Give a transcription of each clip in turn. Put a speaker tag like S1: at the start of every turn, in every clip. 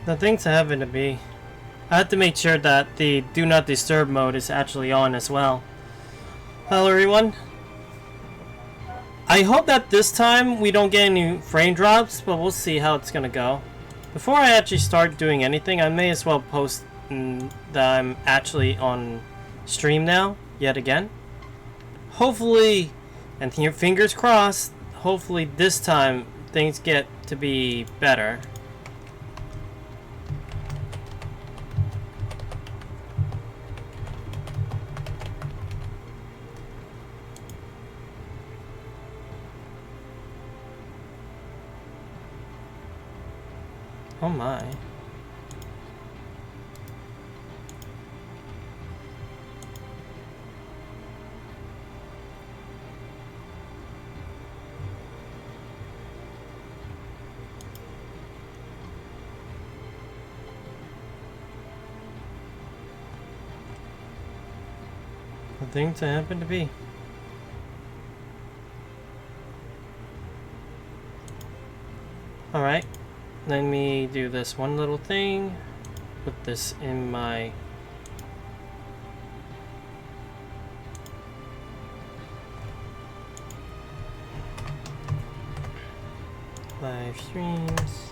S1: The things happen to be. I have to make sure that the do not disturb mode is actually on as well. Hello everyone. I hope that this time we don't get any frame drops, but we'll see how it's gonna go. Before I actually start doing anything, I may as well post that I'm actually on stream now, yet again. Hopefully, and your fingers crossed, hopefully this time things get to be better. Oh my. The things that happen to be. Alright. Let me do this one little thing. Put this in my live streams.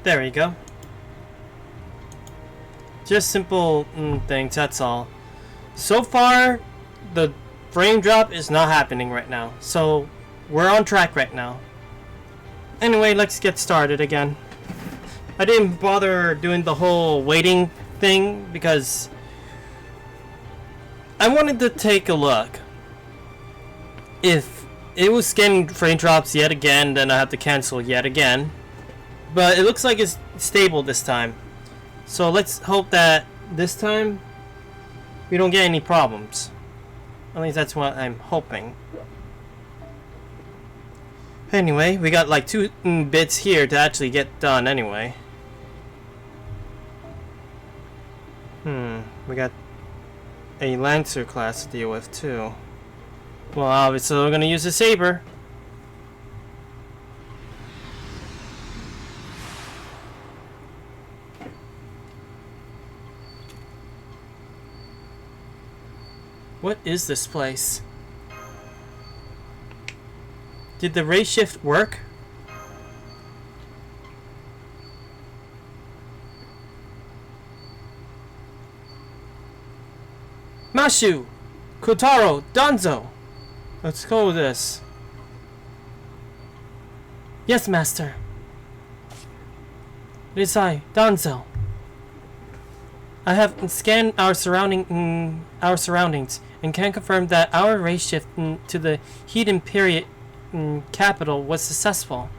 S1: There we go. Just simple things, that's all. So far, the frame drop is not happening right now. So, we're on track right now. Anyway, let's get started again. I didn't bother doing the whole waiting thing because I wanted to take a look. If it was getting frame drops yet again, then I have to cancel yet again. But it looks like it's stable this time. So let's hope that this time we don't get any problems. At least that's what I'm hoping. Anyway, we got like 2 bits here to actually get done anyway. We got a Lancer class to deal with too. Well, obviously we're gonna use a saber. What is this place? Did the ray shift work? Mashu! Kotaro! Danzo! Let's go with this. Yes, master. It is I, Danzo. I have scanned our surroundings and can confirm that our ray shift to the Hidden Period capital was successful.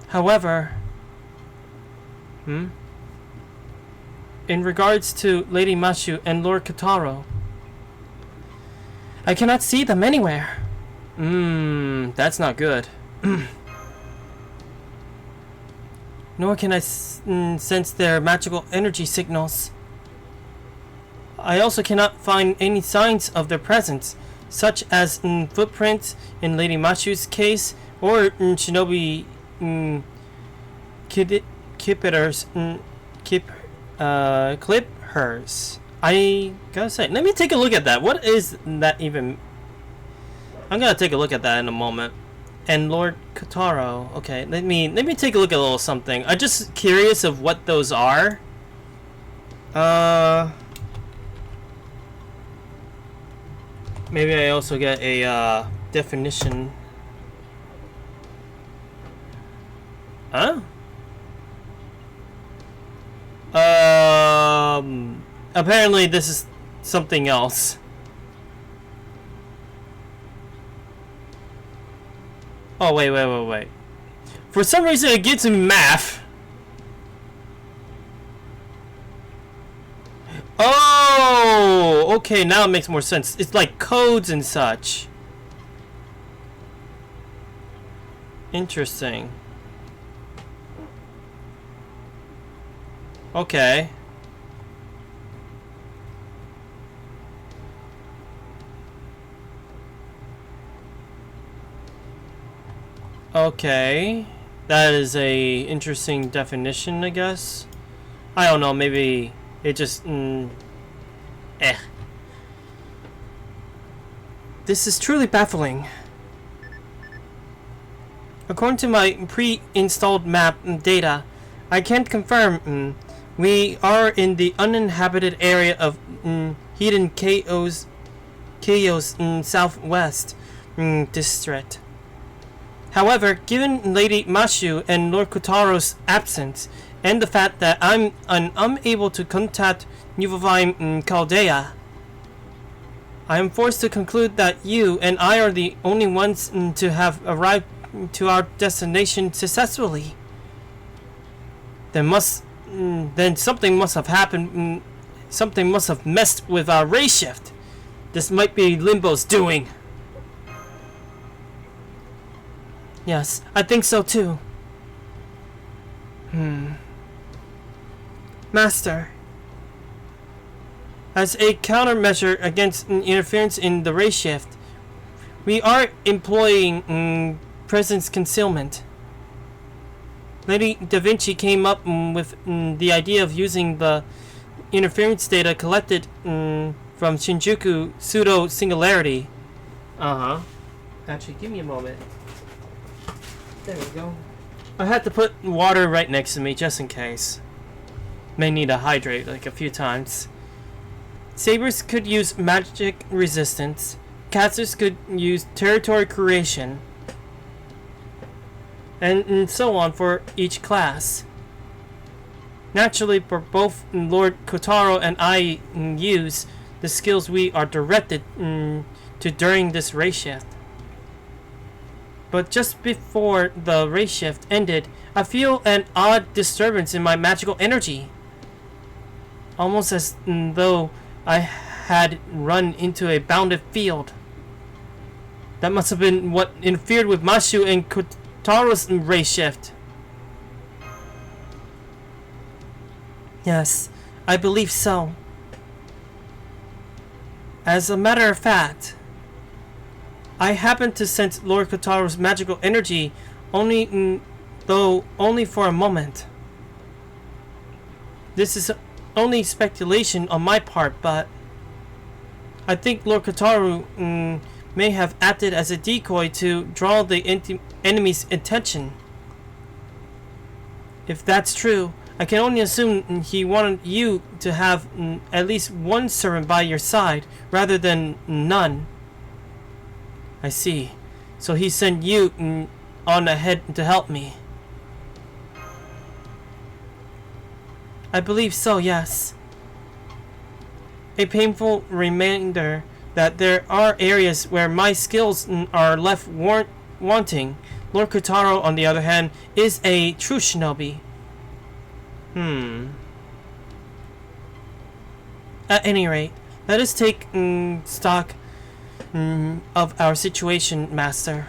S1: However, in regards to Lady Mashu and Lord Kotaro, I cannot see them anywhere. That's not good. Nor can I sense their magical energy signals. I also cannot find any signs of their presence, such as footprints in Lady Mashu's case, or Shinobi Clipper's clip hers. I gotta say, let me take a look at that. What is that even? I'm gonna take a look at that in a moment. And Lord Kotaro, okay, let me take a look at a little something. I'm just curious of what those are. Maybe I also get a definition. Huh? Apparently this is something else. Oh, wait. For some reason it gives me math. Oh, okay, now it makes more sense. It's like codes and such. Interesting. Okay. Okay. That is a interesting definition, I guess. I don't know, maybe it just... This is truly baffling. According to my pre-installed map data, I can't confirm we are in the uninhabited area of Heian-Kyo's southwest district. However, given Lady Mashu and Lord Kotaro's absence, and the fact that I'm unable to contact Nuvavine Chaldea, I am forced to conclude that you and I are the only ones to have arrived to our destination successfully. Then something must have happened. Something must have messed with our ray shift. This might be Limbo's doing. Yes, I think so too. Master, as a countermeasure against interference in the ray shift, we are employing presence concealment. Lady Da Vinci came up with the idea of using the interference data collected from Shinjuku pseudo-singularity. Actually, give me a moment. There we go. I had to put water right next to me just in case. May need to hydrate like a few times. Sabers could use magic resistance. Casters could use territory creation. And so on for each class. Naturally, for both Lord Kotaro and I use the skills we are directed to during this ray shift. But just before the ray shift ended, I feel an odd disturbance in my magical energy. Almost as though I had run into a bounded field. That must have been what interfered with Mashu and Kotaro's ray shift. Yes, I believe so. As a matter of fact, I happened to sense Lord Kotaro's magical energy only for a moment. This is only speculation on my part, but I think Lord Kotaro may have acted as a decoy to draw the enemy's attention. If that's true, I can only assume he wanted you to have at least one servant by your side rather than none. I see. So he sent you on ahead to help me. I believe so, yes. A painful reminder that there are areas where my skills are left wanting. Lord Kotaro, on the other hand, is a true shinobi. At any rate, let us take stock of our situation, Master.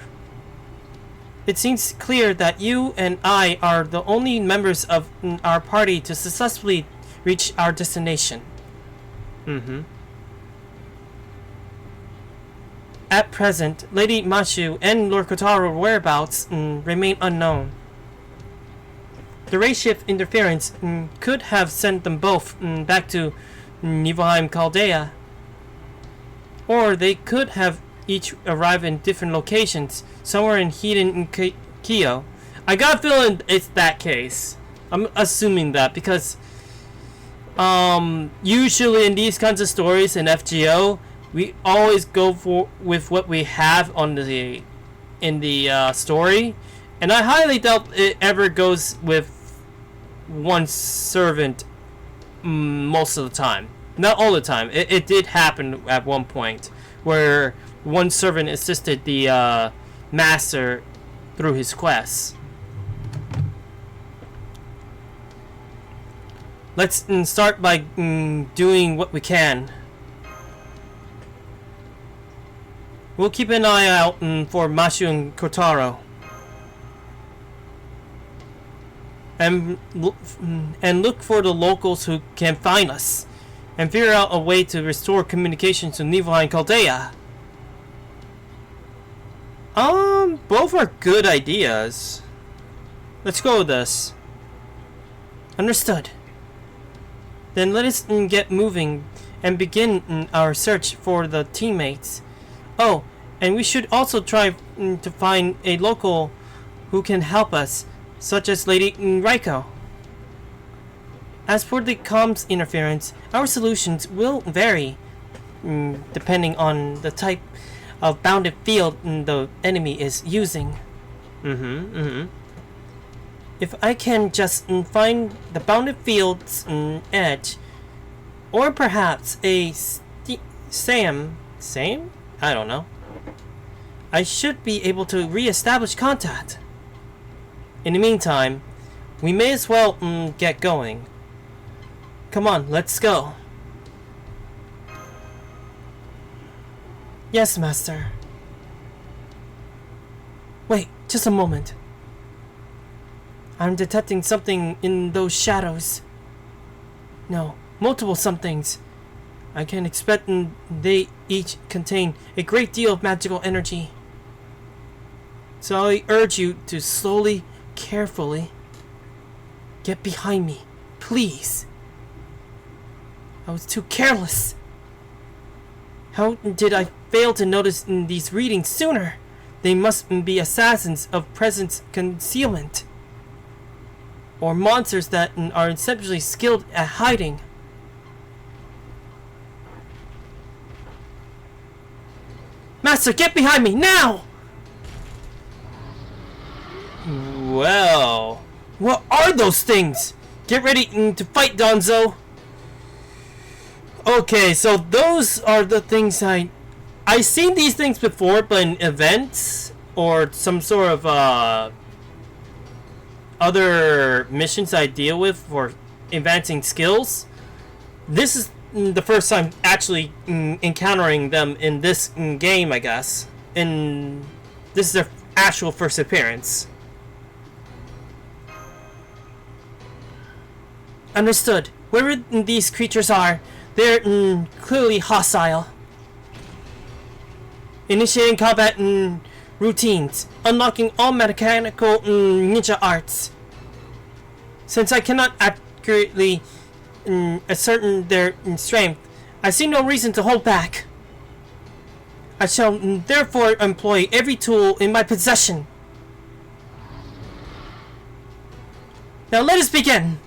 S1: It seems clear that you and I are the only members of our party to successfully reach our destination. At present, Lady Mashu and Lord Kotaro's whereabouts remain unknown. The ray shift interference could have sent them both back to Niflheim Chaldea. Or they could have each arrived in different locations, somewhere in Heian-Kyo. I got a feeling it's that case. I'm assuming that because usually in these kinds of stories in FGO, we always go with what we have on in the story, and I highly doubt it ever goes with one servant most of the time. Not all the time. It did happen at one point where one servant assisted the master through his quests. Let's start by doing what we can. We'll keep an eye out for Mashu and Kotaro. And look for the locals who can find us. And figure out a way to restore communication to Niflheim Chaldea. Both are good ideas. Let's go with this. Understood. Then let us get moving and begin our search for the teammates. Oh, and we should also try to find a local who can help us, such as Lady Raiko. As for the comms interference, our solutions will vary depending on the type of bounded field the enemy is using. If I can just find the bounded field's edge, or perhaps a same? I don't know. I should be able to re-establish contact. In the meantime, we may as well get going. Come on, let's go. Yes, Master. Wait, just a moment. I'm detecting something in those shadows. No, multiple somethings. I can expect they each contain a great deal of magical energy. So I urge you to slowly, carefully get behind me, please. I was too careless. How did I fail to notice these readings sooner? They must be assassins of presence concealment, or monsters that are exceptionally skilled at hiding. Master, get behind me, now! Well, what are those things? Get ready to fight, Donzo. Okay, so those are the things I've seen these things before, but in events or some sort of other missions I deal with for advancing skills. This is the first time actually encountering them in this game, I guess. And this is their actual first appearance. Understood. Wherever these creatures are, they're clearly hostile. Initiating combat routines. Unlocking all mechanical ninja arts. Since I cannot accurately ascertain their strength, I see no reason to hold back. I shall therefore employ every tool in my possession. Now let us begin.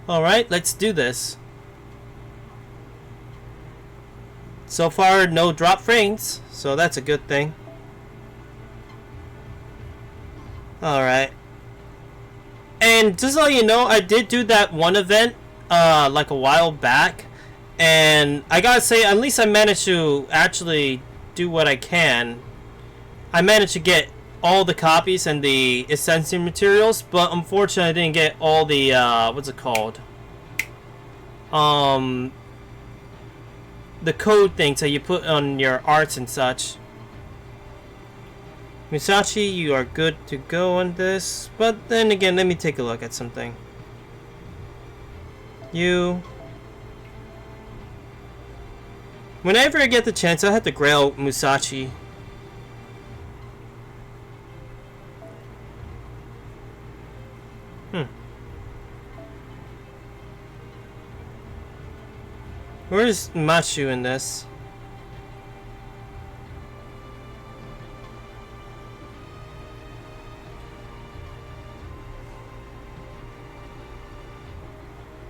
S1: Alright, let's do this. So far, no drop frames, so that's a good thing. Alright. And just so you know, I did do that one event, like a while back. And I gotta say, at least I managed to actually do what I can. I managed to get all the copies and the essential materials, but unfortunately I didn't get all the what's it called, the code things that you put on your arts and such. Musashi, you are good to go on this, but then again, let me take a look at something. Whenever I get the chance, I'll have to grail Musashi. Where is Machu in this?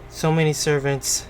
S1: So many servants.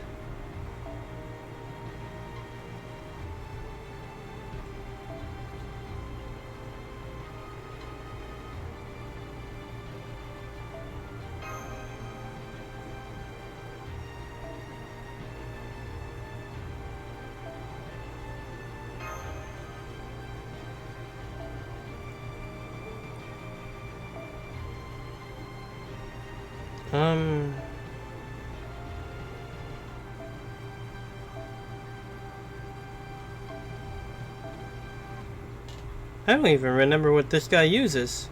S1: I don't even remember what this guy uses.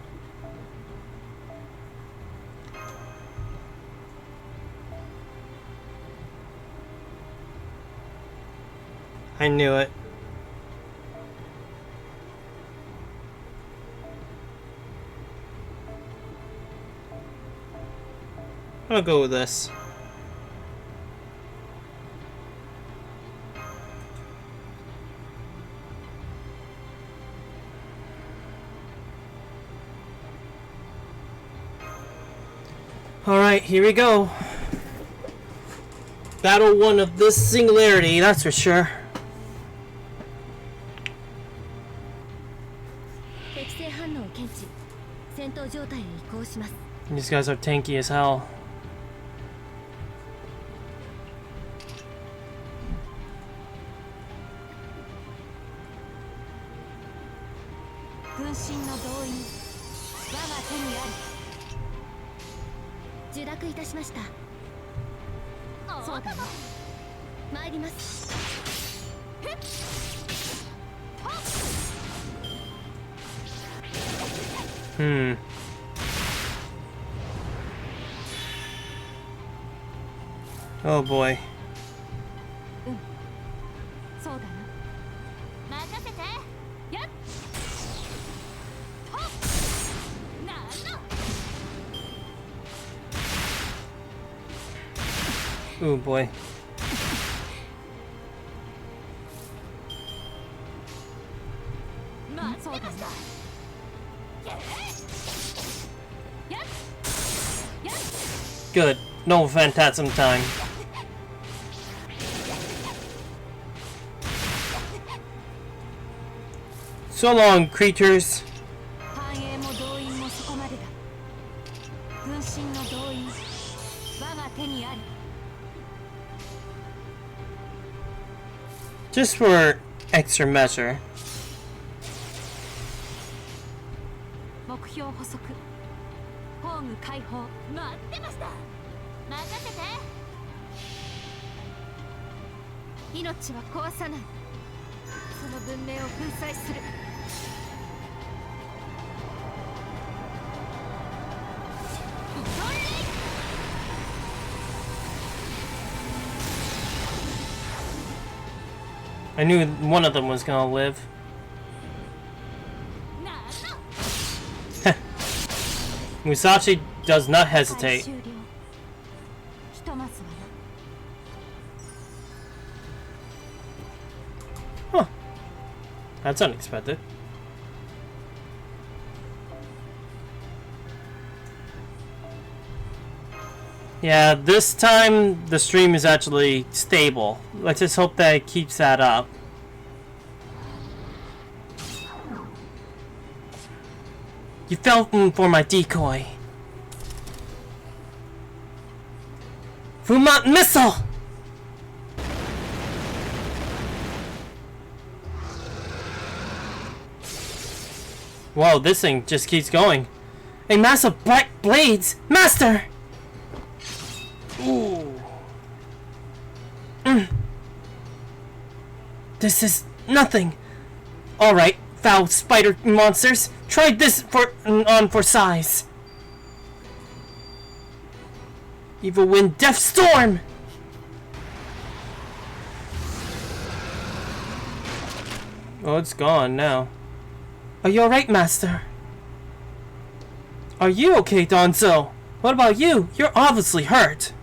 S1: I knew it. I'll go with this. Alright, here we go. Battle 1 of this singularity, that's for sure. These guys are tanky as hell. Oh boy. Oh boy. Good. No phantasm time. So long, creatures. Just for extra measure. I knew one of them was gonna live. Musashi does not hesitate. Huh. That's unexpected. Yeah, this time the stream is actually stable. Let's just hope that it keeps that up. You fell for my decoy. Fumant missile! Whoa, this thing just keeps going. A mass of black blades! Master! Ooh. This is nothing. Alright, foul spider monsters. Try this for size. Evil wind, death storm! Oh, it's gone now. Are you alright, Master? Are you okay, Donzo? What about you? You're obviously hurt.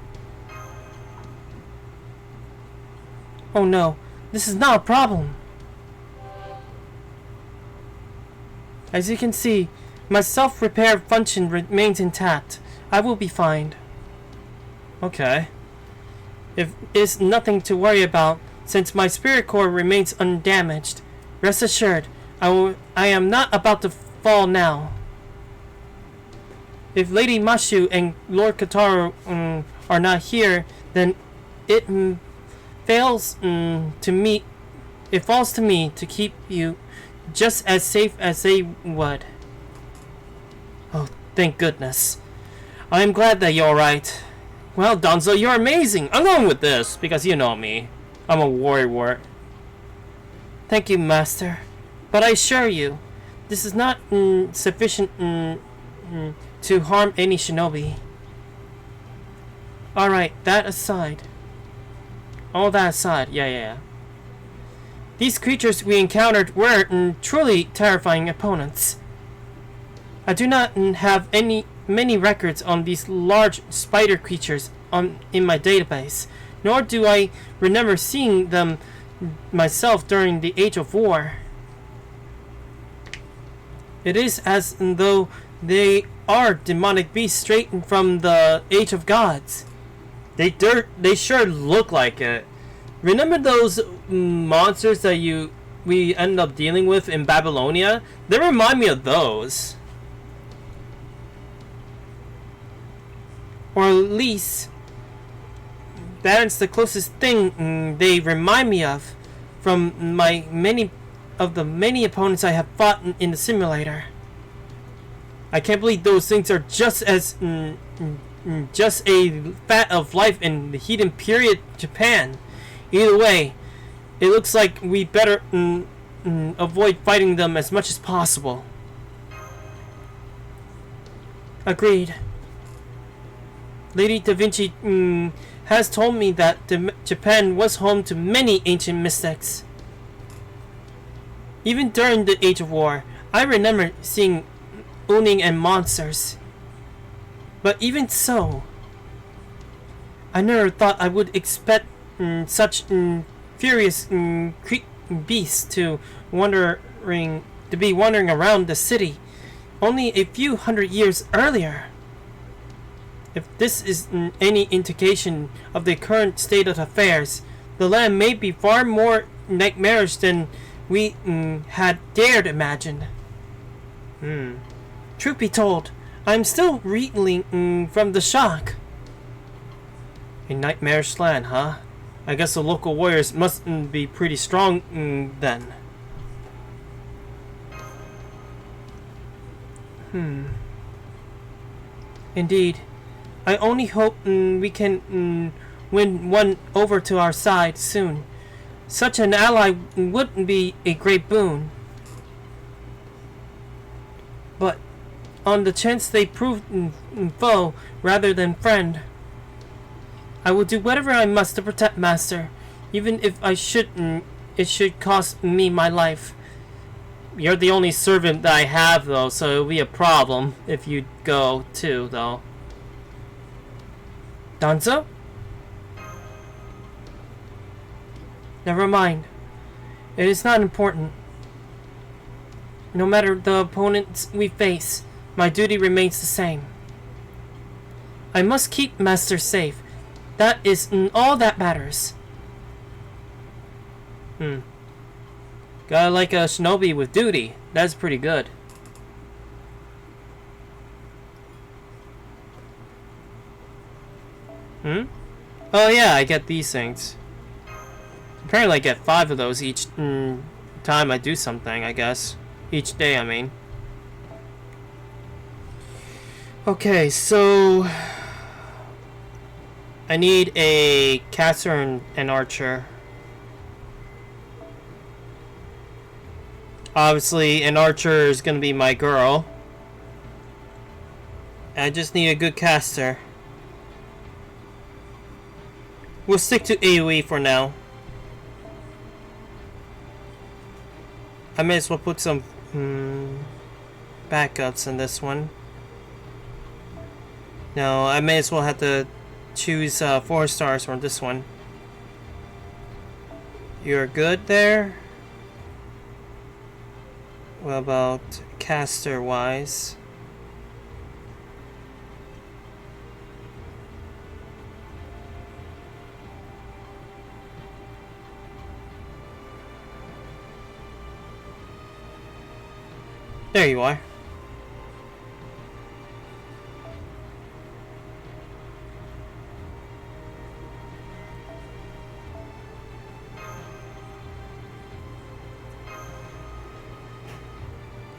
S1: Oh no, this is not a problem. As you can see, my self-repair function remains intact. I will be fine. Okay. If it's nothing to worry about, since my spirit core remains undamaged. Rest assured, I am not about to fall now. If Lady Mashu and Lord Kotaro are not here, then it falls to me to keep you just as safe as they would. Oh, thank goodness. I am glad that you're alright. Well, Donzo, you're amazing. I'm going with this because you know me. I'm a warrior. Thank you, Master. But I assure you, this is not sufficient to harm any shinobi. Alright, that aside. All that aside, yeah. These creatures we encountered were truly terrifying opponents. I do not have any many records on these large spider creatures in my database, nor do I remember seeing them myself during the Age of War. It is as though they are demonic beasts straight from the Age of Gods. They sure look like it. Remember those monsters that we ended up dealing with in Babylonia? They remind me of those. Or at least that's the closest thing they remind me of from the many opponents I have fought in the simulator. I can't believe those things are just a fact of life in the Heian period Japan. Either way, it looks like we better avoid fighting them as much as possible. Agreed. Lady Da Vinci has told me that Japan was home to many ancient mystics. Even during the Age of War, I remember seeing Uning and monsters. But even so, I never thought I would expect such furious beasts to be wandering around the city only a few hundred years earlier. If this is any indication of the current state of affairs, the land may be far more nightmarish than we had dared imagine. Truth be told, I'm still reeling from the shock. A nightmarish land, huh? I guess the local warriors must be pretty strong then. Indeed. I only hope we can win one over to our side soon. Such an ally would be a great boon. But on the chance they prove foe rather than friend, I will do whatever I must to protect Master, even if it should cost me my life. You're the only servant that I have, though, so it'll be a problem if you go too, though. Danzo? Never mind. It is not important. No matter the opponents we face, my duty remains the same. I must keep Master safe. That is all that matters. Gotta like a shinobi with duty. That's pretty good. Oh yeah, I get these things. Apparently I get 5 of those each time I do something, I guess. Each day, I mean. Okay, so I need a caster and an archer. Obviously, an archer is gonna be my girl. I just need a good caster. We'll stick to AoE for now. I may as well put some backups in this one. No, I may as well have to choose 4 stars for this one. You're good there? What about caster wise? There you are.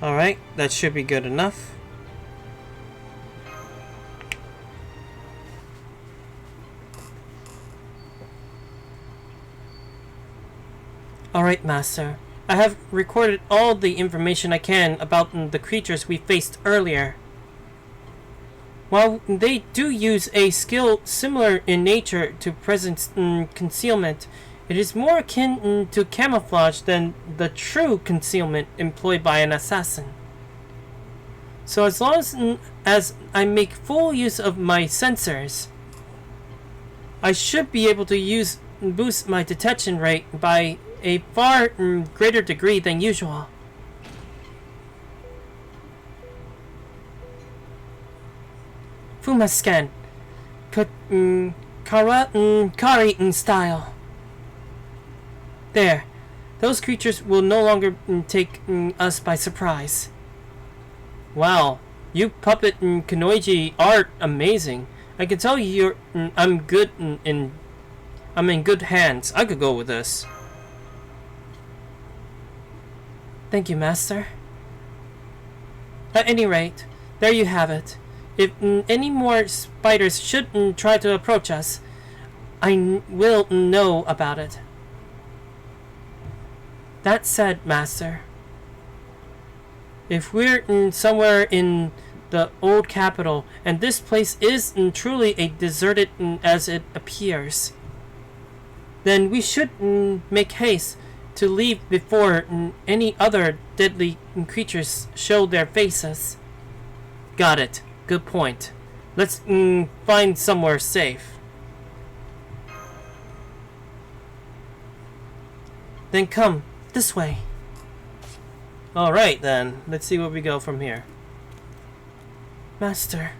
S1: Alright, that should be good enough. Alright, Master. I have recorded all the information I can about the creatures we faced earlier. While they do use a skill similar in nature to presence concealment, it is more akin to camouflage than the true concealment employed by an assassin. So as long as I make full use of my sensors, I should be able to boost my detection rate by a far greater degree than usual. Fumascan, Kari style. There, those creatures will no longer take us by surprise. Wow, you puppet Kanoiji are amazing. I can tell you're. I'm in good hands. I could go with this. Thank you, Master. At any rate, there you have it. If any more spiders should try to approach us, I will know about it. That said, Master, if we're somewhere in the old capital, and this place is truly a deserted as it appears, then we should make haste to leave before any other deadly creatures show their faces. Got it. Good point. Let's find somewhere safe. Then come this way. Alright then, let's see where we go from here. Master,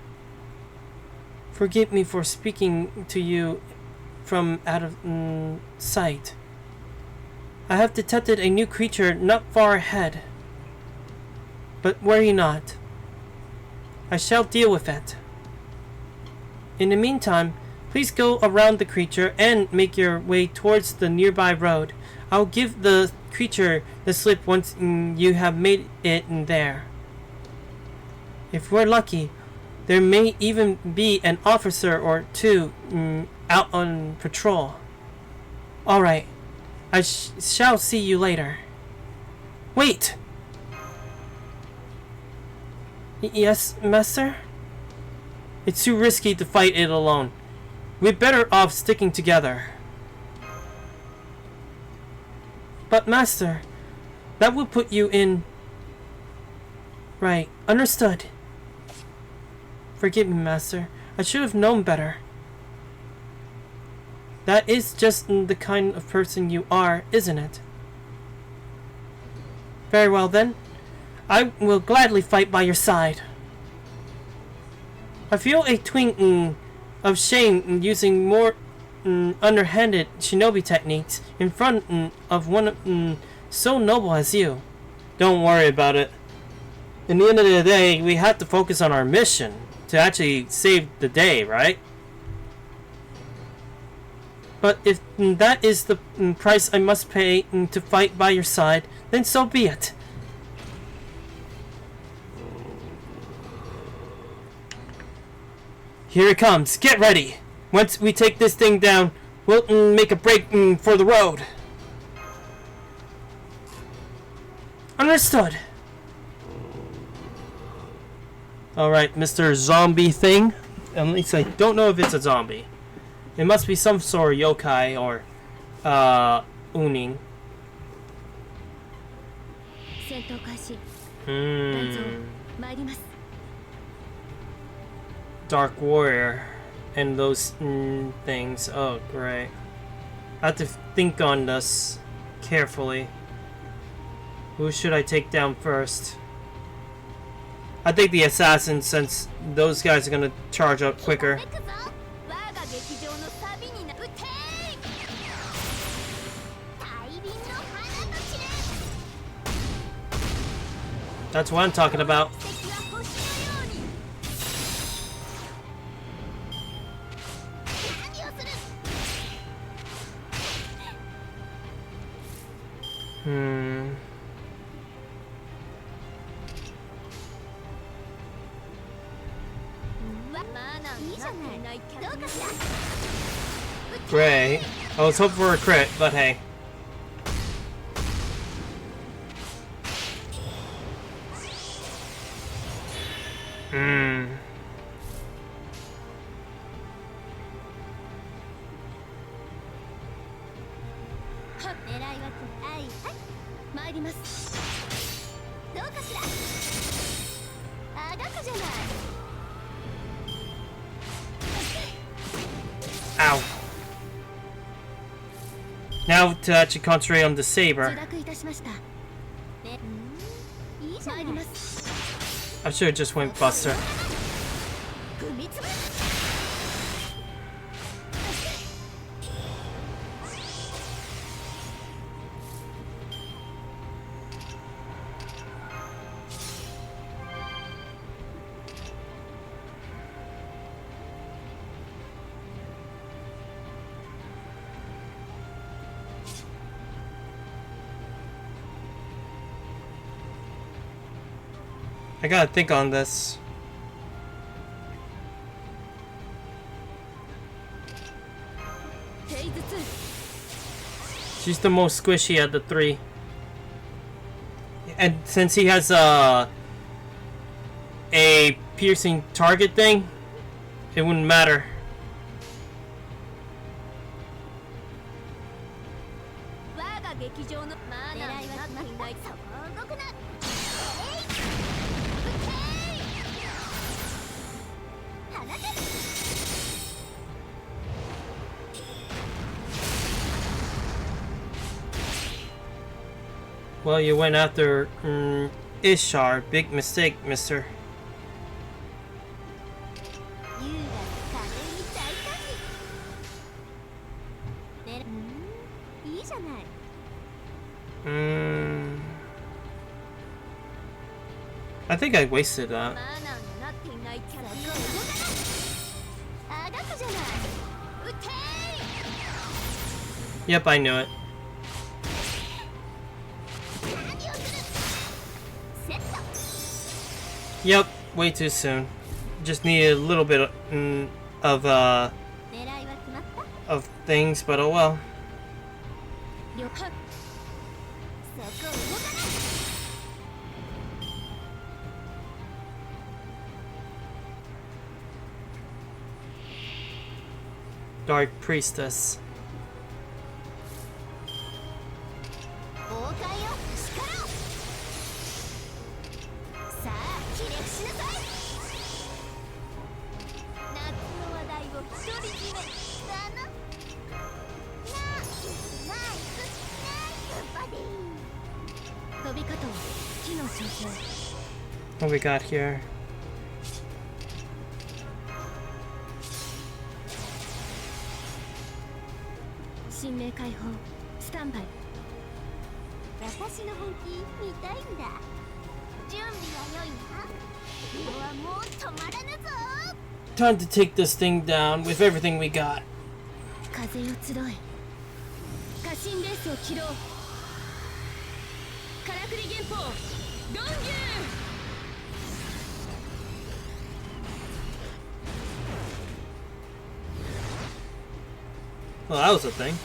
S1: forgive me for speaking to you from out of sight. I have detected a new creature not far ahead. But worry not. I shall deal with it. In the meantime, please go around the creature and make your way towards the nearby road. I'll give the creature the slip once you have made it in there. If we're lucky, there may even be an officer or two out on patrol. Alright, I shall see you later. Wait! Yes, Master? It's too risky to fight it alone. We're better off sticking together. But Master, that will put you in... Right, understood. Forgive me, Master. I should have known better. That is just the kind of person you are, isn't it? Very well then. I will gladly fight by your side. I feel a twinge of shame using more underhanded shinobi techniques in front of one so noble as you. Don't worry about it. In the end of the day, we have to focus on our mission to actually save the day, right? But if that is the price I must pay to fight by your side, then so be it. Here it comes. Get ready. Once we take this thing down, we'll make a break for the road. Understood. Alright, Mr. Zombie thing. At least I don't know if it's a zombie. It must be some sort of yokai or unin. Dark Warrior and those things. Oh, great. I have to think on this carefully. Who should I take down first? I think the assassin, since those guys are gonna charge up quicker. That's what I'm talking about. Great. I was hoping for a crit, but hey. Ow. Now to actually concentrate on the saber. I should have just went Buster. I gotta think on this. She's the most squishy of the three. And since he has a piercing target thing, it wouldn't matter. Well, you went after Ishar. Big mistake, mister. I think I wasted that. Yep, I knew it. Yep, way too soon. Just needed a little bit of things, but oh well. Dark Priestess. What we got here? Time to take this thing down with everything we got. Well, that was a thing.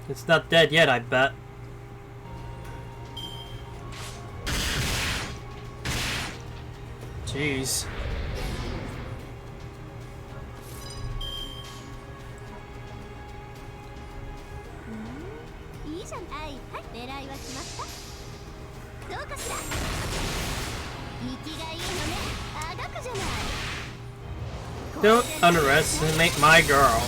S1: It's not dead yet, I bet. Jeez. Don't underestimate my girl.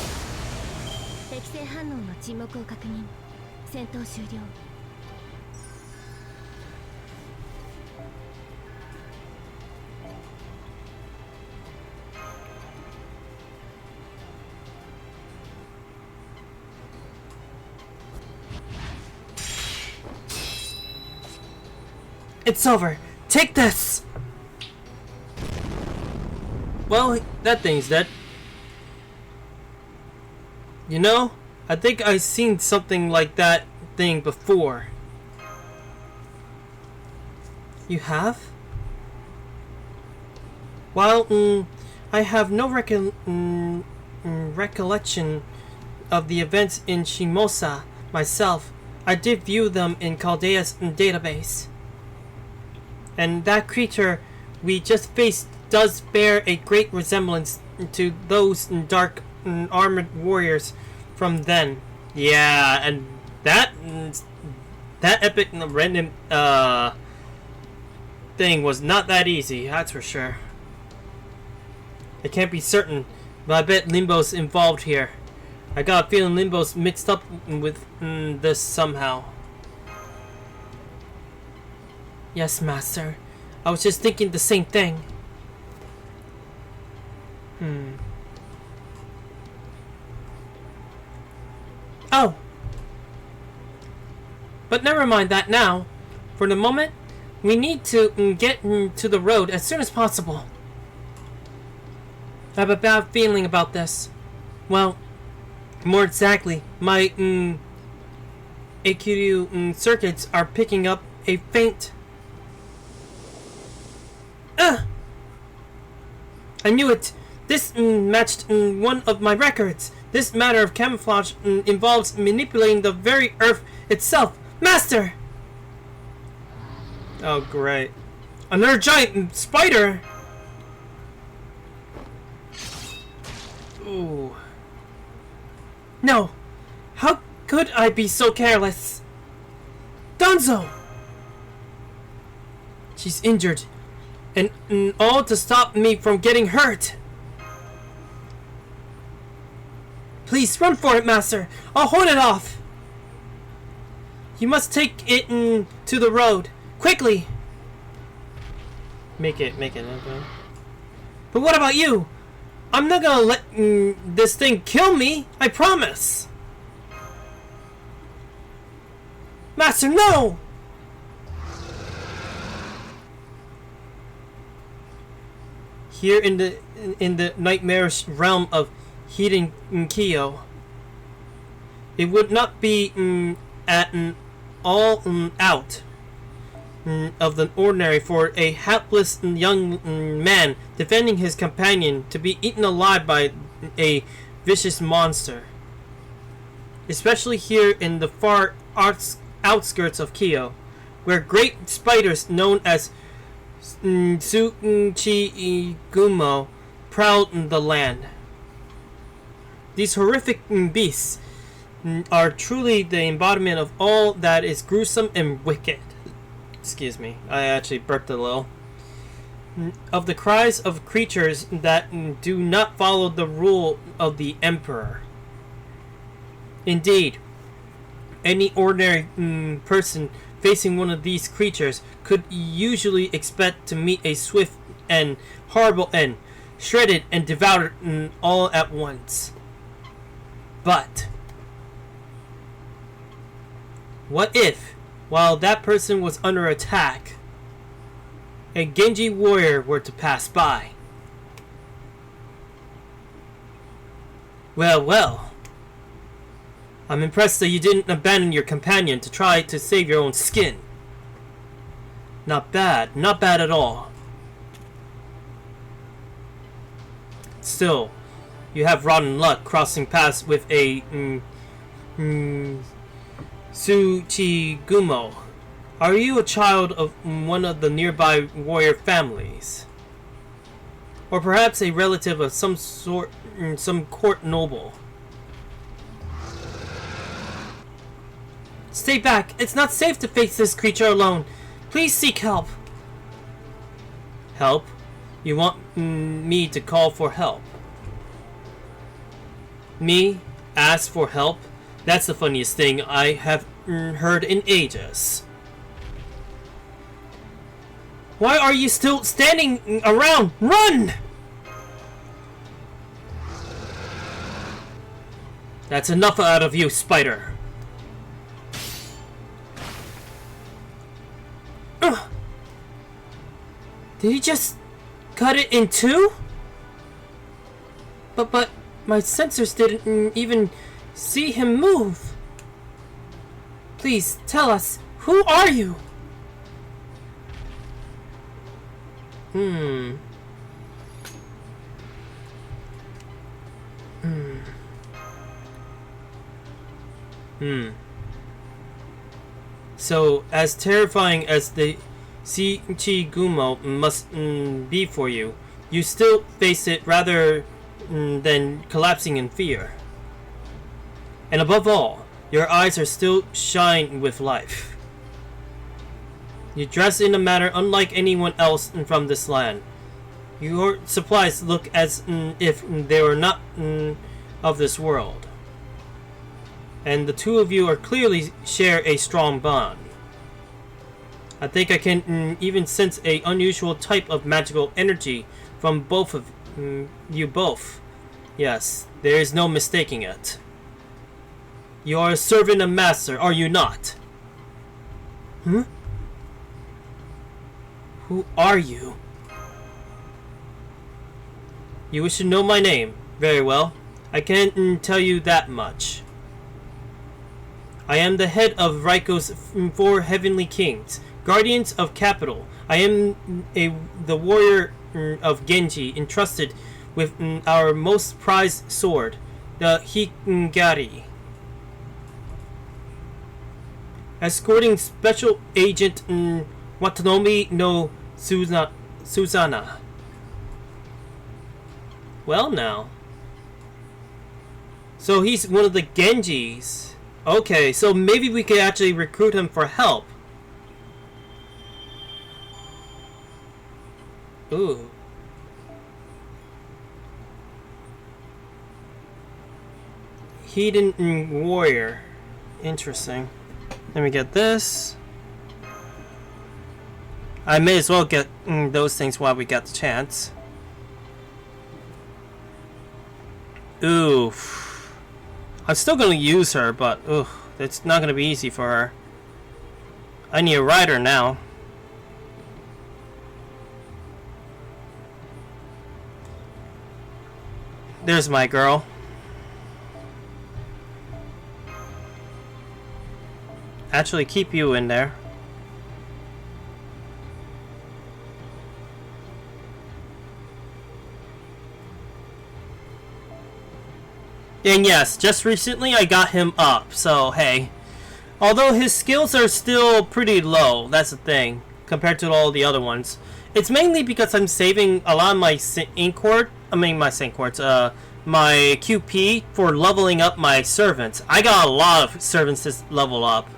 S1: It's over. Take this! Well, that thing's dead. You know, I think I've seen something like that thing before. You have? Well, I have no recollection of the events in Shimosa myself. I did view them in Caldea's database. And that creature we just faced does bear a great resemblance to those dark armored warriors from then. Yeah, and that epic random thing was not that easy, that's for sure. I can't be certain, but I bet Limbo's involved here. I got a feeling Limbo's mixed up with this somehow. Yes, Master. I was just thinking the same thing. Oh! But never mind that now. For the moment, we need to get to the road as soon as possible. I have a bad feeling about this. Well, more exactly, my AQ circuits are picking up a faint... I knew it! This matched one of my records. This matter of camouflage involves manipulating the very earth itself. Master! Oh, great. Another giant spider! Ooh. No! How could I be so careless? Dunzo! She's injured. And all to stop me from getting hurt. Please run for it, Master. I'll hold it off. You must take it to the road. Quickly. Make it. Okay. But what about you? I'm not gonna let this thing kill me. I promise. Master, no! Here in the nightmarish realm of Heian-Kyo, it would not be at an all out of the ordinary for a hapless young man defending his companion to be eaten alive by a vicious monster. Especially here in the far outskirts of Kyo, where great spiders known as Tsuchigumo prowl the land. These horrific beasts are truly the embodiment of all that is gruesome and wicked. Excuse me, I actually burped a little. Of the cries of creatures that do not follow the rule of the Emperor. Indeed, any ordinary person facing one of these creatures could usually expect to meet a swift and horrible end, shredded and devoured all at once. But what if, while that person was under attack, a Genji warrior were to pass by? Well. I'm impressed that you didn't abandon your companion to try to save your own skin. Not bad at all. Still, you have rotten luck crossing paths with a Tsuchigumo. Are you a child of one of the nearby warrior families? Or perhaps a relative of some sort, some court noble? Stay back. It's not safe to face this creature alone. Please seek help. Help? You want me to call for help? Me? Ask for help? That's the funniest thing I have heard in ages. Why are you still standing around? Run! That's enough out of you, spider. Did he just cut it in two? But my sensors didn't even see him move. Please tell us, who are you? So, as terrifying as the Shichigumo must be for you, you still face it rather than collapsing in fear. And above all, your eyes are still shine with life. You dress in a manner unlike anyone else from this land. Your supplies look as if they were not of this world. And the two of you are clearly share a strong bond. I think I can even sense a unusual type of magical energy from both of you both. Yes, there is no mistaking it. You are a servant of master, are you not? Who are you? You wish to know my name? Very well. I can't tell you that much. I am the head of Raiko's 4 heavenly kings, guardians of capital. I am the warrior of Genji, entrusted with our most prized sword, the Hikari. Escorting Special Agent Watanomi no Suzana. Well now. So he's one of the Genjis. Okay, so maybe we could actually recruit him for help. Ooh. Hidden warrior. Interesting. Let me get this. I may as well get those things while we got the chance. Oof. I'm still gonna use her, but it's not gonna be easy for her. I need a rider now. There's my girl. Actually, keep you in there. And yes, just recently I got him up, so hey. Although his skills are still pretty low, that's the thing, compared to all the other ones. It's mainly because I'm saving a lot of my my QP for leveling up my servants. I got a lot of servants to level up,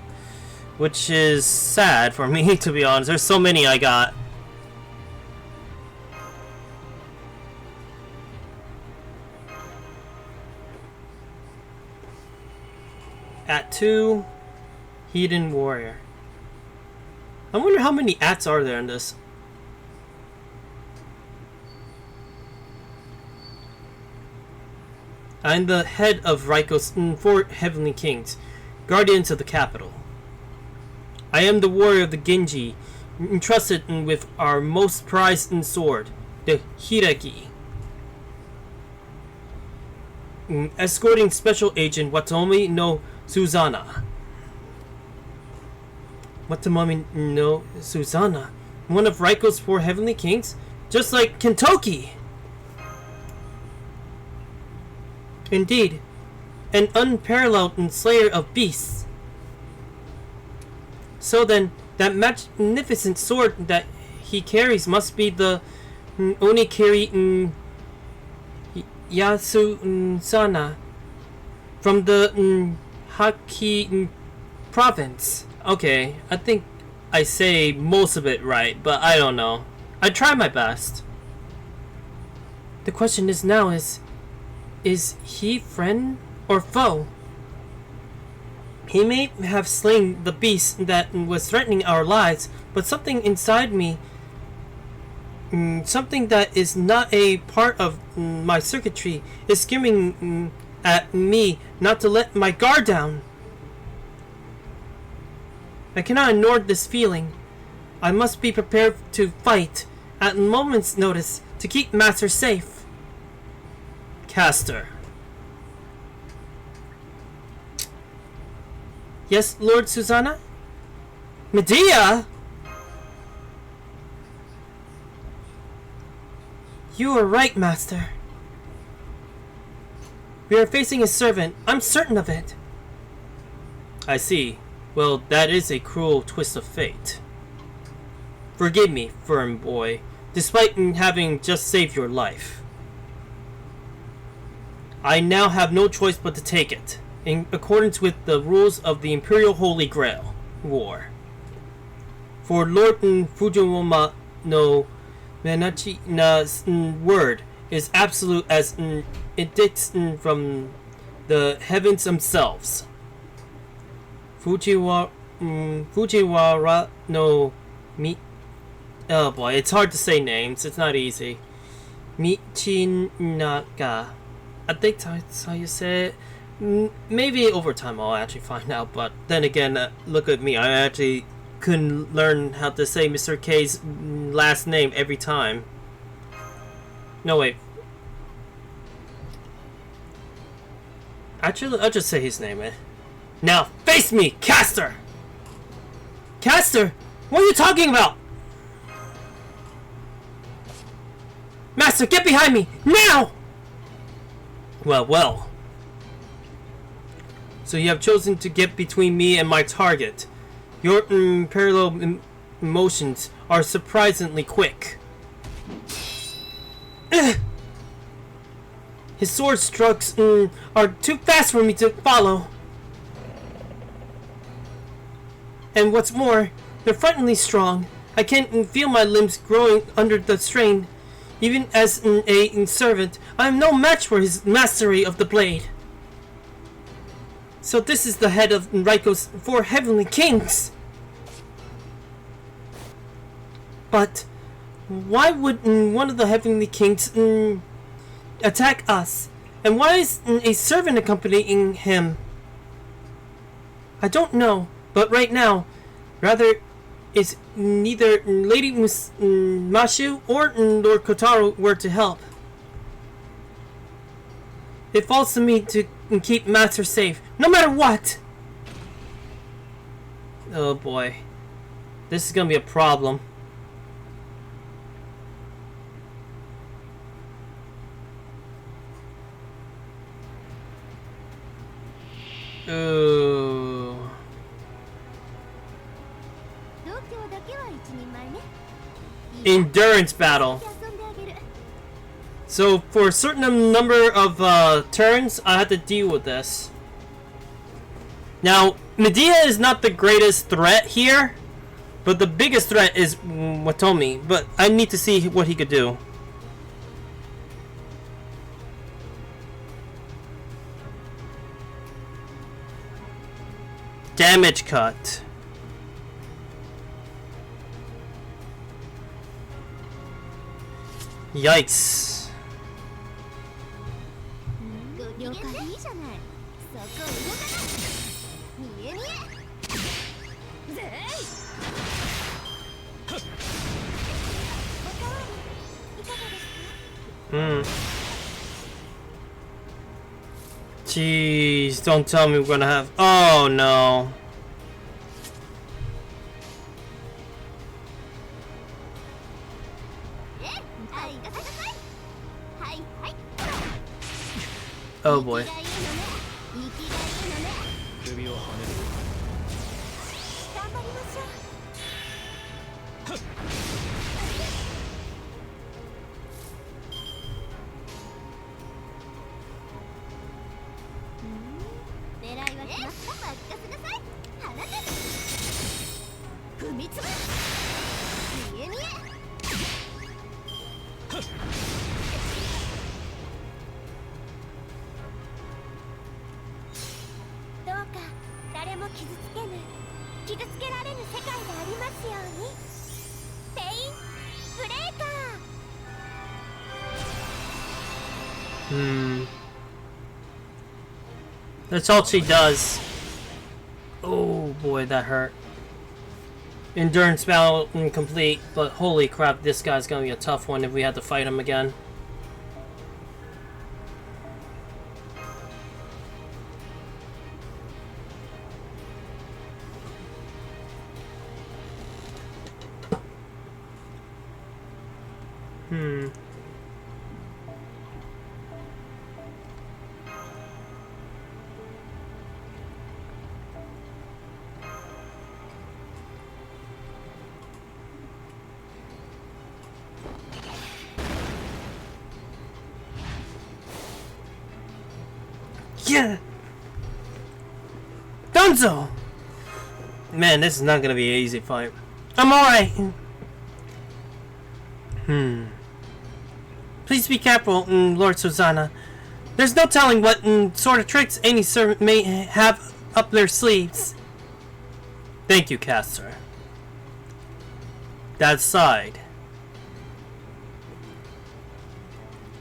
S1: which is sad for me, to be honest. There's so many I got. At 2, Hidden Warrior. I wonder how many ats are there in this. I'm the head of Raiko's 4 heavenly kings, guardians of the capital. I am the warrior of the Genji, entrusted with our most prized sword, the Hiragi. Escorting Special Agent Watanomi no Suzana. Watanomi no Suzana? One of Raiko's 4 heavenly kings? Just like Kentoki! Indeed, an unparalleled slayer of beasts. So then, that magnificent sword that he carries must be the Onikiri Yasuna from the Haki province. Okay, I think I say most of it right, but I don't know. I try my best. The question is now is he friend or foe? He may have slain the beast that was threatening our lives, but something inside me, something that is not a part of my circuitry, is screaming at me not to let my guard down. I cannot ignore this feeling. I must be prepared to fight at a moment's notice to keep Master safe. Caster. Yes, Lord Susanna? Medea? You are right, Master. We are facing a servant. I'm certain of it. I see. Well, that is a cruel twist of fate. Forgive me, firm boy, despite having just saved your life. I now have no choice but to take it, in accordance with the rules of the Imperial Holy Grail War. For Lord Fujiwara no Menachi's word is absolute as it dictates from the heavens themselves. Fujiwara no Mi. Oh boy, it's hard to say names. It's not easy. Michinaga. I think that's how you say it. Maybe over time I'll actually find out. But then again, look at me. I actually couldn't learn how to say Mr. K's last name every time. No, wait. Actually, I'll just say his name, eh? Now, face me, Caster! Caster? What are you talking about? Master, get behind me! Now! Well. So you have chosen to get between me and my target. Your parallel emotions are surprisingly quick. His sword strokes are too fast for me to follow. And what's more, they're frighteningly strong. I can feel my limbs growing under the strain. Even as a servant, I am no match for his mastery of the blade. So this is the head of Raiko's 4 heavenly kings. But why would one of the heavenly kings attack us? And why is a servant accompanying him? I don't know, but right now, rather, is neither Lady Mashu or Lord Kotaro were to help. It falls to me to keep Master safe, no matter what! Oh boy. This is gonna be a problem. Ooh. Endurance battle. So for a certain number of turns, I have to deal with this. Now, Medea is not the greatest threat here, but the biggest threat is Watomi. But I need to see what he could do. Damage cut. Yikes. Jeez, don't tell me we're gonna have... Oh no. Oh boy. That's all she does. Oh boy, that hurt. Endurance battle incomplete, but holy crap, this guy's gonna be a tough one if we had to fight him again. Yeah! Dunzo! Man, this is not gonna be an easy fight. I'm alright! Please be careful, Lord Susanna. There's no telling what sort of tricks any servant may have up their sleeves. Thank you, Caster. That aside,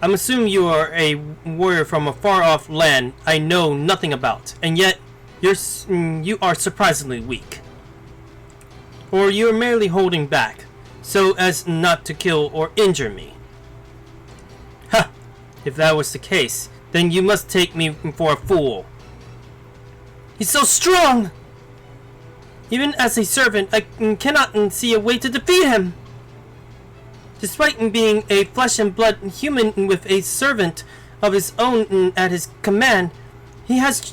S1: I'm assuming you are a warrior from a far-off land I know nothing about, and yet you are surprisingly weak. Or you are merely holding back, so as not to kill or injure me. Ha! If that was the case, then you must take me for a fool. He's so strong! Even as a servant, I cannot see a way to defeat him! Despite being a flesh and blood human with a servant of his own at his command, he has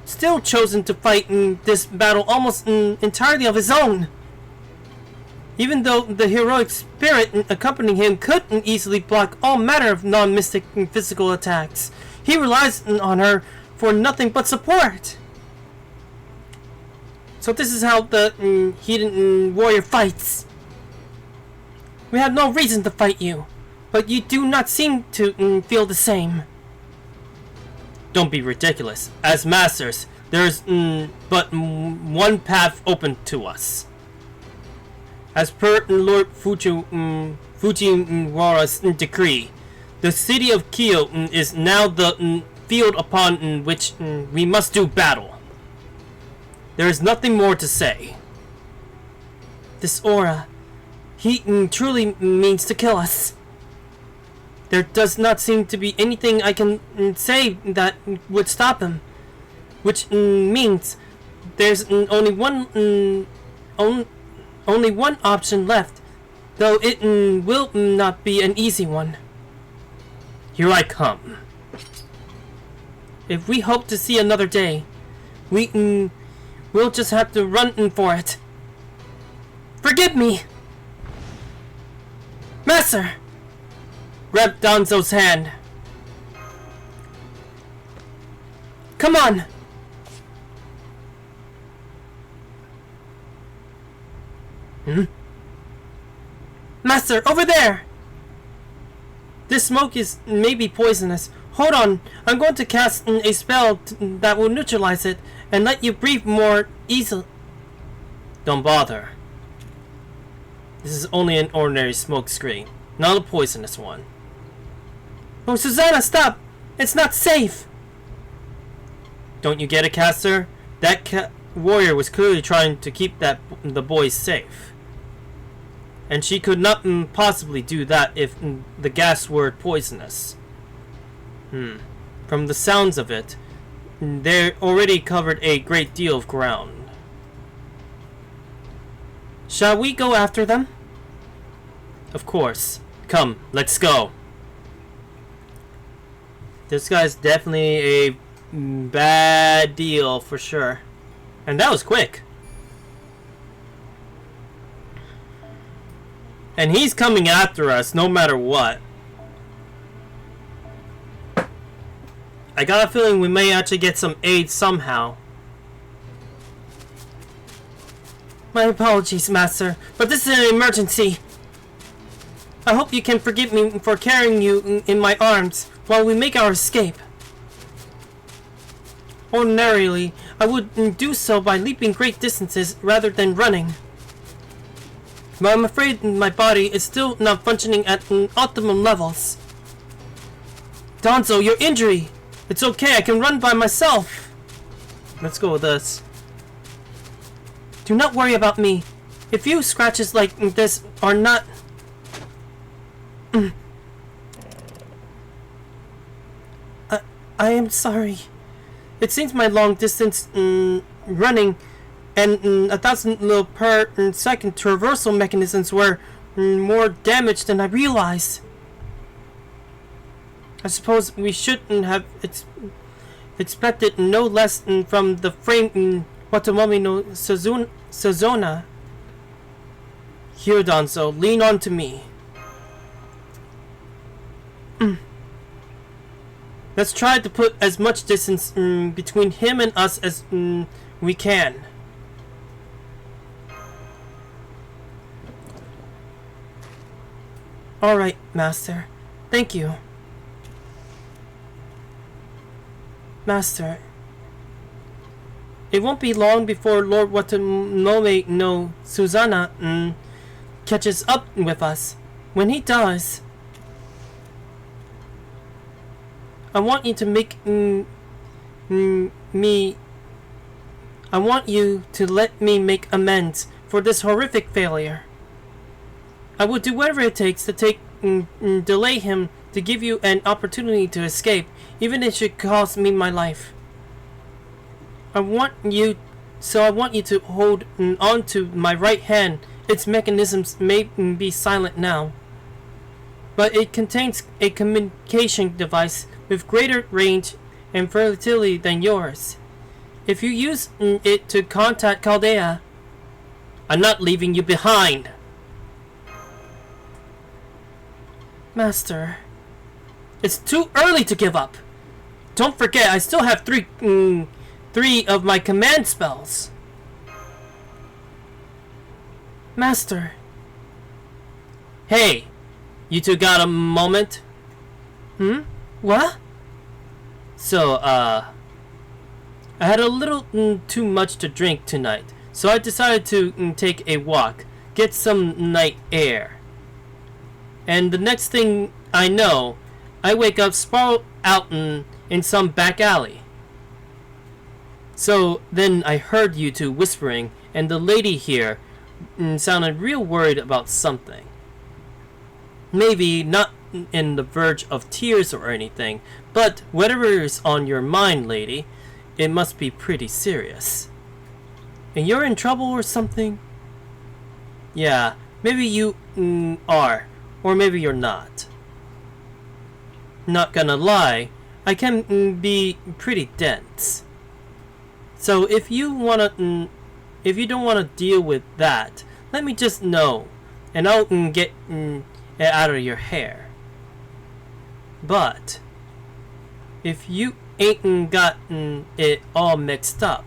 S1: still chosen to fight this battle almost entirely of his own. Even though the heroic spirit accompanying him could easily block all manner of non-mystic physical attacks, he relies on her for nothing but support. So this is how the heathen warrior fights. We have no reason to fight you, but you do not seem to feel the same. Don't be ridiculous. As masters, there's but one path open to us. As per Lord Fujiwara's decree, the city of Kyo is now the field upon which we must do battle. There is nothing more to say. This aura, he truly means to kill us. There does not seem to be anything I can say that would stop him. Which means there's only one option left, though it will not be an easy one. Here I come. If we hope to see another day, we'll just have to run for it. Forgive me! Master! Grab Danzo's hand. Come on! Master, over there! This smoke is maybe poisonous. Hold on, I'm going to cast a spell that will neutralize it and let you breathe more easily. Don't bother. This is only an ordinary smoke screen, not a poisonous one. Oh, Susanna, stop! It's not safe! Don't you get it, Caster? That warrior was clearly trying to keep the boys safe. And she could not possibly do that if the gas were poisonous. From the sounds of it, they already covered a great deal of ground. Shall we go after them? Of course. Come, let's go. This guy's definitely a bad deal for sure. And that was quick. And he's coming after us no matter what. I got a feeling we may actually get some aid somehow. My apologies, Master, but this is an emergency. I hope you can forgive me for carrying you in my arms while we make our escape. Ordinarily, I would do so by leaping great distances rather than running. But I'm afraid my body is still not functioning at optimum levels. Danzo, your injury! It's okay, I can run by myself! Let's go with this. Do not worry about me. A few scratches like this are not... I am sorry. It seems my long distance running and 1,000 little per second traversal mechanisms were more damaged than I realized. I suppose we shouldn't have expected no less from the frame Watamomi no Sazona. Here, Danzo, lean on to me. Let's try to put as much distance between him and us as we can. Alright, Master. Thank you. Master, it won't be long before Lord Watamomi no Suzana catches up with us. When he does, I want you to make I want you to let me make amends for this horrific failure. I will do whatever it takes to delay him to give you an opportunity to escape, even if it should cost me my life. I want you to hold on to my right hand. Its mechanisms may be silent now, but it contains a communication device with greater range and versatility than yours. If you use it to contact Chaldea, I'm not leaving you behind. Master, it's too early to give up. Don't forget, I still have three of my command spells. Master. Hey, you two got a moment? What? So, I had a little too much to drink tonight, so I decided to take a walk, get some night air. And the next thing I know, I wake up sprawled out in some back alley. So then I heard you two whispering, and the lady here sounded real worried about something. Maybe not in the verge of tears or anything, but whatever is on your mind, lady, it must be pretty serious. And you're in trouble or something? Yeah, maybe you are, or maybe you're not. Not gonna lie, I can be pretty dense. So if you don't wanna deal with that, let me just know, and I'll get it out of your hair. But if you ain't gotten it all mixed up.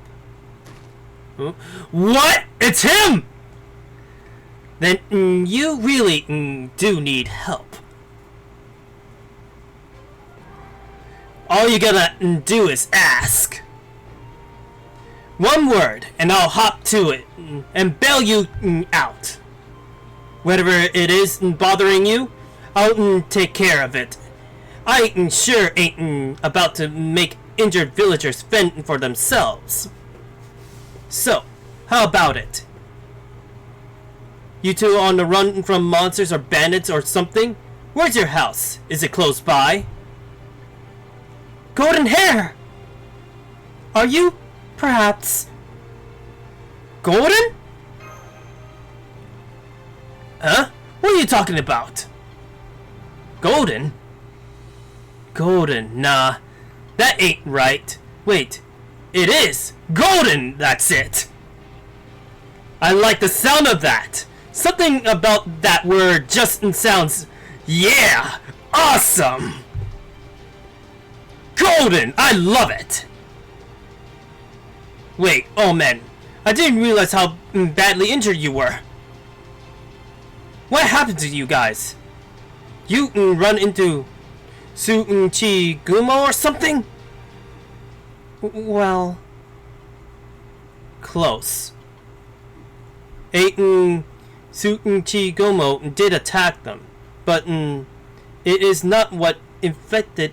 S1: What? It's him! Then you really do need help. All you gotta do is ask. One word, and I'll hop to it and bail you out. Whatever it is bothering you, I'll take care of it. I sure ain't about to make injured villagers fend for themselves. So, how about it? You two on the run from monsters or bandits or something? Where's your house? Is it close by? Golden hair! Are you, perhaps, golden? Huh? What are you talking about? Golden? Golden, nah. That ain't right. Wait, it is! Golden, that's it! I like the sound of that! Something about that word just sounds, yeah, awesome! Golden! I love it! Wait, oh man, I didn't realize how badly injured you were. What happened to you guys? You run into Suichi Gumo or something? Well, close. Suichi Gumo did attack them, but it is not what inflicted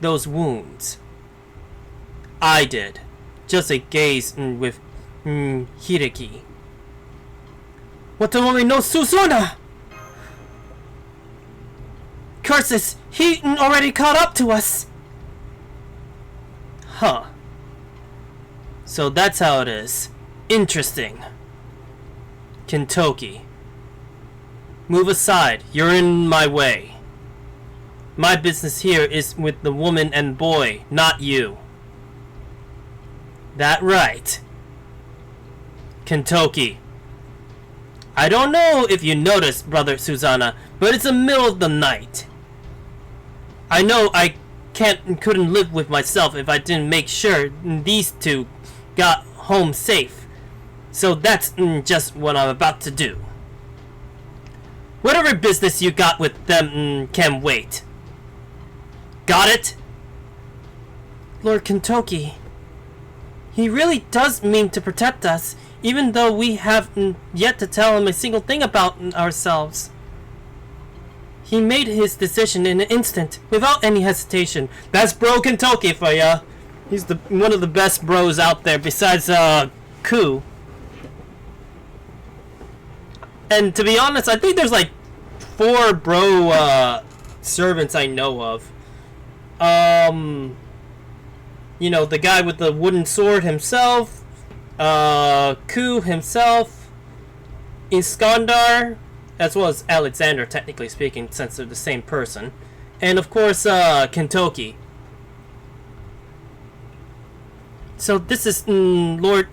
S1: those wounds. I did. Just a gaze with Hideki. Watamomi no Suzuna! Curses! He already caught up to us! Huh. So that's how it is. Interesting. Kintoki. Move aside. You're in my way. My business here is with the woman and boy, not you. That right. Kintoki. I don't know if you noticed, Brother Susanna, but it's the middle of the night. I know I couldn't live with myself if I didn't make sure these two got home safe. So that's just what I'm about to do. Whatever business you got with them can wait. Got it? Lord Kintoki. He really does mean to protect us, even though we have yet to tell him a single thing about ourselves. He made his decision in an instant, without any hesitation. That's Bro Kintoki for ya. He's one of the best bros out there, besides Ku. And to be honest, I think there's like 4 bro servants I know of. You know, the guy with the wooden sword himself, Ku himself, Iskandar, as well as Alexander, technically speaking, since they're the same person. And of course, Kintoki. So this is Lord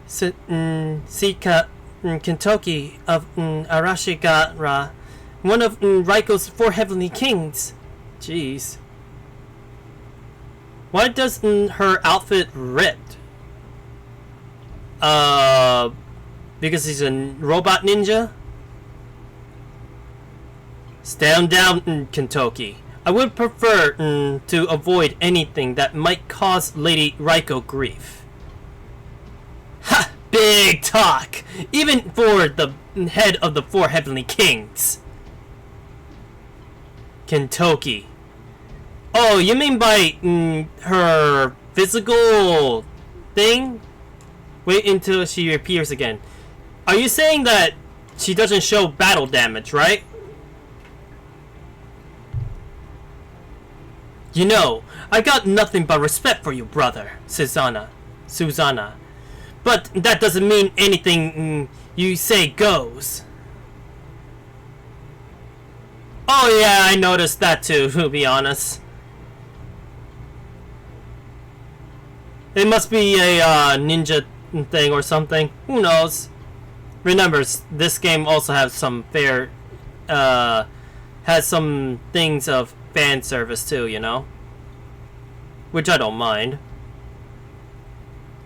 S1: Sika Kintoki of Arashigara, one of Raiko's 4 heavenly kings. Jeez. Why does her outfit ripped? Because he's a robot ninja? Stand down, Kintoki. I would prefer to avoid anything that might cause Lady Raiko grief. Ha! Big talk! Even for the head of the 4 heavenly kings. Kintoki. Oh, you mean by her physical thing? Wait until she appears again. Are you saying that she doesn't show battle damage, right? You know, I got nothing but respect for you, brother, Susanna. But that doesn't mean anything you say goes. Oh yeah, I noticed that too, to be honest. It must be a ninja thing or something. Who knows? Remember, this game also has some has some things of fan service too, you know? Which I don't mind.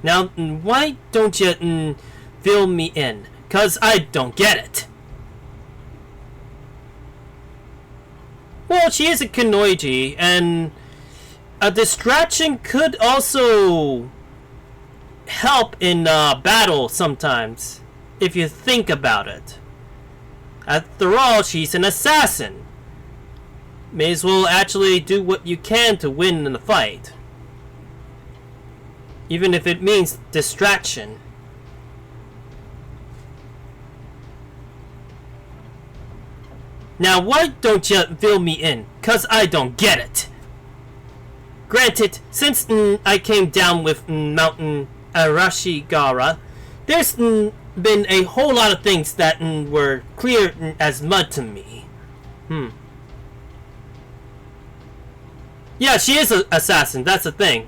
S1: Now, why don't you fill me in? 'Cause I don't get it. Well, she is a Kunoichi, and a distraction could also help in battle sometimes, if you think about it. After all, she's an assassin. May as well actually do what you can to win in the fight. Even if it means distraction. Now why don't you fill me in? 'Cause I don't get it. Granted, since I came down with Mountain Arashigara, there's been a whole lot of things that were clear as mud to me. Yeah, she is an assassin, that's the thing.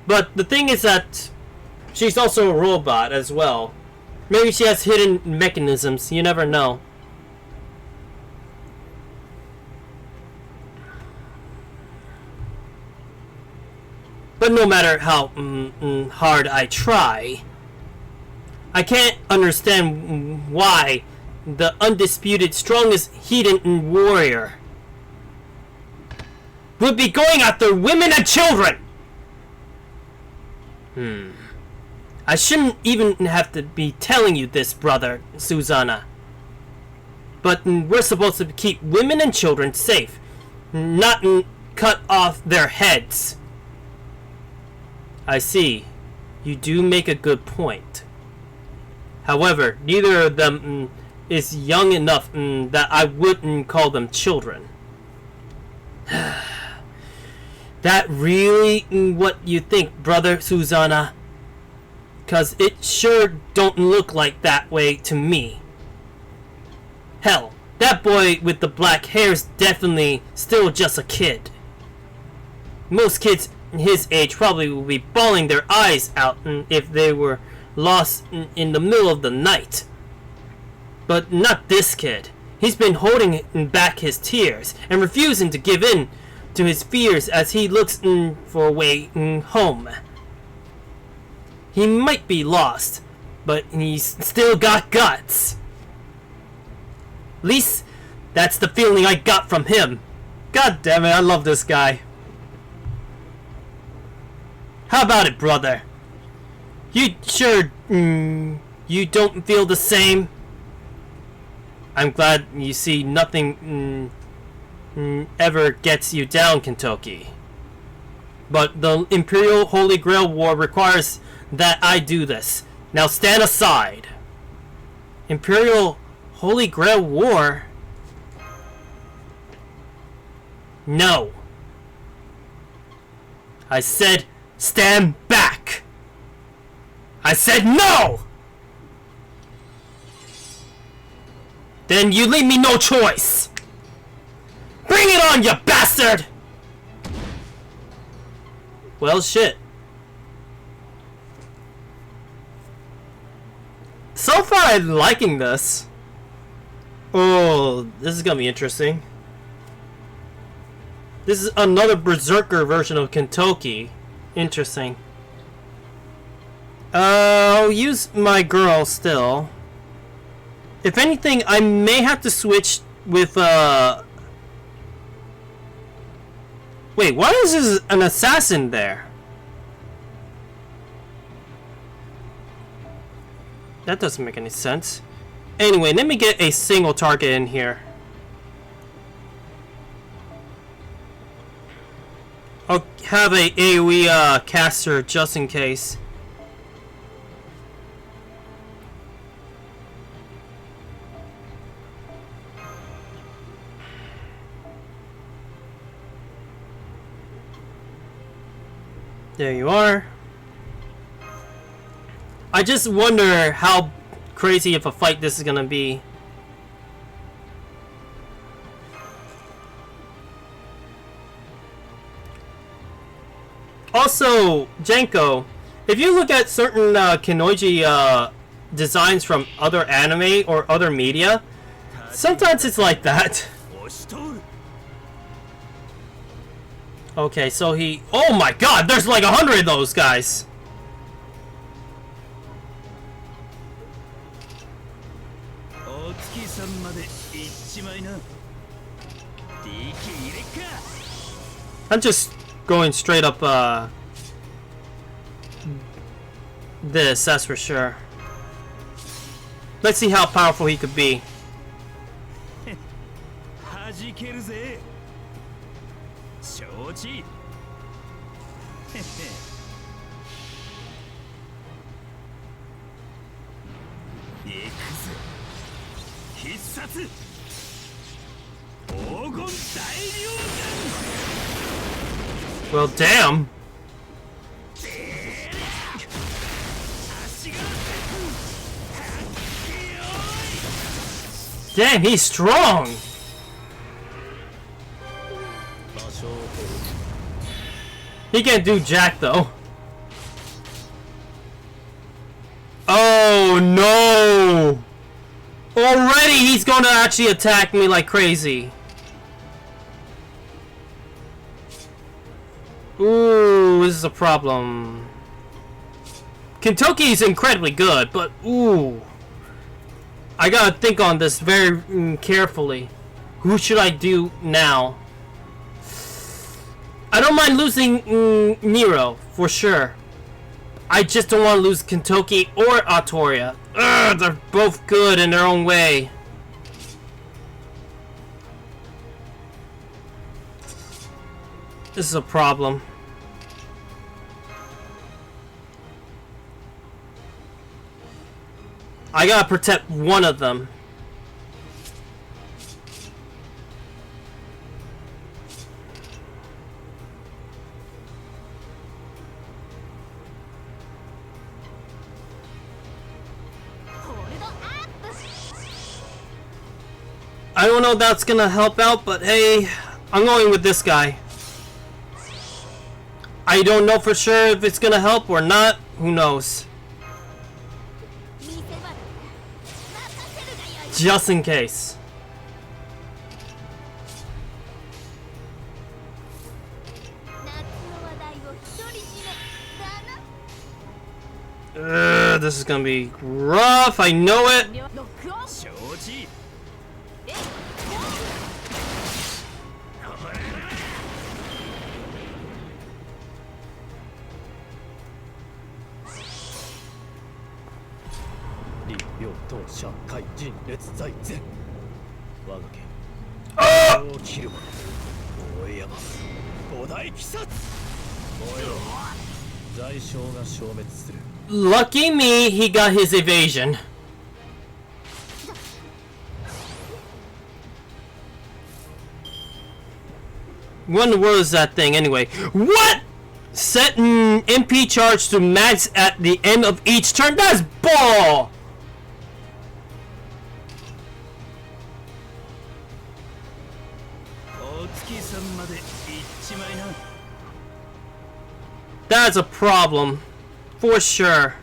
S1: But the thing is that she's also a robot as well. Maybe she has hidden mechanisms, you never know. But no matter how hard I try, I can't understand why the undisputed strongest hidden warrior would be going after women and children! I shouldn't even have to be telling you this, brother Susanna. But we're supposed to keep women and children safe, not cut off their heads. I see. You do make a good point. However, neither of them is young enough that I wouldn't call them children. That really what you think, brother Susanna? 'Cause it sure don't look like that way to me. Hell, that boy with the black hair's definitely still just a kid. Most kids his age probably will be bawling their eyes out if they were lost in the middle of the night. But not this kid. He's been holding back his tears and refusing to give in to his fears as he looks for a way home. He might be lost, but he's still got guts. At least that's the feeling I got from him. God damn it, I love this guy. How about it, brother? You sure you don't feel the same? I'm glad you see nothing ever gets you down, Kentucky. But the Imperial Holy Grail War requires that I do this. Now stand aside. Imperial Holy Grail War? No. I said stand back. I said no! Then you leave me no choice. Bring it on, you bastard! Well, shit. So far, I'm liking this. Oh, this is gonna be interesting. This is another Berserker version of Kentucky. Interesting. I'll use my girl still. If anything, I may have to switch with, Wait, why is this an assassin there? That doesn't make any sense. Anyway, let me get a single target in here. I'll have a AoE caster just in case. There you are. I just wonder how crazy of a fight this is gonna be. Also, Jenko, if you look at certain Kenoji designs from other anime or other media, sometimes it's like that. Okay, so he... Oh my god, there's like 100 of those guys! I'm just going straight up, this, that's for sure. Let's see how powerful he could be. Well, damn. Damn, he's strong. He can't do jack though. Oh no! Already he's gonna actually attack me like crazy. Ooh, this is a problem. Kentucky is incredibly good, but ooh. I gotta think on this very carefully. Who should I do now? I don't mind losing Nero, for sure. I just don't want to lose Kentucky or Artoria. Ugh, they're both good in their own way. This is a problem. I gotta protect one of them. I don't know if that's gonna help out, but hey, I'm going with this guy. I don't know for sure if it's gonna help or not. Who knows? Just in case. This is gonna be rough. I know it. Lucky me, he got his evasion. What in the world is that thing anyway? What? Set an MP charge to max at the end of each turn? That's bull! That's a problem. For sure.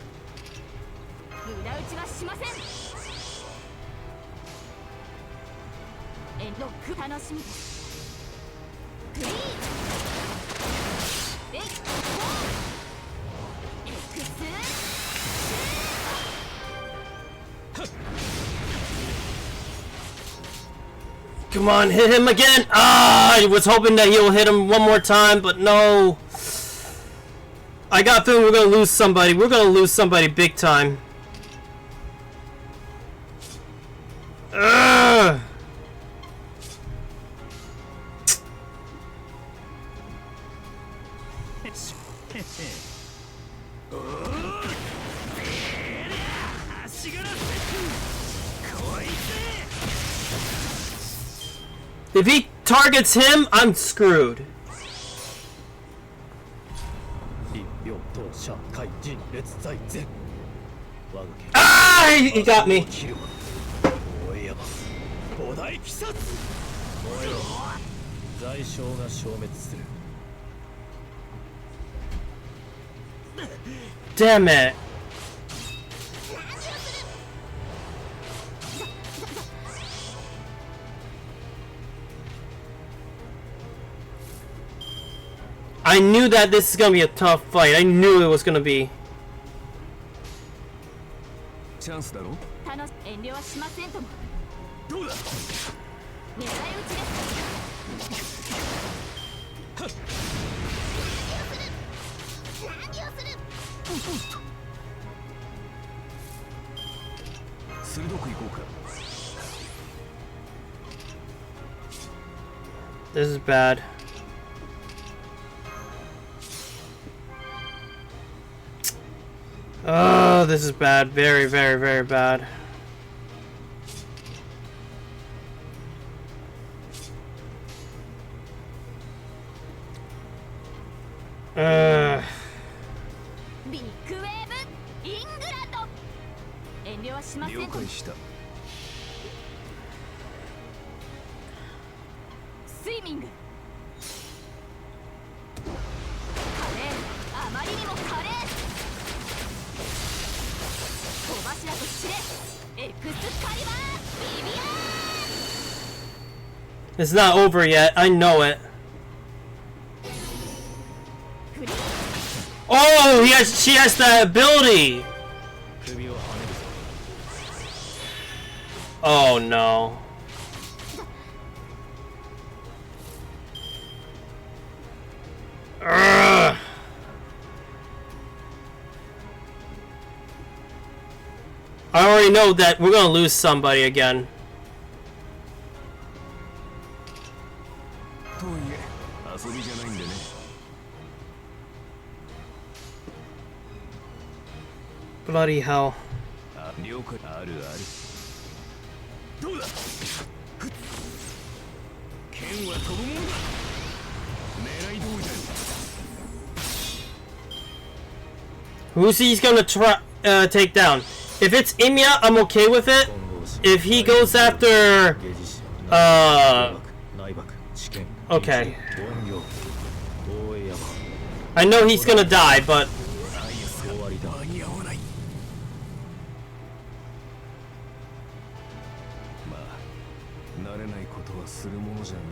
S1: Come on, hit him again! Ah, I was hoping that he'll hit him one more time, but no. I got a feeling we're gonna lose somebody. We're gonna lose somebody big time. Ugh. If he targets him, I'm screwed. Ah! He got me. Damn it. I knew that this is gonna be a tough fight. I knew it was gonna be. This is bad. Oh, this is bad. Very, very, very bad. It's not over yet. I know it. Oh, she has that ability. Oh no. Ugh. I already know that we're gonna lose somebody again. Bloody hell. Who's he's gonna try take down? If it's Imiya, I'm okay with it. If he goes after okay. I know he's gonna die, but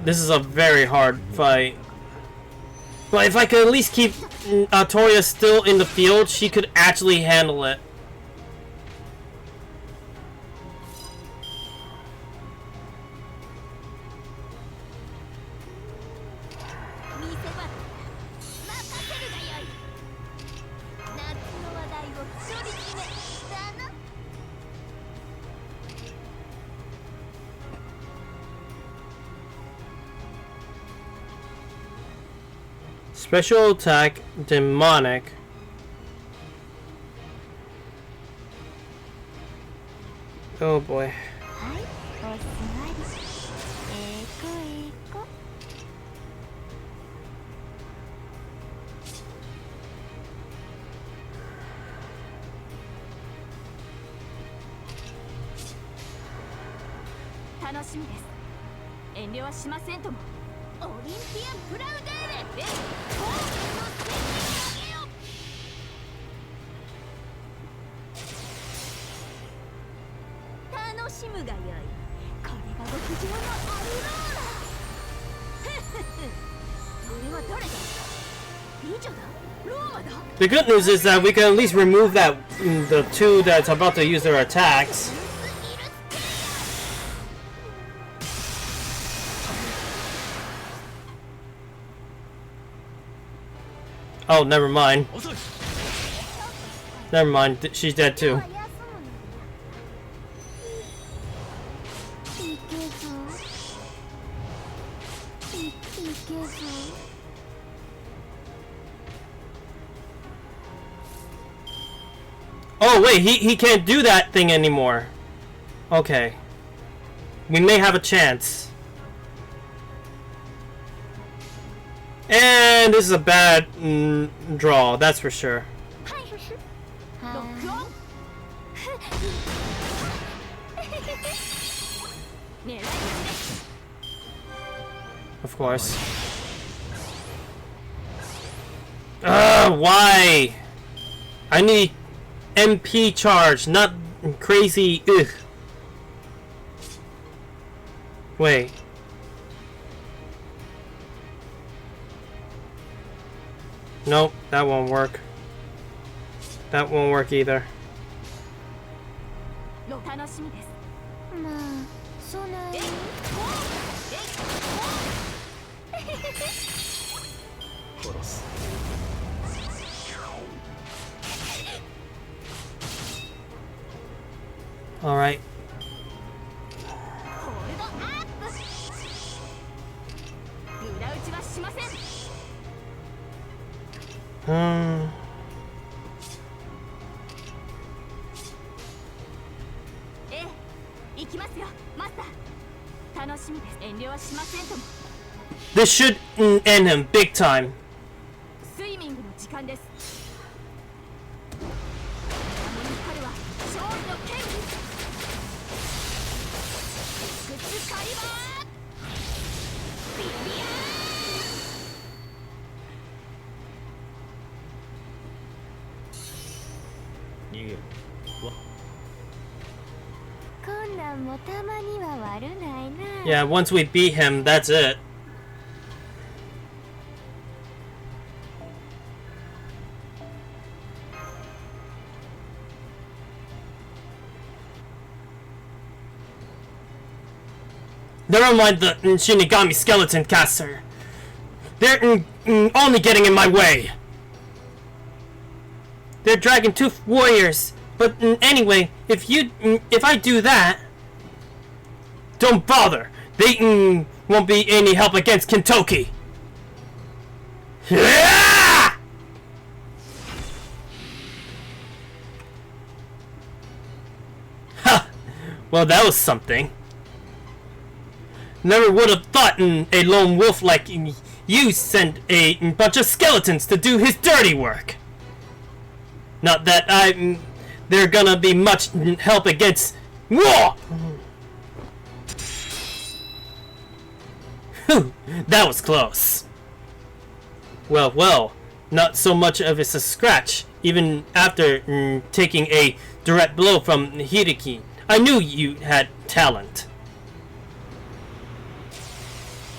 S1: this is a very hard fight. But if I could at least keep Toria still in the field, she could actually handle it. Special attack, demonic. Oh boy. The good news is that we can at least remove that the two that's about to use their attacks. Oh, never mind. Never mind. She's dead too. Oh wait, he can't do that thing anymore. Okay. We may have a chance. And this is a bad draw, that's for sure. Of course. Why? I need MP charge, not crazy. Ugh. Wait. Nope, that won't work. That won't work either. All right. This should end him big time. Yeah, once we beat him, that's it. Never mind the Shinigami skeleton caster. They're only getting in my way. They're Dragon Tooth warriors. But anyway, if I do that, don't bother. They won't be any help against Kintoki. Yeah! Well, that was something. Never would have thought a lone wolf like you sent a bunch of skeletons to do his dirty work. Not that they're gonna be much help against. Whoa! Whew, that was close. Well, well, not so much of a scratch, even after taking a direct blow from Hideki. I knew you had talent.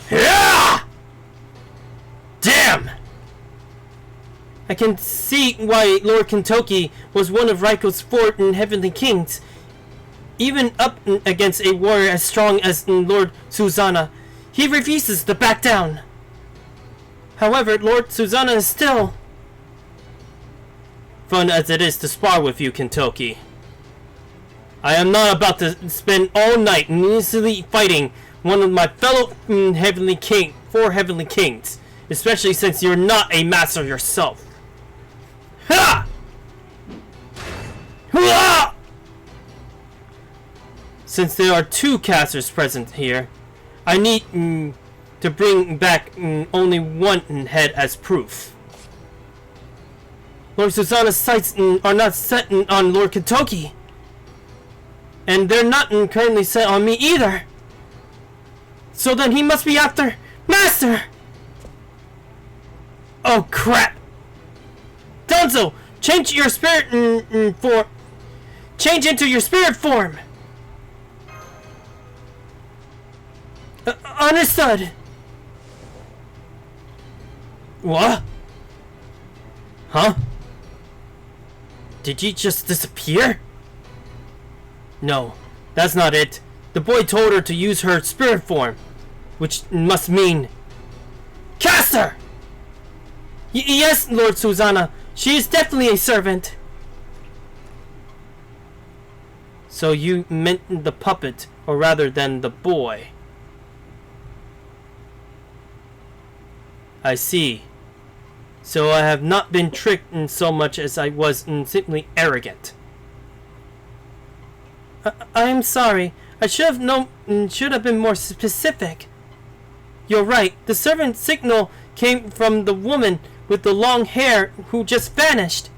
S1: Yeah! Damn! I can see why Lord Kentoki was one of Raiko's 4 Heavenly Kings. Even up against a warrior as strong as Lord Susanna, he refuses to back down. However, Lord Susanna is still... Fun as it is to spar with you, Kentoki. I am not about to spend all night easily fighting one of my fellow 4 Heavenly Kings, especially since you're not a master yourself. Ha! Hua! Since there are 2 casters present here, I need to bring back only 1 head as proof. Lord Susanna's sights are not set on Lord Kentoki. And they're not currently set on me either. So then he must be after Master! Oh crap! Dunzo! Change your spirit Change into your spirit form! Understood! What? Huh? Did he just disappear? No, that's not it. The boy told her to use her spirit form, which must mean... Caster! Yes, Lord Susanna, she is definitely a servant. So you meant the puppet, or rather than the boy. I see. So I have not been tricked in so much as I was simply arrogant. I am sorry. I should have been more specific. You're right. The servant signal came from the woman with the long hair who just vanished.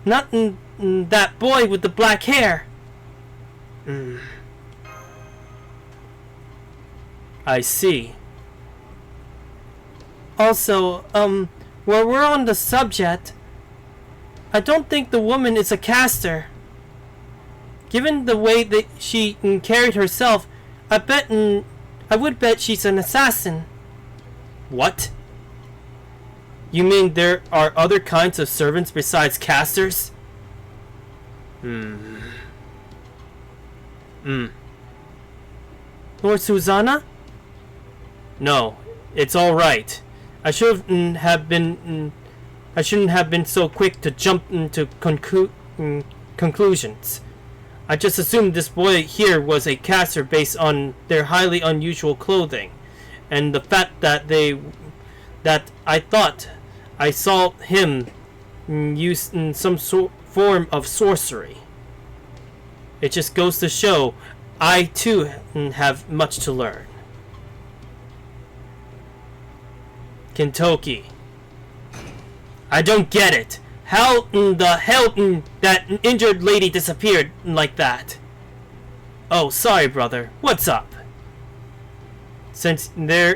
S1: Not that boy with the black hair. I see. Also, while we're on the subject, I don't think the woman is a caster. Given the way that she carried herself, I would bet she's an assassin. What? You mean there are other kinds of servants besides casters? Lord Susanna? No, it's all right. I shouldn't have been so quick to jump into conclusions. I just assumed this boy here was a caster based on their highly unusual clothing, and the fact that I thought I saw him use some form of sorcery. It just goes to show I too have much to learn. Kentoki, I don't get it. How the hell that injured lady disappeared like that? Oh, sorry, brother. What's up? Since there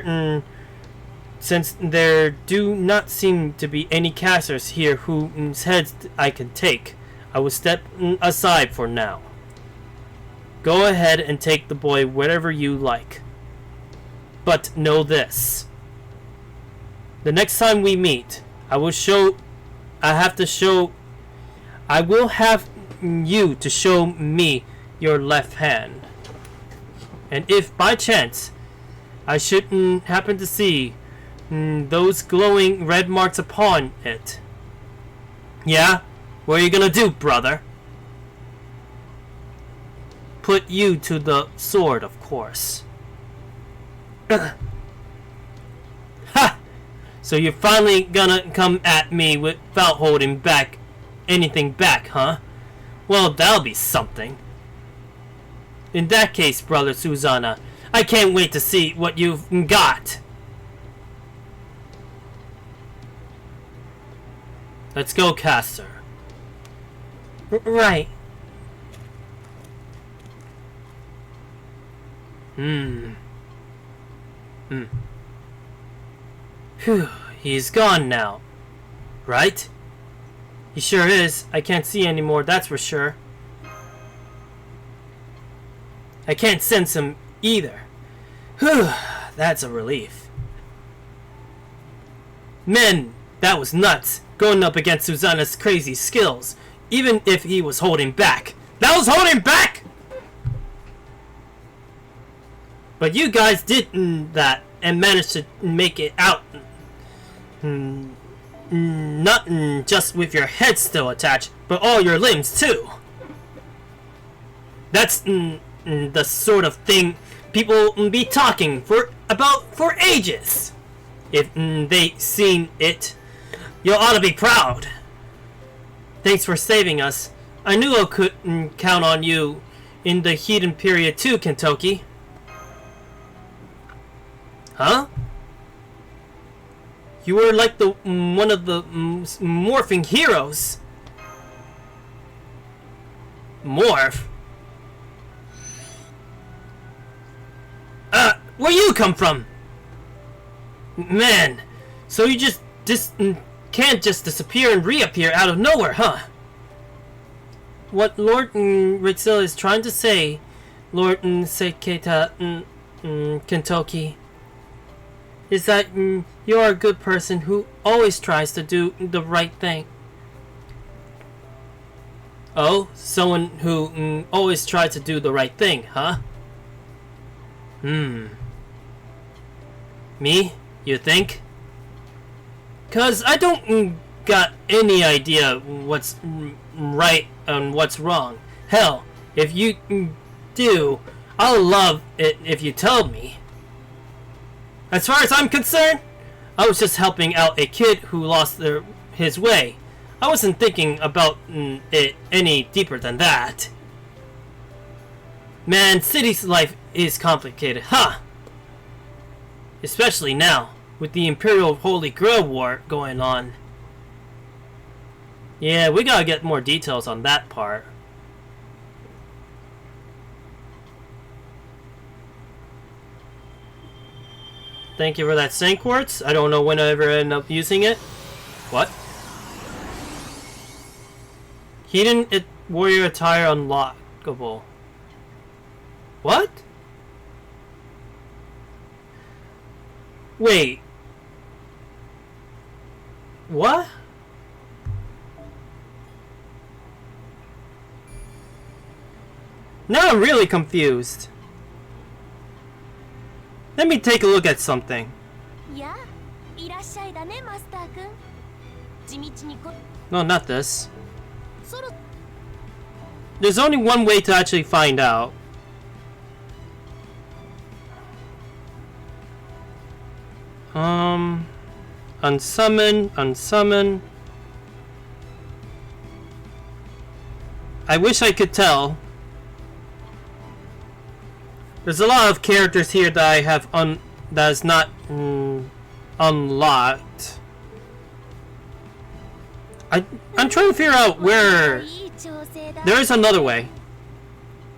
S1: do not seem to be any casters here whose heads I can take, I will step aside for now. Go ahead and take the boy wherever you like. But know this. The next time we meet, I will have you to show me your left hand. And if by chance I shouldn't happen to see those glowing red marks upon it. Yeah? What are you gonna do, brother? Put you to the sword, of course. Ha! So you're finally gonna come at me without holding back anything back, huh? Well, that'll be something. In that case, Brother Susanna, I can't wait to see what you've got. Let's go, Caster. Right. Phew. He's gone now. Right? He sure is. I can't see anymore, that's for sure. I can't sense him either. Whew. That's a relief. Men, that was nuts. Going up against Susanna's crazy skills. Even if he was holding back. That was holding back! But you guys did that and managed to make it out. Not just with your head still attached, but all your limbs too. That's the sort of thing people be talking about for ages. If they seen it, you ought to be proud. Thanks for saving us. I knew I could count on you in the Heian period too, Kentoki. Huh? You were like the one of the morphing heroes. Morph? Where you come from? Man, so you just can't just disappear and reappear out of nowhere, huh? What Lord Ritzel is trying to say, Lord Seketa Kentoki, is that you're a good person who always tries to do the right thing. Oh, someone who always tries to do the right thing, huh? Me? You think? 'Cause I don't got any idea what's right and what's wrong. Hell, if you do, I'll love it if you tell me. As far as I'm concerned, I was just helping out a kid who lost his way. I wasn't thinking about it any deeper than that. Man, city's life is complicated, huh? Especially now, with the Imperial Holy Grail War going on. Yeah, we gotta get more details on that part. Thank you for that Saint Quartz. I don't know when I ever end up using it. What? Hidden warrior attire unlockable. What? Wait. What? Now I'm really confused. Let me take a look at something. No, not this. There's only one way to actually find out. Unsummon. I wish I could tell. There's a lot of characters here that I have that is not unlocked. I'm trying to figure out where. There is another way.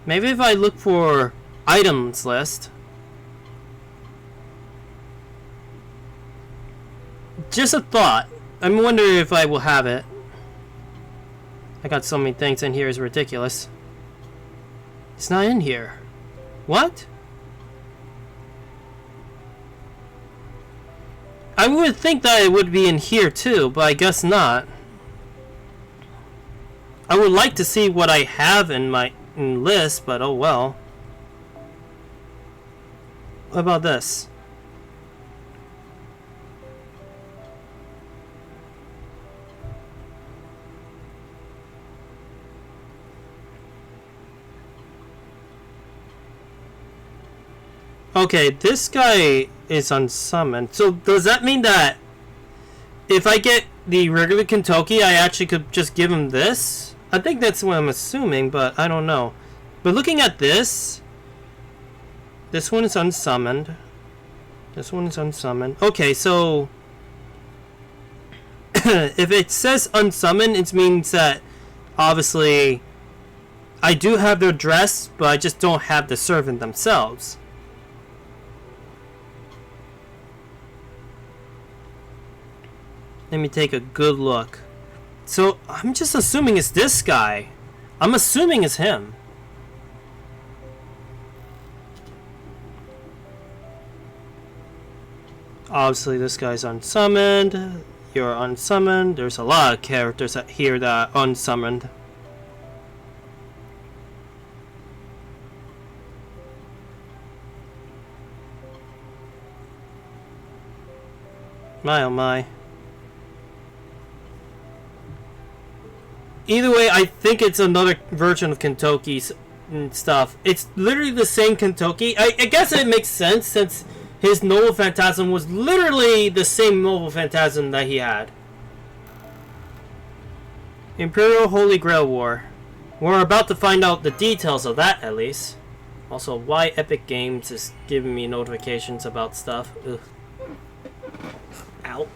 S1: Maybe if I look for items list. Just a thought. I'm wondering if I will have it. I got so many things in here, it's ridiculous. It's not in here. What? I would think that it would be in here too, but I guess not. I would like to see what I have in my list, but oh well. What about this? Okay, this guy is unsummoned. So does that mean that if I get the regular Kentoki, I actually could just give him this? I think that's what I'm assuming, but I don't know. But looking at this, This one is unsummoned. This one is unsummoned. Okay, so if it says unsummoned, it means that obviously I do have their dress, but I just don't have the servant themselves. Let me take a good look. So I'm just assuming it's this guy. I'm assuming it's him. Obviously this guy's unsummoned. You're unsummoned. There's a lot of characters here that are unsummoned. My oh my. Either way, I think it's another version of Kentoki's stuff. It's literally the same Kentoki. I guess it makes sense since his Noble Phantasm was literally the same Noble Phantasm that he had. Imperial Holy Grail War. We're about to find out the details of that, at least. Also, why Epic Games is giving me notifications about stuff. Ugh. Ow.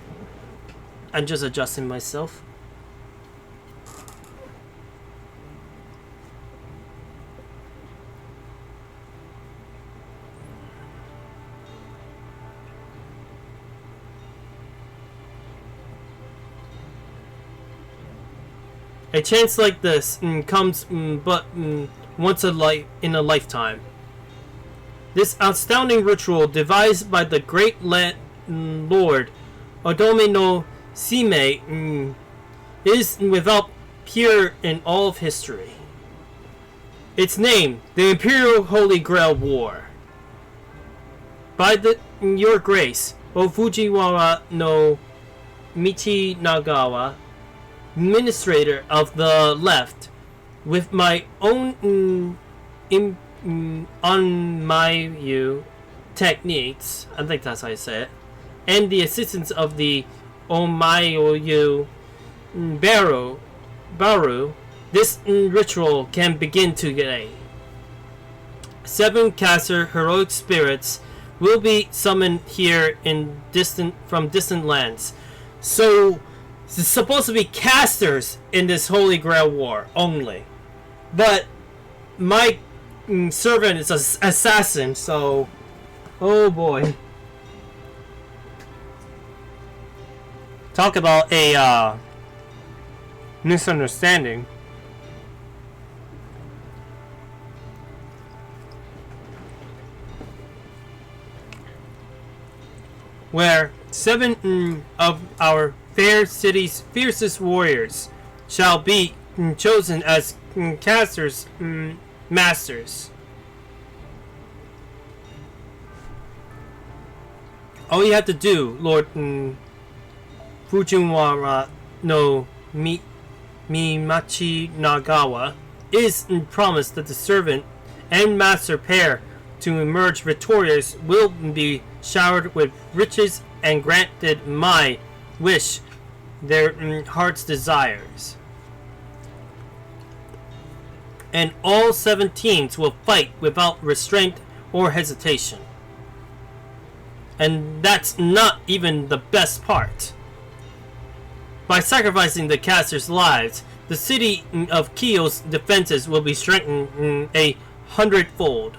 S1: I'm just adjusting myself. A chance like this comes but once in a lifetime. This astounding ritual devised by the great Lord Odome no Sime is without peer in all of history. Its name, the Imperial Holy Grail War. By your grace, O Fujiwara no Michinagawa, administrator of the left, with my own Onmayu techniques, I think that's how you say it, and the assistance of the Onmayu Baru, this ritual can begin today. 7 caster heroic spirits will be summoned here from distant lands. So it's supposed to be casters in this Holy Grail War only. But my servant is an assassin, so oh boy. Talk about a misunderstanding. Where 7 of our fair city's fiercest warriors shall be chosen as casters masters. All you have to do, Lord Fujiwara no Mimachi Nagawa, is promise that the servant and master pair to emerge victorious will be showered with riches and granted my wish their heart's desires. And all 7 teams will fight without restraint or hesitation. And that's not even the best part. By sacrificing the casters' lives, the city of Kyo's defenses will be strengthened 100-fold,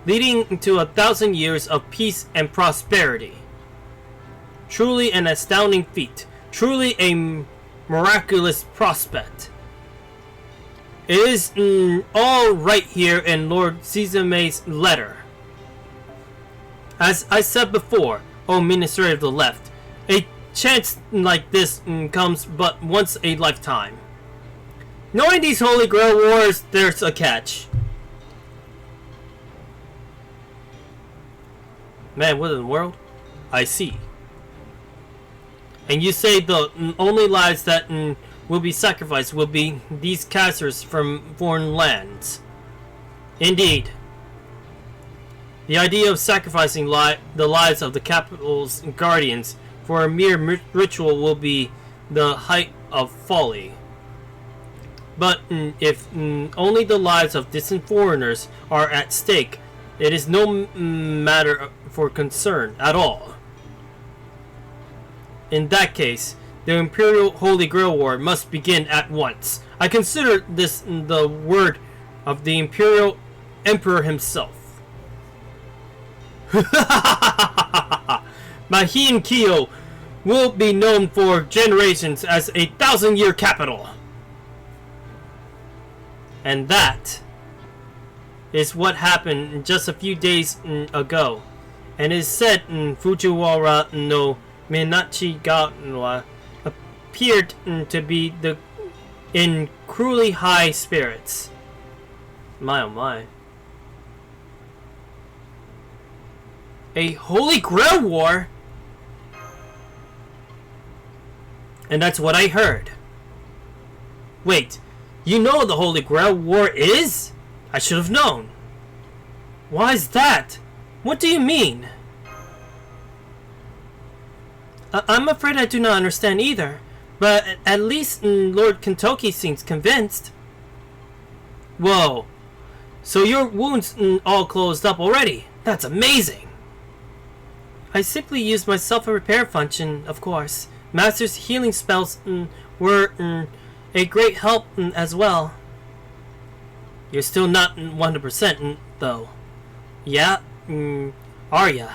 S1: leading to 1,000 years of peace and prosperity. Truly an astounding feat. Truly a miraculous prospect. It is all right here in Lord Suzume's letter. As I said before, O Minister of the Left, a chance like this comes but once a lifetime. Knowing these Holy Grail Wars, there's a catch. Man, what in the world? I see. And you say the only lives that will be sacrificed will be these casters from foreign lands. Indeed. The idea of sacrificing the lives of the capital's guardians for a mere ritual will be the height of folly. But if only the lives of distant foreigners are at stake, It is no matter for concern at all. In that case, the Imperial Holy Grail War must begin at once. I consider this the word of the Imperial Emperor himself. My Heian-Kyo will be known for generations as a 1,000-year capital. And that is what happened just a few days ago. And it is said Fujiwara no Minachigawa appeared to be in cruelly high spirits. My oh my. A Holy Grail War? And that's what I heard. Wait, you know what the Holy Grail War is? I should have known. Why is that? What do you mean? I'm afraid I do not understand either. But at least Lord Kentoki seems convinced. Whoa. So your wounds all closed up already. That's amazing. I simply used my self-repair function, of course. Master's healing spells were a great help as well. You're still not 100% though. Yeah? Are ya?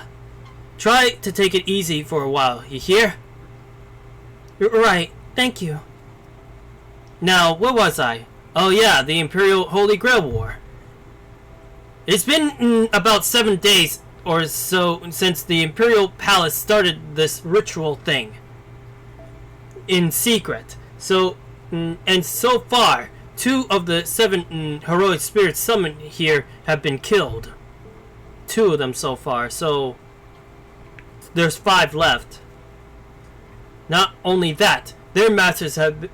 S1: Try to take it easy for a while, you hear? Right, thank you. Now, where was I? Oh yeah, the Imperial Holy Grail War. It's been about 7 days or so since the Imperial Palace started this ritual thing. In secret. So, and so far, 2 of the 7 heroic spirits summoned here have been killed. 2 of them so far, so there's 5 left. Not only that, their masters have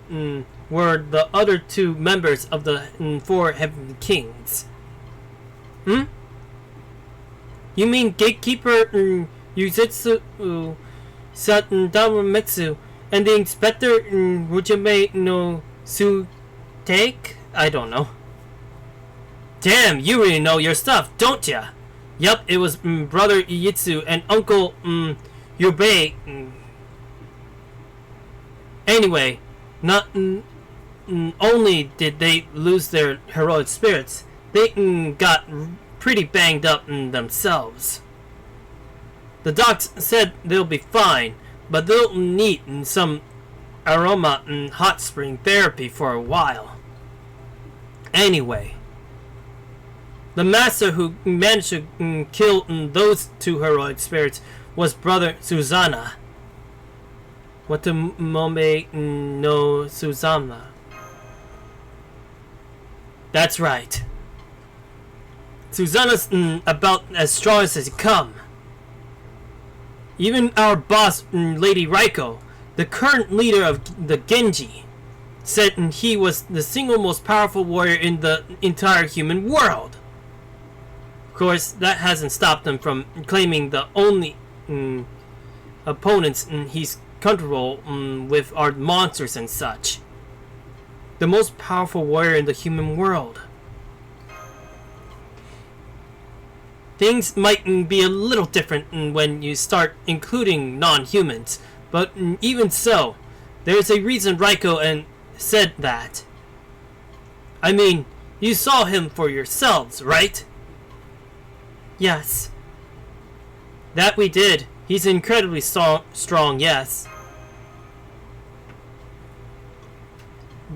S1: were the other 2 members of the 4 Heavenly Kings. You mean Gatekeeper Yuzitsu Satamitsu and the Inspector Rujime no Sutake? I don't know. Damn, you really know your stuff, don't ya? Yup, it was Brother Iyitsu and Uncle Yubei. Anyway, not only did they lose their heroic spirits, they got pretty banged up themselves. The docs said they'll be fine, but they'll need some aroma hot spring therapy for a while. Anyway, the master who managed to kill those 2 heroic spirits was Brother Susanna. Watamome no Susanna. That's right. Susanna's about as strong as they come. Even our boss, Lady Raiko, the current leader of the Genji, said he was the single most powerful warrior in the entire human world. Of course, that hasn't stopped him from claiming the only opponents he's comfortable with are monsters and such. The most powerful warrior in the human world. Things might be a little different when you start including non-humans, but even so, there's a reason Raiko said that. I mean, you saw him for yourselves, right? Yes. That we did. He's incredibly strong, yes.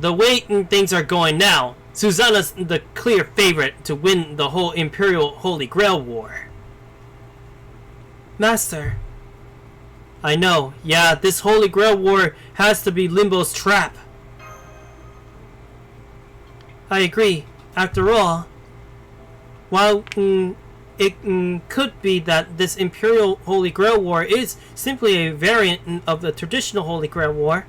S1: The way things are going now, Susanna's the clear favorite to win the whole Imperial Holy Grail War. Master. I know, yeah, this Holy Grail War has to be Limbo's trap. I agree. After all, while it could be that this Imperial Holy Grail War is simply a variant of the traditional Holy Grail War,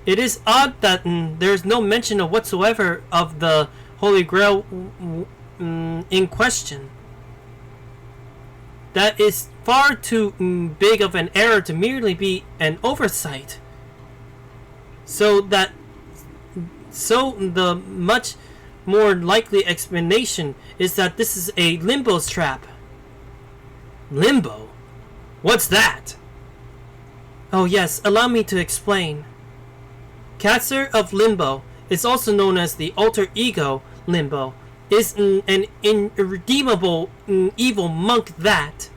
S1: it is odd that there's no mention of whatsoever of the Holy Grail in question. That is far too big of an error to merely be an oversight. So the much more likely explanation is that this is a Limbo's trap. Limbo? What's that? Oh yes, allow me to explain. Caster of Limbo is also known as the alter ego Limbo, is an irredeemable evil monk that...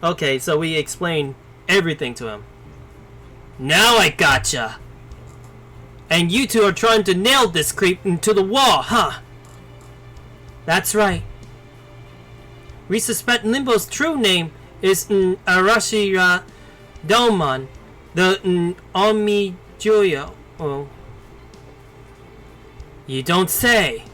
S1: Okay, so we explain everything to him. Now I gotcha! And you two are trying to nail this creep into the wall, huh? That's right. We suspect Limbo's true name is Arashira Daemon, the Omijoyo. Oh. You don't say.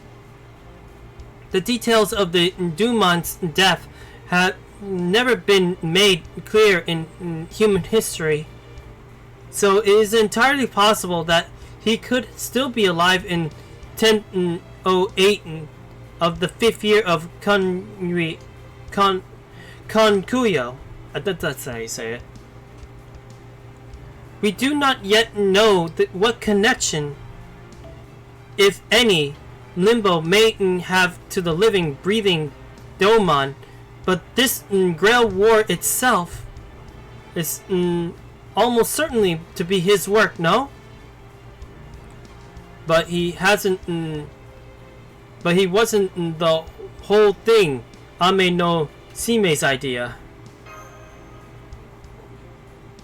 S1: The details of the Daemon's death have never been made clear in human history. So it is entirely possible that he could still be alive in 1008 of the 5th year of Heian-Kyo. I think that's how you say it. We do not yet know what connection, if any, Limbo may have to the living, breathing Daemon, but this Grail War itself is almost certainly to be his work, no? But he hasn't. But he wasn't the whole thing. Ame no Sime's idea.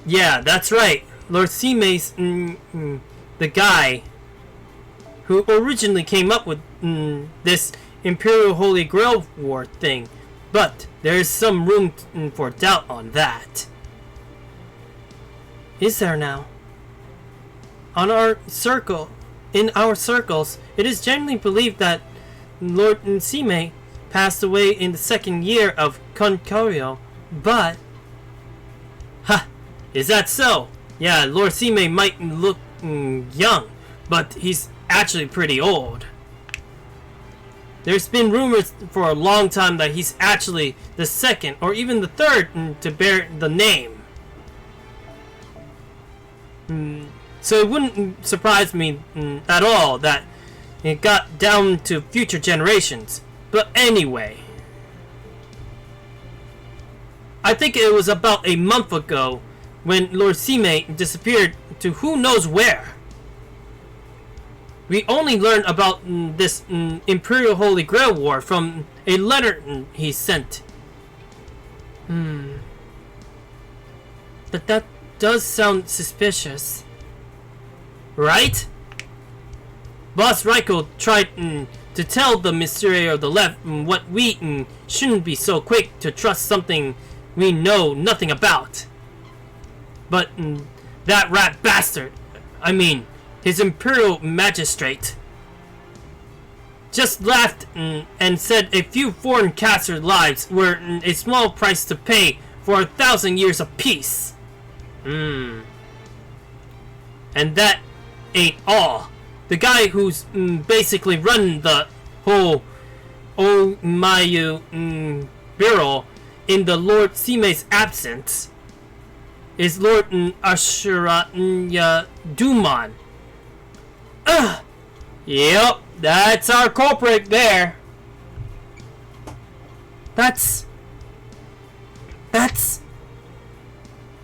S1: Yeah, that's right. Lord Sime's the guy who originally came up with this Imperial Holy Grail War thing. But there is some room for doubt on that. Is there now? In our circles, it is generally believed that Lord Sime passed away in the 2nd year of Heian-Kyo, but... Ha! Is that so? Yeah, Lord Sime might look young, but he's actually pretty old. There's been rumors for a long time that he's actually the 2nd or even the 3rd to bear the name. So it wouldn't surprise me at all that it got down to future generations. But anyway, I think it was about a month ago when Lord Sime disappeared to who knows where. We only learned about this Imperial Holy Grail War from a letter he sent. But that does sound suspicious. Right? Boss Raiko tried to tell the Mystery of the Left what we shouldn't be so quick to trust something we know nothing about. But that rat bastard, I mean, his Imperial Magistrate, just laughed and said a few foreign casters' lives were a small price to pay for 1,000 years of peace. And that ain't all. The guy who's basically run the whole Omayu bureau in the Lord Sime's absence is Lord Ashura Daemon. Yep, that's our culprit there. That's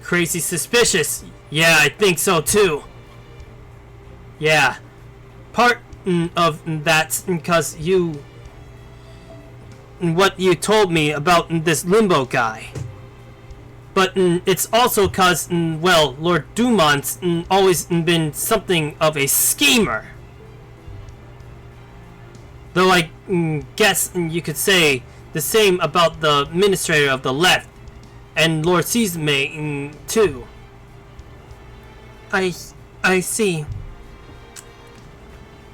S1: crazy suspicious. Yeah, I think so too. Yeah, part of that's because what you told me about this Limbo guy. But it's also cause, well, Lord Daemon's always been something of a schemer. Though I guess you could say the same about the Administrator of the Left and Lord Sisme too. I see.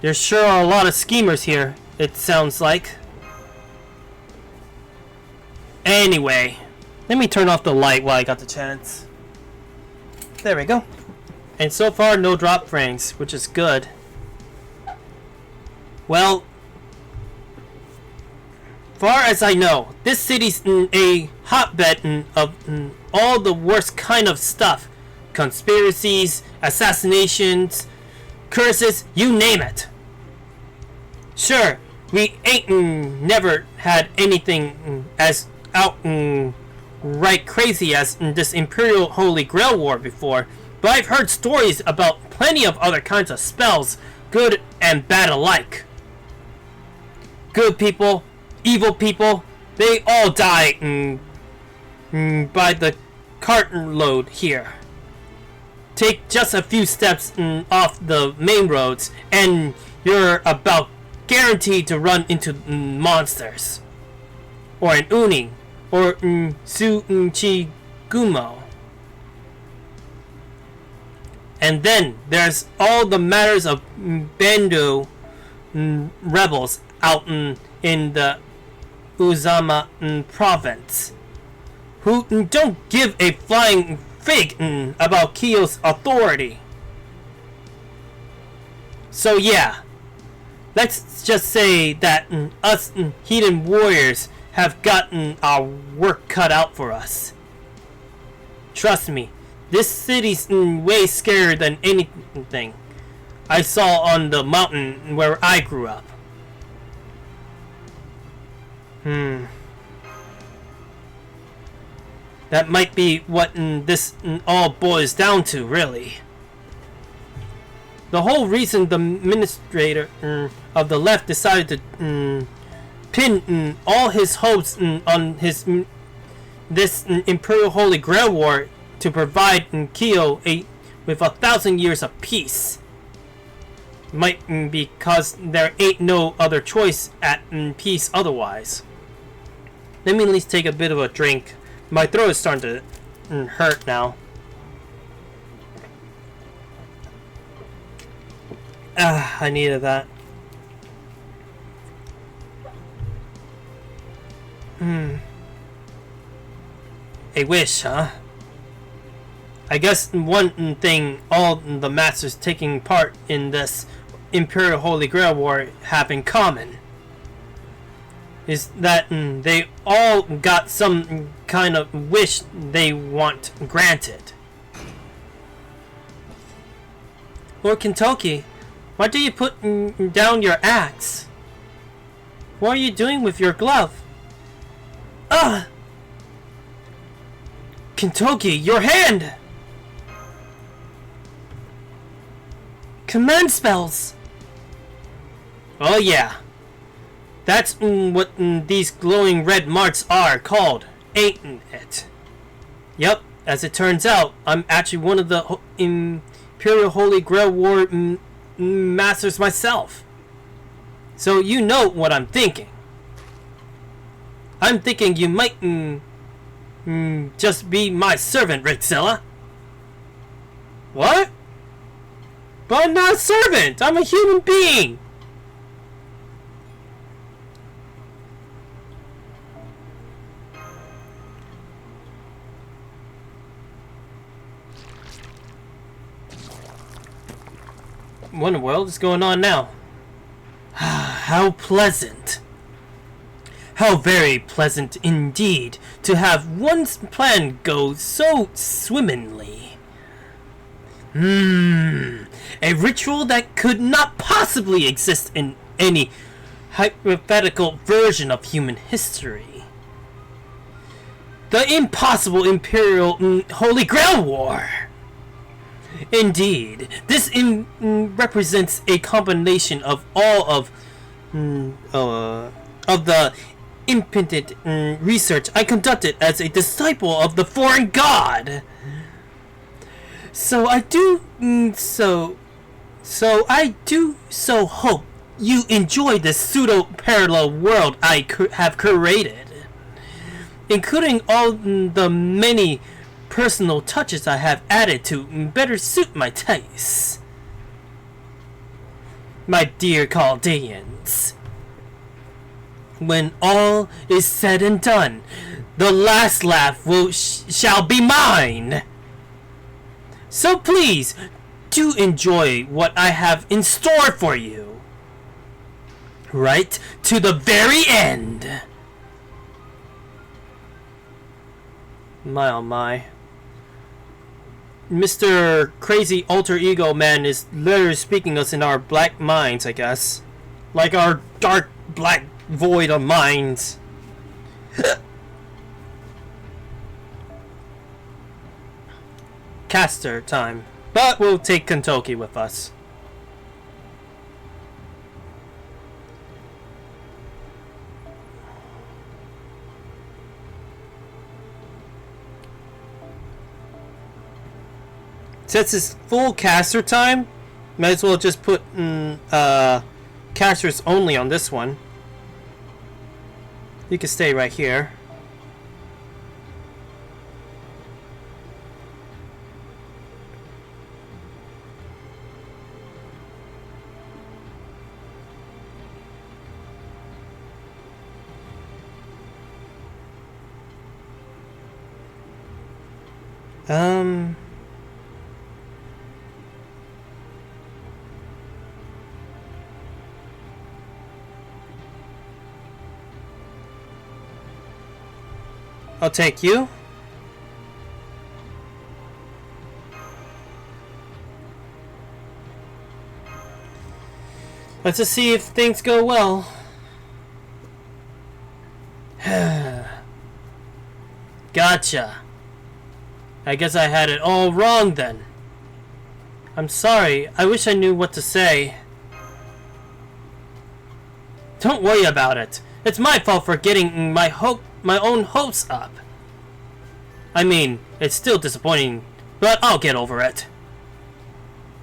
S1: There sure are a lot of schemers here, it sounds like. Anyway, let me turn off the light while I got the chance. There we go. And so far, no drop frames, which is good. Well, far as I know, this city's a hotbed of all the worst kind of stuff. Conspiracies, assassinations, curses, you name it. Sure, we ain't never had anything as out right crazy as this Imperial Holy Grail War before, but I've heard stories about plenty of other kinds of spells, good and bad alike. Good people, evil people, they all die by the cartload here. Take just a few steps off the main roads and you're about guaranteed to run into monsters. Or an Uni. Or Tsuchigumo. And then there's all the matters of Bendo rebels out in the Uzama province, who don't give a flying fig about Kyo's authority. So yeah, let's just say that us heathen warriors have gotten our work cut out for us. Trust me, this city's way scarier than anything I saw on the mountain where I grew up. That might be what this all boils down to, really. The whole reason the administrator of the left decided to pin all his hopes on this Imperial Holy Grail War to provide Kyo with 1,000 years of peace. Might be because there ain't no other choice at peace otherwise. Let me at least take a bit of a drink. My throat is starting to hurt now. I needed that. A wish, huh? I guess one thing all the masters taking part in this Imperial Holy Grail War have in common is that they all got some kind of wish they want granted. Lord Kentucky, why do you put down your axe? What are you doing with your glove? Kentucky, your hand! Command spells! Oh yeah. That's what these glowing red marks are called, ain't it? Yep, as it turns out, I'm actually one of the Imperial Holy Grail War masters myself. So you know what I'm thinking. I'm thinking you might just be my servant, Rixilla. What? But I'm not a servant! I'm a human being! What in the world is going on now? How pleasant. How very pleasant indeed to have one's plan go so swimmingly. A ritual that could not possibly exist in any hypothetical version of human history. The impossible Imperial Holy Grail War! Indeed, this represents a combination of all of the impotent research I conducted as a disciple of the foreign god. So I do hope you enjoy this pseudo-parallel world I have created, including all the many personal touches I have added to better suit my tastes. My dear Chaldeans, when all is said and done, the last laugh shall be mine. So please, do enjoy what I have in store for you. Right to the very end. My oh my. Mr. Crazy Alter Ego Man is literally speaking us in our black minds, I guess. Like our dark black void of minds. Caster time. But we'll take Kentucky with us. Since it's full caster time, might as well just put casters only on this one. You can stay right here. I'll take you. Let's just see if things go well. Gotcha. I guess I had it all wrong then. I'm sorry. I wish I knew what to say. Don't worry about it. It's my fault for getting my own hopes up. I mean, it's still disappointing, but I'll get over it.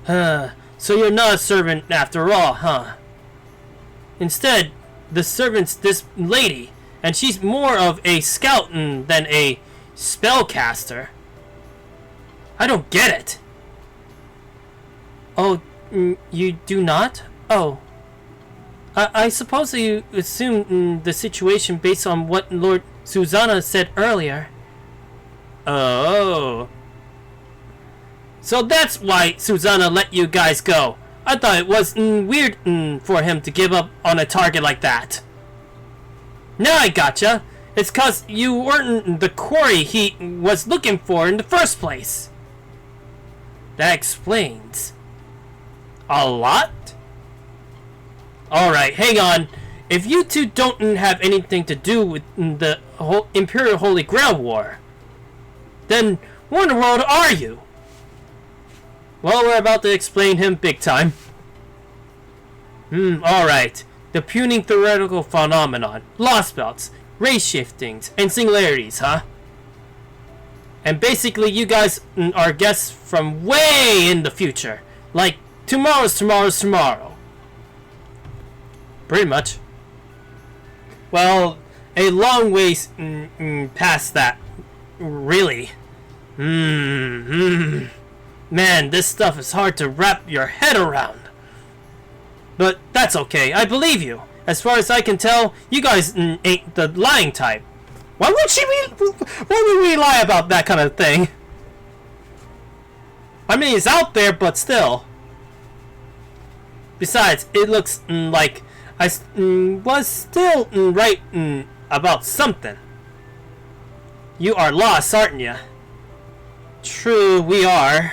S1: So you're not a servant after all, huh? Instead, the servant's this lady, and she's more of a scout than a spellcaster. I don't get it. Oh, you do not? Oh. I suppose you assume the situation based on what Lord Susanna said earlier. Oh. So that's why Susanna let you guys go. I thought it was weird for him to give up on a target like that. Now I gotcha. It's cause you weren't the quarry he was looking for in the first place. That explains a lot. Alright, hang on. If you two don't have anything to do with the whole Imperial Holy Grail War, then what in the world are you? Well, we're about to explain him big time. Alright. The puning theoretical phenomenon, lost belts, race shiftings, and singularities, huh? And basically you guys are guests from way in the future. Like, tomorrow's tomorrow. Pretty much. Well, a long ways past that. Really. Man, this stuff is hard to wrap your head around. But that's okay, I believe you. As far as I can tell, you guys ain't the lying type. Why would we lie about that kind of thing? I mean, it's out there, but still. Besides, it looks like I was still right about something. You are lost, aren't you? True, we are.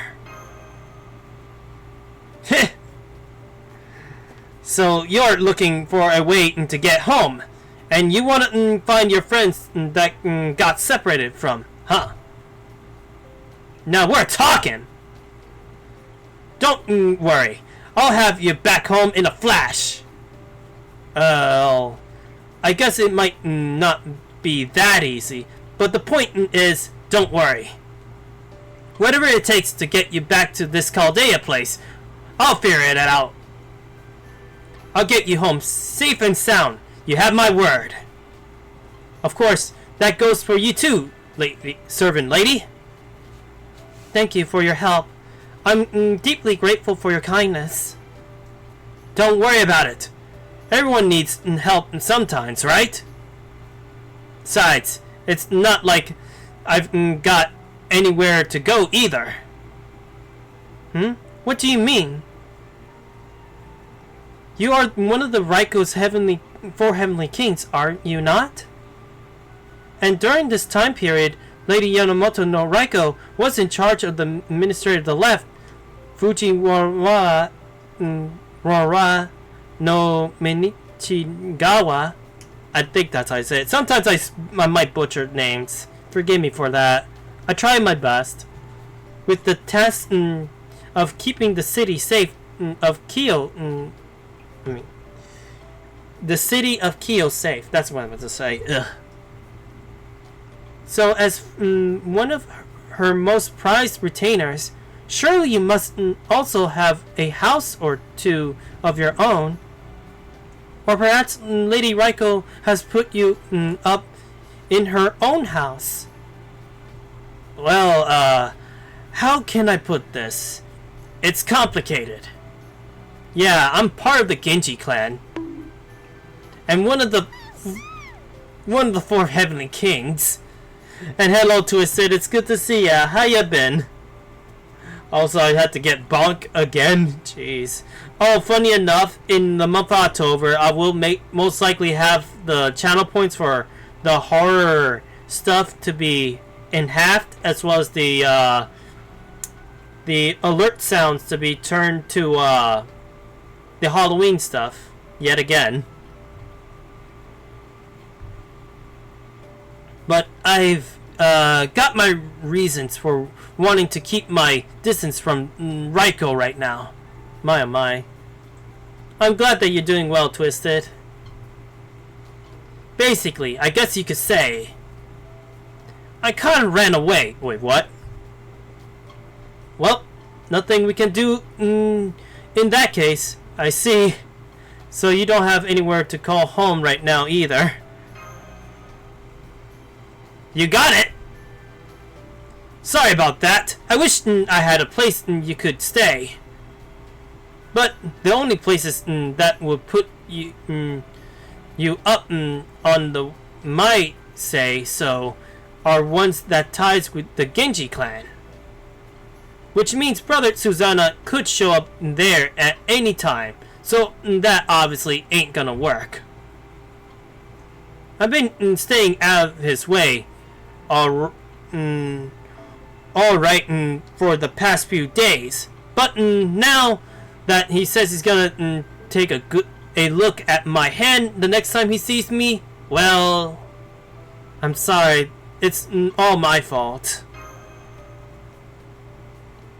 S1: So you're looking for a way to get home, and you want to find your friends that got separated from, huh? Now we're talking. Don't worry, I'll have you back home in a flash. I guess it might not be that easy, but the point is, don't worry. Whatever it takes to get you back to this Chaldea place, I'll figure it out. I'll get you home safe and sound. You have my word. Of course, that goes for you too, servant lady. Thank you for your help. I'm deeply grateful for your kindness. Don't worry about it. Everyone needs help sometimes, right? Besides, it's not like I've got anywhere to go either. What do you mean? You are one of the Raiko's four heavenly kings, are you not? And during this time period, Lady Yamamoto no Raiko was in charge of the Ministry of the Left, Fujiwara no Minichigawa. I think that's how I say it. Sometimes I might butcher names. Forgive me for that. I try my best. With the task of keeping the city safe of Kyo. The city of Kyo safe. That's what I meant to say. Ugh. So, as one of her most prized retainers, surely you must also have a house or two of your own. Or perhaps Lady Raiko has put you up in her own house. Well, how can I put this? It's complicated. Yeah, I'm part of the Genji clan. And one of the 4 Heavenly Kings. And hello, Twisted. It's good to see ya. How ya been? Also, I had to get bonk again. Jeez. Oh, funny enough, in the month of October, I will most likely have the channel points for the horror stuff to be enhanced, as well as the alert sounds to be turned to the Halloween stuff yet again. But I've got my reasons for wanting to keep my distance from Raiko right now. My oh my. I'm glad that you're doing well, Twisted. Basically, I guess you could say I kind of ran away. Wait, what? Well, nothing we can do in that case. I see. So you don't have anywhere to call home right now either. You got it! Sorry about that. I wish I had a place you could stay. But the only places that would put you up on the my say so are ones that ties with the Genji clan. Which means Brother Susanna could show up there at any time. So that obviously ain't gonna work. I've been staying out of his way alright for the past few days. But now that he says he's gonna take a look at my hand the next time he sees me, well, I'm sorry. It's all my fault.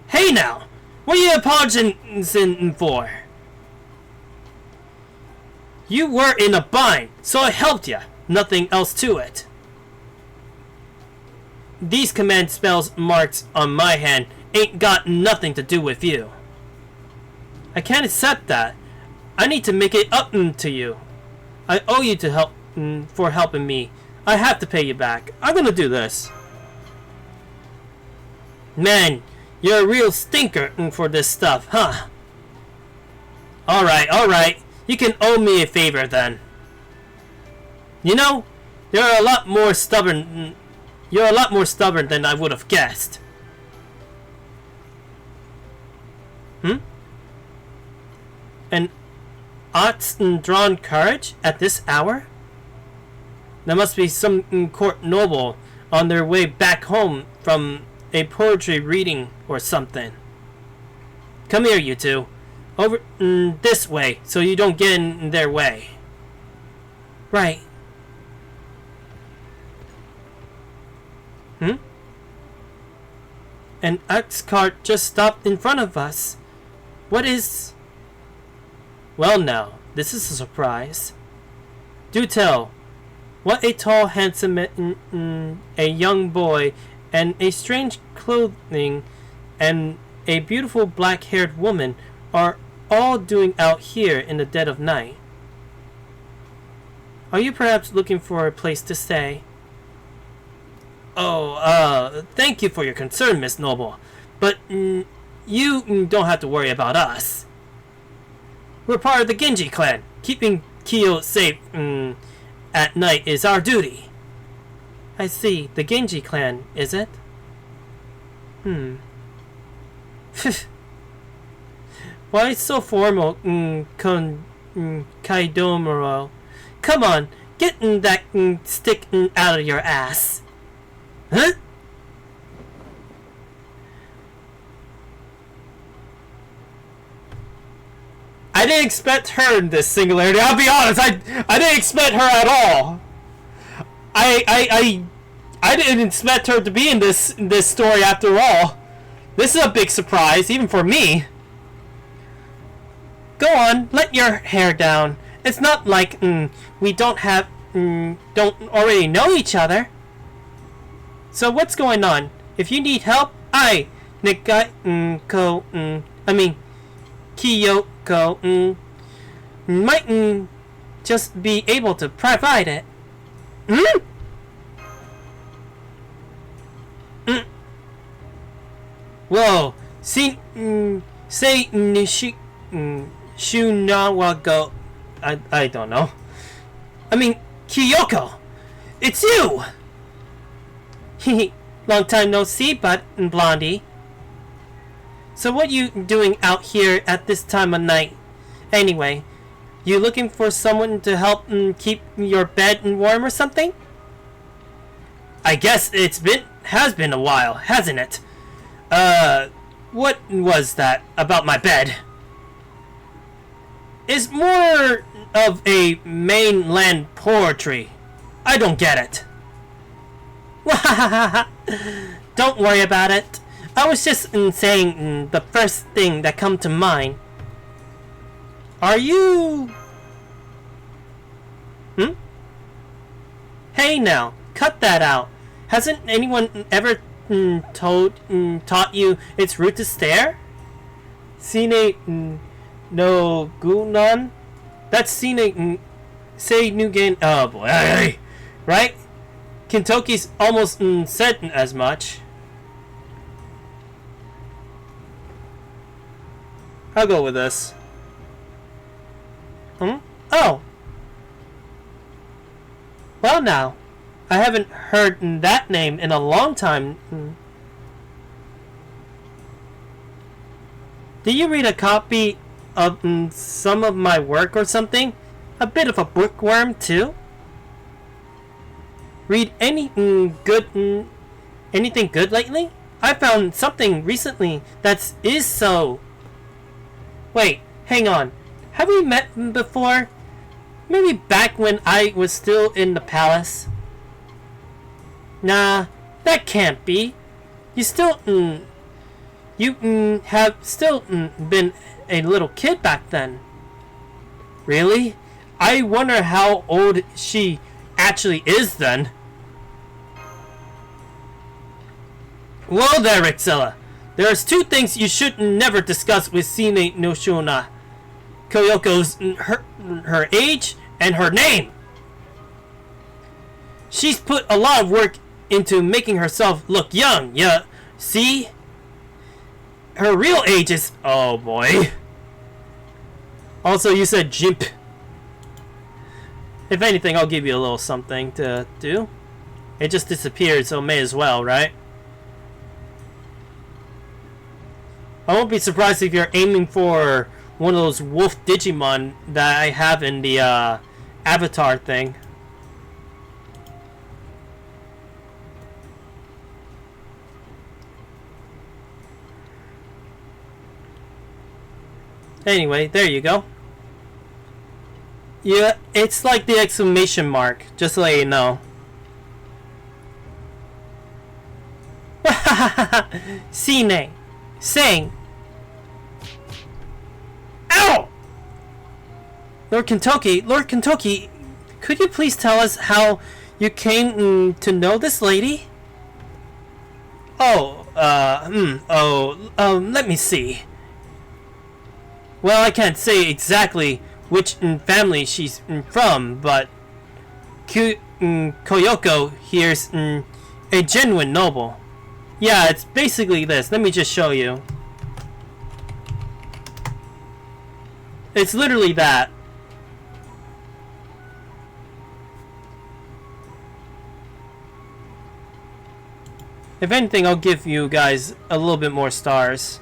S1: Hey now! What are you apologizing for? You were in a bind, so I helped you. Nothing else to it. These command spells marks on my hand ain't got nothing to do with you. I can't accept that. I need to make it up to you. I owe you to help for helping me. I have to pay you back. I'm gonna do this. Man, you're a real stinker for this stuff, huh? Alright. You can owe me a favor then. You know, you're a lot more stubborn than I would have guessed. An ox-drawn carriage at this hour? There must be some court noble on their way back home from a poetry reading or something. Come here, you two. Over this way, so you don't get in their way. Right. An ox cart just stopped in front of us. What is... Well now, this is a surprise. Do tell. What a tall, handsome, a young boy, and a strange clothing, and a beautiful black-haired woman are all doing out here in the dead of night. Are you perhaps looking for a place to stay? Oh, thank you for your concern, Miss Noble. But, you don't have to worry about us. We're part of the Genji clan. Keeping Kyo safe, at night is our duty. I see. The Genji clan, is it? Why so formal, Kaidomoro? Come on, get that stick out of your ass. Huh? I didn't expect her in this singularity. I'll be honest, I didn't expect her at all. I didn't expect her to be in this story after all. This is a big surprise, even for me. Go on, let your hair down. It's not like we don't already know each other. So what's going on? If you need help, Kyoko might just be able to provide it. Whoa, say Shunawago. I don't know. I mean, Kyoko, it's you. Hehe, long time no see, but Blondie. So what you doing out here at this time of night? Anyway, you looking for someone to help keep your bed warm or something? I guess has been a while, hasn't it? What was that about my bed? It's more of a mainland poetry. I don't get it. Don't worry about it. I was just saying the first thing that come to mind. Are you... Hey now, cut that out. Hasn't anyone ever taught you it's rude to stare? Sine no gunan? That's sine say nugan. Oh boy, right? Kentucky's almost said as much. I'll go with this. Oh. Well now, I haven't heard that name in a long time. Did you read a copy of some of my work or something? A bit of a bookworm too? Read anything good lately? I found something recently that is so... Wait, hang on. Have we met before? Maybe back when I was still in the palace? Nah, that can't be. You still, have still been a little kid back then. Really? I wonder how old she actually is then. Well there, Rixella. There's two things you should never discuss with Sine no Shuna. Kyoko's her age and her name. She's put a lot of work into making herself look young, yeah. See? Her real age is... Oh boy. Also, you said Jimp. If anything, I'll give you a little something to do. It just disappeared, so may as well, right? I won't be surprised if you're aiming for one of those wolf Digimon that I have in the avatar thing. Anyway, there you go. Yeah, it's like the exclamation mark, just to let you know. Sine, saying. Ow! Lord Kentucky, could you please tell us how you came to know this lady? Oh, let me see. Well, I can't say exactly which family she's from, but Koyoko here's a genuine noble. Yeah, it's basically this. Let me just show you. It's literally that. If anything, I'll give you guys a little bit more stars.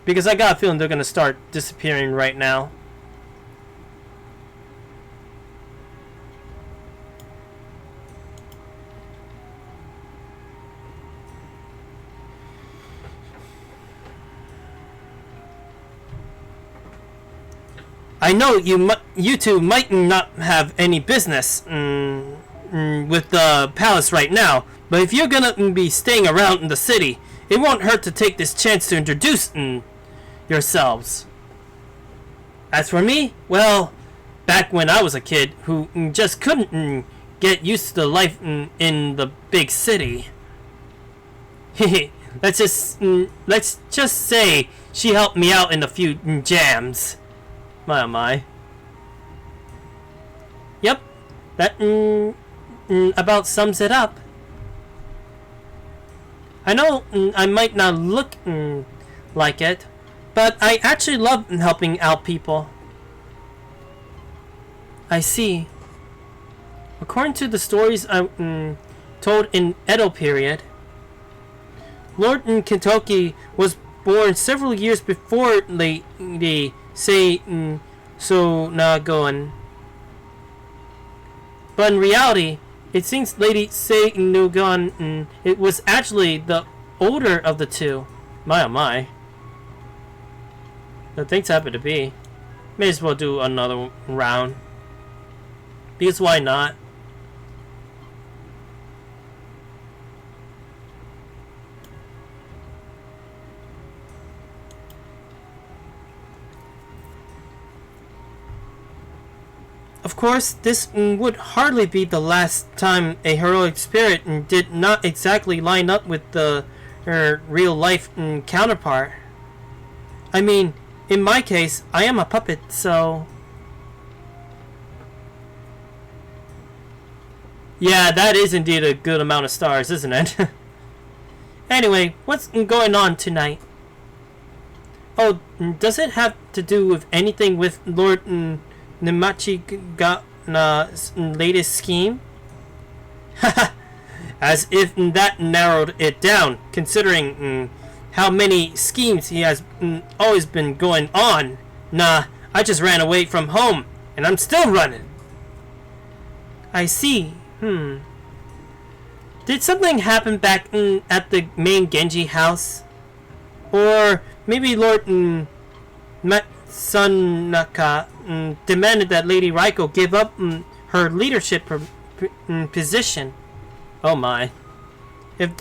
S1: Because I got a feeling they're going to start disappearing right now. I know you two might not have any business with the palace right now, but if you're gonna be staying around in the city, it won't hurt to take this chance to introduce yourselves. As for me, well, back when I was a kid who just couldn't get used to life in the big city. let's just say she helped me out in a few jams. My oh my. Yep, that about sums it up. I know I might not look like it, but I actually love helping out people. I see. According to the stories I told in Edo period, Lord Kentoki was born several years before Lady Sei Sonagon. But in reality, it seems Lady Sei Nogon it was actually the older of the two. My oh my. The things happen to be. May as well do another round. Because why not? Of course, this would hardly be the last time a heroic spirit did not exactly line up with the real life counterpart. I mean, in my case, I am a puppet, so... Yeah, that is indeed a good amount of stars, isn't it? Anyway, what's going on tonight? Oh, does it have to do with anything with Lord Nimachigana's latest scheme? Haha, as if that narrowed it down, considering how many schemes he has always been going on. Nah, I just ran away from home, and I'm still running. I see. Did something happen back at the main Genji house? Or maybe Lord Matsunaka demanded that Lady Raiko give up her leadership position. Oh my. If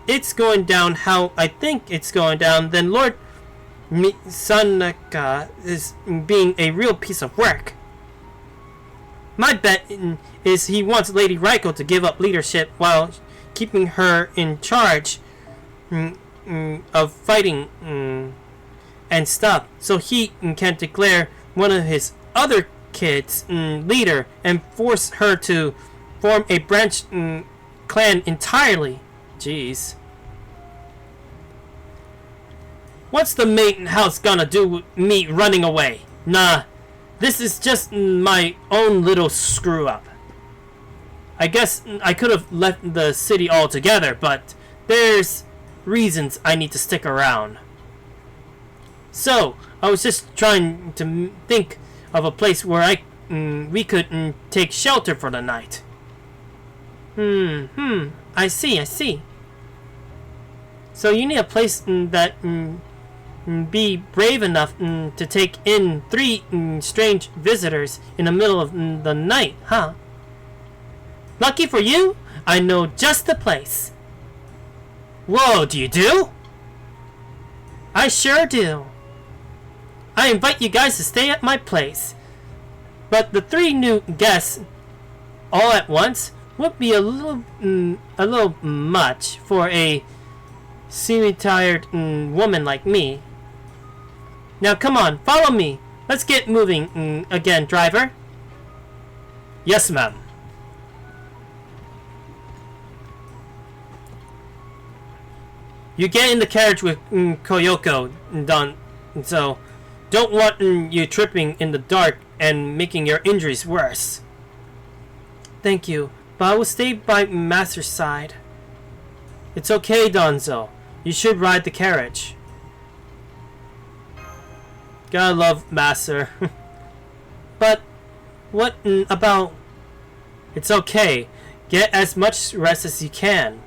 S1: it's going down how I think it's going down, then Lord Matsunaka is being a real piece of work. My bet is he wants Lady Raiko to give up leadership while keeping her in charge of fighting and stuff, so he can declare one of his other kids leader and force her to form a branch clan entirely. Jeez. What's the main house gonna do with me running away? Nah. This is just my own little screw up. I guess I could have left the city altogether, but there's reasons I need to stick around. So, I was just trying to think of a place where we could take shelter for the night. I see. So you need a place that be brave enough to take in 3 strange visitors in the middle of the night, huh? Lucky for you, I know just the place. Whoa, do you do? I sure do. I invite you guys to stay at my place. But the 3 new guests all at once would be a little much for a semi-tired woman like me. Now come on, follow me. Let's get moving again, driver. Yes, ma'am. You get in the carriage with Koyoko, Don, so don't want you tripping in the dark and making your injuries worse. Thank you, but I will stay by Master's side. It's okay, Donzo. You should ride the carriage. Gotta love Master. But what about... It's okay. Get as much rest as you can.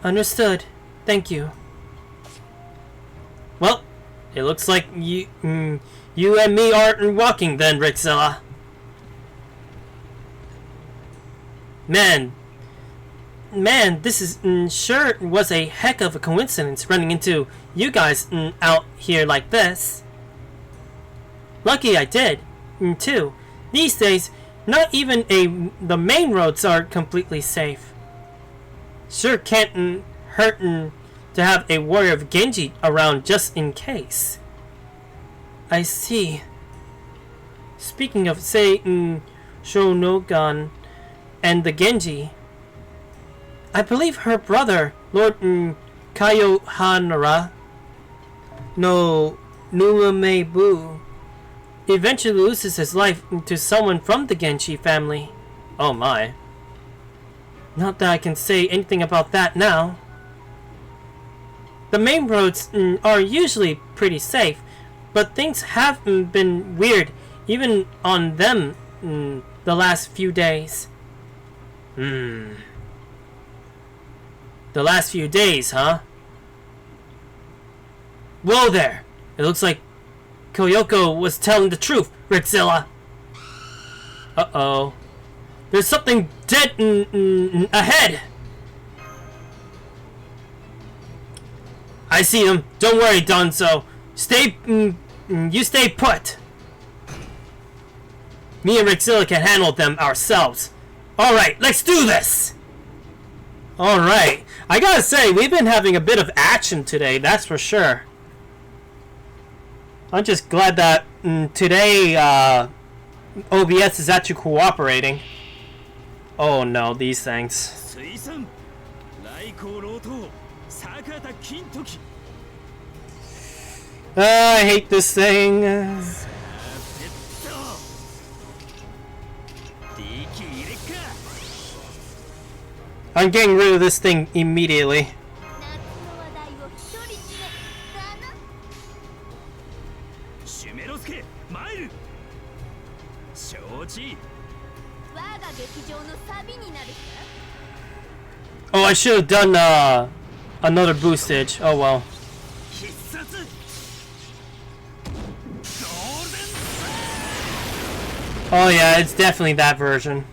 S1: Understood. Thank you. Well, It looks like you and me aren't walking then, Rixilla. Man, this is sure was a heck of a coincidence running into you guys out here like this. Lucky I did, too. These days, not even the main roads are completely safe. Sure can't hurt to have a warrior of Genji around just in case. I see. Speaking of, say, Shonogan and the Genji, I believe her brother, Lord Kayohanara no Numamebu, eventually loses his life to someone from the Genji family. Oh my. Not that I can say anything about that now. The main roads are usually pretty safe, but things have been weird even on them the last few days. The last few days, huh? Whoa there! It looks like Koyoko was telling the truth, Rixilla. Uh-oh. There's something dead ahead! I see them. Don't worry, Donzo. You stay put. Me and Rixilla can handle them ourselves. Alright, let's do this! Alright. I gotta say, we've been having a bit of action today, that's for sure. I'm just glad that today OBS is actually cooperating. Oh no, these things. I hate this thing. I'm getting rid of this thing immediately. Oh, I should have done another boostage. Oh well. Oh yeah, it's definitely that version.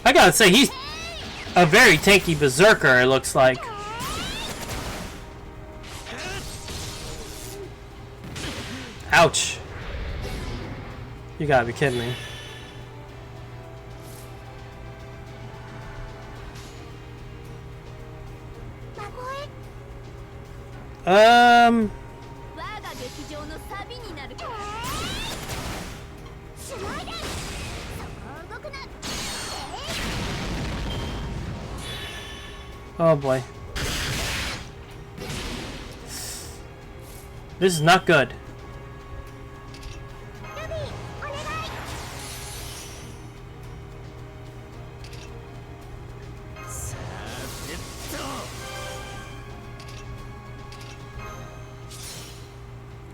S1: I gotta say, he's a very tanky berserker, it looks like. Ouch. You gotta be kidding me. Oh boy. This is not good.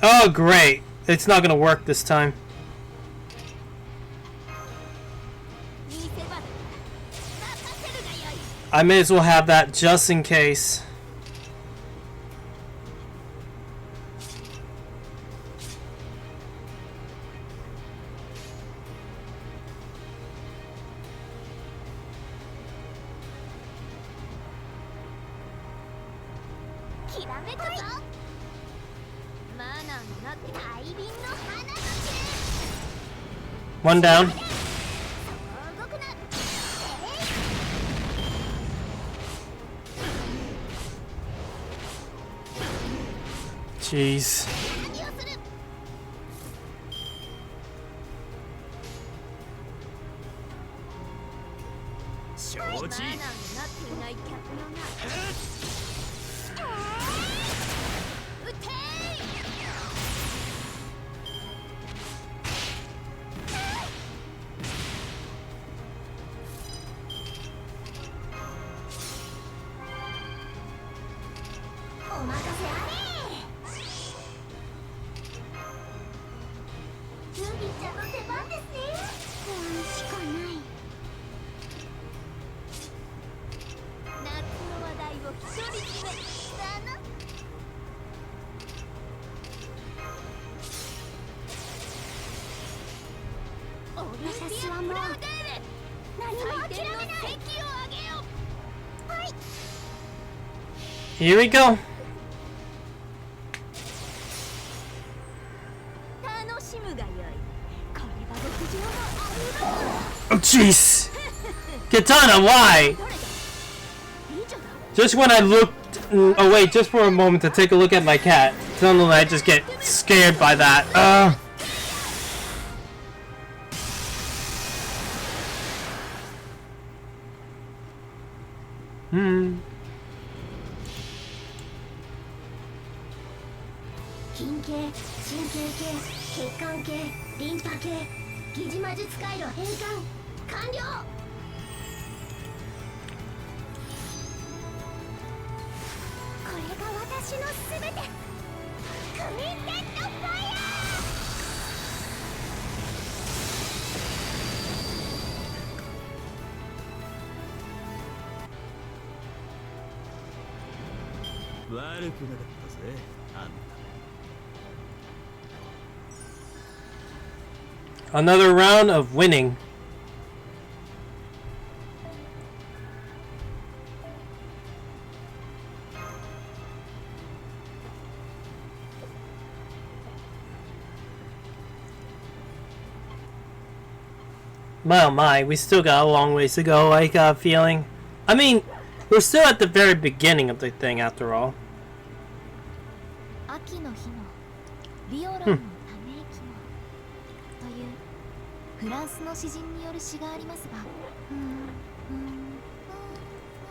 S1: Oh great. It's not gonna work this time. I may as well have that just in case. One down. Jeez. Here we go. Oh jeez! Katana, why? Just when I looked away just for a moment to take a look at my cat, suddenly I just get scared by that. Another round of winning. Oh my, we still got a long ways to go, I got a feeling. I mean, we're still at the very beginning of the thing after all.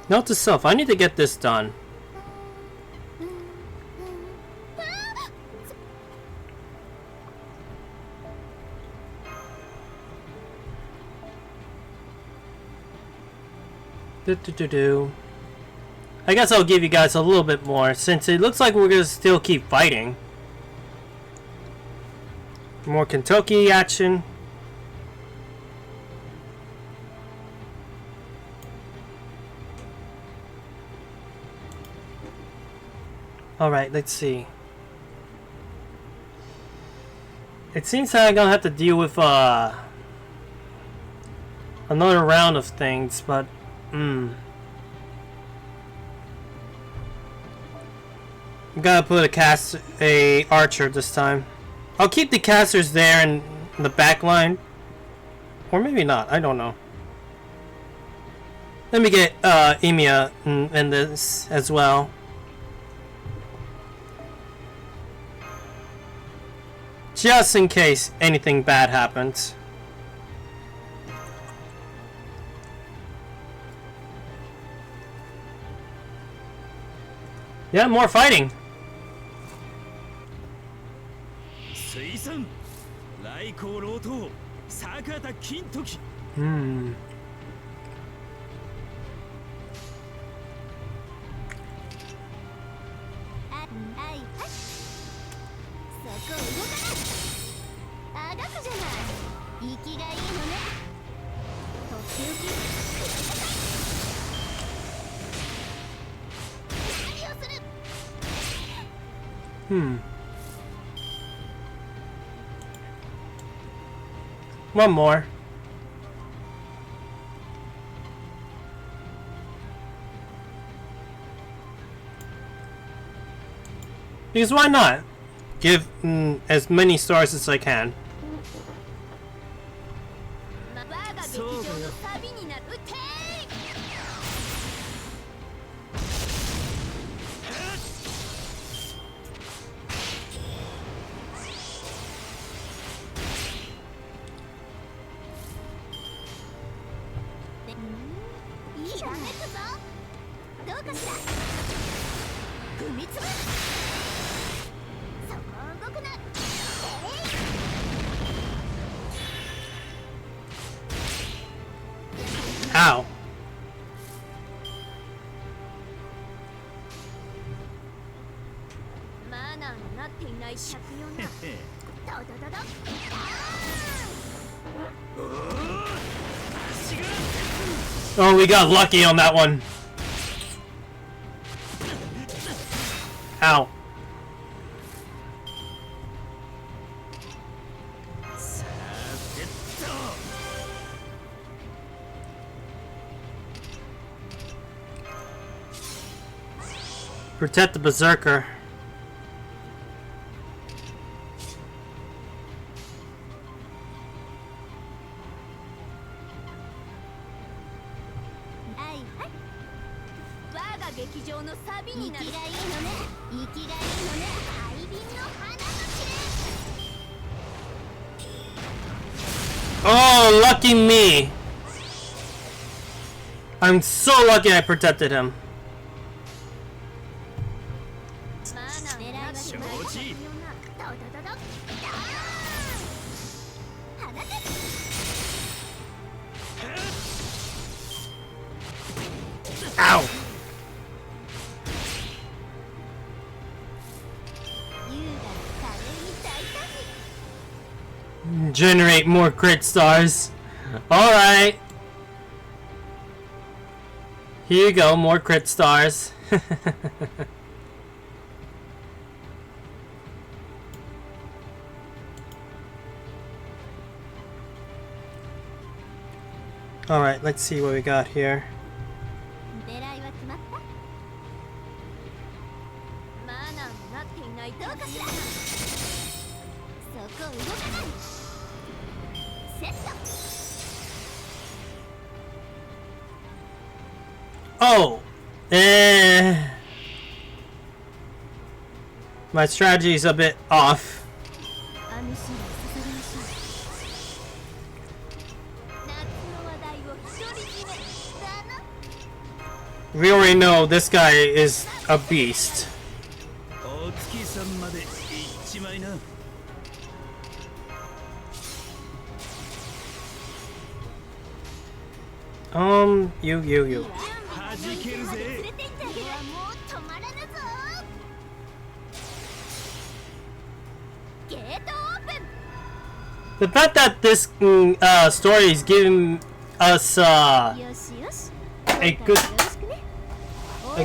S1: Note to self, I need to get this done. I guess I'll give you guys a little bit more, since it looks like we're gonna still keep fighting. More Kentucky action. Alright, let's see. It seems that I'm gonna have to deal with another round of things, but I'm gonna put a archer this time. I'll keep the casters there in the back line. Or maybe not, I don't know. Let me get Emiya in this as well. Just in case anything bad happens. Yeah, more fighting. One more. Because why not? Give as many stars as I can. Ow. Oh, we got lucky on that one. Ow. Protect the berserker. Oh, lucky me. I'm so lucky I protected him. Ow! Generate more crit stars. Alright. Here you go, more crit stars. Alright, let's see what we got here. Oh! My strategy is a bit off. We already know this guy is a beast. You. The fact that this story is giving us a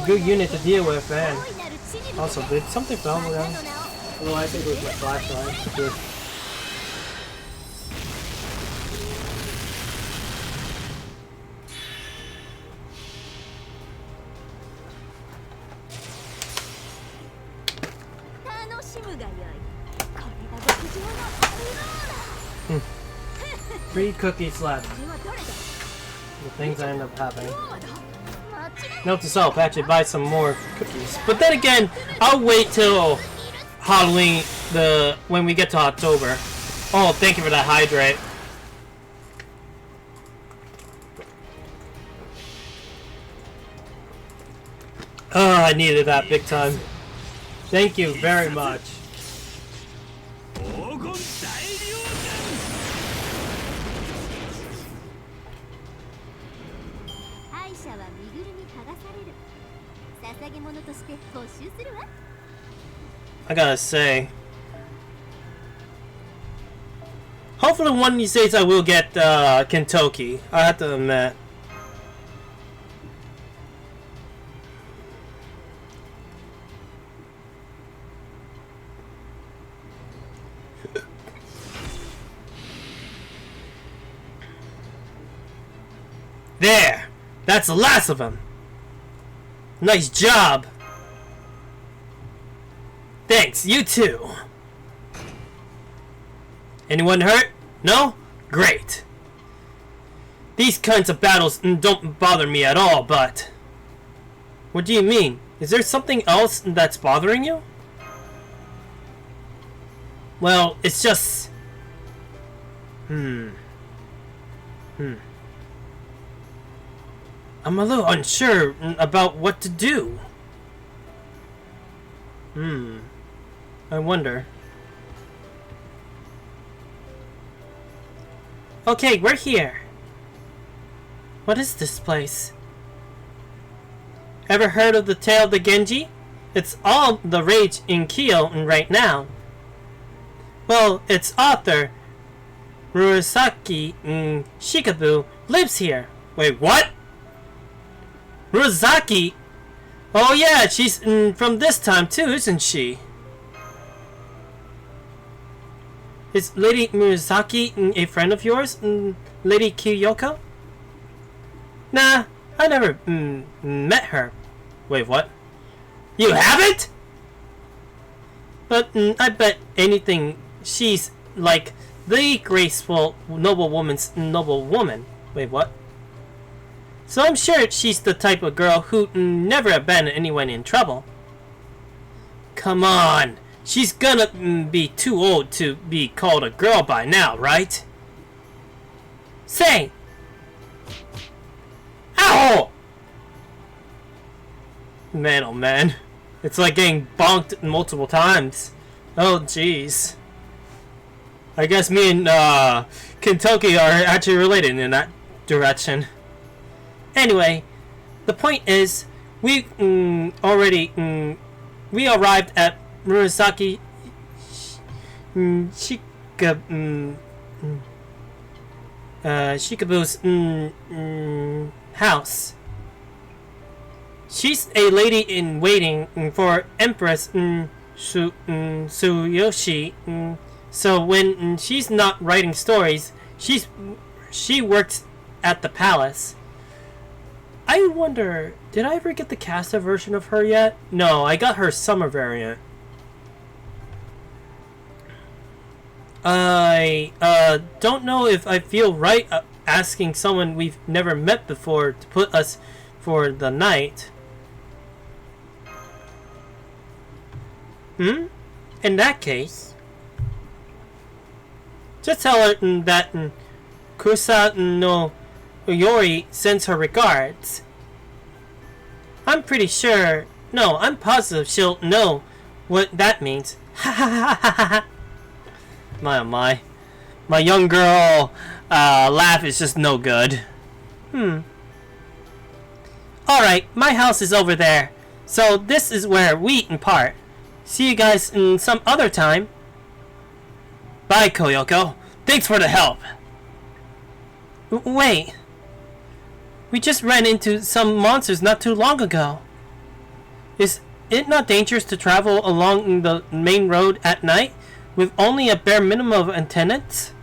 S1: good unit to deal with, and also did something fell down? Oh, I think it was my flashlight. Good. Three cookies left. The things I end up having. Note to self, actually buy some more cookies. But then again, I'll wait till Halloween, when we get to October. Oh, thank you for that hydrate. Oh, I needed that big time. Thank you very much. I gotta say, hopefully one of these days I will get Kentucky. I have to admit. There! That's the last of them! Nice job! Thanks, you too! Anyone hurt? No? Great! These kinds of battles don't bother me at all, but... What do you mean? Is there something else that's bothering you? Well, it's just... I'm a little unsure about what to do. I wonder. Okay, we're here. What is this place? Ever heard of the tale of the Genji? It's all the rage in Kyo right now. Well, its author, Murasaki Shikabu, lives here. Wait, what? Murasaki? Oh yeah, she's from this time too, isn't she? Is Lady Murasaki a friend of yours, Lady Kyoko? Nah, I never met her. Wait, what? You haven't? But I bet anything she's like the graceful noblewoman's noble woman. Wait, what? So I'm sure she's the type of girl who never abandon anyone in trouble. Come on, she's gonna be too old to be called a girl by now, right? Say! Ow! Man, oh man. It's like getting bonked multiple times. Oh jeez. I guess me and Kentucky are actually related in that direction. Anyway, the point is, we we arrived at Murasaki Shikabu's house. She's a lady in waiting for Empress Tsuyoshi. So when she's not writing stories, she works at the palace. I wonder, did I ever get the Casa version of her yet? No, I got her summer variant. I don't know if I feel right asking someone we've never met before to put us for the night. In that case, just tell her that Kusa no Yori sends her regards. I'm pretty sure, no, I'm positive she'll know what that means. Ha ha ha ha ha. My oh my. My young girl laugh is just no good. Alright, my house is over there. So this is where we part. See you guys in some other time. Bye, Koyoko. Thanks for the help. Wait. We just ran into some monsters not too long ago. Is it not dangerous to travel along the main road at night with only a bare minimum of attendants?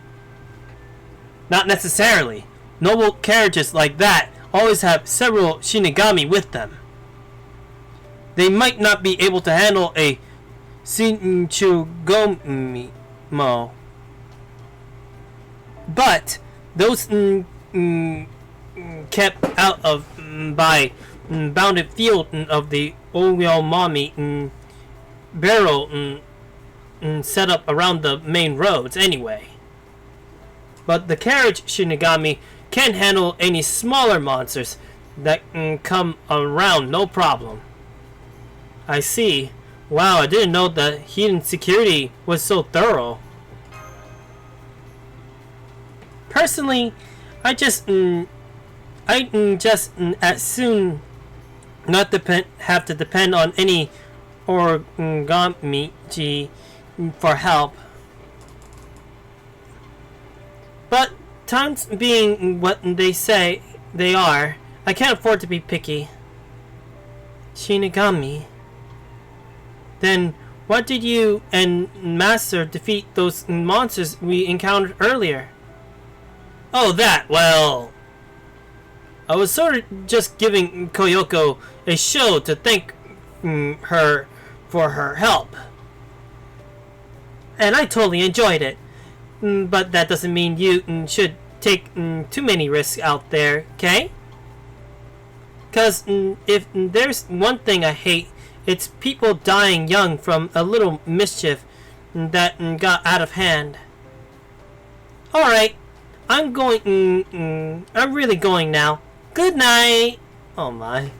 S1: Not necessarily. Noble carriages like that always have several Shinigami with them. They might not be able to handle a Shinchugomimo. But those kept out of by bounded field of the Oyomami barrel set up around the main roads anyway. But the carriage Shinigami can handle any smaller monsters that come around no problem. I see. Wow, I didn't know the hidden security was so thorough. Personally, I just as soon not have to depend on any origami for help. But times being what they say they are, I can't afford to be picky. Shinigami. Then why did you and Master defeat those monsters we encountered earlier? Oh, that, well, I was sort of just giving Koyoko a show to thank her for her help. And I totally enjoyed it. But that doesn't mean you should take too many risks out there, okay? Because if there's one thing I hate, it's people dying young from a little mischief that got out of hand. Alright, I'm going, I'm really going now. Good night! Oh my.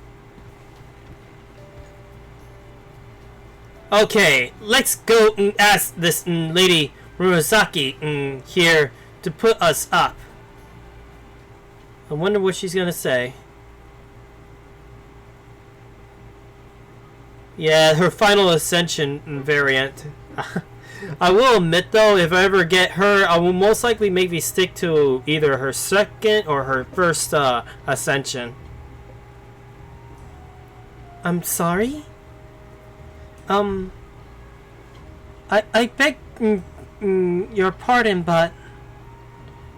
S1: Okay, let's go and ask this lady Murasaki here to put us up. I wonder what she's gonna say. Yeah, her final ascension variant. I will admit though, if I ever get her, I will most likely maybe stick to either her second or her first ascension. I'm sorry? I beg your pardon, but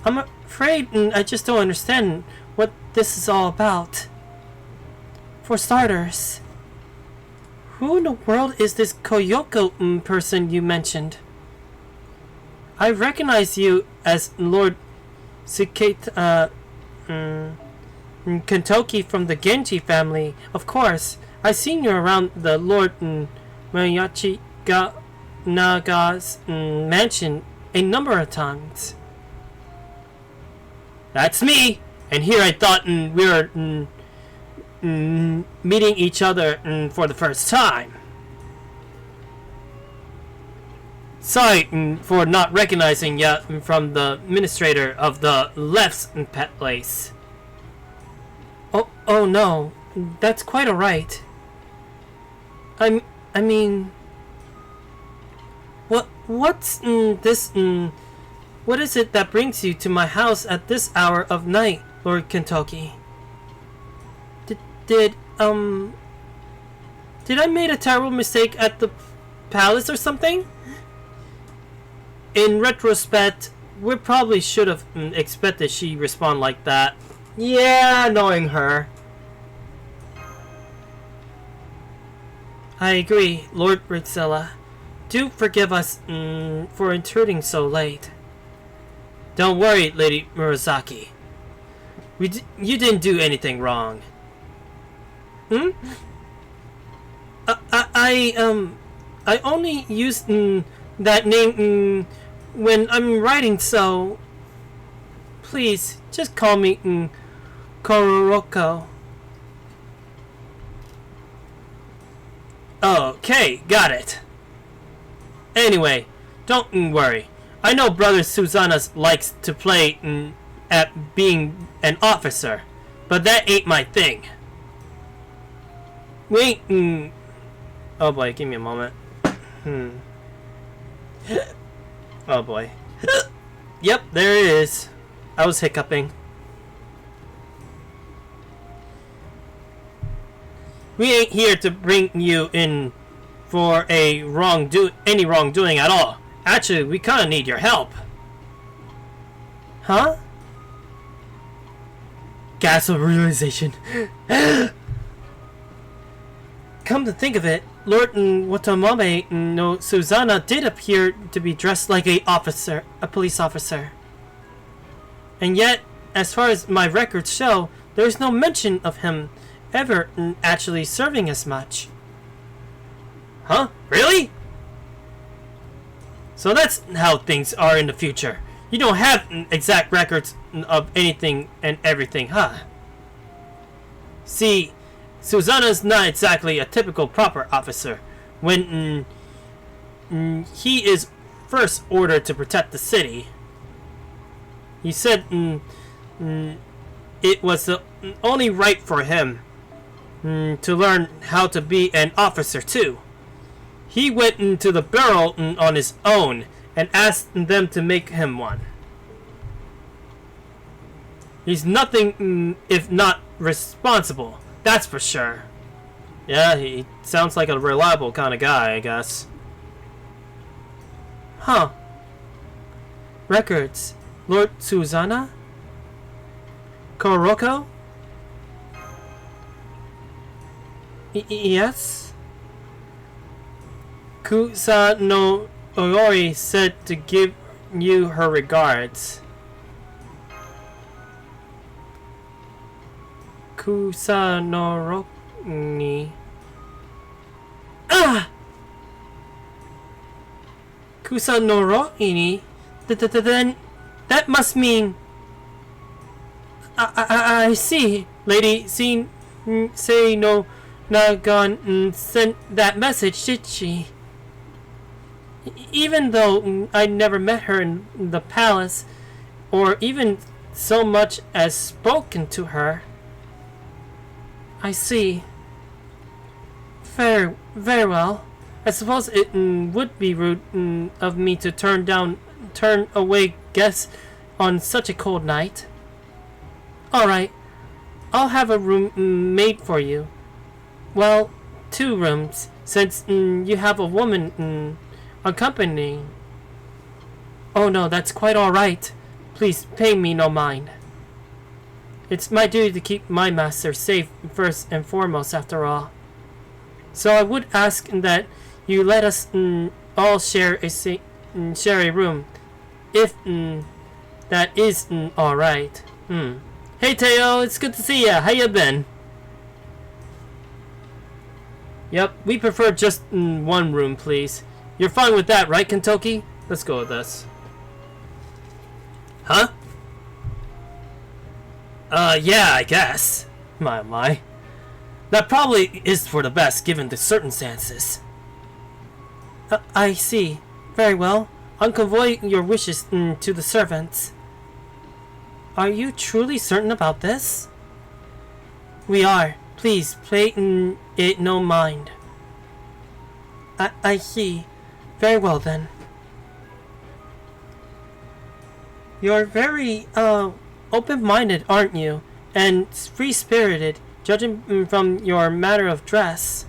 S1: I'm afraid I just don't understand what this is all about. For starters, who in the world is this Koyoko person you mentioned? I recognize you as Lord Kentoki from the Genji family. Of course, I've seen you around the Lord Mayachi Naga's mansion a number of times. That's me! And here I thought we were meeting each other for the first time. Sorry for not recognizing you from the administrator of the left's pet place. Oh no, that's quite alright. I mean, what's this? What is it that brings you to my house at this hour of night, Lord Kentoki? Did I made a terrible mistake at the palace or something? In retrospect, we probably should have expected she respond like that. Yeah, knowing her. I agree, Lord Ritzella. Do forgive us for intruding so late. Don't worry, Lady Murasaki. You didn't do anything wrong. I only use that name when I'm writing, so please just call me Kororoko. Okay, got it. Anyway, don't worry. I know Brother Susanna likes to play at being an officer, but that ain't my thing. Wait, oh boy, give me a moment. Oh boy. Yep, there it is. I was hiccuping. We ain't here to bring you in for any wrongdoing at all. Actually, we kinda need your help. Huh? Gasp of realization. Come to think of it, Lord Watanabe no Susanna did appear to be dressed like a police officer. And yet, as far as my records show, there is no mention of him ever actually serving as much. Huh? Really? So that's how things are in the future. You don't have exact records of anything and everything, huh? See, Susanna's not exactly a typical proper officer. When he is first ordered to protect the city, he said it was the only right for him to learn how to be an officer too. He went into the barrel on his own and asked them to make him one. He's nothing if not responsible, that's for sure. Yeah, he sounds like a reliable kind of guy, I guess. Huh. Records. Lord Susanna? Koroko? Yes? Kusa no Oyori said to give you her regards. Kusa no Rokni. Ah! Kusa no Rokni? Then that must mean... I see. Lady Say no Nagon sent that message, did she? Even though I never met her in the palace, or even so much as spoken to her. I see. Very well. I suppose it would be rude of me to turn away guests on such a cold night. Alright, I'll have a room made for you. Well, 2 rooms, since you have a woman accompanying. Oh no, that's quite alright. Please pay me no mind. It's my duty to keep my master safe first and foremost, after all. So I would ask that you let us all share a room, if that is alright. Hey Teo, it's good to see ya. How you been? Yep, we prefer just 1 room, please. You're fine with that, right, Kentucky? Let's go with this. Huh? Yeah, I guess. My. That probably is for the best, given the circumstances. I see. Very well. I'll convey your wishes to the servants. Are you truly certain about this? We are. Please, pay it no mind. I see. Very well, then. You're very, open-minded, aren't you? And free-spirited, judging from your manner of dress.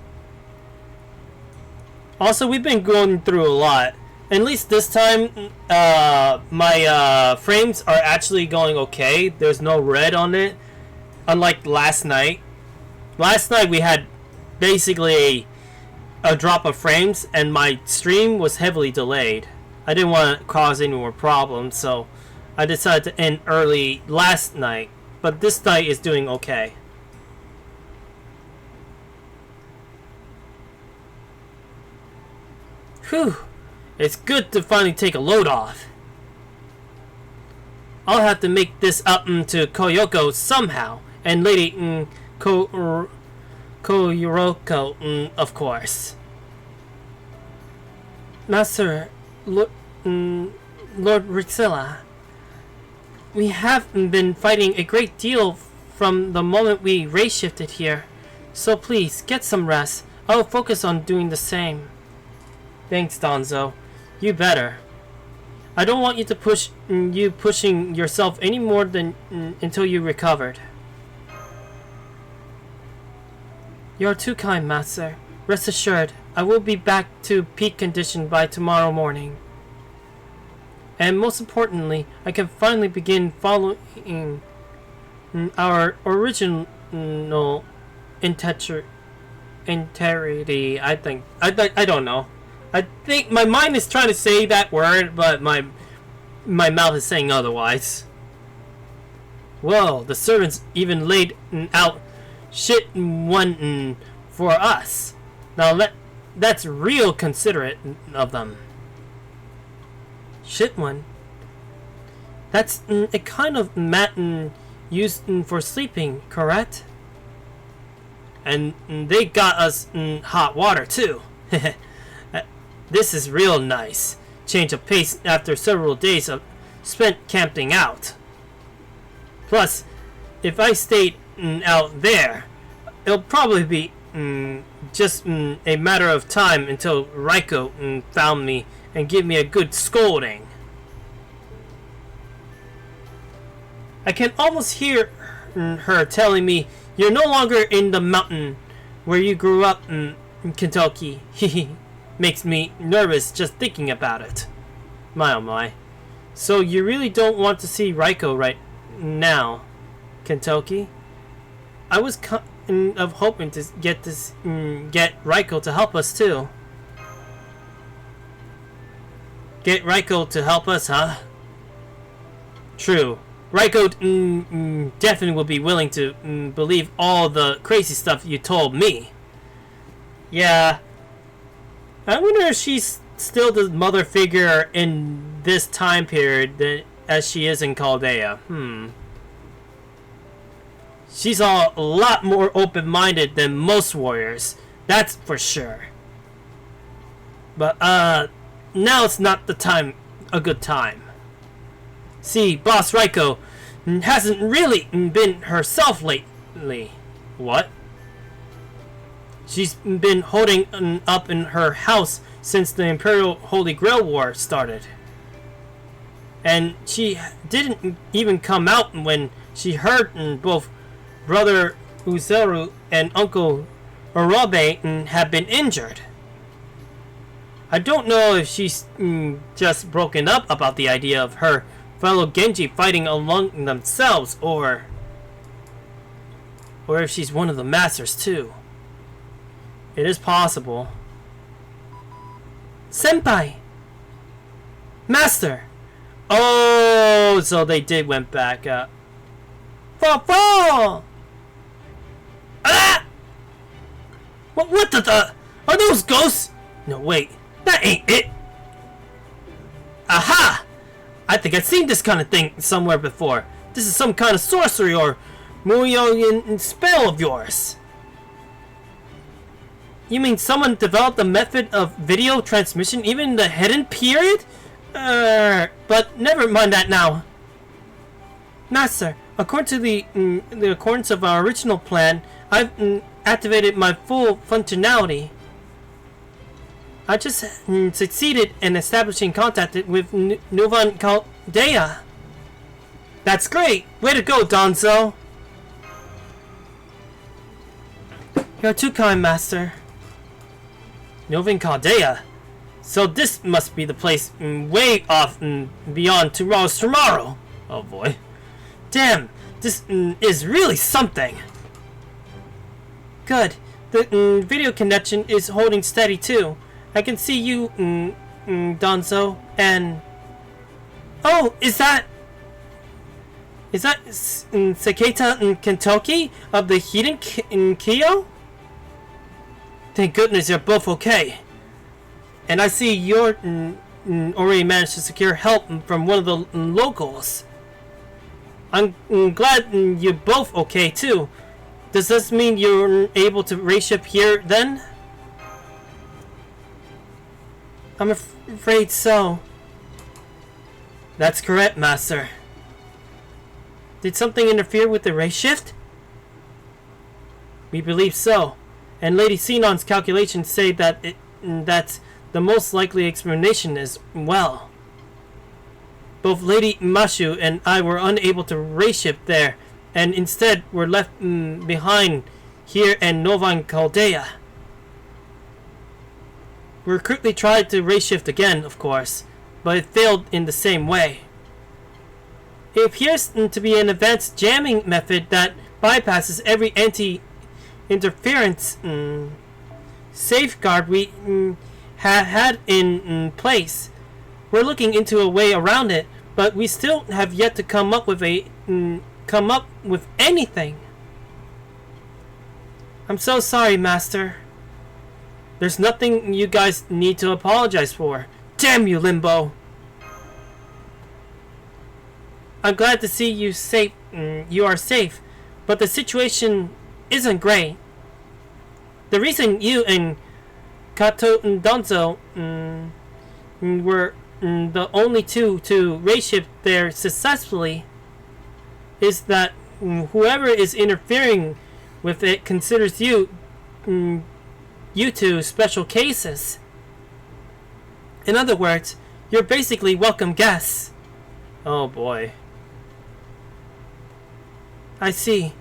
S1: Also, we've been going through a lot. At least this time, my frames are actually going okay. There's no red on it. Unlike last night. Last night we had basically a drop of frames, and my stream was heavily delayed. I didn't want to cause any more problems, so I decided to end early last night. But this night is doing okay. Whew. It's good to finally take a load off. I'll have to make this up to Koyoko somehow. And Lady Koyoroko, of course. Master, Lord Rixilla, we have been fighting a great deal from the moment we race shifted here. So please, get some rest. I'll focus on doing the same. Thanks, Donzo. You better. I don't want you to pushing yourself any more than until you recovered. You're too kind, Master. Rest assured, I will be back to peak condition by tomorrow morning. And most importantly, I can finally begin following our original integrity. I think. I don't know. I think my mind is trying to say that word, but my mouth is saying otherwise. Well, the servants even laid out shit one for us. Now that's real considerate of them. Shit one. That's a kind of mat used for sleeping, correct? And they got us hot water too. This is real nice. Change of pace after several days of spent camping out. Plus, if I stayed out there, it'll probably be just a matter of time until Raiko found me and give me a good scolding. I can almost hear her telling me, "You're no longer in the mountain where you grew up in Kentucky." Makes me nervous just thinking about it. My oh my. So you really don't want to see Raiko right now, Kentucky? I was kind of hoping to get Raiko to help us too. Get Raiko to help us, huh? True. Raiko definitely will be willing to believe all the crazy stuff you told me. Yeah. I wonder if she's still the mother figure in this time period as she is in Chaldea. She's a lot more open-minded than most warriors. That's for sure. But, now it's not a good time. See, Boss Raiko hasn't really been herself lately. What? She's been holding up in her house since the Imperial Holy Grail War started. And she didn't even come out when she heard both Brother Uzeru and Uncle Orobe have been injured. I don't know if she's just broken up about the idea of her fellow Genji fighting among themselves, or if she's one of the masters too. It is possible. Senpai! Master! Oh, so they did went back up. Fall! Ah! What the? Are those ghosts? No, wait. That ain't it. Aha! I think I've seen this kind of thing somewhere before. This is some kind of sorcery or Muyoyan spell of yours. You mean someone developed a method of video transmission even in the hidden period? But never mind that now. Master, according to the accordance of our original plan, I've activated my full functionality. I just succeeded in establishing contact with Novan Caldea. That's great! Way to go, Donzo! You're too kind, Master. Novan Caldea? So this must be the place way off beyond tomorrow. Oh boy. Damn, this is really something. Good. The video connection is holding steady too. I can see you, Donzo, and... Oh, is that Seketa and Kentoki of the Heian-Kyo? Thank goodness you're both okay. And I see you're already managed to secure help from one of the locals. I'm glad you're both okay too. Does this mean you're able to race ship here then? I'm afraid so. That's correct, Master. Did something interfere with the race shift? We believe so. And Lady Sinon's calculations say that that's the most likely explanation as well. Both Lady Mashu and I were unable to race ship there, and instead were left behind here in Novan Caldea. We quickly tried to race shift again, of course, but it failed in the same way. It appears to be an advanced jamming method that bypasses every anti-interference safeguard we had in place. We're looking into a way around it, but we still have yet to come up with anything. I'm so sorry, Master. There's nothing you guys need to apologize for. Damn you, Limbo! I'm glad to see you safe. You are safe, but the situation isn't great. The reason you and Kato and Donzo were the only two to race ship there successfully is that whoever is interfering with it considers you two special cases. In other words, you're basically welcome guests. Oh boy. I see.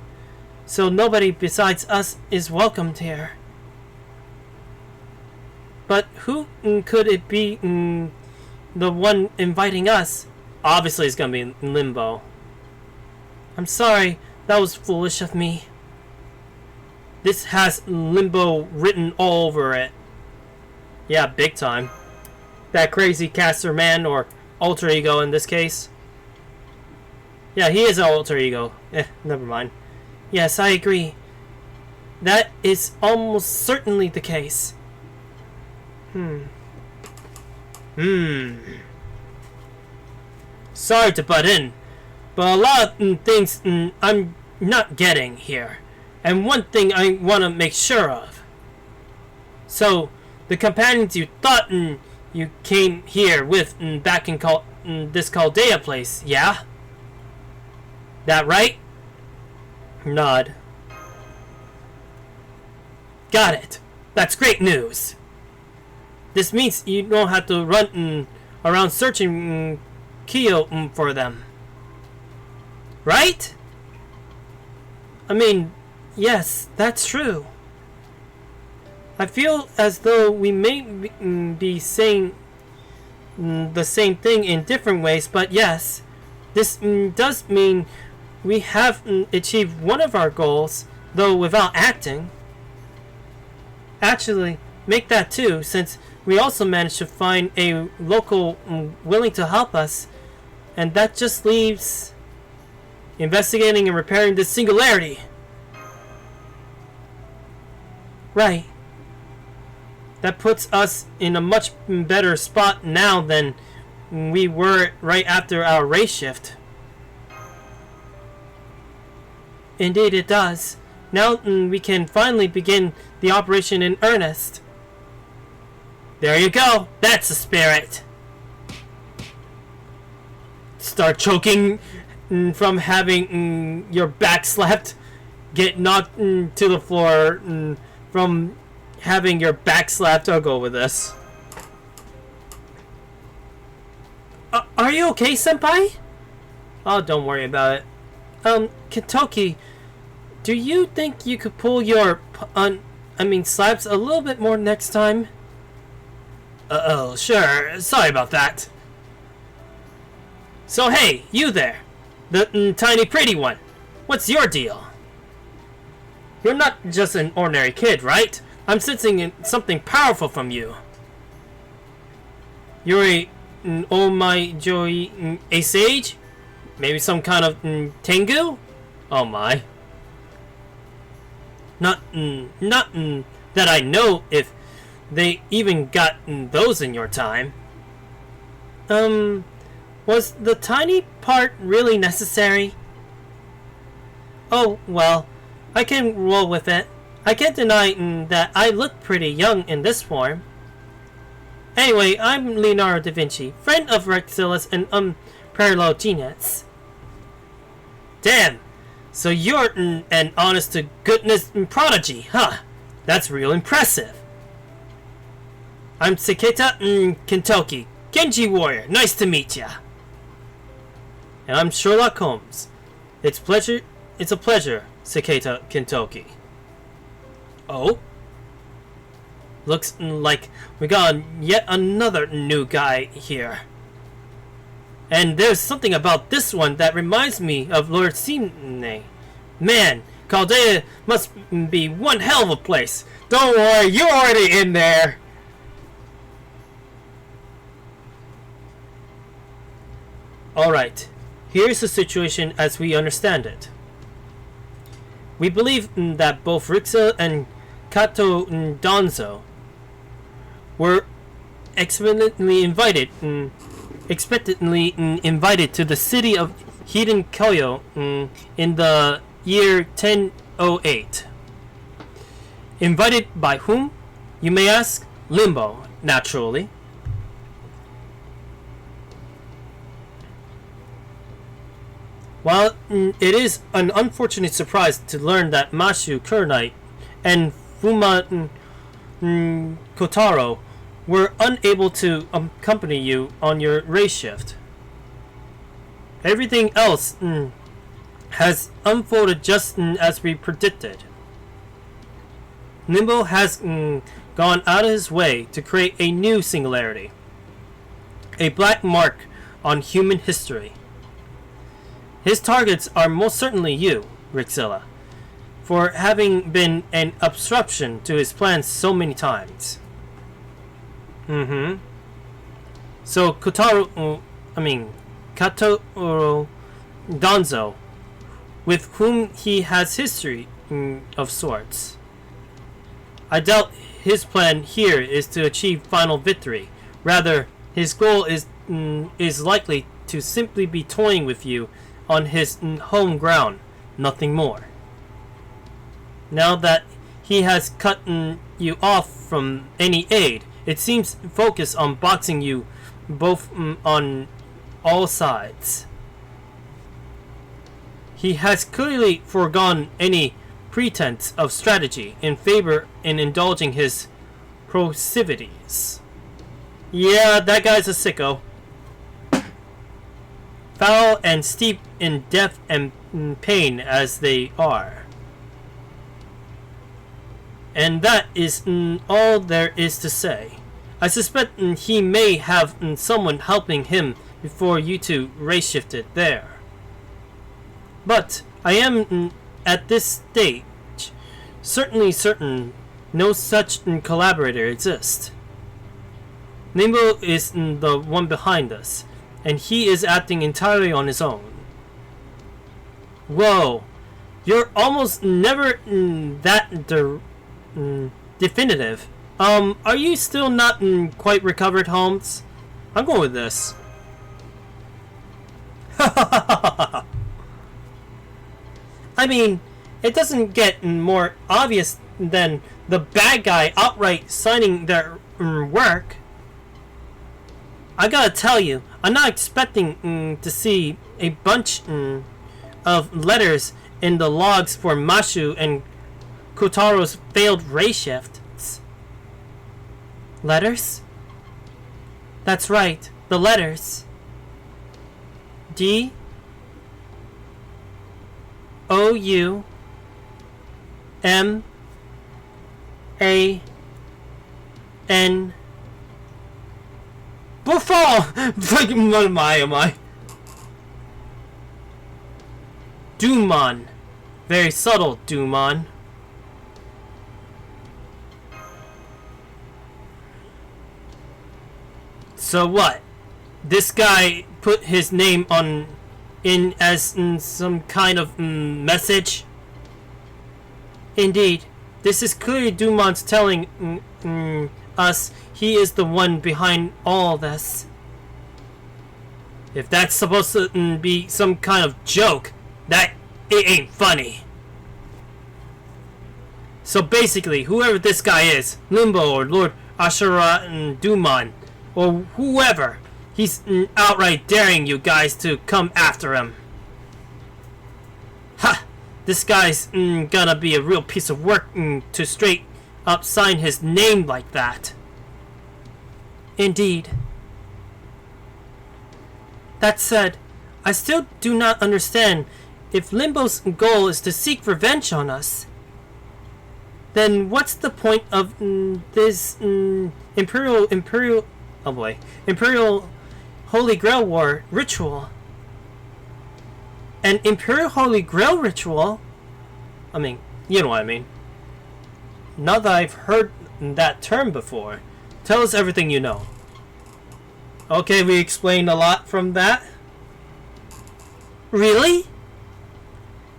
S1: So nobody besides us is welcomed here. But who could it be the one inviting us? Obviously it's gonna be Limbo. I'm sorry, that was foolish of me. This has Limbo written all over it. Yeah, big time. That crazy caster man, or alter ego in this case. Yeah, he is an alter ego. Never mind. Yes, I agree. That is almost certainly the case. Sorry to butt in, but a lot of things I'm not getting here. And one thing I want to make sure of. So, the companions you thought you came here with back in this Caldea place, yeah? That right? Nod. Got it. That's great news. This means you don't have to run around searching Kyo for them. Right? I mean, yes, that's true. I feel as though we may be saying the same thing in different ways, but yes, this does mean we have achieved one of our goals, though without acting. Actually, make that too, since we also managed to find a local willing to help us, and that just leaves investigating and repairing this singularity. Right. That puts us in a much better spot now than we were right after our race shift. Indeed it does. Now we can finally begin the operation in earnest. There you go. That's the spirit. Start choking from having your back slapped. Get knocked to the floor from having your back slapped. I'll go with this. Are you okay, senpai? Oh, don't worry about it. Kentoki, do you think you could pull your slaps a little bit more next time? Oh, sure. Sorry about that. So hey, you there, the tiny pretty one. What's your deal? You're not just an ordinary kid, right? I'm sensing something powerful from you. You're a a sage? Maybe some kind of tengu? Oh my. Not that I know if they even got those in your time. Was the tiny part really necessary? Oh, well, I can roll with it. I can't deny that I look pretty young in this form. Anyway, I'm Leonardo da Vinci, friend of Rexilla's and unparalleled genius. Damn! So you're an honest-to-goodness prodigy, huh? That's real impressive. I'm Seketa Kentoki, Genji warrior. Nice to meet ya. And I'm Sherlock Holmes. It's a pleasure, Seketa Kentoki. Oh? Looks like we got yet another new guy here. And there's something about this one that reminds me of Lord Sine. Man, Caldea must be one hell of a place. Don't worry, you're already in there. Alright, here's the situation as we understand it. We believe that both Rixel and Kato Donzo were expectantly invited to the city of Heian-Kyo in the year 1008. Invited by whom, you may ask? Limbo, naturally. While it is an unfortunate surprise to learn that Mashu Kurnite and Fuma Kotaro were unable to accompany you on your race shift. Everything else has unfolded just as we predicted. Nimbo has gone out of his way to create a new singularity, a black mark on human history. His targets are most certainly you, Rixilla, for having been an obstruction to his plans so many times. So Kato Donzo, with whom he has history of sorts. I doubt his plan here is to achieve final victory. Rather, his goal is likely to simply be toying with you on his home ground, nothing more. Now that he has cut you off from any aid, it seems focused on boxing you both on all sides. He has clearly foregone any pretense of strategy in favor in indulging his proclivities. Yeah, that guy's a sicko. Foul and steeped in death and pain as they are. And that is all there is to say. I suspect he may have someone helping him before you two race shifted there. But I am at this stage certainly certain no such collaborator exists. Limbo is the one behind us, and he is acting entirely on his own. Whoa, you're almost never that definitive. Are you still not quite recovered, Holmes? I'm going with this. I mean, it doesn't get more obvious than the bad guy outright signing their work. I gotta tell you, I'm not expecting to see a bunch of letters in the logs for Mashu and Kotaro's failed race shifts. Letters? That's right, the letters. D O U M A N. Buffon! What am I? Dumon. Very subtle, Dumon. So what? This guy put his name in as some kind of message? Indeed. This is clearly Dumon's telling us he is the one behind all this. If that's supposed to be some kind of joke, that it ain't funny. So basically, whoever this guy is, Limbo or Lord Ashura and Dumon, or whoever, he's outright daring you guys to come after him. Ha! This guy's gonna be a real piece of work to straight up sign his name like that. Indeed. That said, I still do not understand if Limbo's goal is to seek revenge on us. Then what's the point of this Imperial Holy Grail War ritual? An Imperial Holy Grail ritual? I mean, you know what I mean. Not that I've heard that term before. Tell us everything you know. Okay, we explained a lot from that. Really?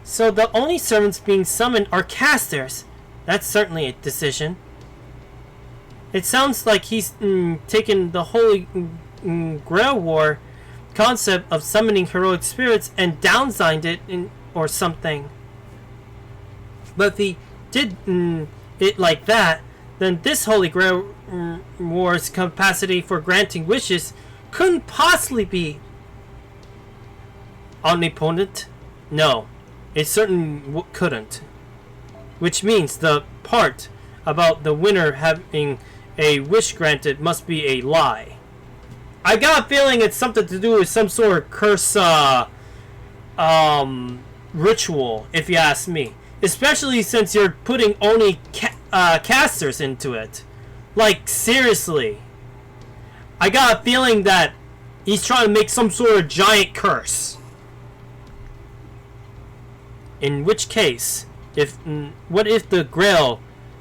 S1: So the only servants being summoned are casters. That's certainly a decision. It sounds like he's taken the Holy Grail War concept of summoning heroic spirits and downsized it or something. But if he did it like that, then this Holy Grail War's capacity for granting wishes couldn't possibly be omnipotent. No, it certainly couldn't. Which means the part about the winner having a wish granted must be a lie. I got a feeling it's something to do with some sort of curse ritual, if you ask me. Especially since you're putting only casters into it. Like, seriously. I got a feeling that he's trying to make some sort of giant curse. In which case, what if the Grail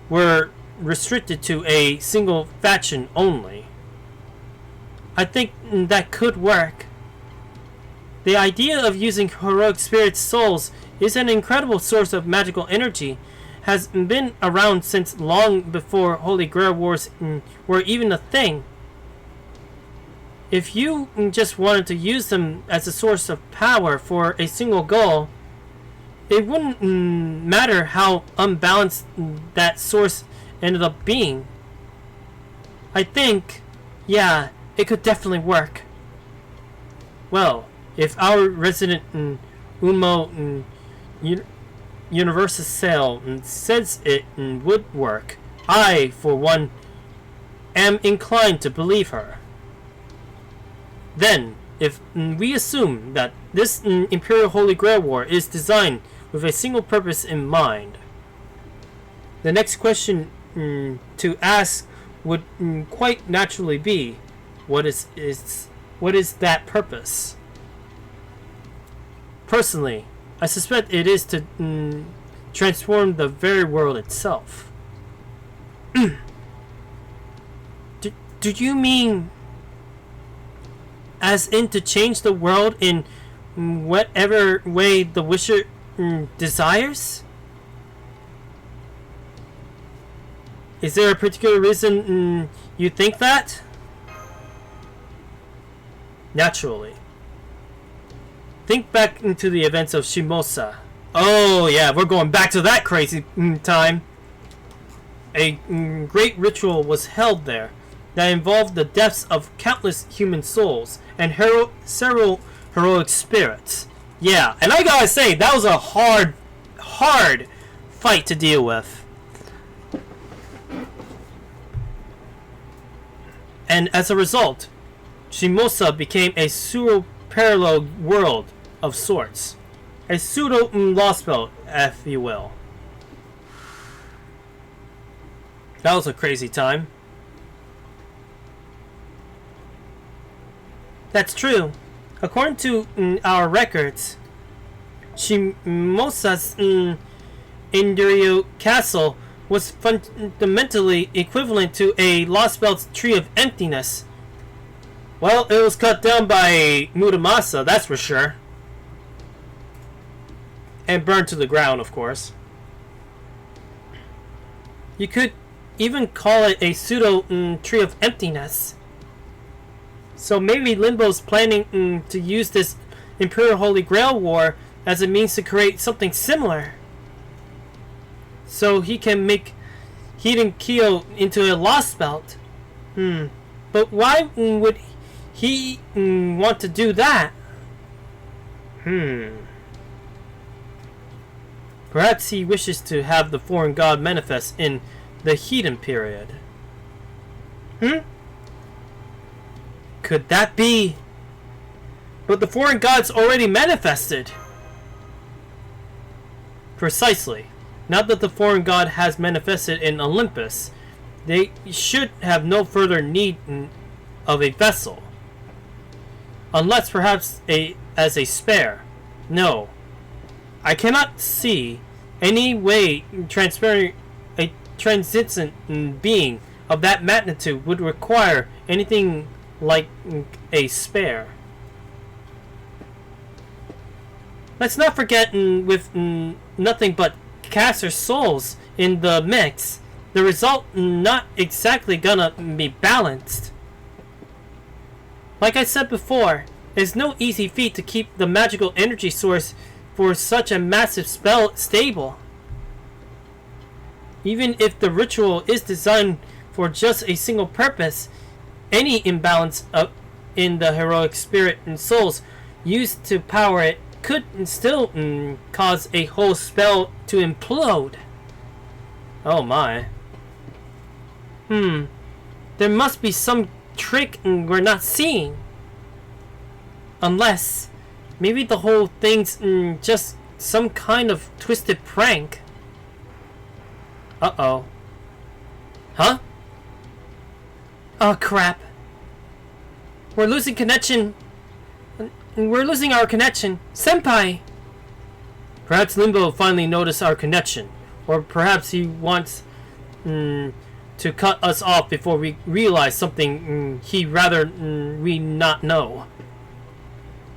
S1: were restricted to a single faction only? I think that could work. The idea of using heroic spirits' souls is an incredible source of magical energy, has been around since long before Holy Grail Wars were even a thing. If you just wanted to use them as a source of power for a single goal, it wouldn't matter how unbalanced that source ended up being. I think, yeah, it could definitely work. Well, if our resident Unmo Universus Cell says it would work, I, for one, am inclined to believe her. Then, if we assume that this Imperial Holy Grail War is designed with a single purpose in mind, The next question to ask would quite naturally be, what is that purpose? Personally, I suspect it is to transform the very world itself. Do you mean as in to change the world in whatever way the wisher desires? Is there a particular reason you think that? Naturally. Think back into the events of Shimosa. Oh yeah, we're going back to that crazy time. A great ritual was held there that involved the deaths of countless human souls and several heroic spirits. Yeah, and I gotta say, that was a hard fight to deal with. And as a result, Shimosa became a pseudo-parallel world of sorts. A pseudo-lost belt, if you will. That was a crazy time. That's true. According to our records, Shimosa's Indiryu Castle was fundamentally equivalent to a Lost Belt's Tree of Emptiness. Well, it was cut down by Muramasa, that's for sure. And burned to the ground, of course. You could even call it a pseudo Tree of Emptiness. So maybe Limbo's planning to use this Imperial Holy Grail War as a means to create something similar. So he can make Heian-Kyo into a Lost Belt. But why would he want to do that? Perhaps he wishes to have the foreign god manifest in the Heian period. Could that be? But the foreign gods already manifested. Precisely. Now that the foreign god has manifested in Olympus, they should have no further need of a vessel. Unless perhaps as a spare. No. I cannot see any way transferring a transcendent being of that magnitude would require anything like a spare. Let's not forget, with nothing but caster souls in the mix, the result not exactly gonna be balanced. Like I said before, it's no easy feat to keep the magical energy source for such a massive spell stable. Even if the ritual is designed for just a single purpose, any imbalance in the heroic spirit and souls used to power it could still cause a whole spell to implode. Oh my. There must be some trick we're not seeing. Unless, maybe the whole thing's just some kind of twisted prank. Uh-oh. Huh? Oh crap. We're losing connection. We're losing our connection. Senpai! Perhaps Limbo finally noticed our connection. Or perhaps he wants to cut us off before we realize something he'd rather we not know.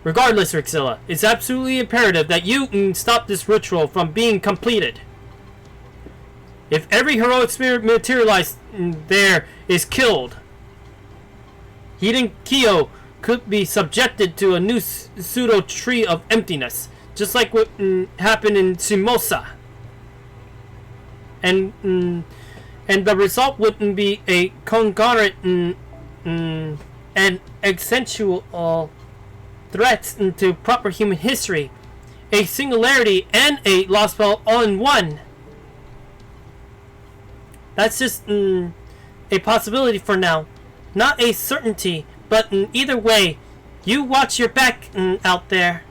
S1: Regardless, Rixilla, it's absolutely imperative that you stop this ritual from being completed. If every heroic spirit materialized there is killed, Heian-Kyo could be subjected to a new pseudo tree of emptiness, just like what happened in Shimosa. And the result wouldn't be a conglomerate and essential threats into proper human history, a singularity and a lost belt all in one. That's just a possibility for now, not a certainty. But either way, you watch your back out there.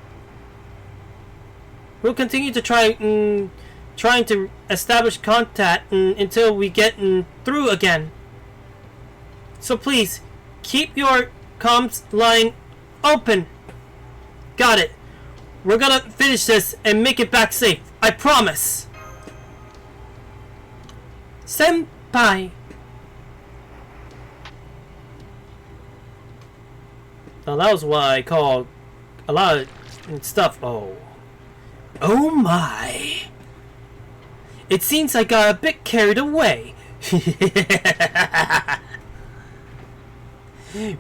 S1: We'll continue to try trying to establish contact until we get through again. So please, keep your comms line open. Got it. We're gonna finish this and make it back safe. I promise. Senpai. Now that was what I call a lot of stuff. Oh my. It seems I got a bit carried away.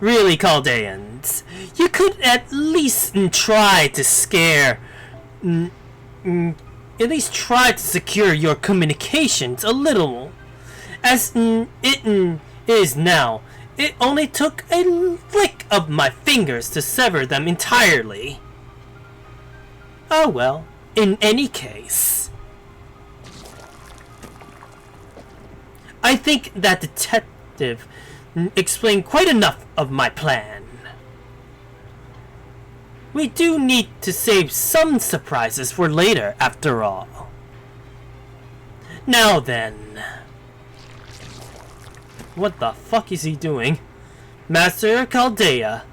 S1: Really, Chaldeans, you could at least try to try to secure your communications a little. As it is now, it only took a flick of my fingers to sever them entirely. Oh well, in any case, I think that detective explained quite enough of my plan. We do need to save some surprises for later, after all. Now then. What the fuck is he doing? Master Chaldea,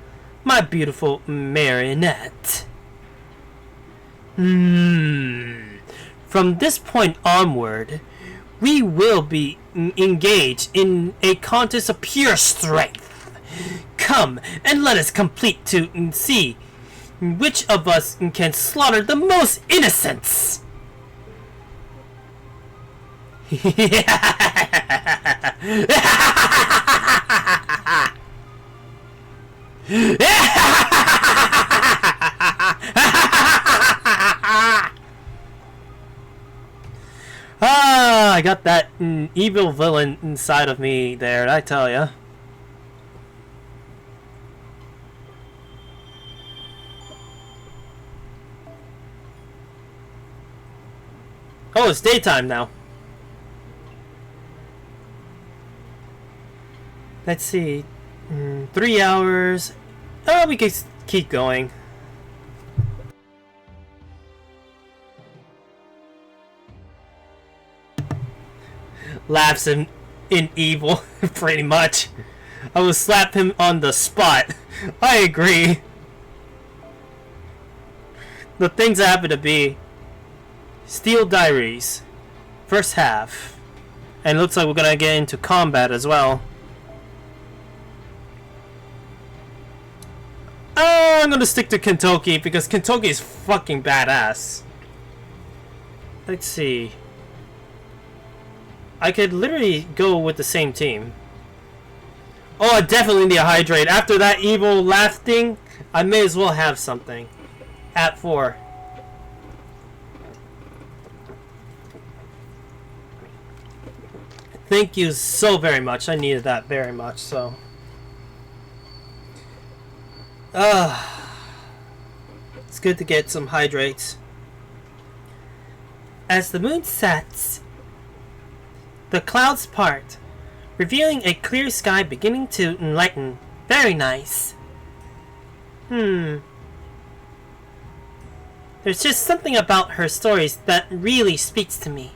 S1: my beautiful marionette. From this point onward, we will be engaged in a contest of pure strength. Come and let us complete to see which of us can slaughter the most innocents. I got that evil villain inside of me there, I tell ya. Oh, it's daytime now. Let's see. 3 hours. Oh, we can keep going. Laughs in evil, pretty much. I will slap him on the spot. I agree. The things that happen to be Steel Diaries, first half, and it looks like we're gonna get into combat as well. I'm gonna stick to Kentucky because Kentucky is fucking badass. Let's see. I could literally go with the same team. Oh, I definitely need a hydrate. After that evil laugh thing, I may as well have something. At 4. Thank you so very much. I needed that very much, so. It's good to get some hydrates. As the moon sets, the clouds part, revealing a clear sky beginning to enlighten. Very nice. There's just something about her stories that really speaks to me.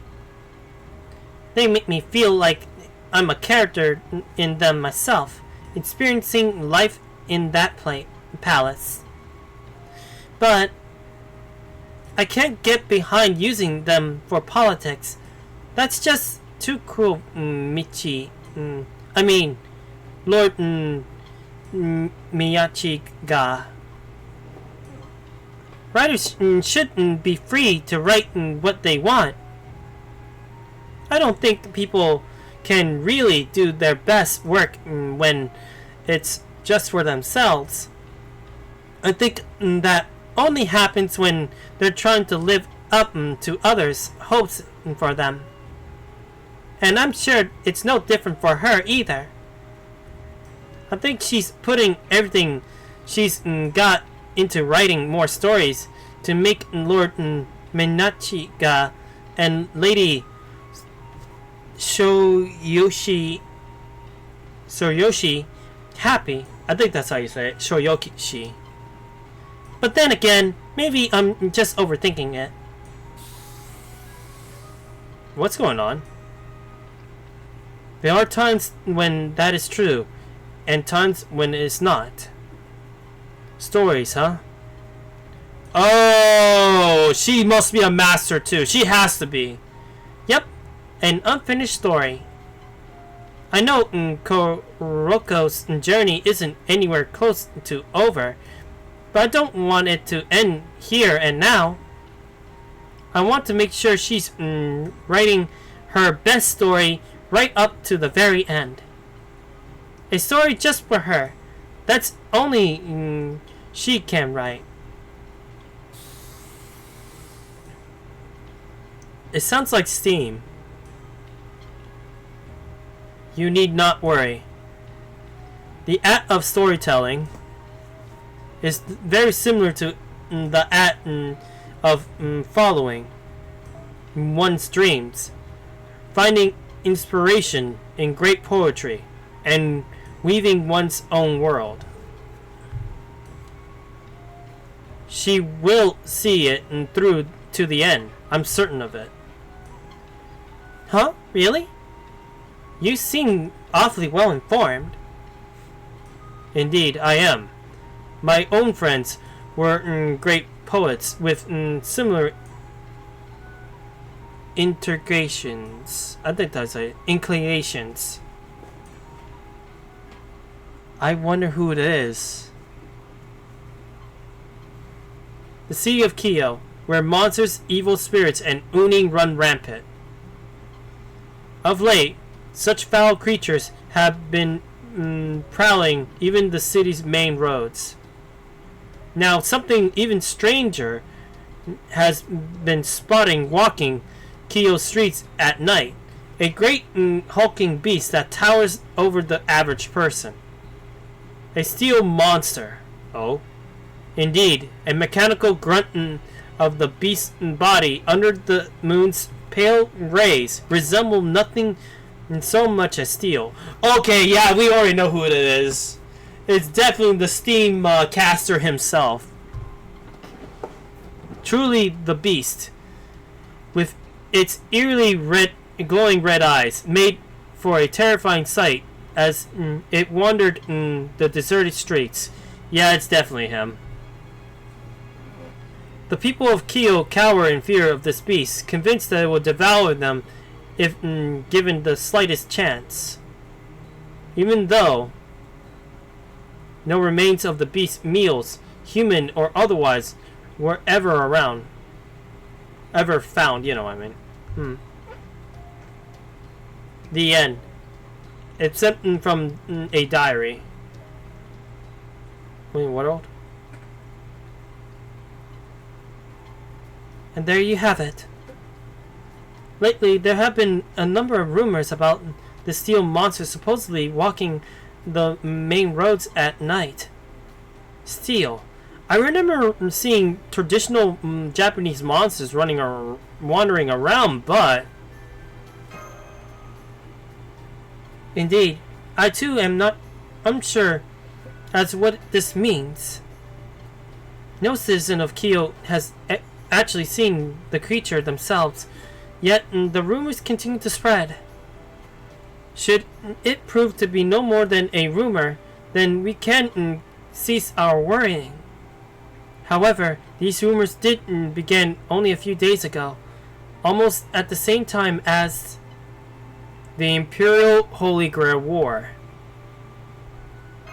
S1: They make me feel like I'm a character in them myself, experiencing life in that palace. But I can't get behind using them for politics. That's just too cruel, Michi. I mean, Lord Miyachi-ga. Writers shouldn't be free to write what they want. I don't think people can really do their best work when it's just for themselves. I think that only happens when they're trying to live up to others' hopes for them. And I'm sure it's no different for her either. I think she's putting everything she's got into writing more stories to make Lord Minachi-ga and Lady Shoyoshi happy. I think that's how you say it. Shoyoshi. But then again, maybe I'm just overthinking it. What's going on? There are times when that is true, and times when it is not. Stories, huh? Oh, she must be a master too. She has to be. Yep, an unfinished story. I know Kuroko's journey isn't anywhere close to over, but I don't want it to end here and now. I want to make sure she's writing her best story right up to the very end. A story just for her. That's only she can write. It sounds like steam. You need not worry. The act of storytelling is very similar to the act of following one's dreams, finding inspiration in great poetry, and weaving one's own world. She will see it through to the end. I'm certain of it. Huh? Really? You seem awfully well informed. Indeed, I am. My own friends were great poets with similar integrations. I think that's it. Inclinations. I wonder who it is. The city of Kyo, where monsters, evil spirits, and Unin run rampant. Of late, such foul creatures have been prowling even the city's main roads. Now, something even stranger has been spotting walking Kyo streets at night. A great hulking beast that towers over the average person. A steel monster. Oh. Indeed, a mechanical grunt of the beast's body under the moon's pale rays resemble nothing so much as steel. Okay, yeah, we already know who it is. It's definitely the steam caster himself. Truly the beast, with its eerily glowing red eyes, made for a terrifying sight as it wandered the deserted streets. Yeah, it's definitely him. The people of Kyo cower in fear of this beast, convinced that it will devour them if given the slightest chance. Even though no remains of the beast's meals, human or otherwise, were ever found, you know what I mean. The end. Except from a diary. Wait, what old? And there you have it. Lately, there have been a number of rumors about the steel monster supposedly walking the main roads at night. Steel. I remember seeing traditional Japanese monsters wandering around, but... Indeed, I too am not unsure as to what this means. No citizen of Kyo has actually seen the creature themselves, yet the rumors continue to spread. Should it prove to be no more than a rumor, then we can cease our worrying. However, these rumors did begin only a few days ago, almost at the same time as the Imperial Holy Grail War.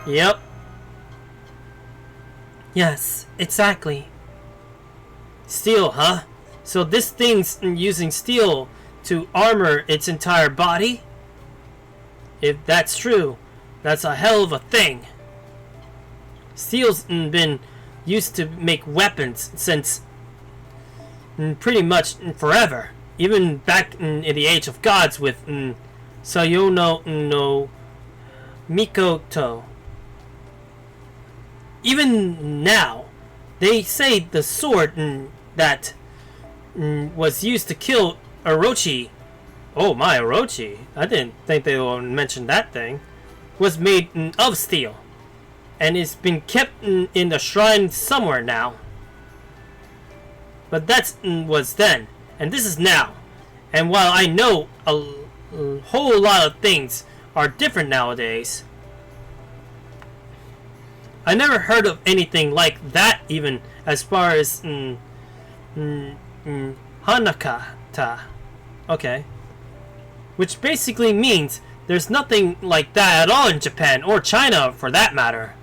S1: Yep. Yes, exactly. Steel, huh? So this thing's using steel to armor its entire body? If that's true, that's a hell of a thing. Steel's been used to make weapons since pretty much forever. Even back in the Age of Gods with Sayono no Mikoto. Even now, they say the sword that was used to kill Orochi. Oh my, Orochi. I didn't think they would mention that thing. Was made of steel. And it's been kept in the shrine somewhere now. But that was then. And this is now. And while I know a whole lot of things are different nowadays, I never heard of anything like that, even as far as Hanakata. Okay. Which basically means there's nothing like that at all in Japan, or China for that matter.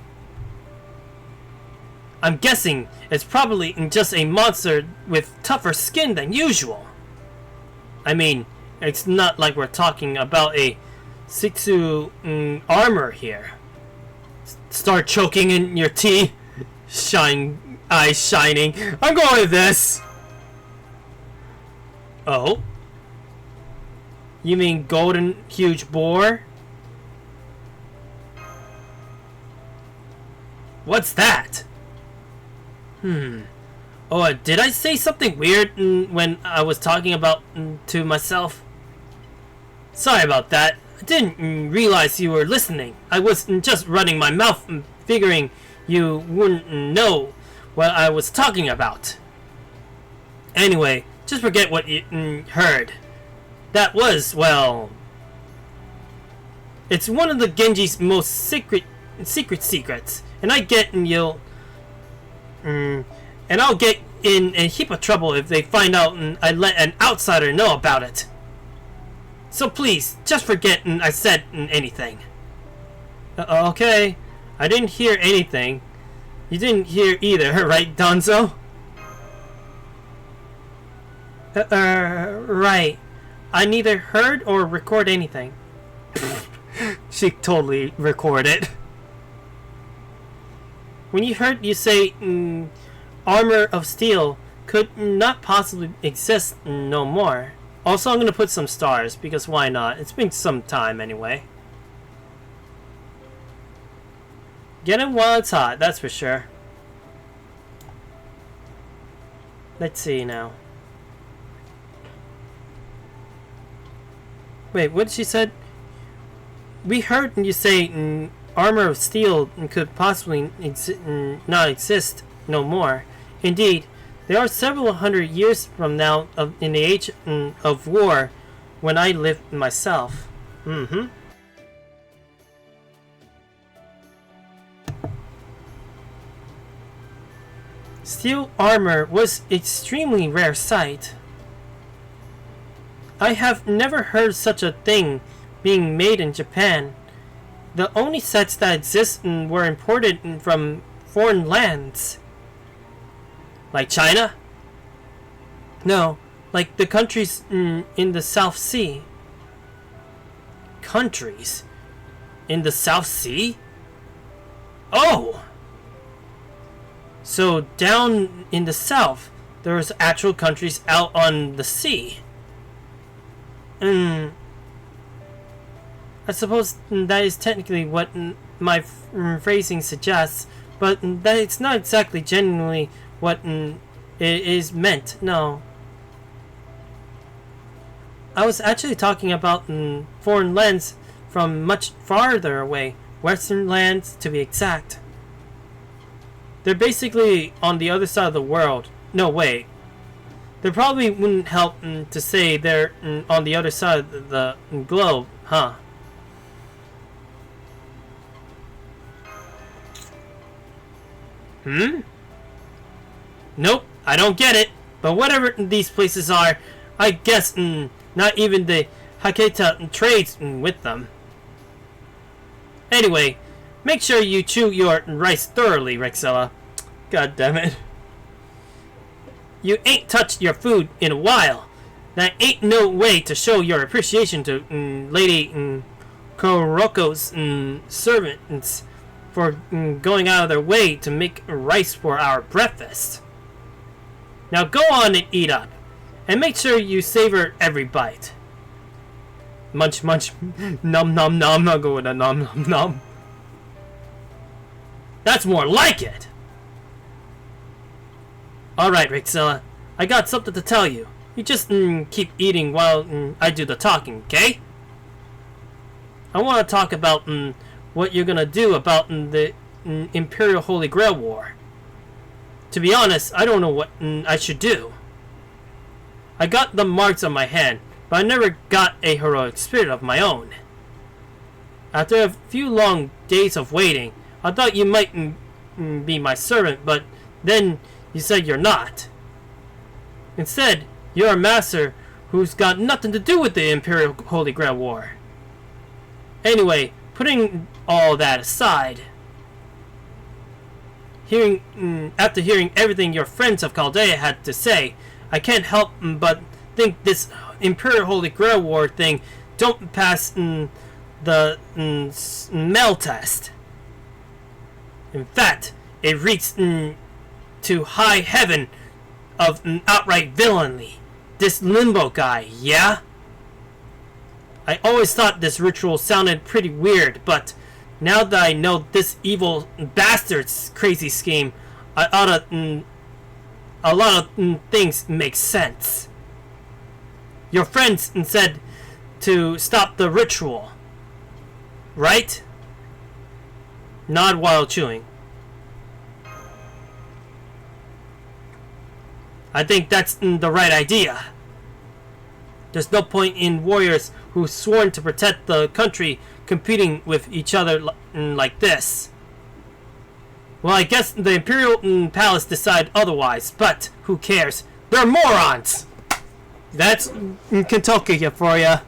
S1: I'm guessing it's probably just a monster with tougher skin than usual. I mean, it's not like we're talking about a Sitsu armor here. Start choking in your tea. Eyes shining. I'm going with this. Oh? You mean golden huge boar? What's that? Oh, did I say something weird when I was talking about to myself? Sorry about that. I didn't realize you were listening. I was just running my mouth figuring you wouldn't know what I was talking about. Anyway, just forget what you heard. That was, well... It's one of the Genji's most secrets. And I get you'll... and I'll get in a heap of trouble if they find out and I let an outsider know about it. So please, just forget I said anything. Okay, I didn't hear anything. You didn't hear either, right, Donzo? Right. I neither heard or record anything. She totally recorded. When you heard you say armor of steel could not possibly exist no more. Also, I'm going to put some stars, because why not? It's been some time anyway. Get it while it's hot, that's for sure. Let's see now. Wait, what she said? We heard you say armor of steel could possibly not exist no more. Indeed, there are several hundred years from now in the age of war when I lived myself. Steel armor was extremely rare sight. I have never heard such a thing being made in Japan. The only sets that exist were imported from foreign lands. Like China? No, like the countries in the South Sea. Countries? In the South Sea? Oh! So down in the south, there's actual countries out on the sea. I suppose that is technically what my phrasing suggests, but that it's not exactly genuinely what it is meant, no. I was actually talking about foreign lands from much farther away, western lands to be exact. They're basically on the other side of the world. No, wait. They probably wouldn't help to say they're on the other side of the globe, huh? Nope, I don't get it. But whatever these places are, I guess not even the Haketa trades with them. Anyway, make sure you chew your rice thoroughly, Rexella. God damn it. You ain't touched your food in a while. That ain't no way to show your appreciation to Lady Kuroko's servants for going out of their way to make rice for our breakfast. Now go on and eat up. And make sure you savor every bite. Munch munch. Nom nom nom. I'll go with a nom nom nom. That's more like it! Alright, Rexella. I got something to tell you. You just keep eating while I do the talking, okay? I want to talk about what you're gonna do about the Imperial Holy Grail War. To be honest, I don't know what I should do. I got the marks on my hand, but I never got a heroic spirit of my own. After a few long days of waiting, I thought you might be my servant, but then you said you're not. Instead, you're a master who's got nothing to do with the Imperial Holy Grail War. Anyway, putting all that aside, after hearing everything your friends of Chaldea had to say, I can't help but think this Imperial Holy Grail War thing don't pass the smell test. In fact, it reeks to high heaven of outright villainy. This Limbo guy, yeah? I always thought this ritual sounded pretty weird, but now that I know this evil bastard's crazy scheme, a lot of things make sense. Your friends said to stop the ritual, right? Nod while chewing. I think that's the right idea. There's no point in warriors who've sworn to protect the country competing with each other like this. Well, I guess the Imperial Palace decide otherwise, but who cares? They're morons! That's Kentucky for ya.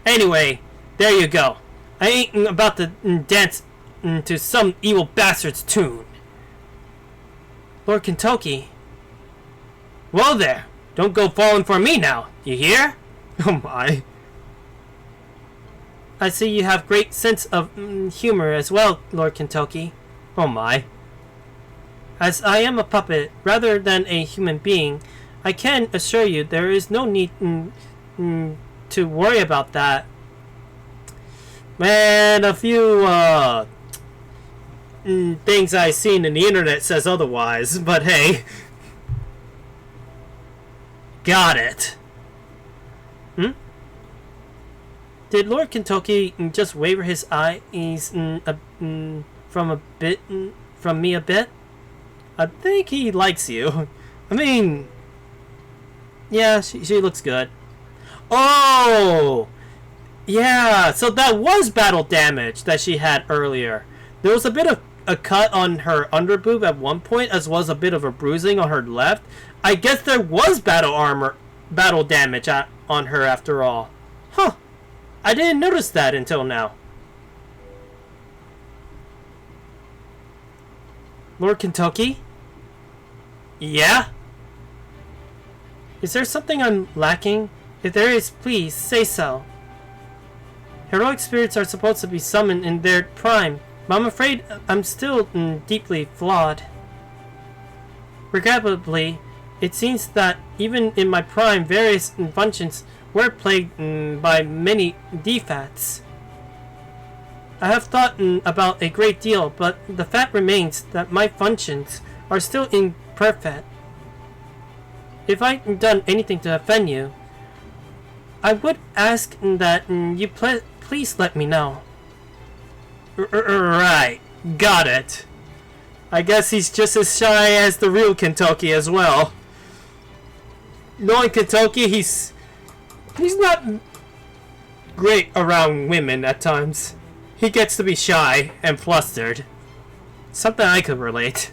S1: Anyway, there you go. I ain't about to dance to some evil bastard's tune. Lord Kentucky. Well there, don't go falling for me now, you hear? Oh my. I see you have great sense of humor as well, Lord Kentucky. Oh my. As I am a puppet rather than a human being, I can assure you there is no need to worry about that. Man, a few things I've seen in the internet says otherwise, but hey. Got it. Did Lord Kentucky just waver his eyes from me a bit? I think he likes you. I mean, yeah, she looks good. Oh! Yeah, so that was battle damage that she had earlier. There was a bit of a cut on her underboob at one point, as well as a bit of a bruising on her left. I guess there was battle damage on her after all. Huh. I didn't notice that until now. Lord Kentucky? Yeah? Is there something I'm lacking? If there is, please say so. Heroic spirits are supposed to be summoned in their prime, but I'm afraid I'm still deeply flawed. Regrettably, it seems that even in my prime, various functions were plagued by many defects. I have thought about a great deal, but the fact remains that my functions are still imperfect. If I've done anything to offend you, I would ask that you please let me know. Right, got it. I guess he's just as shy as the real Kentucky as well. Knowing Kentucky, he's not great around women at times. He gets to be shy and flustered. Something I could relate.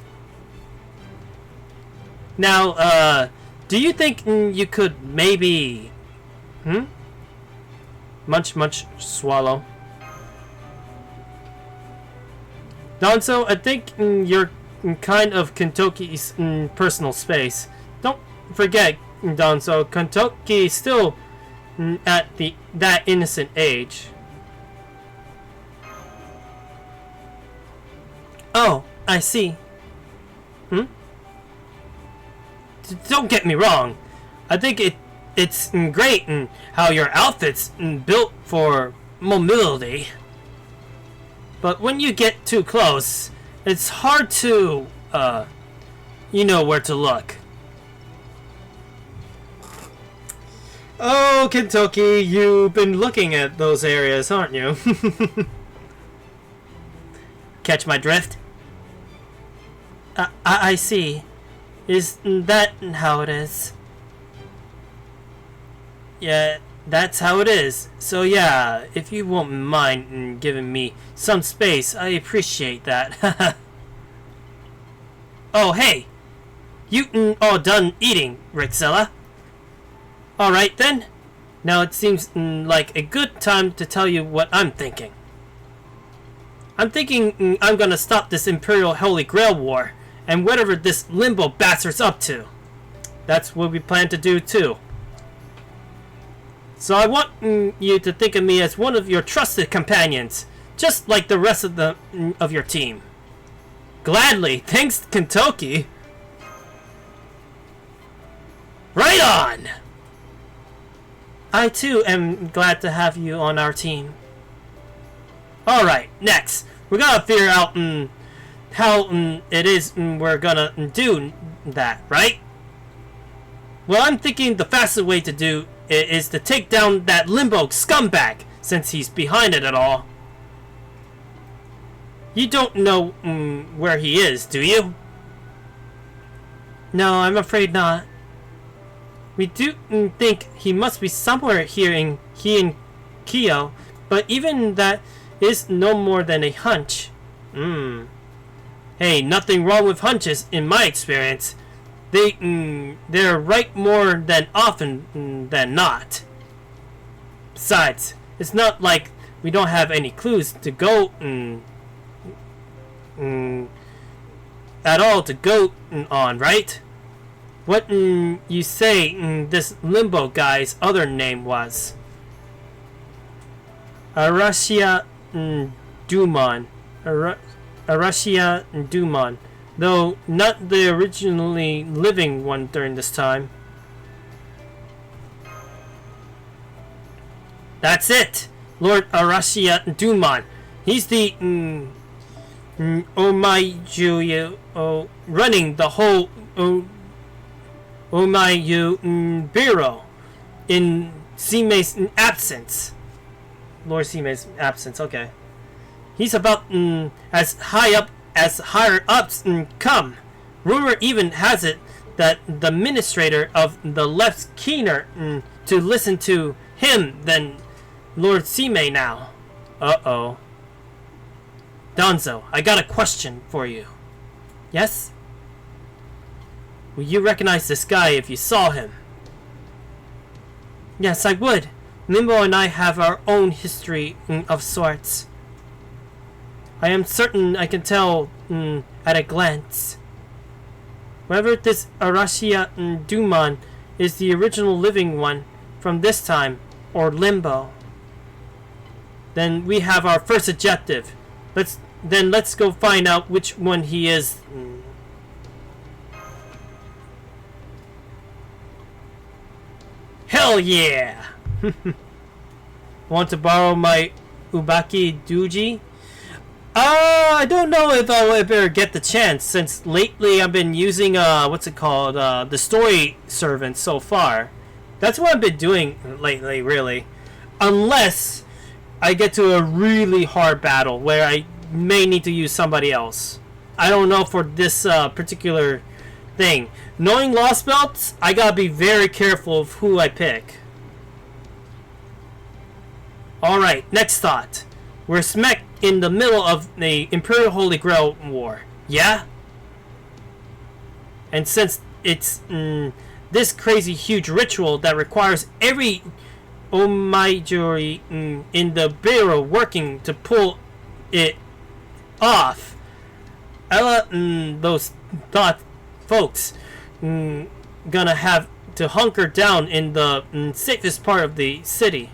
S1: Now, do you think you could maybe... Munch, swallow. Donzo, I think you're kind of Kentucky's personal space. Don't forget, Donzo, Kentucky's still at that innocent age. Oh, I see. Don't get me wrong. I think it's great how your outfit's built for mobility. But when you get too close, it's hard to, you know where to look. Oh, Kentucky, you've been looking at those areas, aren't you? Catch my drift? I see. Is that how it is? Yeah, that's how it is. So yeah, if you won't mind giving me some space, I appreciate that. Oh, hey! You all done eating, Rexella? Alright then. Now it seems like a good time to tell you what I'm thinking. I'm thinking I'm gonna stop this Imperial Holy Grail War, and whatever this Limbo bastard's up to. That's what we plan to do too. So I want you to think of me as one of your trusted companions, just like the rest of your team. Gladly, thanks Kentucky. Right on! I too am glad to have you on our team. Alright, next, we're gonna figure out how it is we're gonna do that, right? Well, I'm thinking the fastest way to do it is to take down that Limbo scumbag, since he's behind it at all. You don't know where he is, do you? No, I'm afraid not. We do think he must be somewhere here in Heian-Kyo, but even that is no more than a hunch. Hey, nothing wrong with hunches in my experience. They're right more than often than not. Besides, it's not like we don't have any clues to go at all to go on, right? What you say this Limbo guy's other name was? Arashia Dumon. Arashia Dumon. Though not the originally living one during this time. That's it! Lord Arashia Dumon. He's the Omayu running the whole Omayu Bureau in Sime's absence. Lord Sime's absence, okay. He's about as higher ups come. Rumor even has it that the administrator of the left's keener to listen to him than Lord Sime now. Uh-oh. Donzo, I got a question for you. Yes? Will you recognize this guy if you saw him? Yes, I would. Limbo and I have our own history of sorts. I am certain I can tell at a glance. Whether this Arashia Dumon is the original living one from this time, or Limbo, then we have our first objective. Let's go find out which one he is. Hell yeah! Want to borrow my Ubaki Duji? I don't know if I'll ever get the chance, since lately I've been using, the story servant so far. That's what I've been doing lately, really. Unless I get to a really hard battle where I may need to use somebody else. I don't know for this particular thing. Knowing Lost Belts, I gotta be very careful of who I pick. Alright, next thought. We're smack in the middle of the Imperial Holy Grail War. Yeah? And since it's this crazy huge ritual that requires every Omaijuri in the Bureau working to pull it off, those thought folks gonna have to hunker down in the safest part of the city.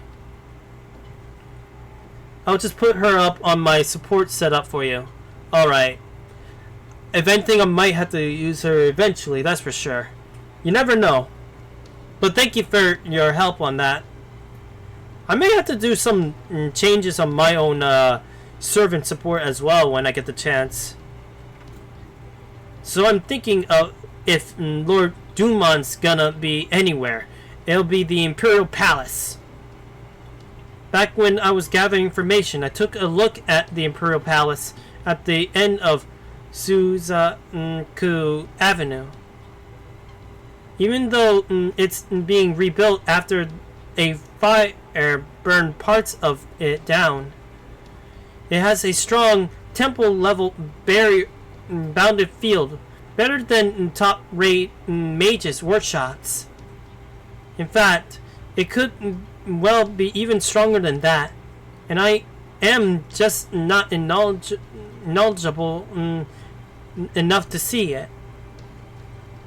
S1: I'll just put her up on my support setup for you. Alright. If anything, I might have to use her eventually, that's for sure. You never know. But thank you for your help on that. I may have to do some changes on my own servant support as well when I get the chance. So I'm thinking of if Lord Dumon's gonna be anywhere, it'll be the Imperial Palace. Back when I was gathering information, I took a look at the Imperial Palace at the end of Suzaku Avenue. Even though it's being rebuilt after a fire burned parts of it down. It has a strong temple-level barrier bounded field, better than top-rate mages' workshops. In fact, it could well be even stronger than that, and I am just not knowledgeable enough to see it.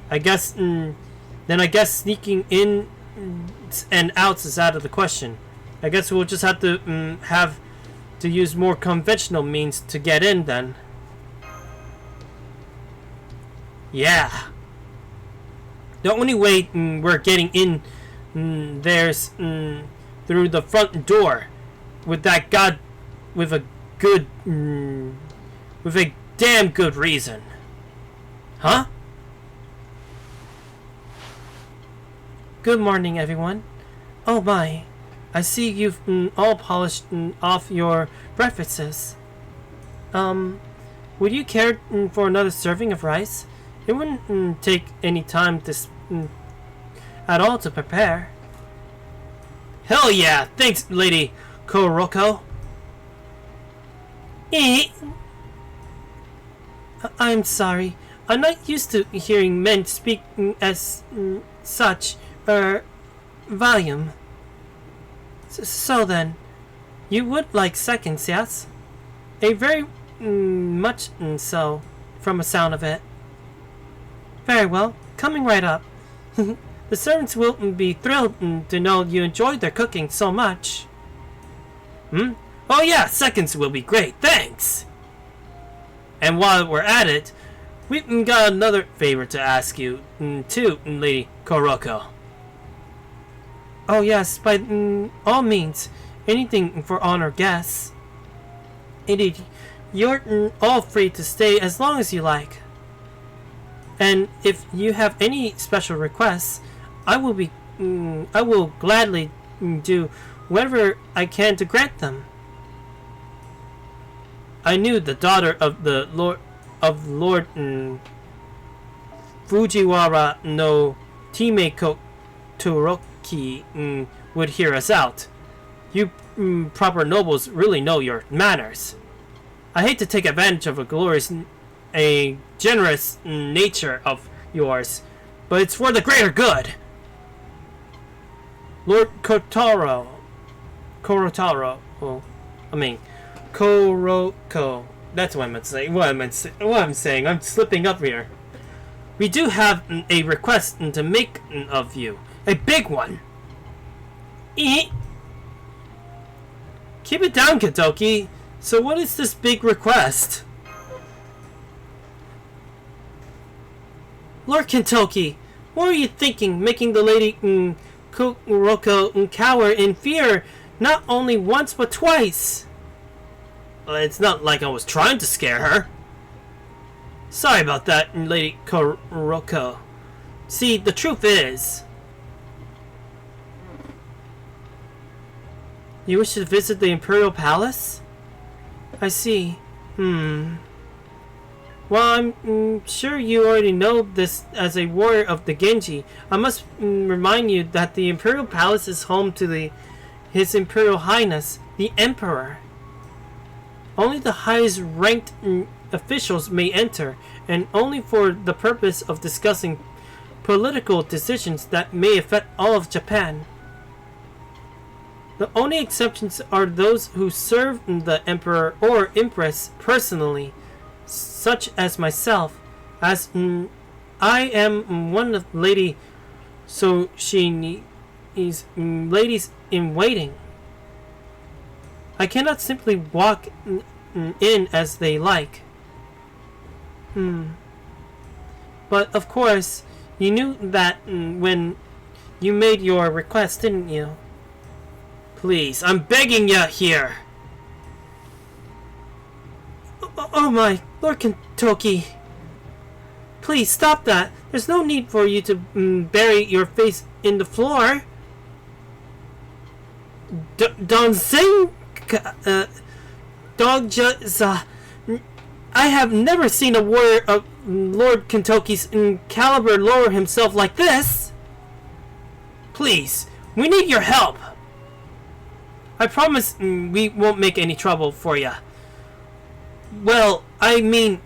S1: I guess sneaking in and outs is out of the question. I guess we'll just have to use more conventional means to get in then. Yeah. The only way we're getting in there's through the front door with a damn good reason. Huh? Good morning, everyone. Oh my, I see you've all polished off your breakfasts. Would you care for another serving of rice? It wouldn't take any time at all to prepare. Hell yeah! Thanks, Lady Kuroko. I'm sorry. I'm not used to hearing men speak as such volume. So then, you would like seconds, yes? A very much so, from the sound of it. Very well, coming right up. The servants will be thrilled to know you enjoyed their cooking so much. Oh yeah, seconds will be great, thanks! And while we're at it, we've got another favor to ask you, too, Lady Kuroko. Oh yes, by all means, anything for honor guests. Indeed, you're all free to stay as long as you like. And if you have any special requests, I will gladly do whatever I can to grant them. I knew the daughter of the Lord Fujiwara no Timeko Toroki would hear us out. You proper nobles really know your manners. I hate to take advantage of a generous nature of yours, but it's for the greater good. Lord Korotaro. Koroko. That's what I meant to say. What I'm saying. I'm slipping up here. We do have a request to make of you. A big one. Keep it down, Kentoki. So what is this big request? Lord Kentoki, what are you thinking, making the Lady Kuroko cower in fear not only once but twice? It's not like I was trying to scare her. Sorry about that, Lady Kuroko. See, the truth is... You wish to visit the Imperial Palace? I see. Well, I'm sure you already know this as a warrior of the Genji. I must remind you that the Imperial Palace is home to His Imperial Highness, the Emperor. Only the highest ranked officials may enter, and only for the purpose of discussing political decisions that may affect all of Japan. The only exceptions are those who serve the Emperor or Empress personally, such as myself, as I am one of Lady Soshini's ladies in waiting. I cannot simply walk in as they like. But of course, you knew that when you made your request, didn't you? Please, I'm begging you here. Oh my, Lord Kentoki. Please stop that. There's no need for you to bury your face in the floor. Donzen Dogja. I have never seen a warrior of Lord Kentoki's caliber lower himself like this. Please, We need your help. I promise we won't make any trouble for ya. Well, I mean,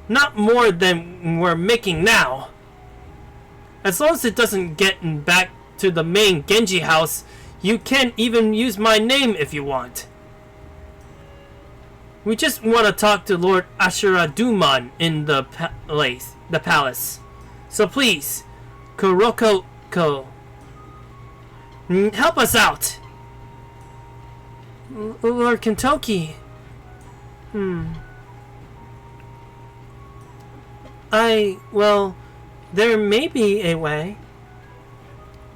S1: not more than we're making now. As long as it doesn't get back to the main Genji house, you can even use my name if you want. We just want to talk to Lord Ashura Duman in the palace. So please, Kuroko-ko, help us out. Lord Kentoki. Well, there may be a way.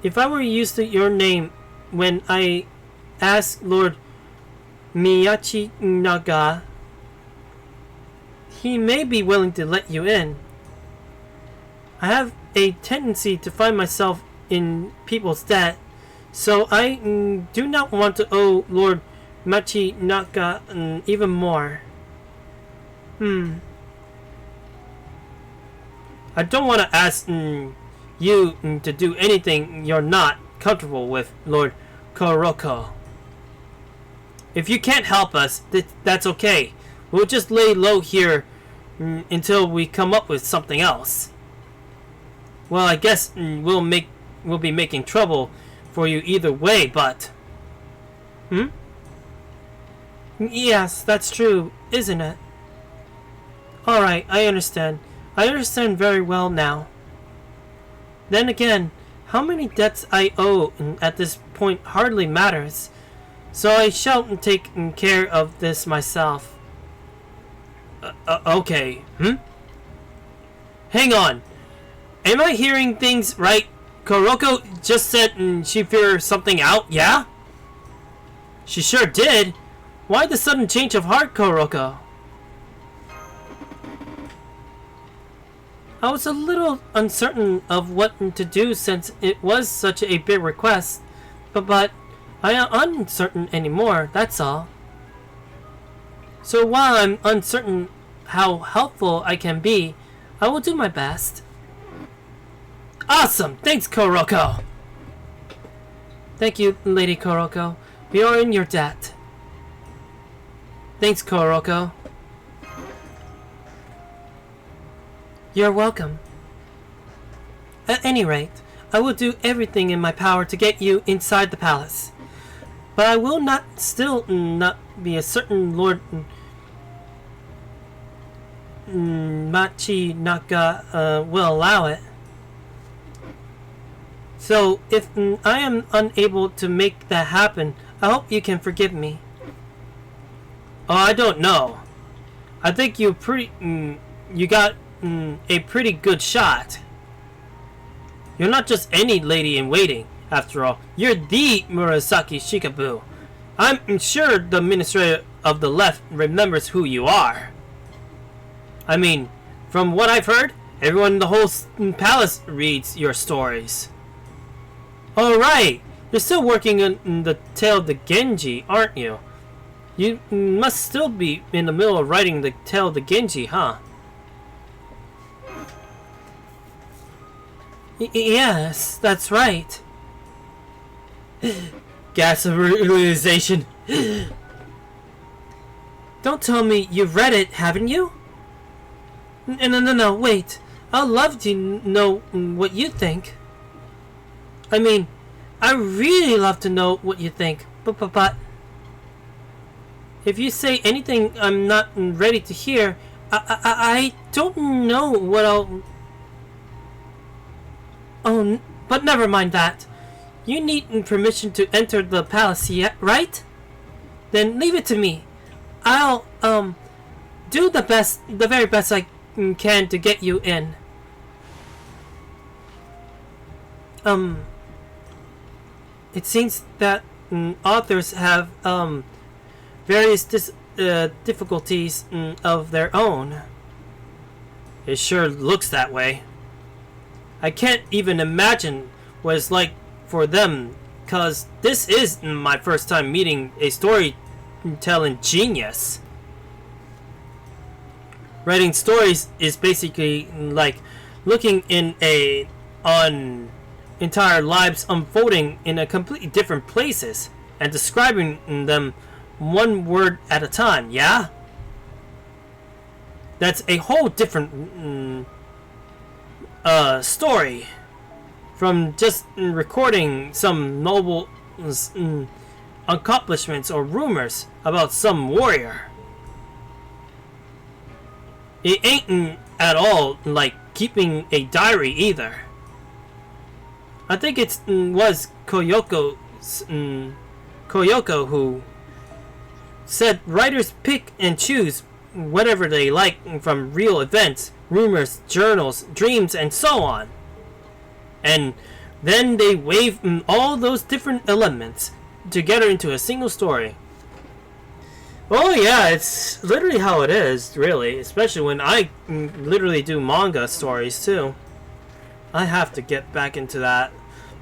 S1: If I were used to your name when I asked Lord Miyachi Naga, he may be willing to let you in. I have a tendency to find myself in people's debt, so I do not want to owe Lord Machi Naga even more. I don't want to ask you to do anything you're not comfortable with, Lord Kuroko. If you can't help us, that's okay. We'll just lay low here until we come up with something else. Well, I guess we'll be making trouble for you either way, but... Yes, that's true, isn't it? Alright, I understand. I understand very well now. Then again, how many debts I owe at this point hardly matters. So I shall take care of this myself. Okay. Hang on. Am I hearing things right? Kuroko just said she figured something out, yeah? She sure did. Why the sudden change of heart, Kuroko? I was a little uncertain of what to do since it was such a big request, but I am uncertain anymore, that's all. So while I'm uncertain how helpful I can be, I will do my best. Awesome! Thanks, Kuroko! Thank you, Lady Kuroko. We are in your debt. Thanks, Kuroko. You're welcome. At any rate, I will do everything in my power to get you inside the palace. But I will not be a certain Lord Machi Naga will allow it. So, if I am unable to make that happen, I hope you can forgive me. Oh, I don't know. I think you got a pretty good shot. You're not just any lady in waiting, after all. You're the Murasaki Shikabu. I'm sure the Minister of the Left remembers who you are. I mean, from what I've heard, everyone in the whole palace reads your stories. Alright, you're still working on the tale of the Genji, aren't you? You must still be in the middle of writing the tale of the Genji, huh? Yes, that's right. Gas of realization. Don't tell me you've read it, haven't you? No, wait. I'd love to know what you think. I mean, I really love to know what you think, but if you say anything I'm not ready to hear, I don't know what I'll... Oh, but never mind that. You need permission to enter the palace yet, right? Then leave it to me. I'll, do the very best I can to get you in. It seems that authors have, various difficulties of their own. It sure looks that way. I can't even imagine what it's like for them, cause this is my first time meeting a storytelling genius. Writing stories is basically like looking in on entire lives unfolding in a completely different places and describing them one word at a time, yeah? That's a whole different story from just recording some noble accomplishments or rumors about some warrior. It ain't at all like keeping a diary either. I think it was Koyoko who said writers pick and choose whatever they like from real events, rumors, journals, dreams, and so on. And then they weave all those different elements together into a single story. Oh yeah, it's literally how it is, really. Especially when I literally do manga stories too. I have to get back into that.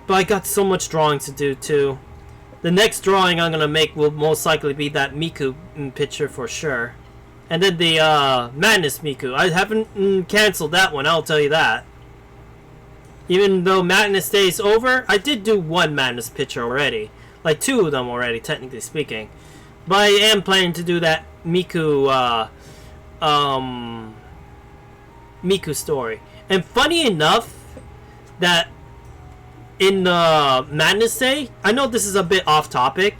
S1: But I got so much drawing to do too. The next drawing I'm gonna make will most likely be that Miku picture for sure. And then the Madness Miku. I haven't canceled that one, I'll tell you that. Even though Madness Day is over, I did do one Madness picture already. Like 2 of them already, technically speaking. But I am planning to do that Miku Miku story. And funny enough, that in Madness Day, I know this is a bit off topic,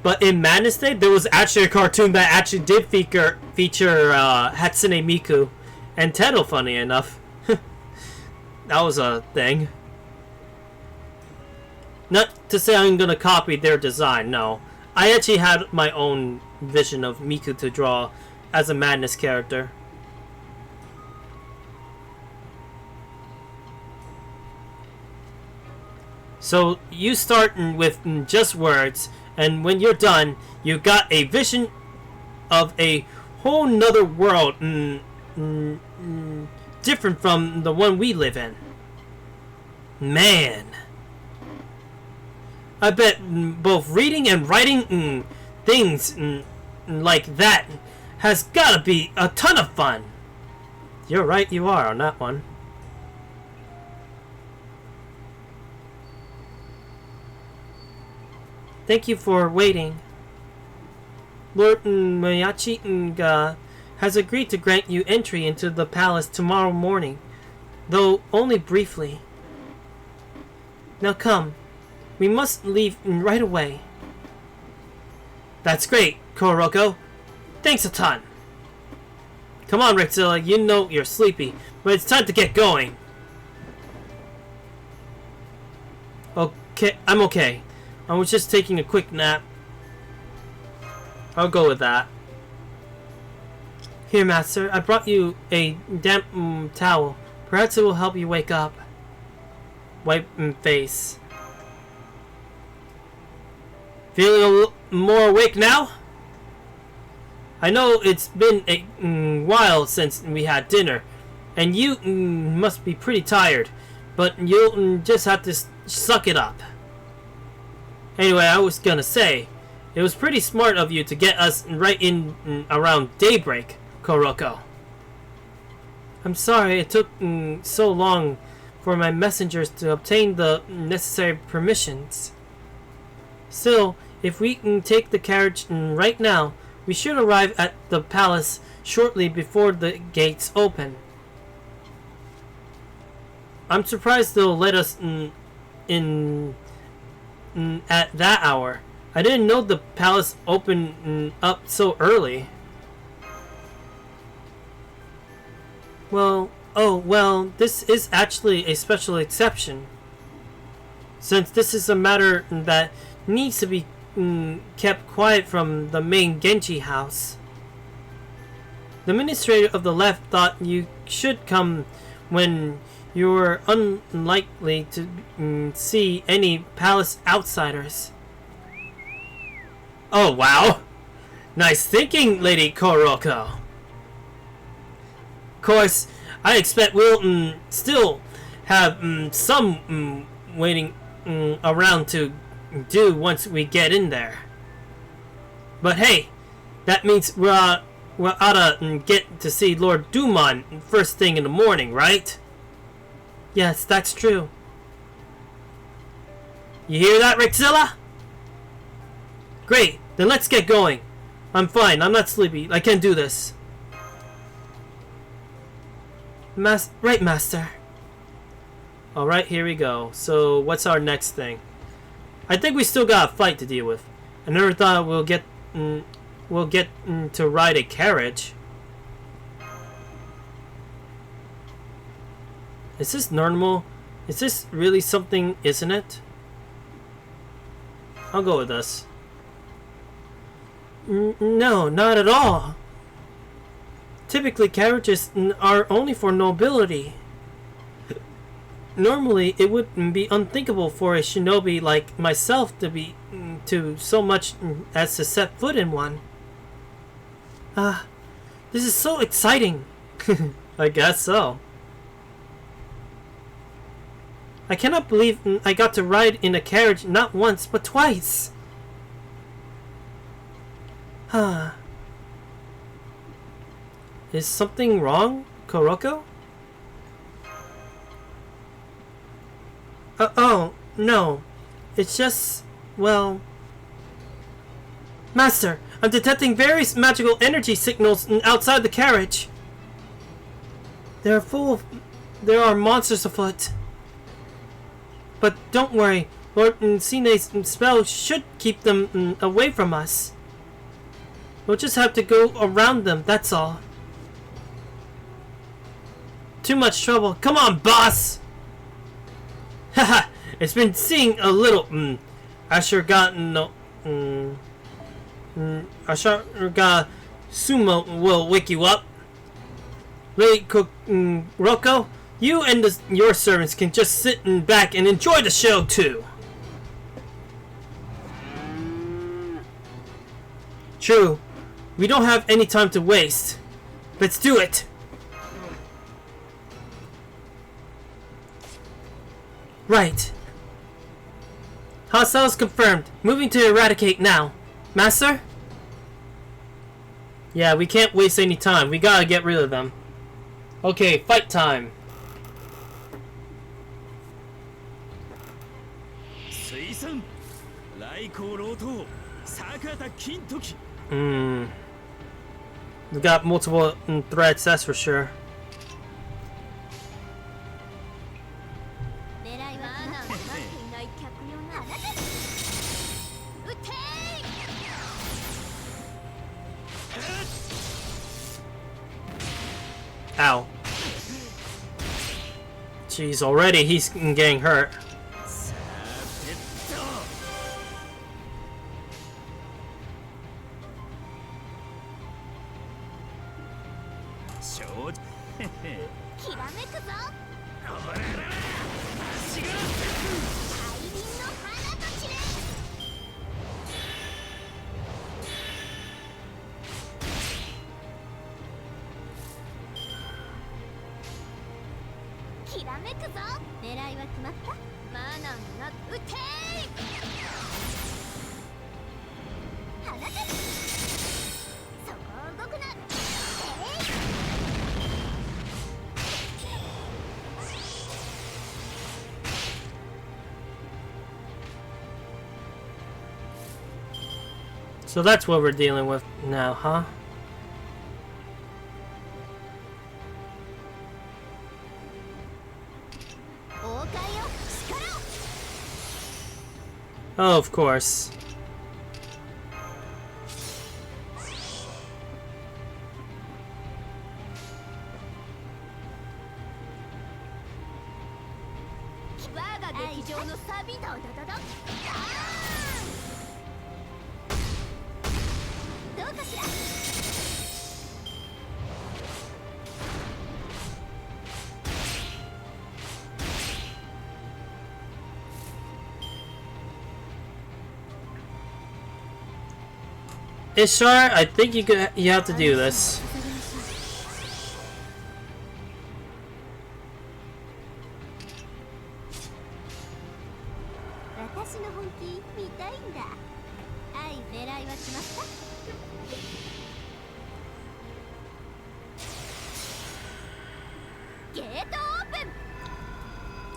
S1: but in Madness Day, there was actually a cartoon that actually did feature Hatsune Miku and Teto, funny enough. That was a thing. Not to say I'm gonna copy their design, no. I actually had my own vision of Miku to draw as a Madness character. So you start with just words, and when you're done, you got a vision of a whole nother world, different from the one we live in. Man, I bet both reading and writing things like that has gotta be a ton of fun. You're right, you are on that one. Thank you for waiting. Lord Miyachi has agreed to grant you entry into the palace tomorrow morning, though only briefly. Now come. We must leave right away. That's great, Kuroko. Thanks a ton. Come on, Rexilla, you know you're sleepy, but it's time to get going. Okay, I'm okay. I was just taking a quick nap. I'll go with that. Here, Master, I brought you a damp towel. Perhaps it will help you wake up. Wipe face. Feeling a little more awake now? I know it's been a while since we had dinner, and you must be pretty tired, but you'll just have to suck it up. Anyway, I was gonna say, it was pretty smart of you to get us right in around daybreak, Kuroko. I'm sorry it took so long for my messengers to obtain the necessary permissions. Still, if we can take the carriage right now, we should arrive at the palace shortly before the gates open. I'm surprised they'll let us in at that hour. I didn't know the palace opened up so early. Well, this is actually a special exception, since this is a matter that needs to be kept quiet from the main Genji house. The administrator of the left thought you should come when you're unlikely to see any palace outsiders. Oh wow! Nice thinking, Lady Kuroko. Of course, I expect we'll still have some waiting around to do once we get in there. But hey, that means we ought to get to see Lord Dumon first thing in the morning, right? Yes, that's true. You hear that, Rexilla? Great, then let's get going. I'm fine, I'm not sleepy. I can do this. Right, Master. Alright, here we go. So, what's our next thing? I think we still got a fight to deal with. I never thought we'll get to ride a carriage. Is this normal? Is this really something, isn't it? I'll go with this. No, not at all. Typically, carriages are only for nobility. Normally, it would be unthinkable for a shinobi like myself to so much as to set foot in one. This is so exciting. I guess so. I cannot believe I got to ride in a carriage not once, but twice. Is something wrong, Kuroko? Oh, no. It's just, well... Master, I'm detecting various magical energy signals outside the carriage. There are monsters afoot. But don't worry, Lord Sine's spell should keep them away from us. We'll just have to go around them, that's all. Too much trouble. Come on, boss! Haha, it's been seeing a little, I sure got no, I sure got Sumo will wake you up. Lady Roko, you and your servants can just sit back and enjoy the show too. True, we don't have any time to waste. Let's do it. Right. Hostiles confirmed. Moving to eradicate now. Master? Yeah, we can't waste any time. We gotta get rid of them. Okay, fight time. We got multiple threats, that's for sure. Ow. Jeez, already he's getting hurt. So that's what we're dealing with now, huh? Oh, of course. Ishar, I think you have to do this.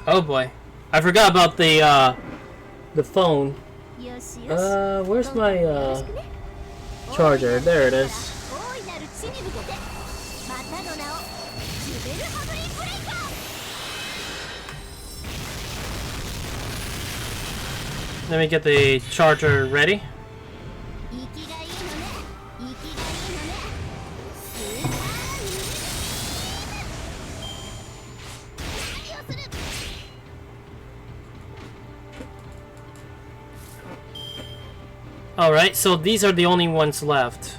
S1: Oh boy. I forgot about the the phone. Where's my charger? There it is. Let me get the charger ready. Alright, so these are the only ones left.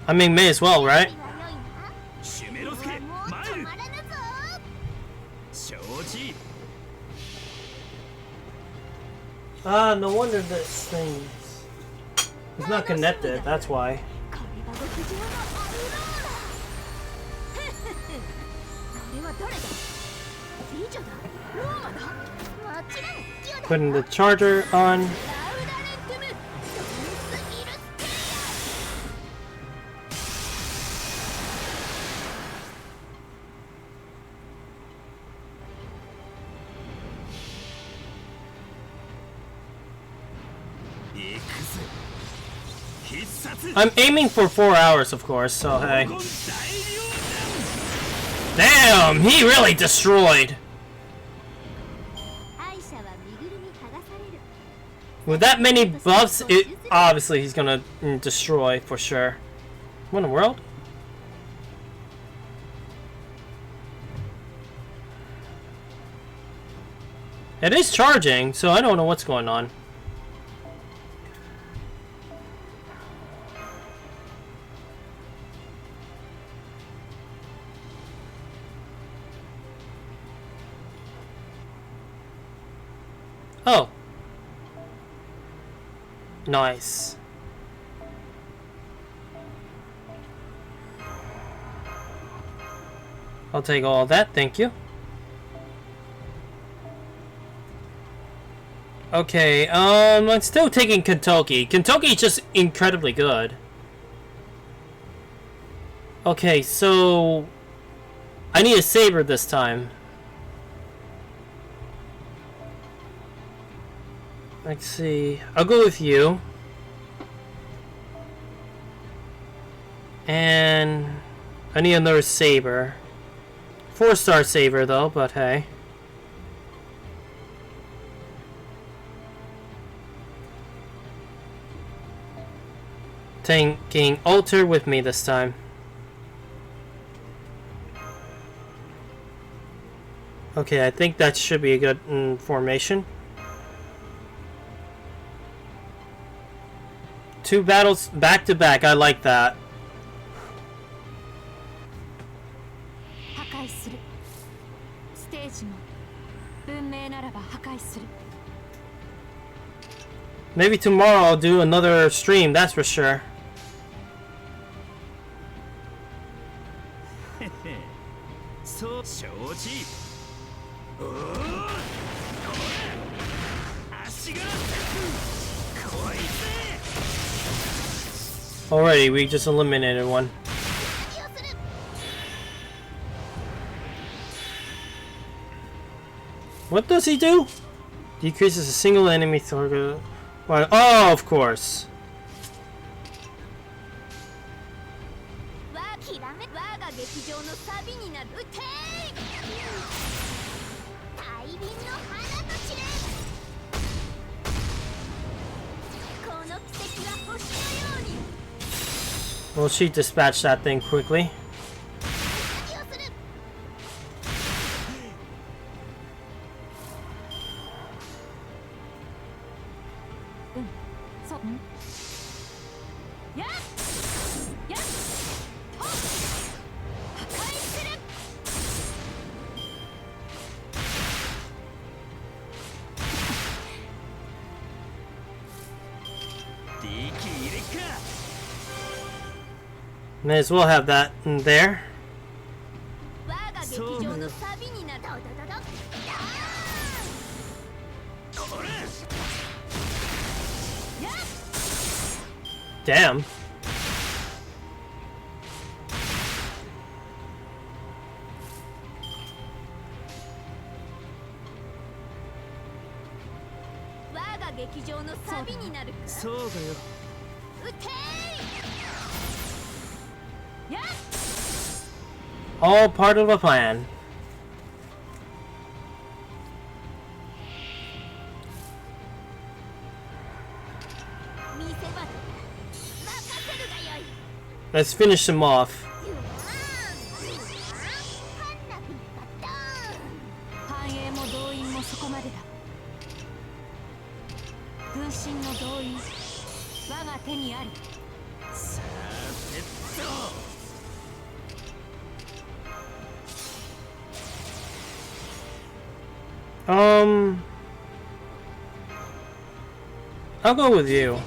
S1: I mean, may as well, right? Ah, no wonder this thing is not connected, that's why. Putting the charger on. I'm aiming for 4 hours, of course, so hey. Damn, he really destroyed. With that many buffs, obviously he's gonna destroy for sure. What in the world? It is charging, so I don't know what's going on. Oh. Nice. I'll take all that, thank you. Okay, I'm still taking Kentucky. Kentucky's just incredibly good. Okay, so I need a saber this time. Let's see. I'll go with you. And I need another saber. 4-star saber though, but hey. Taking Alter with me this time. Okay, I think that should be a good formation. 2 battles back to back. I like that. Maybe tomorrow I'll do another stream, that's for sure. Alrighty, we just eliminated one. What does he do? Decreases a single enemy target. Oh, of course. Well, she dispatched that thing quickly. May as well have that in there. Damn. All part of a plan. Let's finish him off. I'll go with you.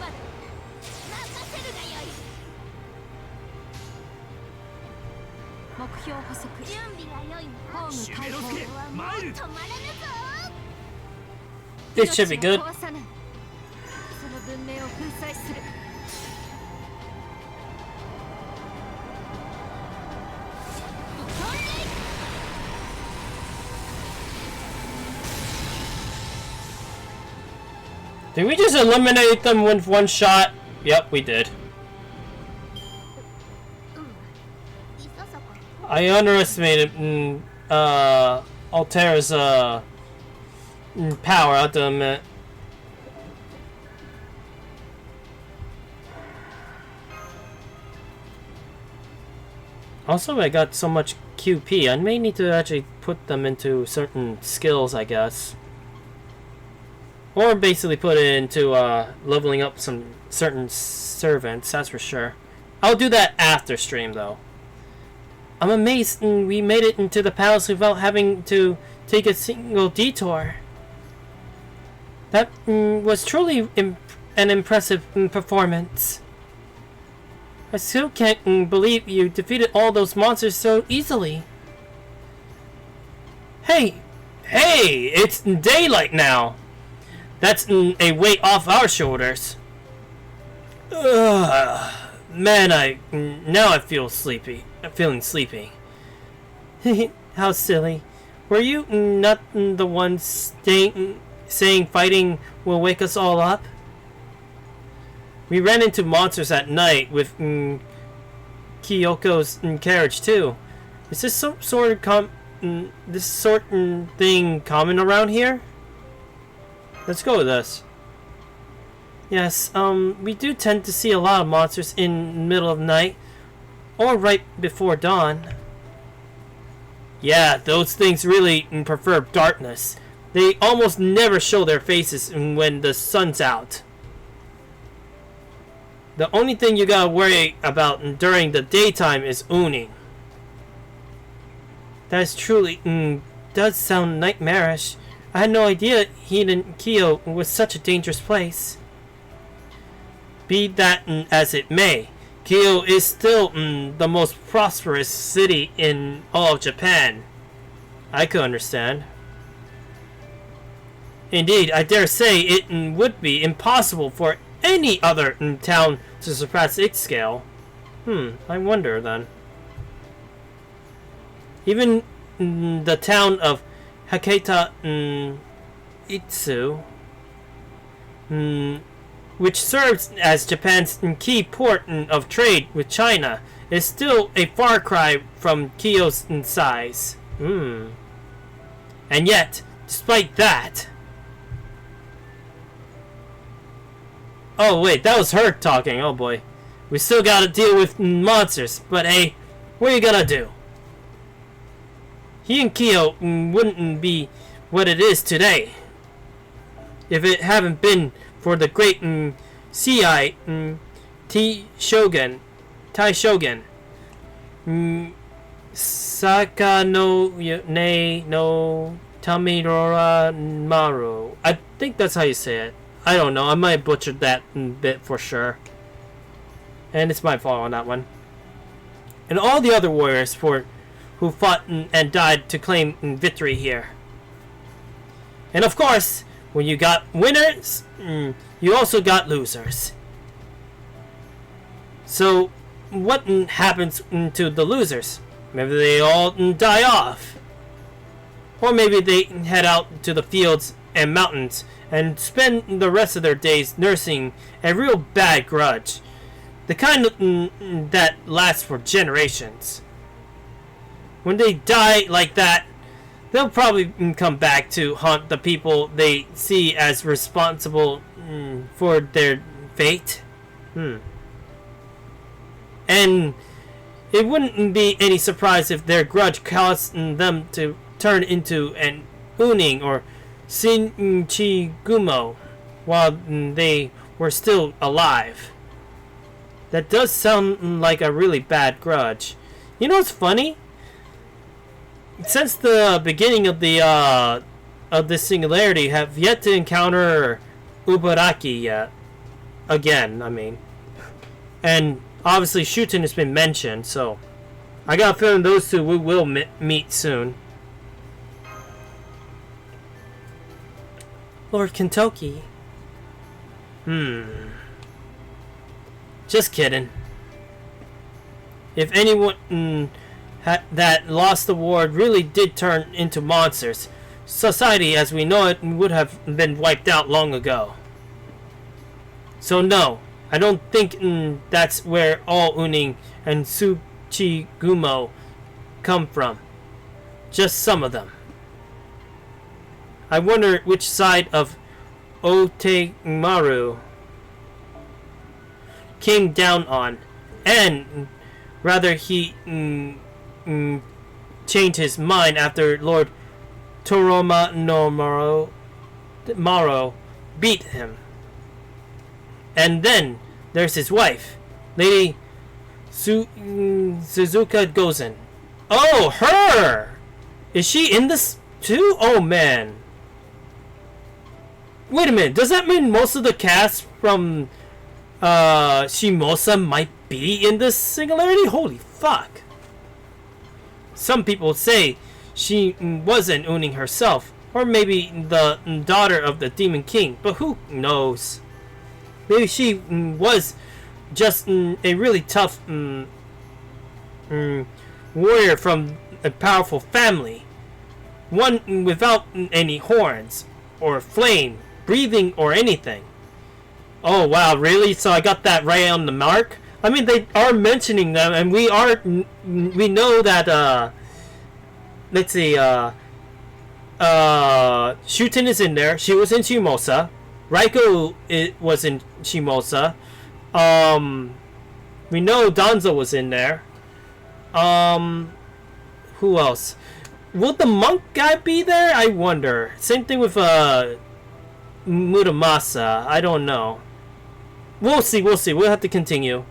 S1: This should be good. Did we just eliminate them with one shot? Yep, we did. I underestimated Altera's power, I have to admit. Also, I got so much QP, I may need to actually put them into certain skills, I guess. Or basically put it into leveling up some certain servants, that's for sure. I'll do that after stream, though. I'm amazed we made it into the palace without having to take a single detour. That was truly an impressive performance. I still can't believe you defeated all those monsters so easily. Hey! Hey! It's daylight now! That's a weight off our shoulders. Ugh. Man, now I feel sleepy. I'm feeling sleepy. How silly. Were you not the one saying fighting will wake us all up? We ran into monsters at night with Kyoko's carriage too. Is this some sort of thing common around here? Let's go with this. Yes, we do tend to see a lot of monsters in the middle of the night, or right before dawn. Yeah, those things really prefer darkness. They almost never show their faces when the sun's out. The only thing you gotta worry about during the daytime is Uni. That is truly, does sound nightmarish. I had no idea Heian-Kyo was such a dangerous place. Be that as it may, Kyo is still the most prosperous city in all of Japan. I could understand. Indeed, I dare say it would be impossible for any other town to surpass its scale. I wonder then. Even the town of Hakata Itsu, which serves as Japan's key port of trade with China, is still a far cry from Kyo's size. And yet, despite that... Oh wait, that was her talking, oh boy. We still gotta deal with monsters, but hey, what are you gonna do? Heian-Kyo wouldn't be what it is today if it hadn't been for the great Tai Shogun, Sakano no Tamirora Maru. I think that's how you say it. I don't know. I might have butchered that bit for sure. And it's my fault on that one. and all the other warriors who fought and died to claim victory here. And of course, when you got winners, you also got losers. So, what happens to the losers? Maybe they all die off. Or maybe they head out to the fields and mountains and spend the rest of their days nursing a real bad grudge. The kind that lasts for generations. When they die like that, they'll probably come back to haunt the people they see as responsible for their fate. And it wouldn't be any surprise if their grudge caused them to turn into an Uning or Shinchigumo while they were still alive. That does sound like a really bad grudge. You know what's funny? Since the beginning of this singularity, have yet to encounter Ubaraki yet. Again, I mean. And obviously Shuten has been mentioned, so I got a feeling those two we will meet soon. Lord Kentucky. Just kidding. If anyone that lost the war really did turn into monsters, society as we know it would have been wiped out long ago. So no, I don't think that's where all Uning and Tsuchigumo come from. Just some of them. I wonder which side of Otemaru came down on, and rather he changed his mind after Lord Toroma no Maro beat him. And then there's his wife, Lady Suzuka Gozen. Oh, her! Is she in this too? Oh man. Wait a minute, does that mean most of the cast from Shimosa might be in this singularity? Holy fuck. Some people say she wasn't Uning herself, or maybe the daughter of the Demon King, but who knows? Maybe she was just a really tough warrior from a powerful family. One without any horns, or flame, breathing, or anything. Oh wow, really? So I got that right on the mark? I mean, they are mentioning them, and we know that, let's see, Shuten is in there. She was in Shimosa. Raiko was in Shimosa. We know Danzo was in there. Who else? Will the monk guy be there? I wonder. Same thing with Muramasa. I don't know. We'll see. We'll have to continue.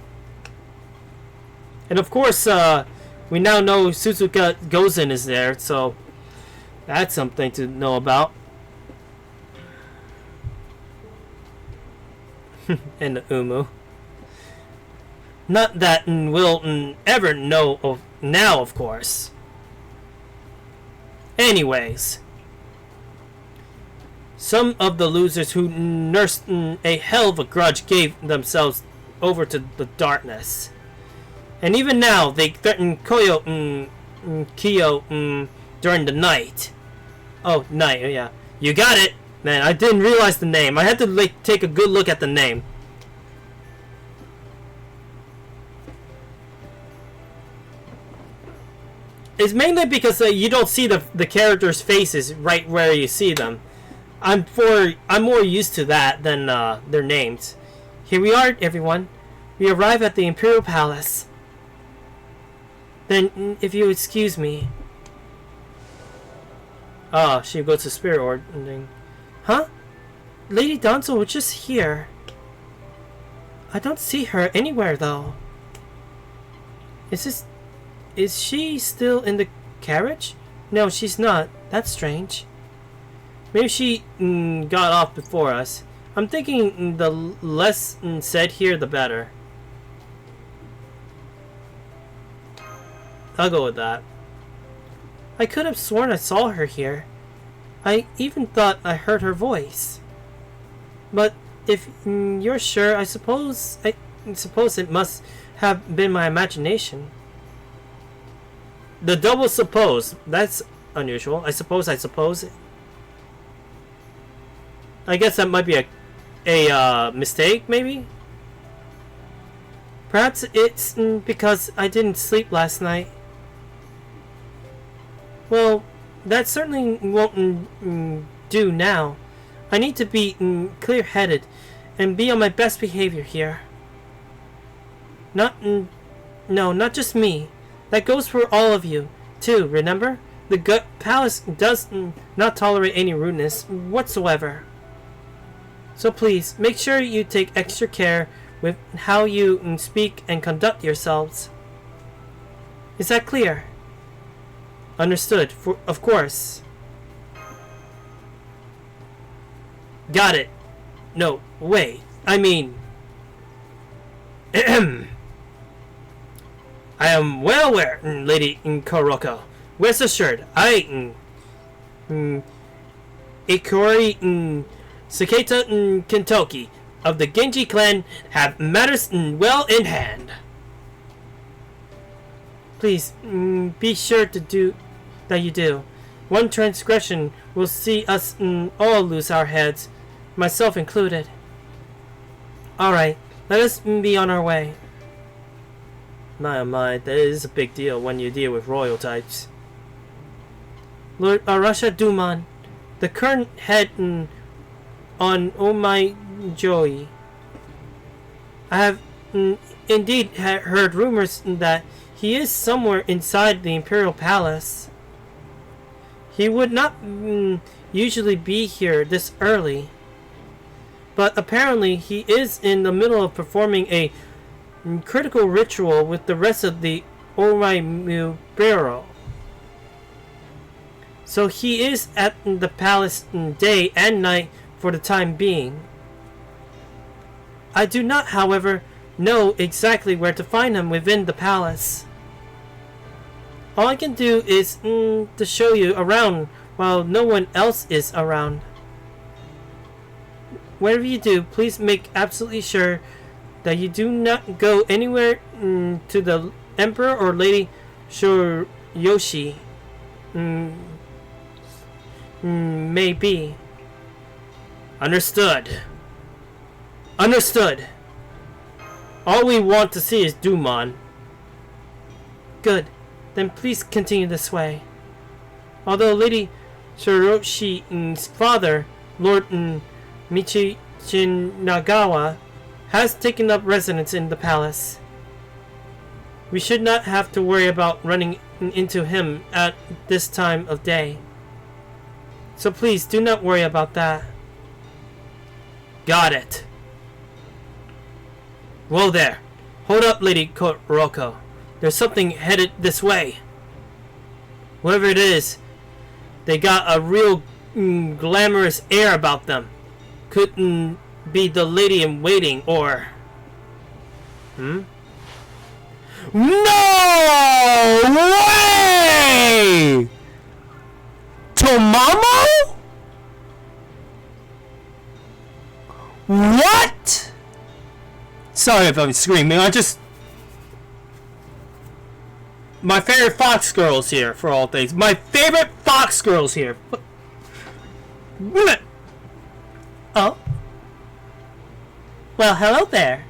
S1: And of course, we now know Suzuka Gozen is there, so that's something to know about. And the Umu. Not that we'll ever know of now, of course. Anyways, some of the losers who nursed a hell of a grudge gave themselves over to the darkness. And even now, they threaten Kyo during the night. Oh, night, yeah. You got it! Man, I didn't realize the name. I had to take a good look at the name. It's mainly because you don't see the characters' faces right where you see them. I'm more used to that than their names. Here we are, everyone. We arrive at the Imperial Palace. Then, if you excuse me. Ah, she goes to Spirit Ordering. Huh? Lady Danzo was just here. I don't see her anywhere, though. Is she still in the carriage? No, she's not. That's strange. Maybe she got off before us. I'm thinking the less said here, the better. I'll go with that. I could have sworn I saw her here. I even thought I heard her voice. But if you're sure, I suppose it must have been my imagination. The double suppose. That's unusual. I suppose. I guess that might be a mistake, maybe? Perhaps it's because I didn't sleep last night. Well, that certainly won't do now. I need to be clear-headed and be on my best behavior here. No, not just me. That goes for all of you, too, remember? The palace does not tolerate any rudeness whatsoever. So please, make sure you take extra care with how you speak and conduct yourselves. Is that clear? Understood, of course. Got it. No, wait. I mean... I am well aware, Lady Kuroko. Rest assured, I... Ikori Saketa Kentoki of the Genji clan have matters well in hand. Please, be sure to do that you do. One transgression will see us all lose our heads, myself included. Alright, let us be on our way. My oh my, that is a big deal when you deal with royal types. Lord Arasha Duman, the current head on Oh My Joy. I have indeed heard rumors that he is somewhere inside the Imperial Palace. He would not usually be here this early, but apparently he is in the middle of performing a critical ritual with the rest of the Oraimu Bureau. So he is at the palace day and night for the time being. I do not, however, know exactly where to find him within the palace. All I can do is to show you around while no one else is around. Whatever you do, please make absolutely sure that you do not go anywhere to the Emperor or Lady Shoroyoshi may be. Understood. Understood. All we want to see is Dumon. Good. Then please continue this way. Although Lady Shoroshi's father, Lord Michinagawa, has taken up residence in the palace, we should not have to worry about running into him at this time of day. So please do not worry about that. Got it. Whoa there. Hold up, Lady Kuroko. There's something headed this way. Whoever it is, they got a real glamorous air about them. Couldn't be the lady in waiting or... No way! Tomomo? What? Sorry if I'm screaming, my favorite Fox girls here, for all things. My favorite Fox girls here. Oh? Well, hello there.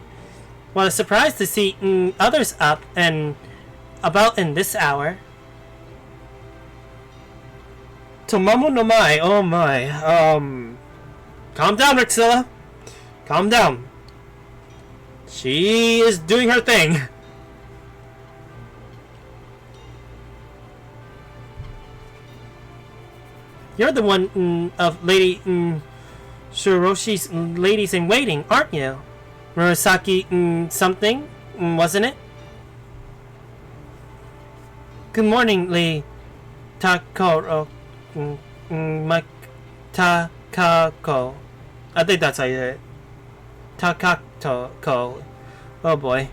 S1: Well, surprised to see others up and about in this hour. Tomomo no Mai, oh my. Calm down, Rixilla. Calm down. She is doing her thing. You're the one of Lady Shoroshi's ladies in waiting, aren't you? Murasaki something, wasn't it? Good morning, Lady Takako. Takako. I think that's how you say it. Takako. Oh boy.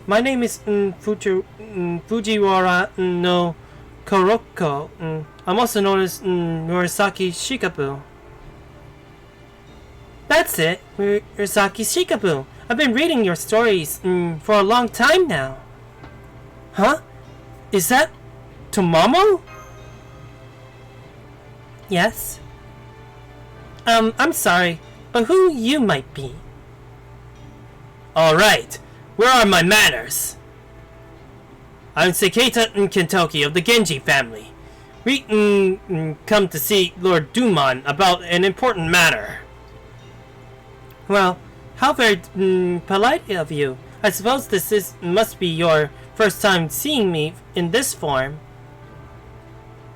S1: My name is Fujiwara no Koroko. I'm also known as Murasaki Shikabu. That's it, Murasaki Shikabu. I've been reading your stories for a long time now. Huh? Is that Tomomo? Yes. I'm sorry, but who you might be? Alright, where are my manners? I'm Seketa Kentoki of the Genji family. We come to see Lord Dumon about an important matter. Well, how very polite of you. I suppose this must be your first time seeing me in this form.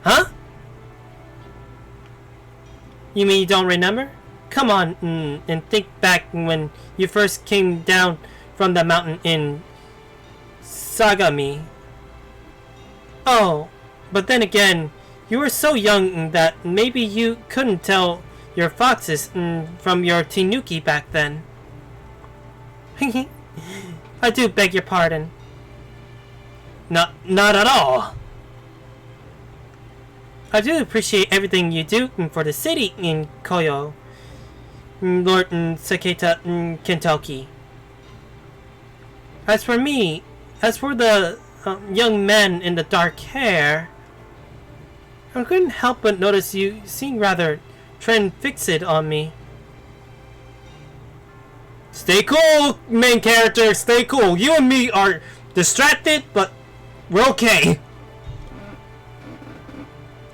S1: Huh? You mean you don't remember? Come on and think back when you first came down from the mountain in Sagami. Oh, but then again, you were so young that maybe you couldn't tell your foxes from your Tanuki back then. I do beg your pardon. Not at all. I do appreciate everything you do for the city in Koyo, Lord Seketa Kentoki. As for the young man in the dark hair, I couldn't help but notice you seem rather transfixed on me. Stay cool, main character, stay cool. You and me are distracted, but we're okay.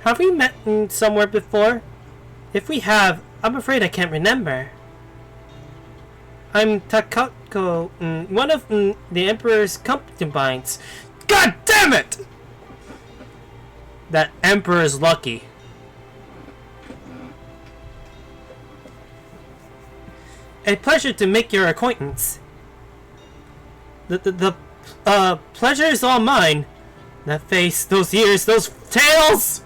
S1: Have we met somewhere before? If we have, I'm afraid I can't remember. I'm Takako, one of the Emperor's concubines. God damn it! That Emperor's lucky. A pleasure to make your acquaintance. The pleasure is all mine. That face, those ears, those tails!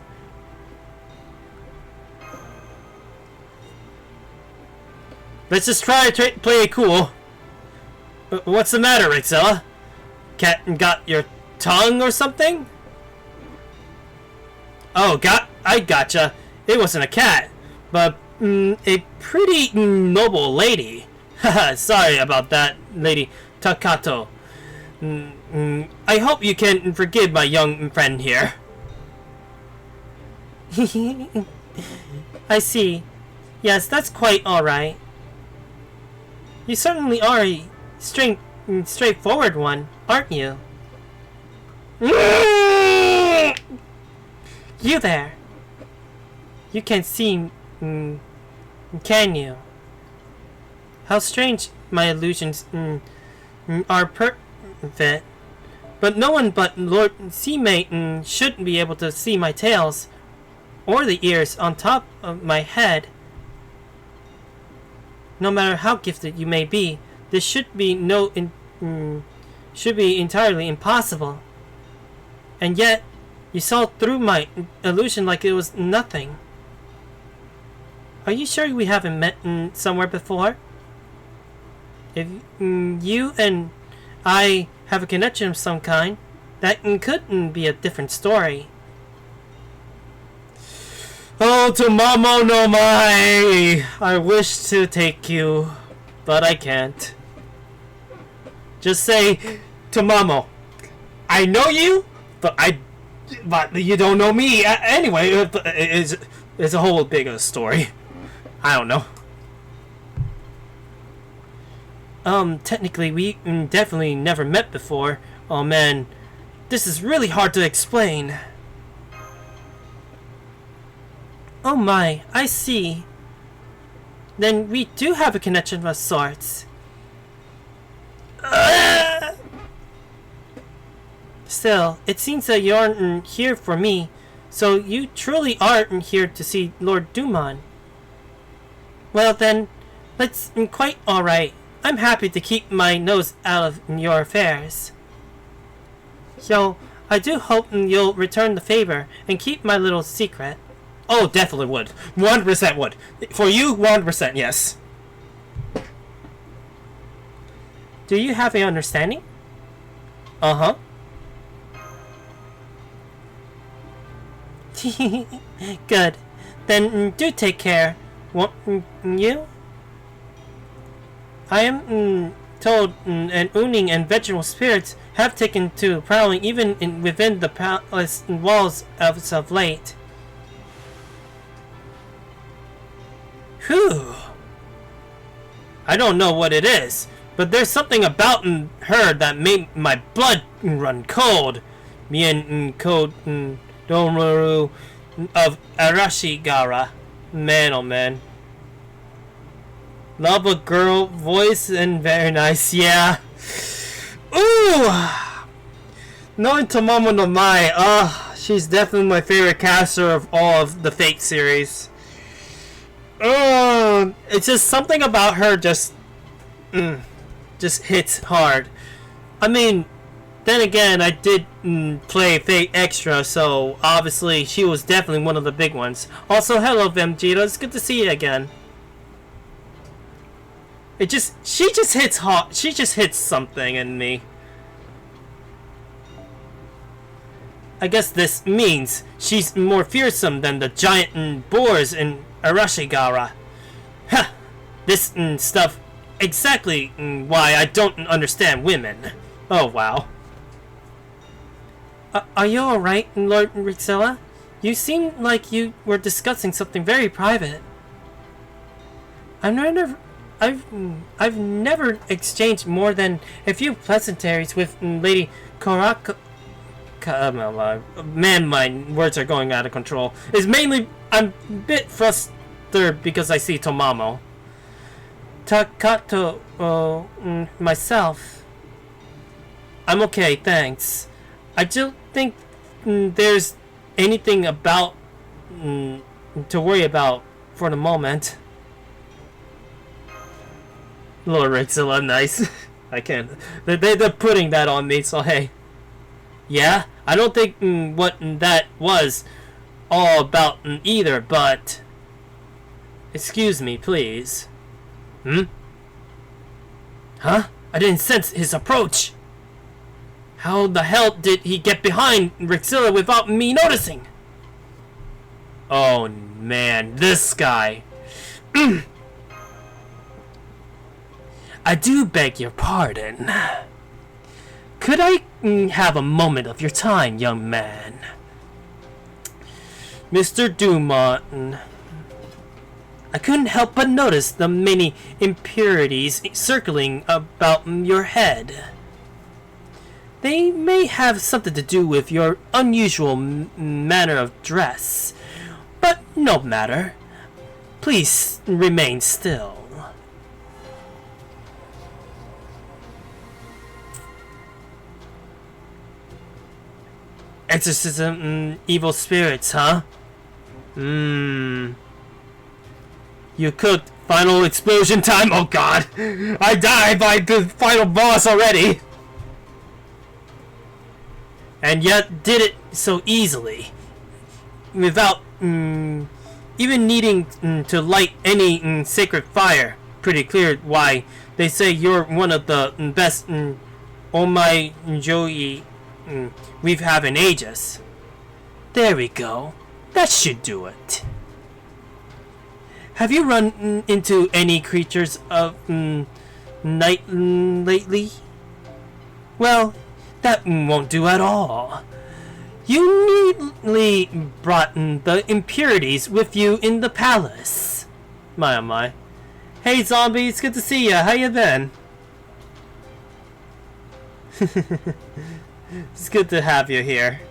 S1: Let's just try to play it cool. What's the matter, Rixella? Cat got your tongue or something? Oh, I gotcha. It wasn't a cat, but a pretty noble lady. Haha, sorry about that, Lady Takato. I hope you can forgive my young friend here. I see. Yes, that's quite alright. You certainly are a straightforward one, aren't you? You there. You can see, can you? How strange my illusions are perfect. But no one but Lord Seamate shouldn't be able to see my tails or the ears on top of my head. No matter how gifted you may be, this should be entirely impossible. And yet, you saw through my illusion like it was nothing. Are you sure we haven't met somewhere before? If you and I have a connection of some kind, that could be a different story. Oh, Tomomo no Mai! I wish to take you, but I can't. Just say, Tomomo, I know you, but you don't know me. Anyway, it's a whole bigger story. I don't know. Technically, we definitely never met before. Oh man, this is really hard to explain. Oh my, I see. Then we do have a connection of sorts. Still, it seems that you aren't here for me, so you truly aren't here to see Lord Dumon. Well then, that's quite alright. I'm happy to keep my nose out of your affairs. So, I do hope you'll return the favor and keep my little secret. Oh, definitely would. 100% would. For you, 100% yes. Do you have an understanding? Uh-huh. Good. Then do take care. Won't you? I am told and Uning and vegetable spirits have taken to prowling even within the palace walls of late. Whew. I don't know what it is, but there's something about her that made my blood run cold. Me and Code Domaru of Arashigara. Man, oh man. Love a girl, voice, and very nice, yeah. Ooh! Knowing Tomomo no Mai, she's definitely my favorite caster of all of the Fate series. It's just something about her just hits hard. I mean, then again, I did play Fate Extra, so obviously she was definitely one of the big ones. Also, hello Vegeta, it's good to see you again. She just hits hard. She just hits something in me. I guess this means she's more fearsome than the giant boars in Arashigara. Ha! This stuff exactly why I don't understand women. Oh wow. Are you alright, Lord Rixella? You seem like you were discussing something very private. I've never exchanged more than a few pleasantries with Lady Koraka. Man, my words are going out of control. It's mainly I'm a bit frustrated because I see Tomomo. Takato, myself. I'm okay, thanks. I don't think there's anything about to worry about for the moment. Lord Rixella, nice. I can't. They're putting that on me, so hey. Yeah, I don't think what that was all about either, but... Excuse me, please. Huh? I didn't sense his approach. How the hell did he get behind Rixella without me noticing? Oh, man, this guy. I do beg your pardon. Could I have a moment of your time, young man? Mr. Dumont, I couldn't help but notice the many impurities circling about your head. They may have something to do with your unusual manner of dress, but no matter. Please remain still. Exorcism, evil spirits, huh? You cooked. Final explosion time. Oh god, I died by the final boss already. And yet did it so easily, without even needing to light any sacred fire. Pretty clear why they say you're one of the best Omai Joey we've had in ages. There we go. That should do it. Have you run into any creatures of night lately? Well, that won't do at all. You neatly brought the impurities with you in the palace. My oh my. Hey zombie, it's good to see ya. How you been? It's good to have you here.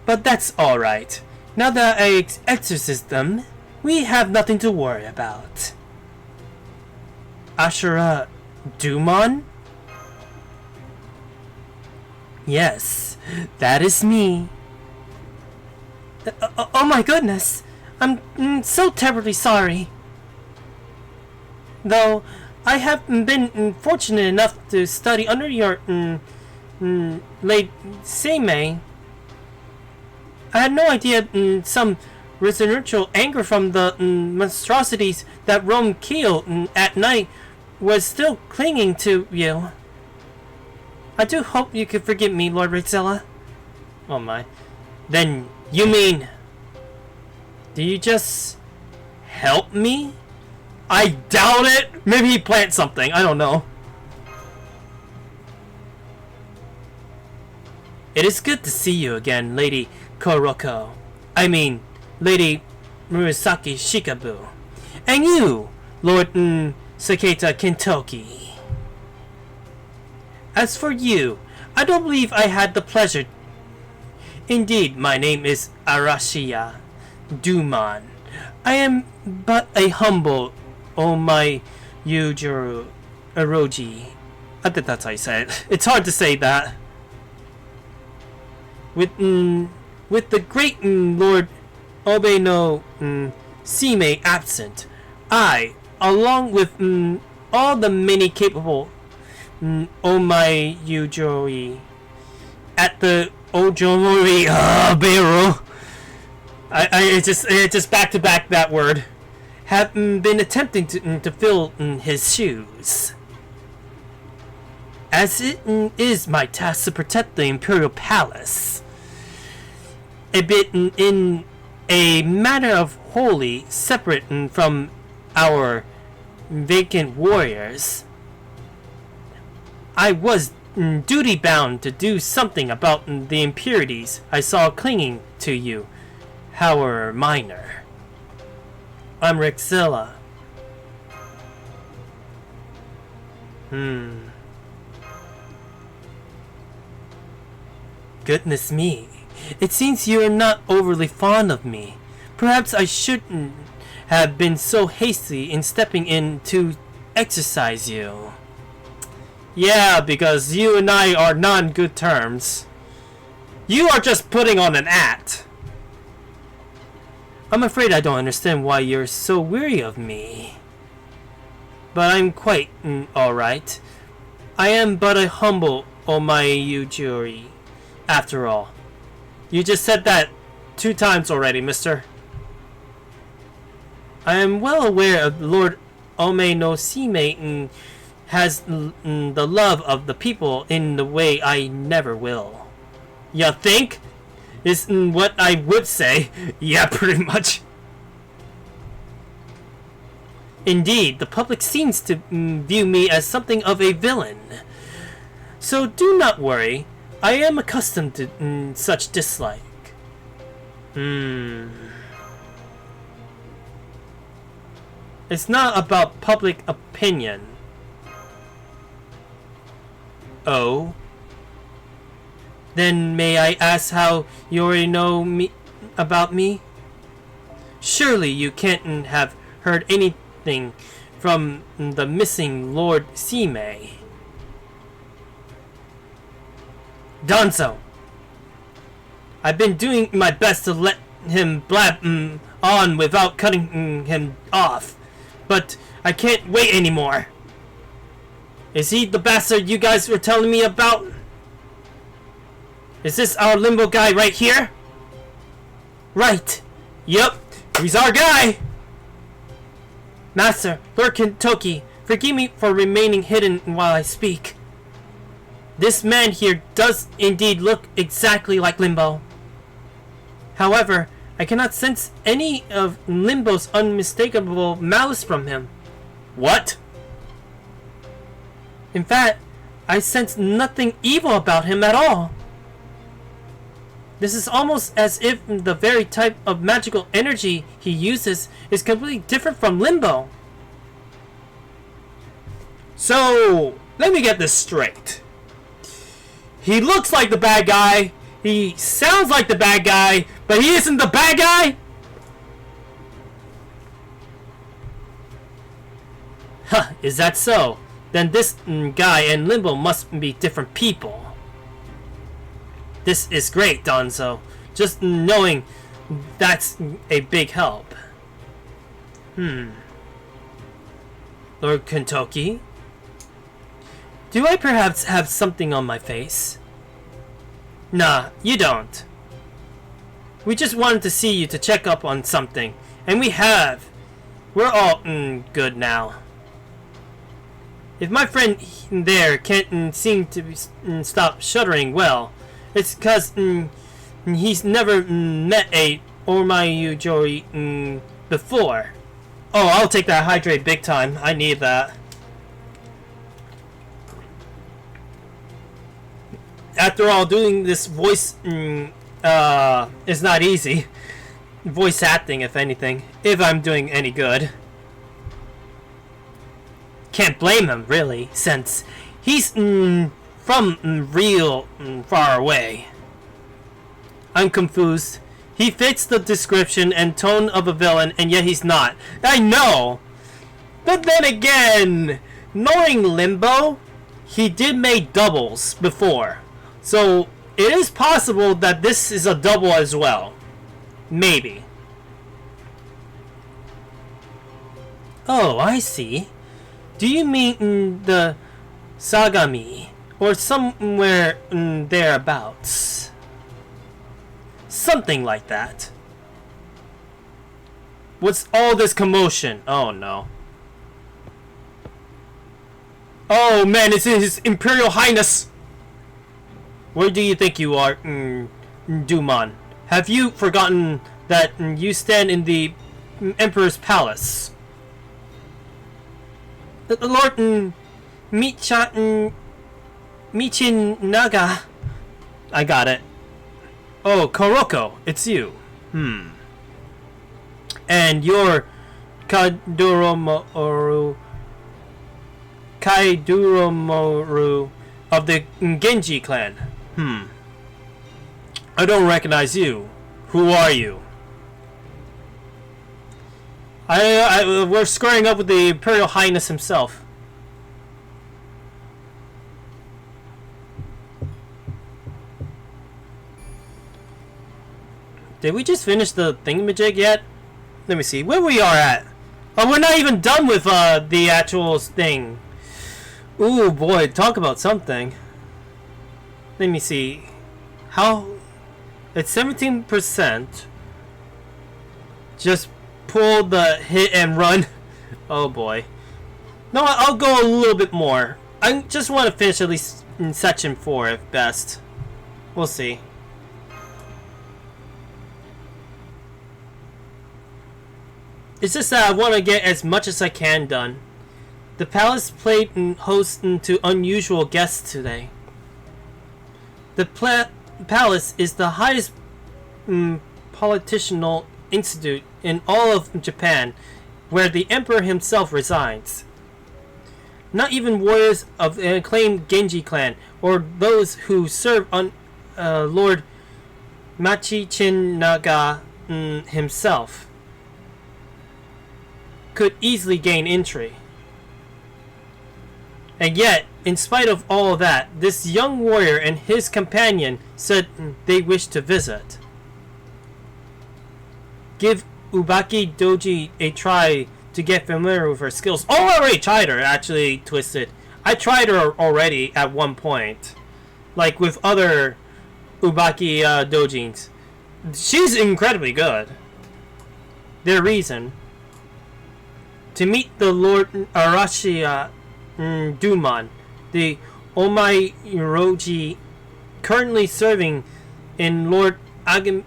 S1: But that's alright. Now that I exorcised them, we have nothing to worry about. Ashura Dumon? Yes, that is me. Oh my goodness! I'm so terribly sorry. Though I have been fortunate enough to study under your late Seimei, I had no idea some residual anger from the monstrosities that roam Kyo at night was still clinging to you. I do hope you can forgive me, Lord Rexella. Oh my. Then you mean... Do you just... help me? I doubt it! Maybe he plants something, I don't know. It is good to see you again, Lady Kuroko. I mean, Lady Murasaki Shikabu. And you, Lord Saketa Kintoki. As for you, I don't believe I had the pleasure. Indeed, my name is Arashia Duman. I am but a humble Omai Yujuru Eroji. I think that's how you say it. It's hard to say that. With the great Lord Obe no Sime absent, I, along with all the many capable Omai Yujori at the Ojomori Beru, I just back to back that word, have been attempting to fill his shoes. As it is my task to protect the Imperial Palace, a bit in a manner of wholly separate from our vacant warriors, I was duty bound to do something about the impurities I saw clinging to you, Howard Minor. I'm Rexilla. Goodness me. It seems you are not overly fond of me. Perhaps I shouldn't have been so hasty in stepping in to exercise you. Yeah, because you and I are not on good terms. You are just putting on an act. I'm afraid I don't understand why you're so weary of me. But I'm quite alright. I am but a humble Omayujuri, after all. You just said that 2 times already, mister. I am well aware of Lord Ome no Sime has the love of the people in the way I never will. You think? Is what I would say. Yeah, pretty much. Indeed, the public seems to view me as something of a villain. So do not worry. I am accustomed to such dislike. It's not about public opinion. Oh? Then may I ask how you already know about me? Surely you can't have heard anything from the missing Lord Sime. Done so. I've been doing my best to let him blab on without cutting him off, but I can't wait anymore. Is he the bastard you guys were telling me about? Is this our limbo guy right here? Right. Yup. He's our guy. Master, Lord Kentucky, forgive me for remaining hidden while I speak. This man here does indeed look exactly like Limbo. However, I cannot sense any of Limbo's unmistakable malice from him. What? In fact, I sense nothing evil about him at all. This is almost as if the very type of magical energy he uses is completely different from Limbo. So, let me get this straight. He looks like the bad guy, he sounds like the bad guy, but he isn't the bad guy? Huh, is that so? Then this guy and Limbo must be different people. This is great, Donzo. Just knowing that's a big help. Lord Kentucky? Do I perhaps have something on my face? Nah, you don't. We just wanted to see you to check up on something. And we have. We're all good now. If my friend there can't seem to stop shuddering, well, it's because he's never met a Omayujori before. Oh, I'll take that hydrate big time. I need that. After all, doing this voice is not easy. Voice acting, if anything. If I'm doing any good. Can't blame him, really, since he's from real far away. I'm confused. He fits the description and tone of a villain, and yet he's not. I know! But then again, knowing Limbo, he did make doubles before. So, it is possible that this is a double as well. Maybe. Oh, I see. Do you mean the Sagami? Or somewhere thereabouts? Something like that. What's all this commotion? Oh no. Oh man, it's His Imperial Highness! Where do you think you are, Duman? Have you forgotten that you stand in the Emperor's palace? Lord Michin Naga. I got it. Oh, Koroko, it's you. And you're Kaiduromoru of the Genji clan. I don't recognize you. Who are you? We're squaring up with the Imperial Highness himself. Did we just finish the thingamajig yet? Let me see where we are at. Oh, we're not even done with the actual thing. Ooh boy, talk about something. Let me see. How? It's 17%. Just pull the hit and run. Oh boy. No, I'll go a little bit more. I just want to finish at least in section 4 if best. We'll see. It's just that I want to get as much as I can done. The palace played host to unusual guests today. The palace is the highest political institute in all of Japan, where the emperor himself resides. Not even warriors of the acclaimed Genji clan, or those who serve on Lord Machichin Naga himself, could easily gain entry. And yet, in spite of all that, this young warrior and his companion said they wished to visit. Give Ubaki Doji a try to get familiar with her skills. Oh, I already tried her, actually, Twisted. I tried her already at one point. Like with other Ubaki Dojins. She's incredibly good. Their reason. To meet the Lord Arashi Duman, the Omayuroji currently serving in Lord Agame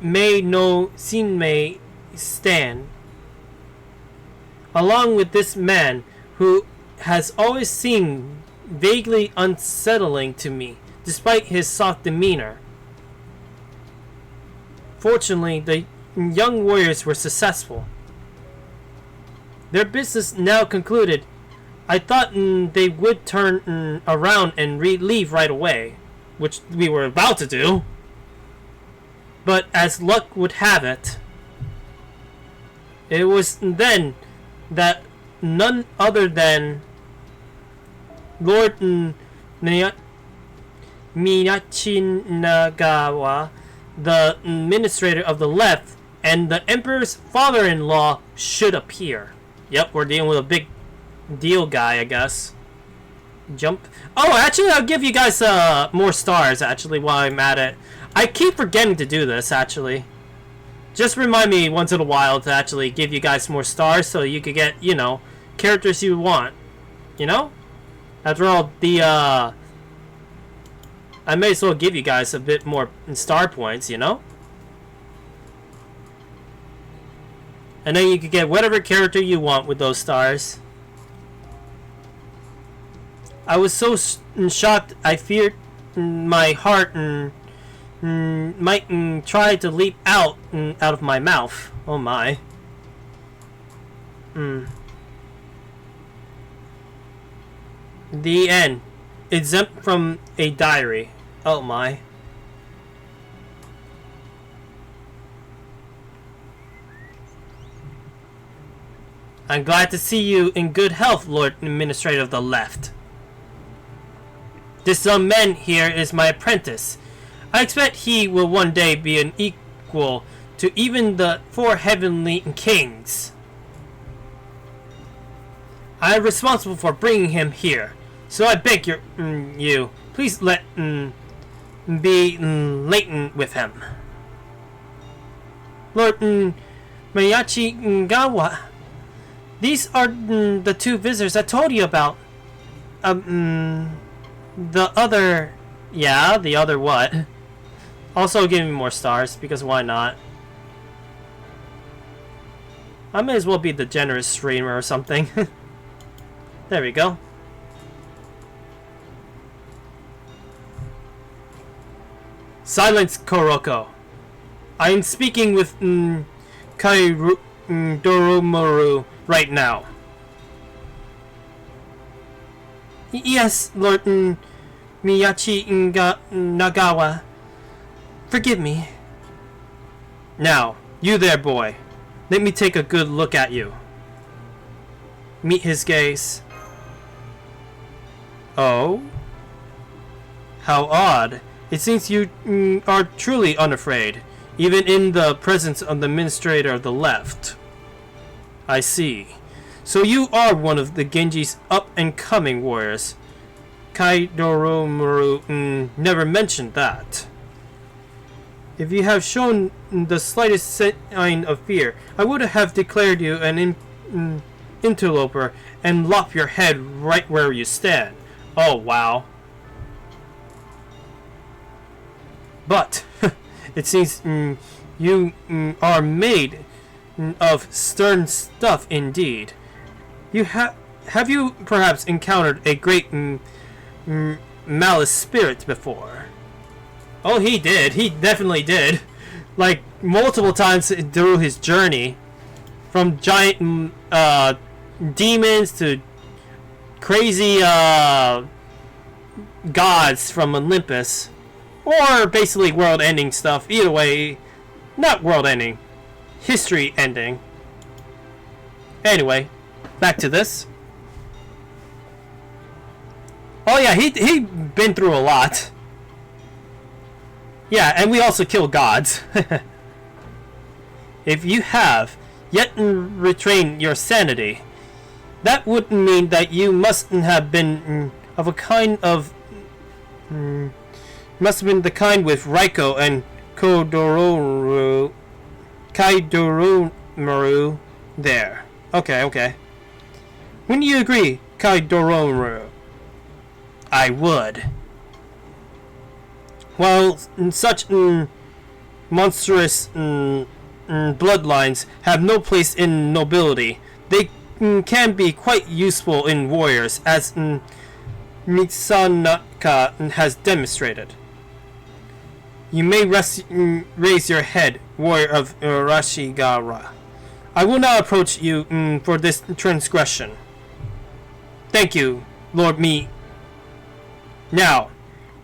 S1: no Shinmei stand. Along with this man who has always seemed vaguely unsettling to me, despite his soft demeanor. Fortunately, the young warriors were successful. Their business now concluded, I thought they would turn around and leave right away, which we were about to do. But as luck would have it, it was then that none other than Lord Miyachinagawa, the administrator of the left, and the emperor's father-in-law should appear. Yep, we're dealing with a big deal guy, I guess. Jump. Oh, actually, I'll give you guys more stars, actually, while I'm at it. I keep forgetting to do this, actually. Just remind me once in a while to actually give you guys more stars so you could get, you know, characters you want. You know? After all, I may as well give you guys a bit more star points, you know? And then you can get whatever character you want with those stars. I was so shocked, I feared my heart might try to leap out of my mouth. Oh my. The end. Exempt from a diary. Oh my. I'm glad to see you in good health, Lord Administrator of the Left. This young man here is my apprentice. I expect he will one day be an equal to even the 4 heavenly kings. I am responsible for bringing him here, so I beg you, please let be latent with him. Lord Miyachi Gawa, these are the 2 visitors I told you about. The other... Yeah, the other what? Also give me more stars, because why not? I may as well be the generous streamer or something. There we go. Silence, Koroko. I am speaking with Doromaru right now. Yes, Lord Miyachi Nagawa. Forgive me. Now, you there, boy. Let me take a good look at you. Meet his gaze. Oh? How odd. It seems you are truly unafraid, even in the presence of the Administrator of the Left. I see. So you are one of the Genji's up-and-coming warriors. Kaidoromaru never mentioned that. If you have shown the slightest sign of fear, I would have declared you an interloper and lopped your head right where you stand. Oh, wow. But, it seems you are made of stern stuff indeed. You have you perhaps encountered a great malice spirit before? Oh, he did. He definitely did. Like, multiple times through his journey. From giant demons to crazy gods from Olympus. Or basically world-ending stuff. Either way, not world-ending. History-ending. Anyway, back to this. Oh yeah, he been through a lot. Yeah, and we also kill gods. If you have yet retrained your sanity, that would mean that you must have been of a kind of... must have been the kind with Raiko and Kaidoromaru there. Okay. Wouldn't you agree, Kaidoromaru? I would. While such monstrous bloodlines have no place in nobility, they can be quite useful in warriors, as Mitsanaka has demonstrated. You may raise your head, warrior of Rashigawa. I will not approach you for this transgression. Thank you, Lord Me. Now,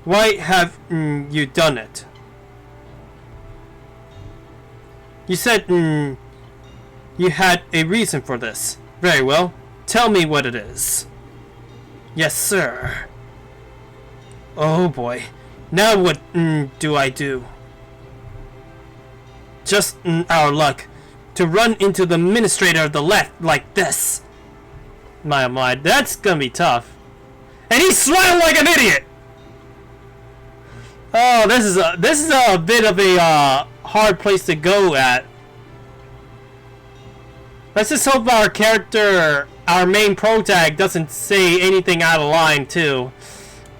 S1: why have you done it? You said you had a reason for this. Very well. Tell me what it is. Yes, sir. Oh boy. Now what do I do? Just our luck. To run into the Administrator of the Left like this. My, that's gonna be tough. And he's smiling like an idiot! Oh, this is a bit of a hard place to go at. Let's just hope our character our main protag doesn't say anything out of line too.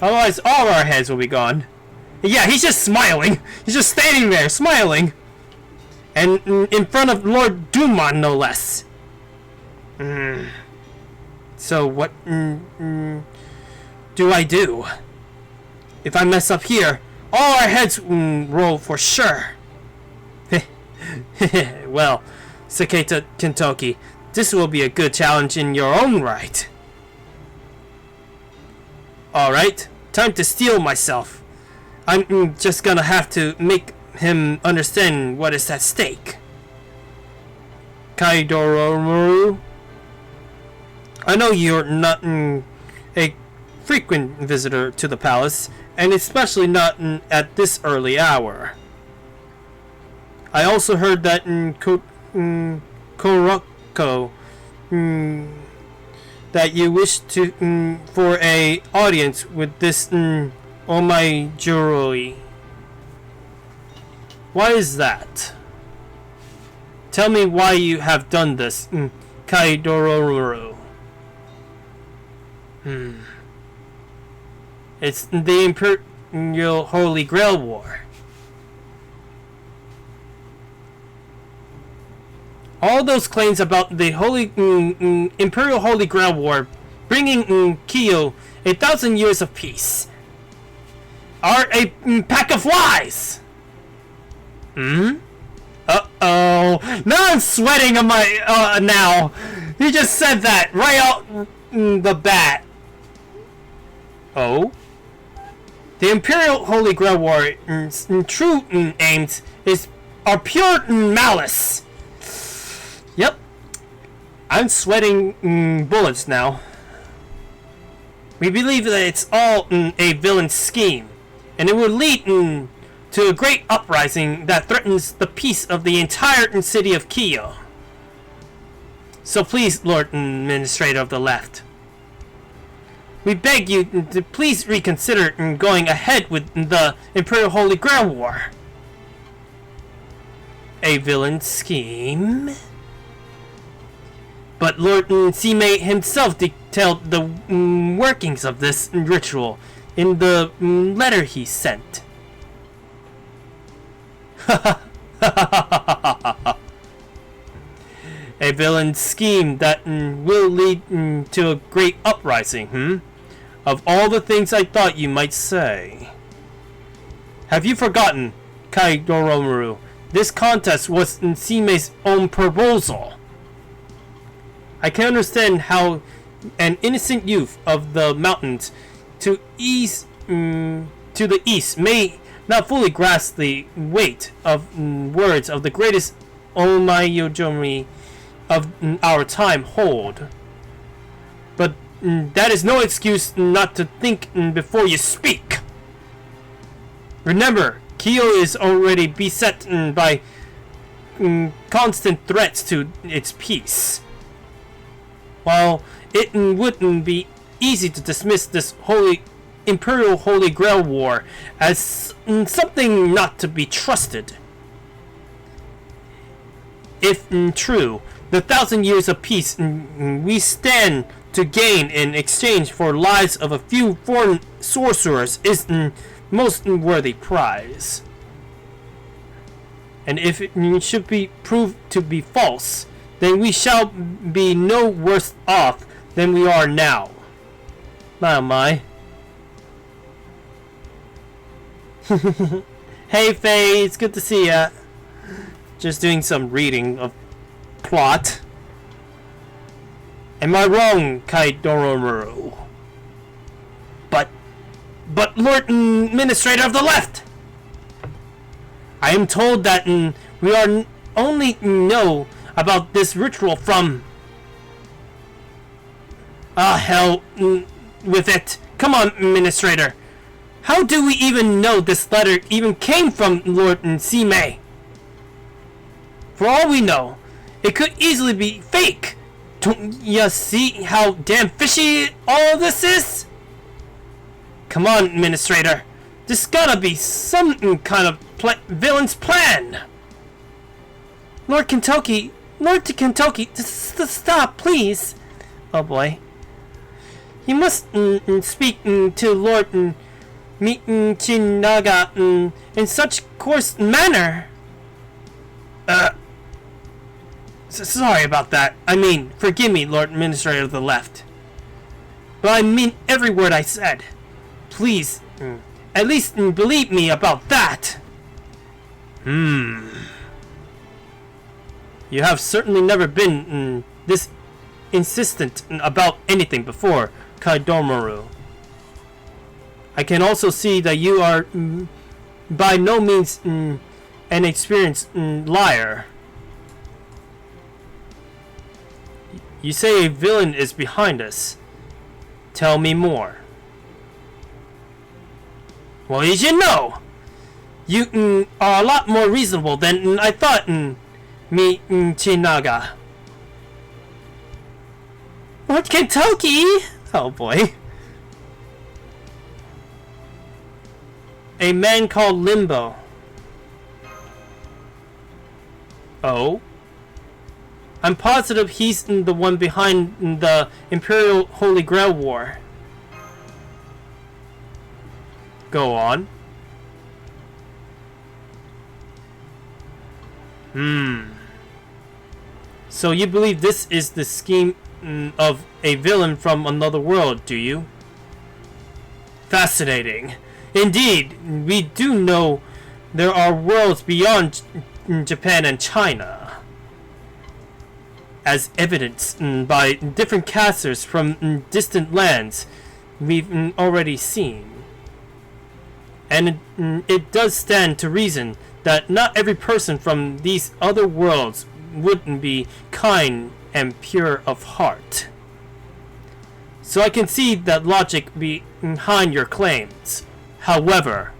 S1: Otherwise, all our heads will be gone. Yeah, he's just smiling. He's just standing there, smiling. And in front of Lord Duman, no less. So what do I do? If I mess up here, all our heads roll for sure. Well, Saketa Kentoki, this will be a good challenge in your own right. Alright, time to steel myself. I'm just gonna have to make him understand what is at stake. Kaidoromaru, I know you're not a frequent visitor to the palace, and especially not at this early hour. I also heard that Koroko that you wish to for a audience with this Omaijuroi. Why is that? Tell me why you have done this, Kaidoromaru. It's the Imperial Holy Grail War. All those claims about the Holy Imperial Holy Grail War bringing Kyo 1,000 years of peace are a pack of lies. Uh-oh. Now I'm sweating on my now. You just said that right out the bat. Oh? The Imperial Holy Grail War true aims are pure malice. Yep. I'm sweating bullets now. We believe that it's all a villain scheme, and it will lead to a great uprising that threatens the peace of the entire city of Kyo. So please, Lord Administrator of the Left, we beg you to please reconsider going ahead with the Imperial Holy Grail War. A villain scheme? But Lord Sime himself detailed the workings of this ritual in the letter he sent. A villain scheme that will lead to a great uprising, Of all the things I thought you might say. Have you forgotten, Kaidoromaru? This contest was Sime's own proposal. I can understand how an innocent youth of the mountains to the east may not fully grasp the weight of words of the greatest Omaijuroi of our time hold. But that is no excuse not to think before you speak. Remember, Kyo is already beset by constant threats to its peace. While it wouldn't be easy to dismiss this Imperial Holy Grail War as something not to be trusted. If true, the 1,000 years of peace we stand to gain in exchange for lives of a few foreign sorcerers is most worthy prize. And if it should be proved to be false, then we shall be no worse off than we are now. My oh my. Hey Faye, it's good to see ya. Just doing some reading of plot. Am I wrong, Kaidoromaru? But Lord Administrator of the Left! I am told that we are only know about this ritual from... hell with it. Come on, Administrator. How do we even know this letter even came from Lord Sime? For all we know, it could easily be fake. Don't you see how damn fishy all this is? Come on, Administrator. This gotta be some kind of villain's plan. Lord Kentoki, stop, please. Oh boy. You must speak to Lord Michinaga in such coarse manner. Sorry about that. I mean, forgive me, Lord Administrator of the Left. But I mean every word I said. Please, at least believe me about that. You have certainly never been this insistent about anything before, Kaidomaru. I can also see that you are by no means an experienced liar. You say a villain is behind us. Tell me more. Well, as you know, you are a lot more reasonable than I thought, Michinaga. What, Kentucky? Oh boy. A man called Limbo. Oh? I'm positive he's the one behind the Imperial Holy Grail War. Go on. So you believe this is the scheme of a villain from another world, do you? Fascinating. Indeed, we do know there are worlds beyond Japan and China, as evidenced by different casters from distant lands we've already seen. And it does stand to reason that not every person from these other worlds wouldn't be kind and pure of heart. So I can see that logic behind your claims. However,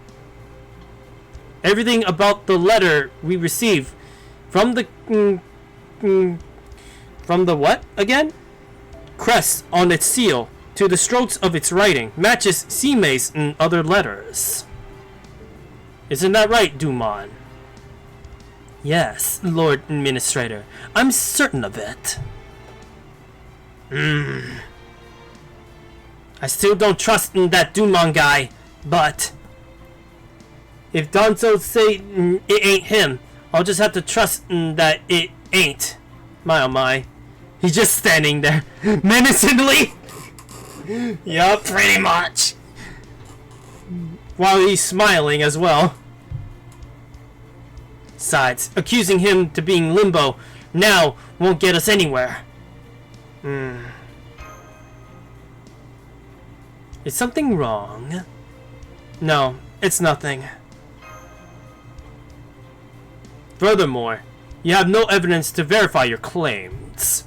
S1: everything about the letter we received from the what again? Crest on its seal to the strokes of its writing matches Simei's and other letters. Isn't that right, Dumon? Yes, Lord Administrator. I'm certain of it. I still don't trust that Dumon guy, but if Donzo say it ain't him, I'll just have to trust that it ain't. My oh my. He's just standing there menacingly. Yup, pretty much. While he's smiling as well. Besides, accusing him to being Limbo now won't get us anywhere. Is something wrong? No, it's nothing. Furthermore, you have no evidence to verify your claims.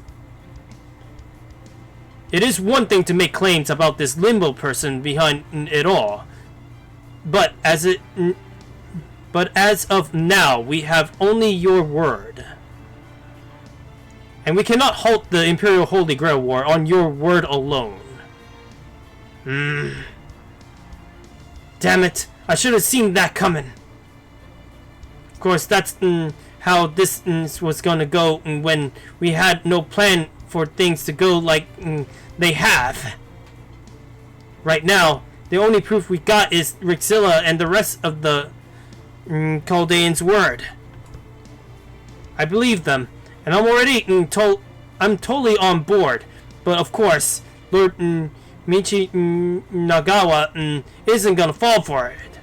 S1: It is one thing to make claims about this Limbo person behind it all, but as of now, we have only your word. And we cannot halt the Imperial Holy Grail War on your word alone. Damn it, I should have seen that coming. Of course, that's how this was gonna go when we had no plan for things to go like they have. Right now, the only proof we got is Rixilla and the rest of the Chaldean's word. I believe them, and I'm already I'm totally on board. But of course, Lord Nagawa isn't gonna fall for it.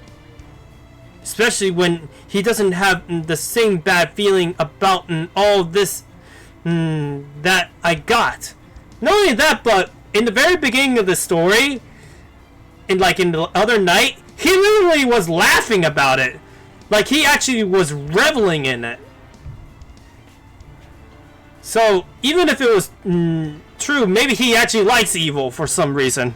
S1: Especially when he doesn't have the same bad feeling about all this that I got. Not only that, but in the very beginning of the story, in the other night, he literally was laughing about it. Like he actually was reveling in it. So even if it was true, maybe he actually likes evil for some reason.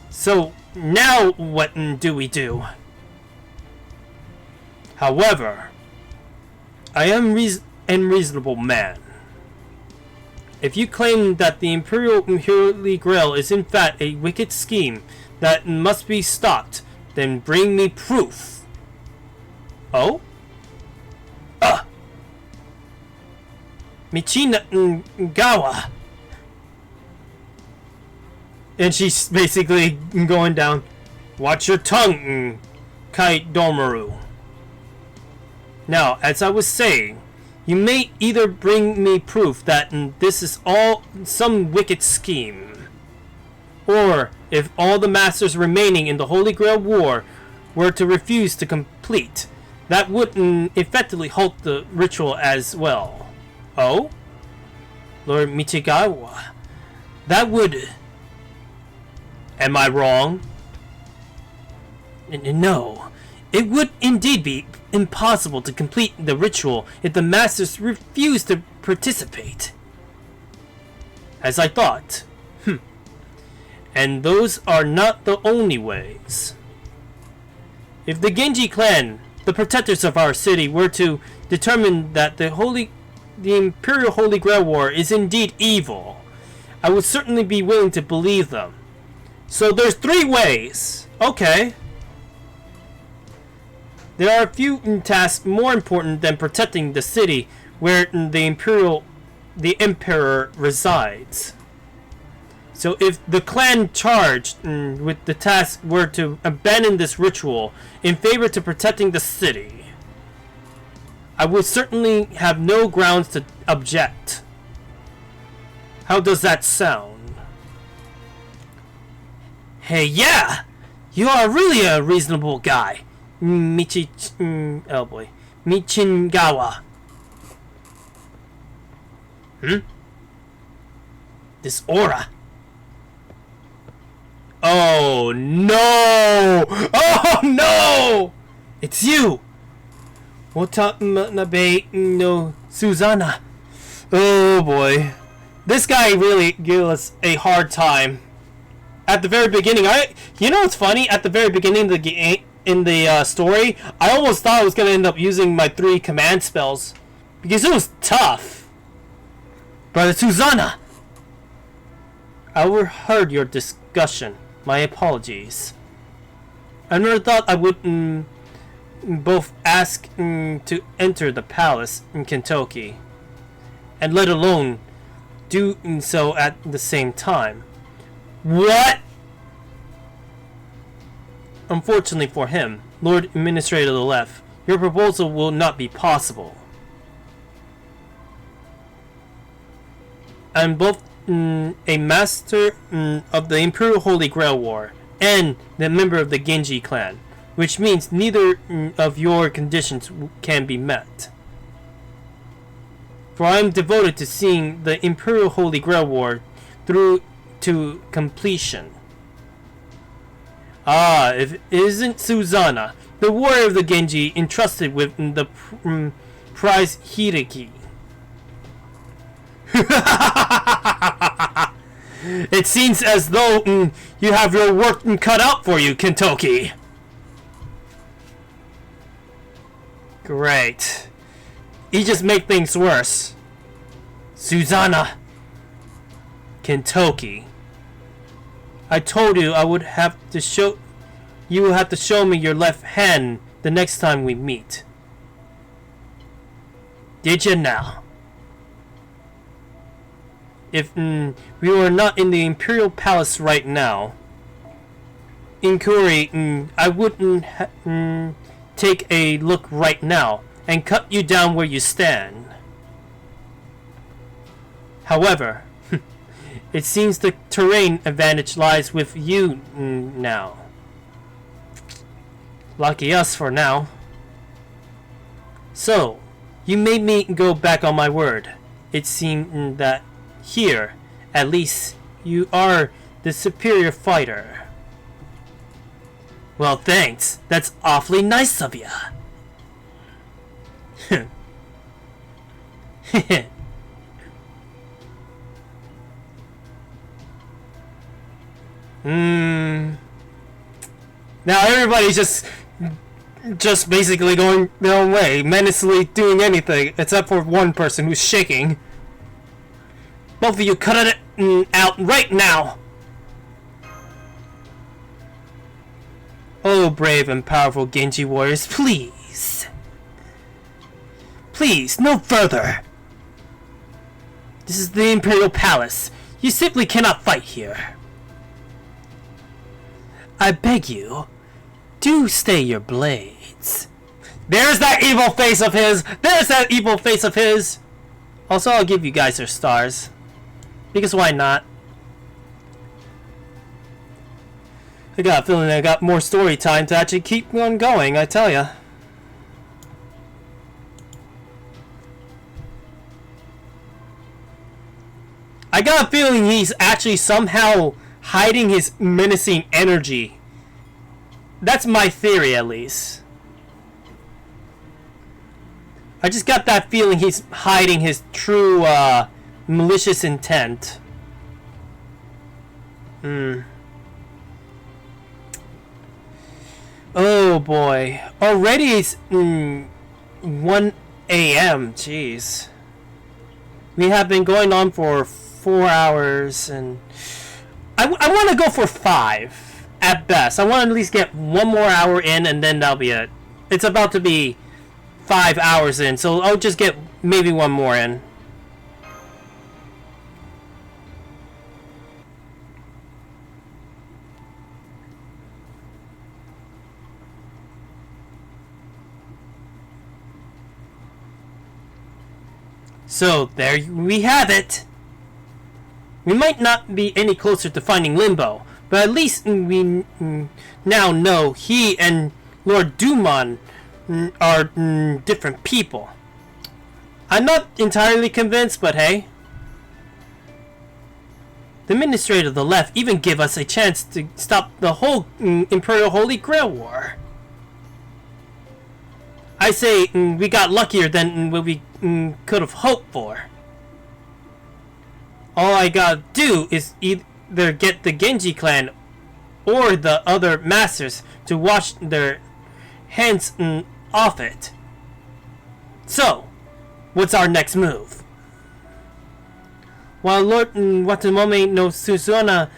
S1: So now what do we do? However, I am an reasonable man. If you claim that the Imperial Holy Grail is in fact a wicked scheme that must be stopped, then bring me proof. Oh? Michinawa. And she's basically going down. Watch your tongue, Kaidomaru. Now, as I was saying, you may either bring me proof that this is all some wicked scheme, or if all the masters remaining in the Holy Grail War were to refuse to complete, that would effectively halt the ritual as well. Oh? Lord Michigawa, that would... Am I wrong? No. It would indeed be impossible to complete the ritual if the masters refused to participate. As I thought. And those are not the only ways. If the Genji clan, the protectors of our city, were to determine that the Imperial Holy Grail War is indeed evil, I would certainly be willing to believe them. So there's 3 ways. Okay. There are a few tasks more important than protecting the city where the Emperor resides. So if the clan charged with the task were to abandon this ritual in favor to protecting the city, I would certainly have no grounds to object. How does that sound? Hey, yeah! You are really a reasonable guy, Michingawa. This aura. Oh no! Oh no! It's you! Watanabe no Susanna. Oh boy. This guy really gave us a hard time. At the very beginning, you know what's funny? At the very beginning of the game, in the story, I almost thought I was gonna end up using my 3 command spells because it was tough. Brother Susanna, I overheard your discussion. My apologies. I never thought I would both ask to enter the palace in Kentucky, and let alone do so at the same time. What? Unfortunately for him, Lord Administrator of the Left, your proposal will not be possible. I'm both a master of the Imperial Holy Grail War and a member of the Genji clan, which means neither of your conditions can be met. For I am devoted to seeing the Imperial Holy Grail War through to completion. Ah, if it isn't Susanna, the warrior of the Genji entrusted with the prize Hiriki. It seems as though you have your work cut out for you, Kentucky. Great. You just make things worse. Susanna. Kentucky. I told you I would have to show... You will have to show me your left hand the next time we meet. Did you now? If we were not in the Imperial Palace right now, inquiry, I wouldn't take a look right now and cut you down where you stand. However, it seems the terrain advantage lies with you now. Lucky us for now. So, you made me go back on my word. It seemed that here, at least, you are the superior fighter. Well, thanks. That's awfully nice of you. Now everybody's just basically going their own way, menacingly doing anything, except for one person who's shaking. Both of you cut it out right now! Oh, brave and powerful Genji warriors, please! Please, no further! This is the Imperial Palace. You simply cannot fight here. I beg you, do stay your blades. There's that evil face of his! There's that evil face of his! Also, I'll give you guys your stars. Because why not? I got a feeling I got more story time to actually keep on going, I tell ya. I got a feeling he's actually somehow hiding his menacing energy. That's my theory, at least. I just got that feeling he's hiding his true, malicious intent. Oh boy. Already it's 1 a.m. Jeez. We have been going on for 4 hours and I want to go for 5 at best. I want to at least get 1 more hour in and then that'll be it. It's about to be 5 hours in, so I'll just get maybe 1 more in. So there we have it. We might not be any closer to finding Limbo, but at least we now know he and Lord Dumon are different people. I'm not entirely convinced, but hey. The Administrator of the Left even give us a chance to stop the whole Imperial Holy Grail War. I say we got luckier than what we could have hoped for. All I gotta do is either get the Genji clan or the other masters to wash their hands off it. So, what's our next move? While Lord Watamome no Suzuna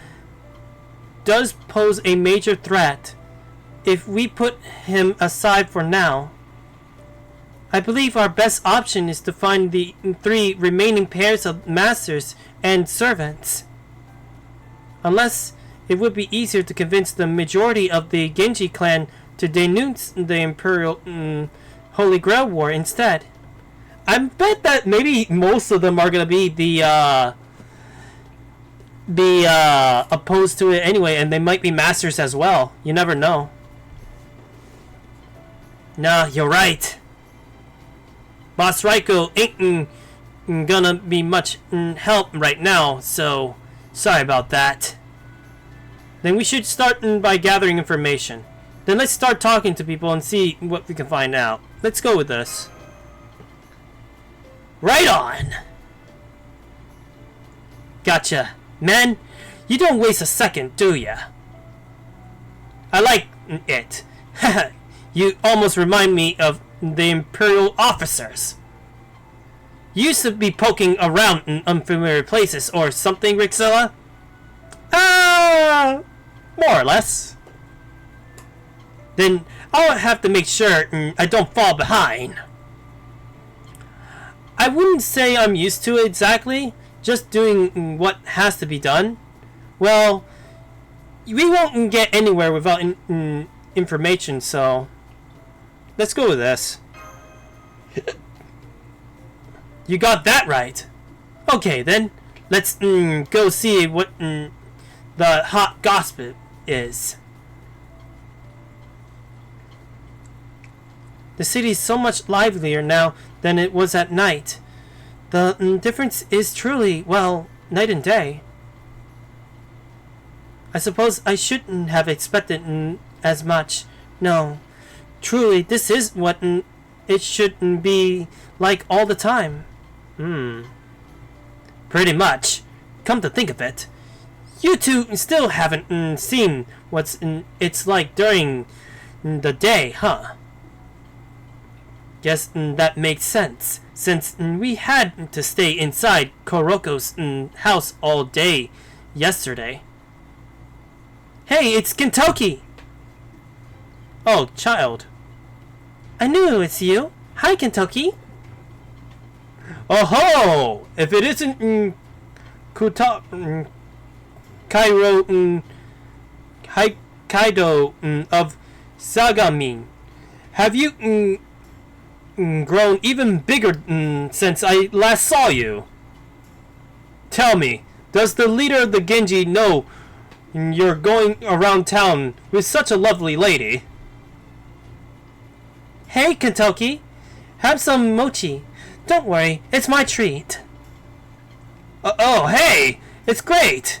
S1: does pose a major threat, if we put him aside for now, I believe our best option is to find the 3 remaining pairs of masters and servants. Unless it would be easier to convince the majority of the Genji clan to denounce the Imperial Holy Grail War instead. I bet that maybe most of them are gonna be the opposed to it anyway, and they might be masters as well. You never know. Nah, you're right. Boss Raiko ain't gonna be much help right now, so sorry about that. Then we should start by gathering information. Then let's start talking to people and see what we can find out. Let's go with this. Right on! Gotcha. Man, you don't waste a second, do ya? I like it. You almost remind me of the Imperial officers. You used to be poking around in unfamiliar places or something, Rixilla? More or less. Then I'll have to make sure I don't fall behind. I wouldn't say I'm used to it exactly, just doing what has to be done. Well, we won't get anywhere without information, so let's go with this. You got that right. Okay, then let's go see what the hot gossip is. The city is so much livelier now than it was at night. The difference is truly, well, night and day. I suppose I shouldn't have expected as much. No, truly, this is what it shouldn't be like all the time. Pretty much. Come to think of it, you two still haven't seen what's it's like during the day, huh? Guess that makes sense, since we had to stay inside Koroko's house all day yesterday. Hey, it's Kentucky! Oh, child. I knew it's you. Hi, Kentucky. Oh ho! If it isn't Kairo Kaido of Sagamin, have you grown even bigger since I last saw you? Tell me, does the leader of the Genji know you're going around town with such a lovely lady? Hey, Kentucky, have some mochi. Don't worry, it's my treat. Oh, hey, it's great.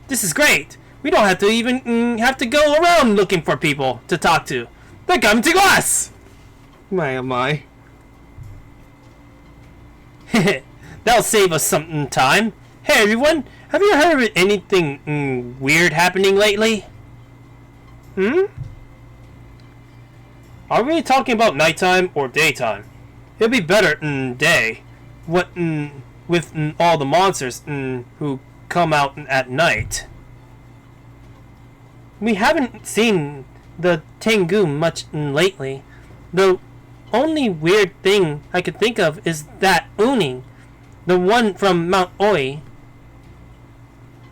S1: This is great. We don't have to even have to go around looking for people to talk to. They're coming to us. My oh my. That'll save us some time. Hey everyone, have you heard of anything weird happening lately? Are we talking about nighttime or daytime? It'd be better day. What with all the monsters who come out at night. We haven't seen the Tengu much lately. The only weird thing I could think of is that Uni, the one from Mount Oi.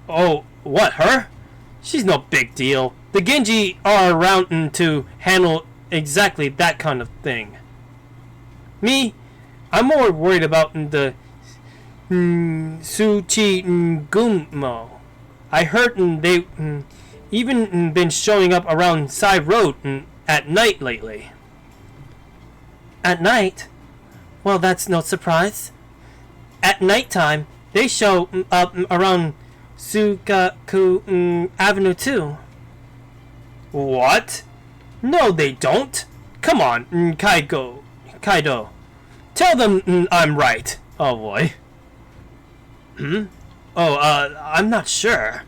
S1: Oh, what, her? She's no big deal. The Genji are around to handle exactly that kind of thing. Me, I'm more worried about the Tsuchigumo. I heard they even been showing up around Side Road at night lately. At night? Well, that's no surprise. At nighttime, they show up around Sukaku Avenue too. What? No, they don't. Come on, Kaido. Tell them I'm right. Oh boy. Oh, I'm not sure.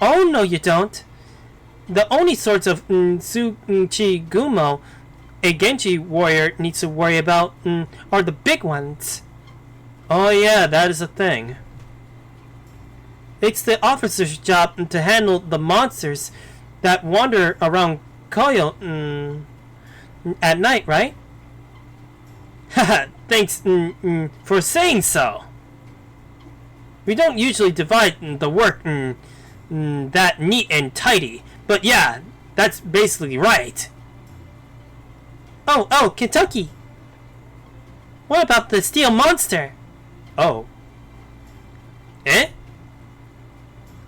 S1: Oh, no you don't. The only sorts of Tsuchigumo a Genji warrior needs to worry about are the big ones. Oh yeah, that is a thing. It's the officer's job to handle the monsters that wander around Koyo at night, right? Haha, thanks for saying so. We don't usually divide the work that neat and tidy, but yeah, that's basically right. Oh, Kentucky! What about the steel monster? Oh. Eh?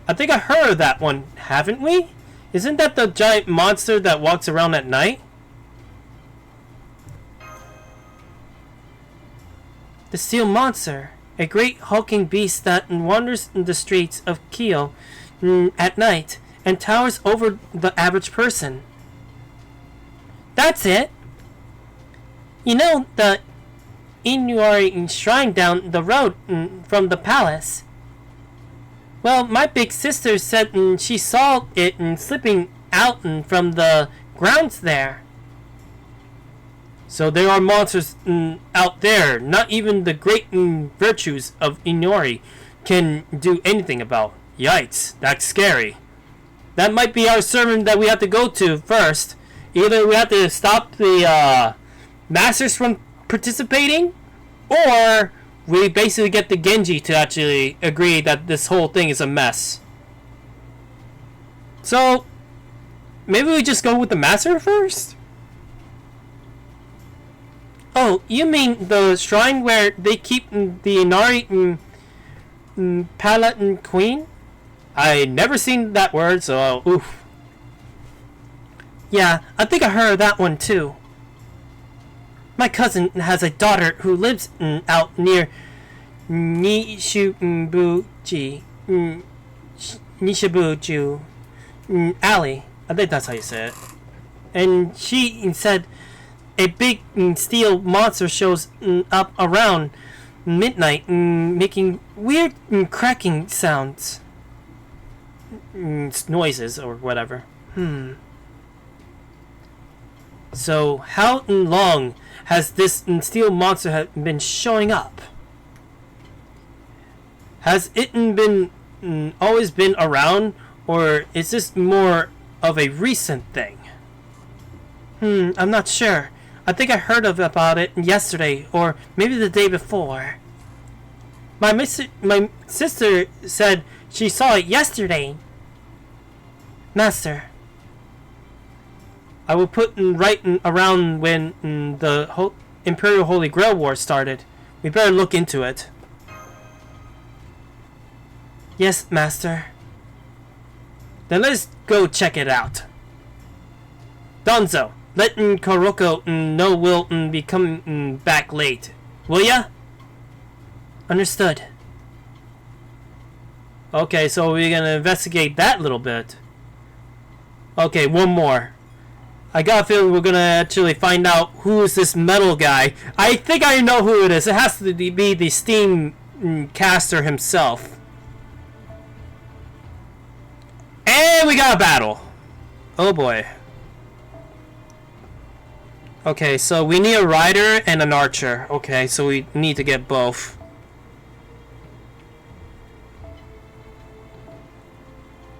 S1: I think I heard of that one, haven't we? Isn't that the giant monster that walks around at night? The steel monster, a great hulking beast that wanders in the streets of Kyo at night and towers over the average person. That's it! You know, the Inari shrine down the road from the palace. Well, my big sister said she saw it slipping out from the grounds there. So there are monsters out there. Not even the great virtues of Inari can do anything about. Yikes, that's scary. That might be our sermon that we have to go to first. Either we have to stop the masters from participating, or we basically get the Genji to actually agree that this whole thing is a mess. So, maybe we just go with the master first? Oh, you mean the shrine where they keep the Inari Paladin Queen? I never seen that word, so oof. Yeah, I think I heard of that one too. My cousin has a daughter who lives out near Nishibuji Alley. I think that's how you say it. And she said a big steel monster shows up around midnight, making weird cracking sounds. Noises or whatever. So how long has this steel monster been showing up? Has it been always been around, or is this more of a recent thing? I'm not sure. I think I heard about it yesterday, or maybe the day before. My sister said she saw it yesterday. Master, I will put right around when the Imperial Holy Grail War started. We better look into it. Yes, Master. Then let's go check it out. Donzo, let Koroko know we'll be coming back late. Will ya? Understood. Okay, so we're gonna investigate that little bit. Okay, one more. I got a feeling we're gonna actually find out who is this metal guy. I think I know who it is. It has to be the Steam caster himself. And we got a battle. Oh boy. Okay, so we need a rider and an archer. Okay, so we need to get both.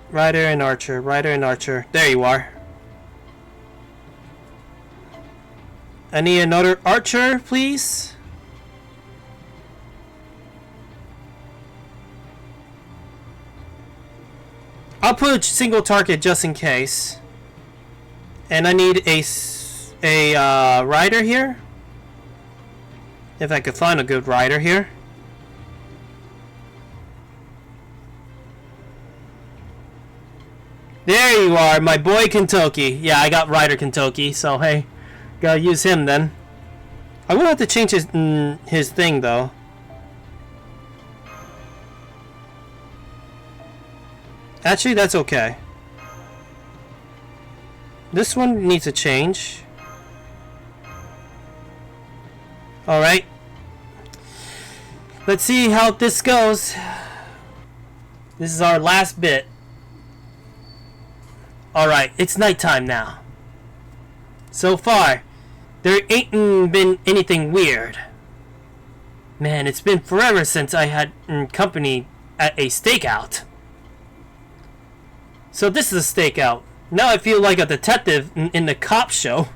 S1: Rider and archer, rider and archer. There you are. I need another archer, please. I'll put a single target just in case. And I need a rider here. If I could find a good rider here. There you are, my boy Kentucky. Yeah, I got rider Kentucky, so hey, gotta use him then. I will have to change his thing though. Actually, that's okay. This one needs a change. Alright. Let's see how this goes. This is our last bit. Alright, it's nighttime now. So far, there ain't been anything weird. Man, it's been forever since I had company at a stakeout. So this is a stakeout. Now I feel like a detective in the cop show.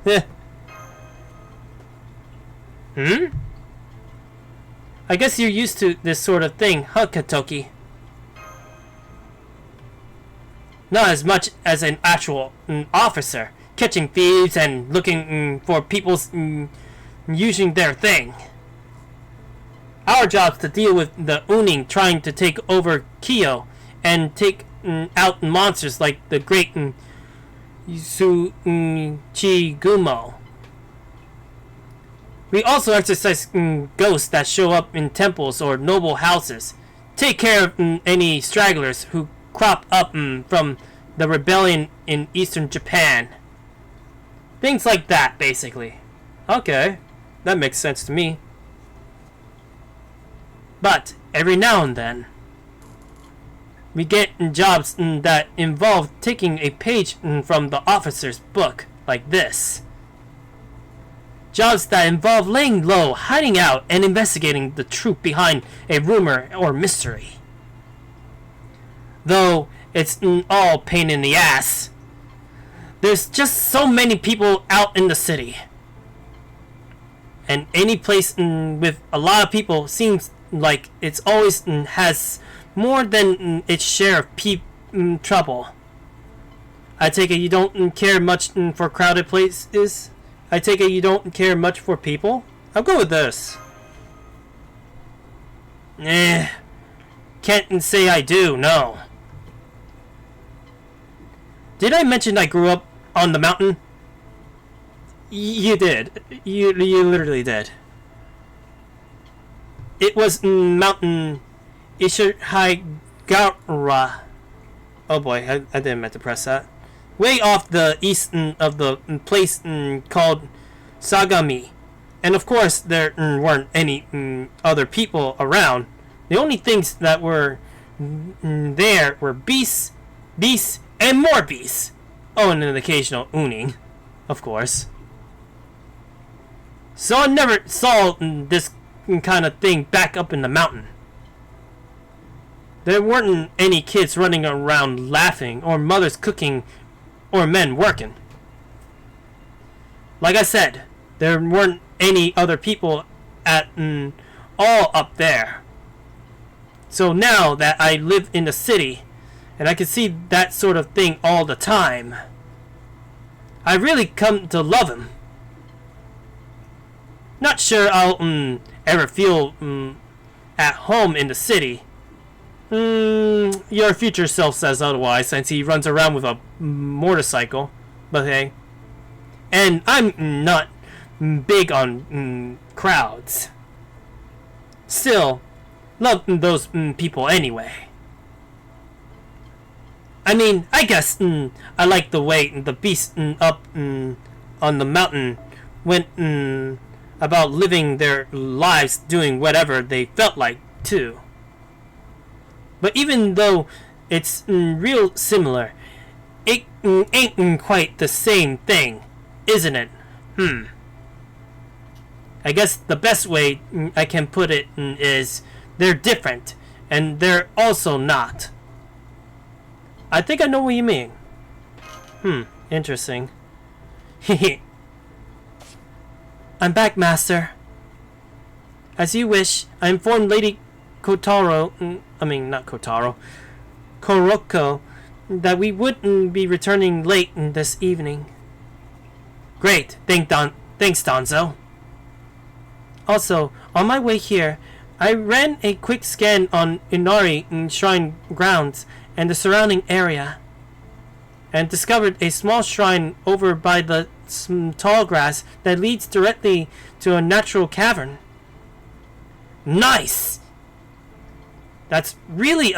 S1: I guess you're used to this sort of thing, huh, Katoki? Not as much as an actual officer, catching thieves and looking for people's using their thing. Our job's to deal with the Uning trying to take over Kyo and take out monsters like the great Tsuchigumo. We also exercise ghosts that show up in temples or noble houses. Take care of any stragglers who crop up from the rebellion in eastern Japan. Things like that, basically. Okay, that makes sense to me. But every now and then, we get jobs that involve taking a page from the officer's book, like this. Jobs that involve laying low, hiding out, and investigating the truth behind a rumor or mystery. Though it's all pain in the ass. There's just so many people out in the city. And any place with a lot of people seems like it's always has more than its share of trouble. I take it you don't care much for crowded places? I take it you don't care much for people? I'll go with this. Can't say I do, no. Did I mention I grew up on the mountain? You did. You literally did. It was Mountain Ishihigara. Oh boy, I didn't meant to press that. Way off the east of the place called Sagami. And of course, there weren't any other people around. The only things that were there were beasts, and more beasts. Oh, and an occasional Uning, of course. So I never saw this kind of thing back up in the mountain. There weren't any kids running around laughing, or mothers cooking, or men working. Like I said, There weren't any other people at all up there. So now that I live in the city, and I can see that sort of thing all the time, I really come to love him. Not sure I'll ever feel at home in the city. Your future self says otherwise, since he runs around with a motorcycle. But hey. And I'm not big on crowds. Still, love those people anyway. I mean, I guess I like the way the beast up on the mountain went about living their lives doing whatever they felt like, too. But even though it's real similar, it ain't quite the same thing, isn't it? I guess the best way I can put it is they're different, and they're also not. I think I know what you mean. Interesting. Hehe. I'm back, Master. As you wish, I informed Lady Kotaro, not Kotaro, Koroko, that we wouldn't be returning late this evening. Great, thanks, Danzo. Also, on my way here, I ran a quick scan on Inari Shrine grounds and the surrounding area, and discovered a small shrine over by the tall grass that leads directly to a natural cavern. Nice! That's really,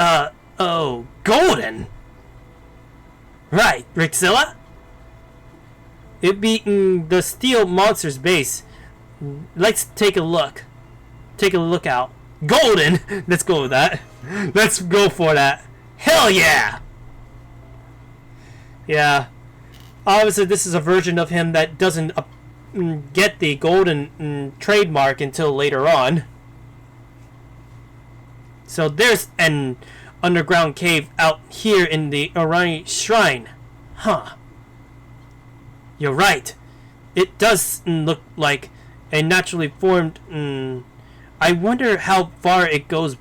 S1: golden! Right, Rixilla? It'd be the steel monster's base. Let's take a look. Take a look out. Golden! Let's go with that. Let's go for that. Hell yeah! Yeah. Obviously, this is a version of him that doesn't get the golden trademark until later on. So there's an underground cave out here in the Orani Shrine. Huh. You're right. It does look like a naturally formed... I wonder how far it goes...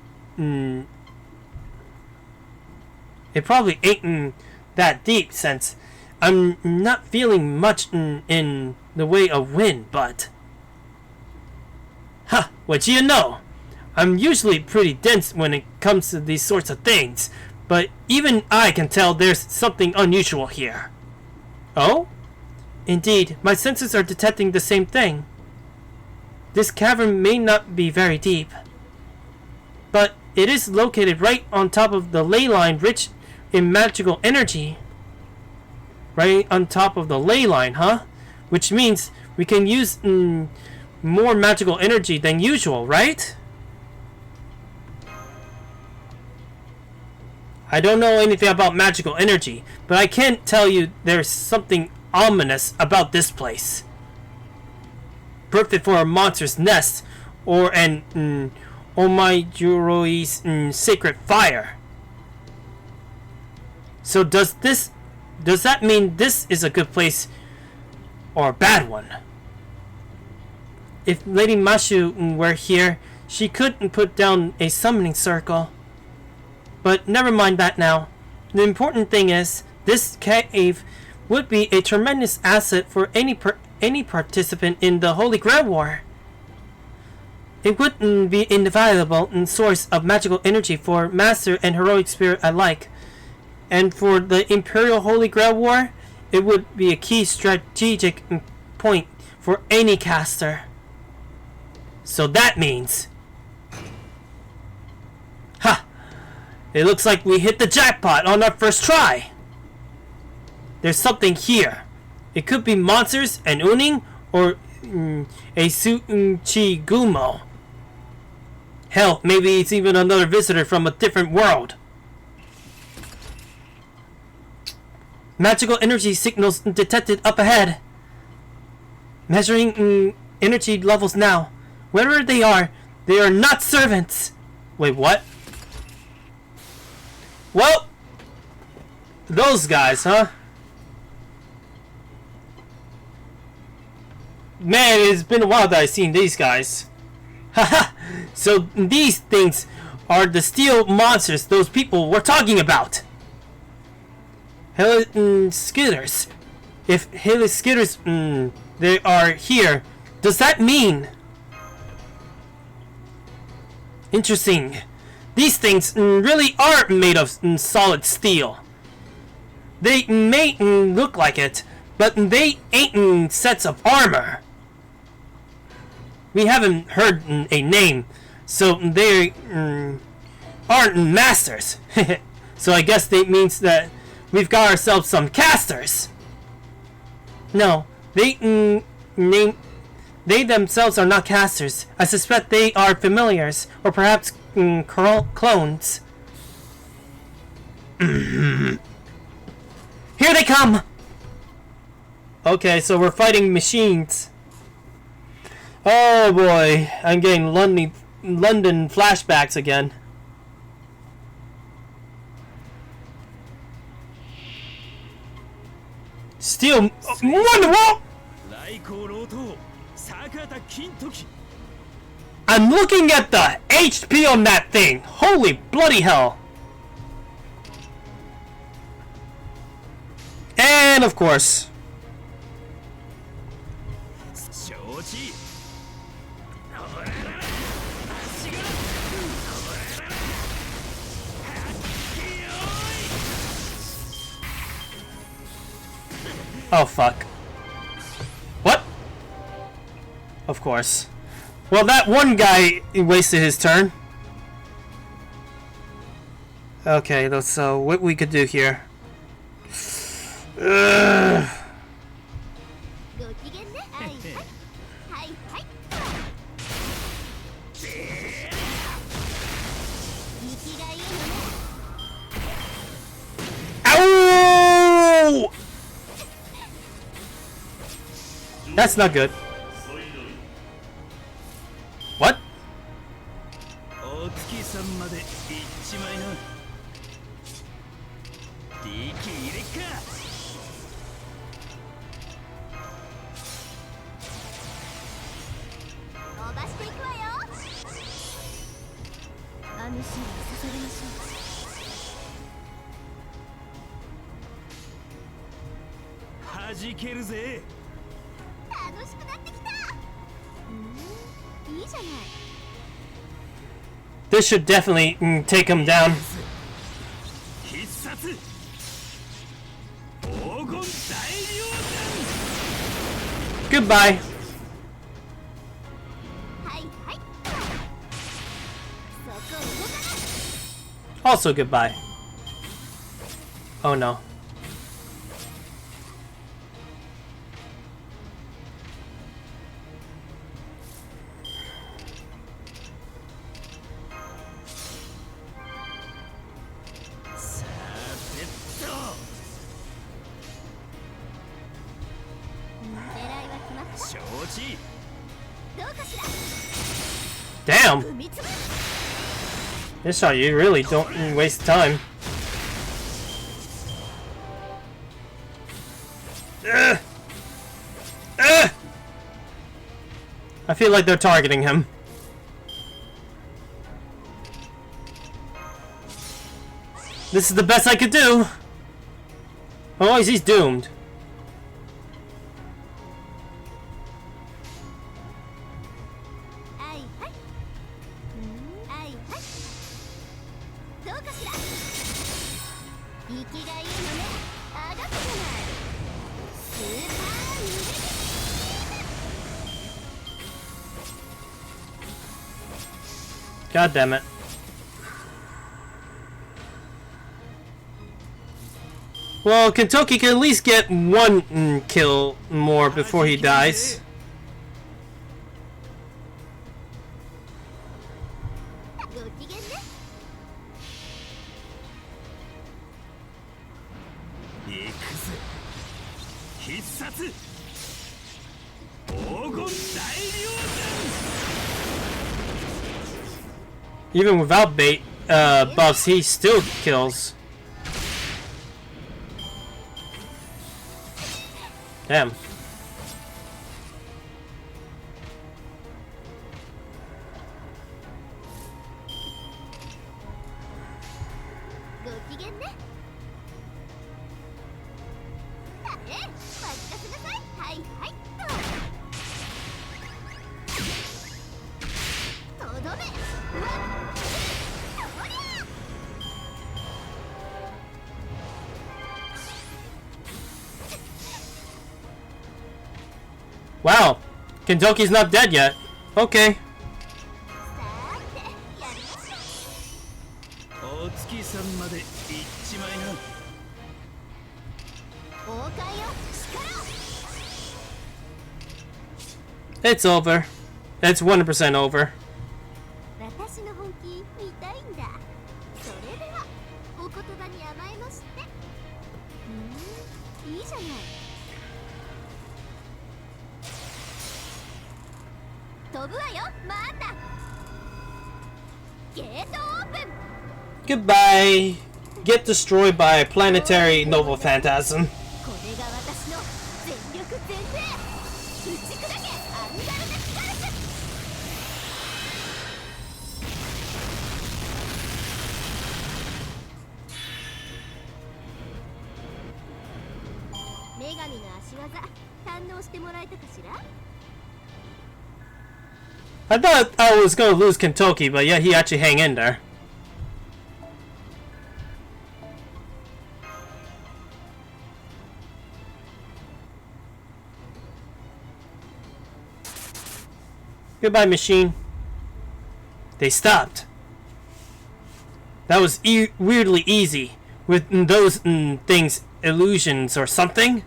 S1: It probably ain't that deep, since I'm not feeling much in the way of wind, but... Huh, what you know? I'm usually pretty dense when it comes to these sorts of things, but even I can tell there's something unusual here. Oh? Indeed, my senses are detecting the same thing. This cavern may not be very deep, but it is located right on top of the ley line rich in magical energy. Right on top of the ley line, huh? Which means we can use more magical energy than usual, right? I don't know anything about magical energy, but I can't tell you there's something ominous about this place. Perfect for a monster's nest or an Omaijuroi's sacred fire. So does that mean this is a good place or a bad one? If Lady Mashu were here, she could put down a summoning circle. But never mind that now. The important thing is, this cave would be a tremendous asset for any participant in the Holy Grail War. It would be invaluable source of magical energy for Master and Heroic Spirit alike. And for the Imperial Holy Grail War, it would be a key strategic point for any caster. So that means... Ha! It looks like we hit the jackpot on our first try! There's something here. It could be monsters, an Uning, or a Suunchi Gumo. Hell, maybe it's even another visitor from a different world. Magical energy signals detected up ahead. Measuring energy levels now. Wherever they are not servants. Wait, what? Well, those guys, huh? Man, it's been a while that I've seen these guys. Haha! So these things are the steel monsters those people were talking about. Skitters. If Skitters, they are here, does that mean? Interesting. These things really are made of solid steel. They may look like it, but they ain't sets of armor. We haven't heard a name, so they aren't masters. So I guess that means that we've got ourselves some casters. No, they themselves are not casters. I suspect they are familiars, or perhaps clones. Here they come! Okay, so we're fighting machines. Oh boy, I'm getting London flashbacks again. Steel Wonderwall! I'm looking at the HP on that thing! Holy bloody hell! And of course. Oh fuck. What? Of course. Well, that one guy wasted his turn. Okay, let's what we could do here. Ow! That's not good. What? This should definitely take him down. Goodbye. Also goodbye. Oh no. Damn! This shot, you really don't waste time. I feel like they're targeting him. This is the best I could do. Otherwise, he's doomed. God damn it. Well, Kentucky can at least get one kill more before he dies. Even without bait buffs, he still kills. Damn. Wow, Kentucky's not dead yet. Okay. It's over. It's 100% over. Goodbye. Get destroyed by a planetary novel phantasm. I thought I was gonna lose Kentucky, but yeah, he actually hang in there. Goodbye, machine. They stopped. That was weirdly easy. With those things, illusions or something.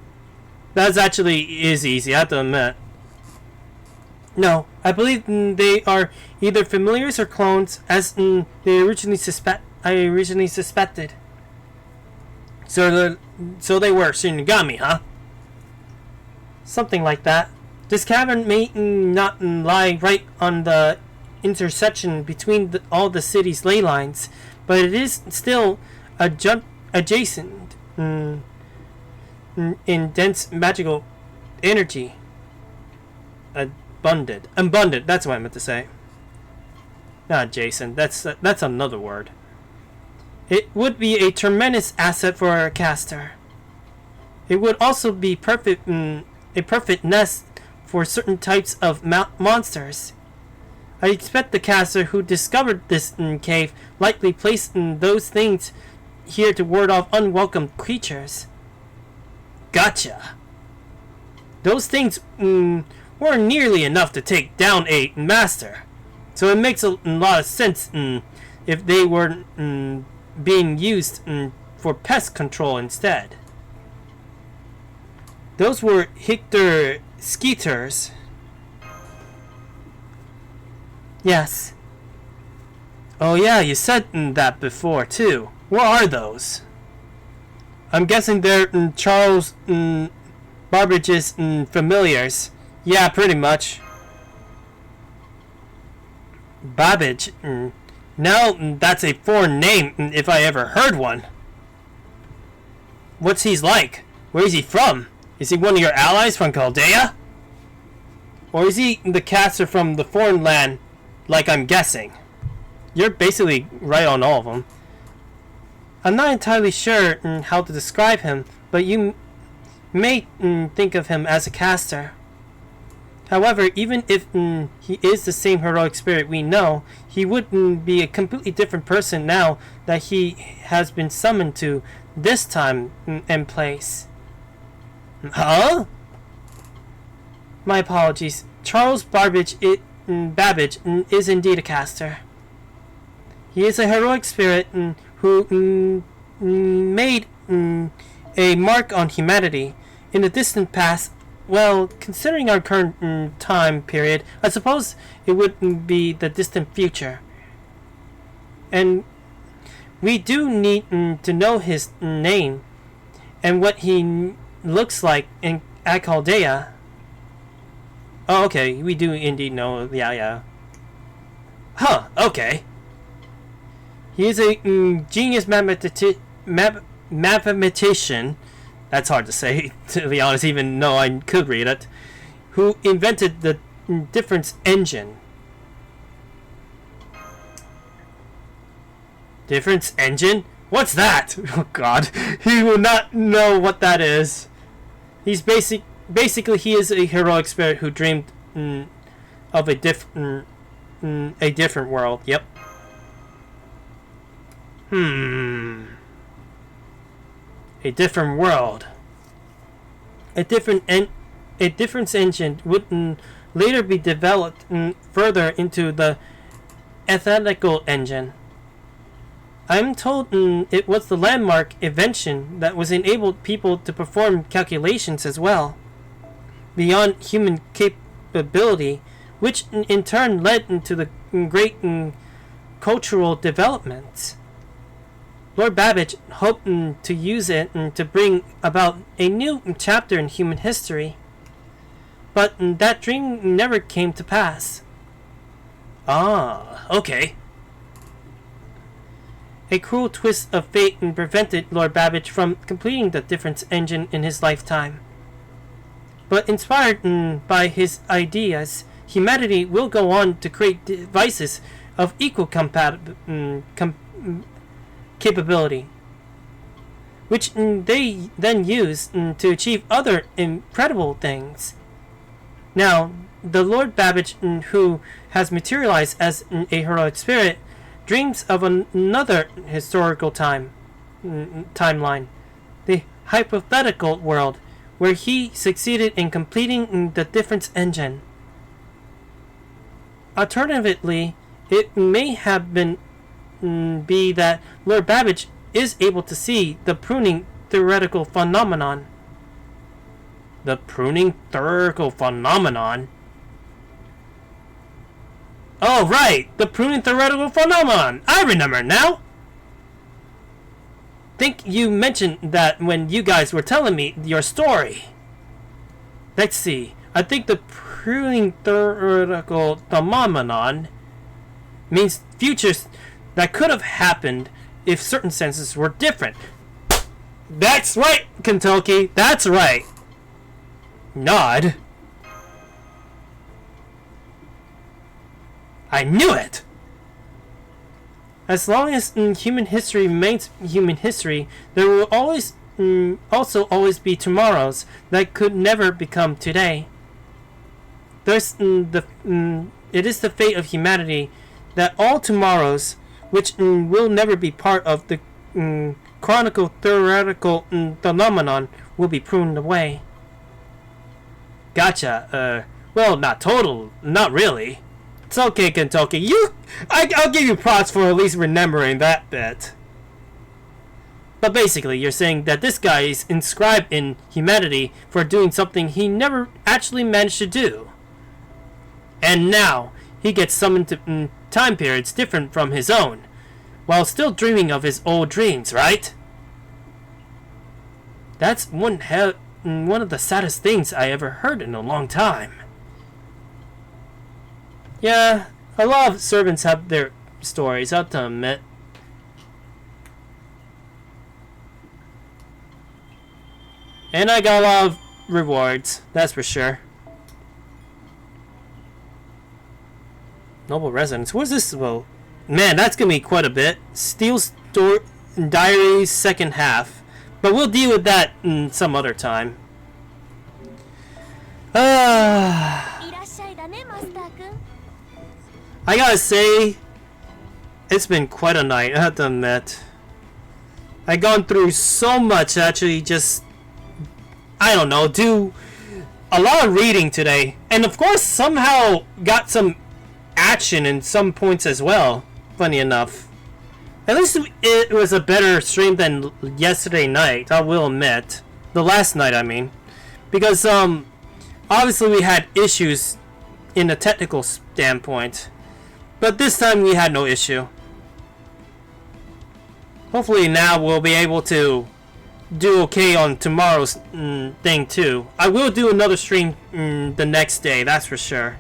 S1: That actually is easy, I have to admit. No, I believe they are either familiars or clones, as I originally suspected. So they were Shinigami, huh? Something like that. This cavern may not lie right on the intersection between all the city's ley lines, but it is still adjacent in dense magical energy. Abundant. That's what I meant to say. Not adjacent. That's another word. It would be a tremendous asset for a caster. It would also be a perfect nest for certain types of monsters. I expect the caster who discovered this cave likely placed those things here to ward off unwelcome creatures. Gotcha. Those things weren't nearly enough to take down a master, so it makes a lot of sense if they were being used for pest control instead. Those were Hector Skeeters. Yes. Oh yeah, you said that before too. What are those? I'm guessing they're Charles Barbage's familiars. Yeah, pretty much. Babbage. Now that's a foreign name if I ever heard one. What's he like? Where is he from? Is he one of your allies from Chaldea? Or is he the caster from the foreign land, like I'm guessing? You're basically right on all of them. I'm not entirely sure how to describe him, but you may think of him as a caster. However, even if he is the same heroic spirit we know, he would be a completely different person now that he has been summoned to this time and place. Huh? My apologies. Charles Babbage is indeed a caster. He is a heroic spirit who made a mark on humanity in the distant past. Well, considering our current time period, I suppose it would be the distant future. And we do need to know his name and what he looks like at Chaldea. Oh, okay, we do indeed know. Yeah. Huh, okay. He is a genius mathematician. That's hard to say, to be honest, even though I could read it. Who invented the difference engine. Difference engine? What's that? Oh god, he will not know what that is. Basically he is a heroic spirit who dreamed of a different world. Yep. A different world. A difference engine would later be developed further into the ethical engine. I'm told it was the landmark invention that was enabled people to perform calculations as well, beyond human capability, which in turn led into the great cultural developments. Lord Babbage hoped to use it to bring about a new chapter in human history, but that dream never came to pass. Ah, okay. A cruel twist of fate prevented Lord Babbage from completing the difference engine in his lifetime. But inspired by his ideas, humanity will go on to create devices of equal capability, which they then use to achieve other incredible things. Now, the Lord Babbage, who has materialized as a heroic spirit, dreams of another historical timeline, the hypothetical world, where he succeeded in completing the difference engine. Alternatively, it may have been be that Lord Babbage is able to see the pruning theoretical phenomenon. The pruning theoretical phenomenon? Oh, right! The pruning theoretical phenomenon! I remember now! Think you mentioned that when you guys were telling me your story. Let's see. I think the pruning theoretical phenomenon means futures that could have happened if certain senses were different. That's right, Kentucky. That's right. Nod. I knew it! As long as human history remains human history, there will always be tomorrows that could never become today. There's it is the fate of humanity that all tomorrows, which will never be part of the chronicle theoretical phenomenon, will be pruned away. Gotcha. Well, not really. It's okay, Kentucky. I'll give you props for at least remembering that bit. But basically, you're saying that this guy is inscribed in humanity for doing something he never actually managed to do. And now, he gets summoned to time periods different from his own, while still dreaming of his old dreams, right? That's one of the saddest things I ever heard in a long time. Yeah, a lot of servants have their stories, I'll have to admit. And I got a lot of rewards, that's for sure. Noble Residence, what is this about? Man, that's gonna be quite a bit. Steel Diaries second half. But we'll deal with that some other time. I gotta say, it's been quite a night, I have to admit. I've gone through so much, actually, just, I don't know, do a lot of reading today. And of course, somehow got some action in some points as well, funny enough. At least it was a better stream than yesterday night, I will admit. The last night, I mean. Because, obviously we had issues in a technical standpoint. But this time we had no issue. Hopefully now we'll be able to do okay on tomorrow's thing too. I will do another stream the next day, that's for sure.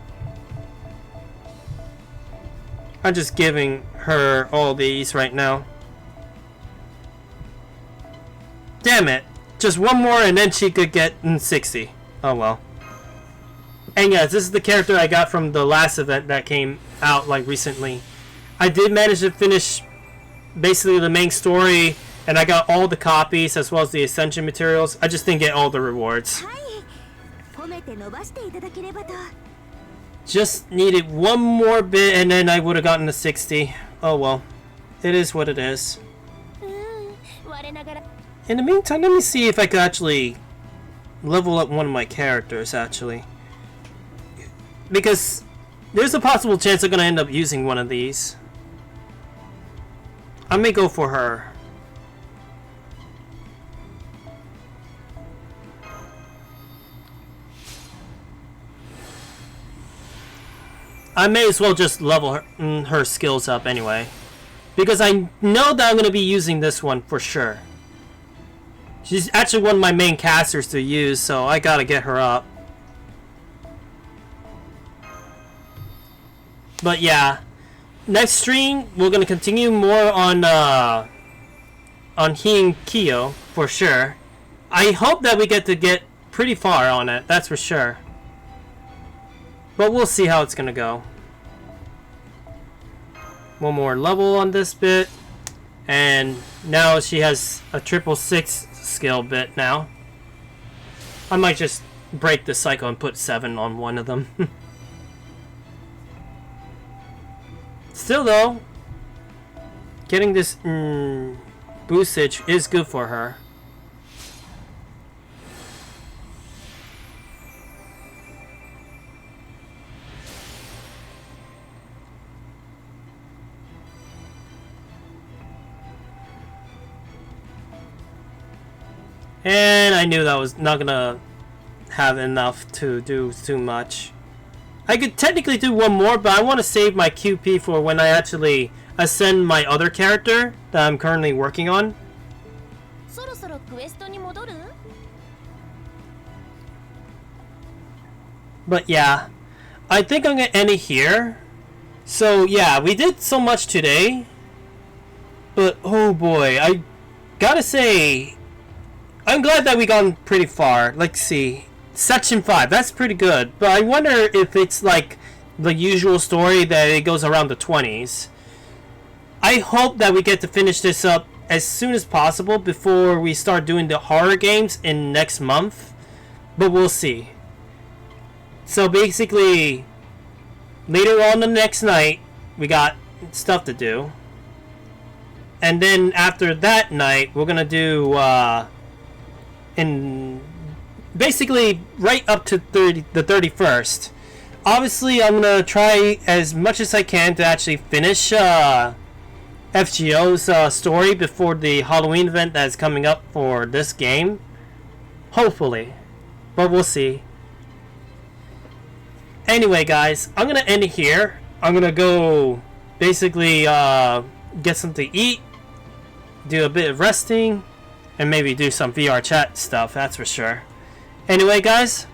S1: I'm just giving her all these right now. Damn it. Just one more and then she could get 60. Oh well. And yes, this is the character I got from the last event that came out like recently. I did manage to finish basically the main story And I got all the copies as well as the Ascension materials. I just didn't get all the rewards. Just needed one more bit and then I would have gotten the 60. Oh well. It is what it is. In the meantime, let me see if I could actually level up one of my characters, actually. Because there's a possible chance I'm going to end up using one of these. I may go for her. I may as well just level her skills up anyway. Because I know that I'm going to be using this one for sure. She's actually one of my main casters to use, so I gotta get her up. But yeah, next stream we're gonna continue more on Heian-Kyo for sure. I hope that we get pretty far on it, that's for sure. But we'll see how it's gonna go. One more level on this bit, and now she has a 666 skill bit now. I might just break the cycle and put 7 on one of them. Still though, getting this boostage is good for her. And I knew that was not gonna have enough to do too much. I could technically do one more, but I want to save my QP for when I actually ascend my other character that I'm currently working on. But yeah, I think I'm gonna end it here. So yeah, we did so much today. But oh boy, I gotta say, I'm glad that we gone pretty far. Let's see. Section 5, that's pretty good. But I wonder if it's like the usual story that it goes around the 20s. I hope that we get to finish this up as soon as possible before we start doing the horror games in next month. But we'll see. So basically, later on the next night, we got stuff to do. And then after that night, we're gonna do in basically right up to the 31st. Obviously, I'm gonna try as much as I can to actually finish FGO's story before the Halloween event that's coming up for this game. Hopefully, but we'll see. Anyway, guys, I'm gonna end it here. I'm gonna go basically get something to eat, do a bit of resting, and maybe do some VR chat stuff, that's for sure. Anyway, guys,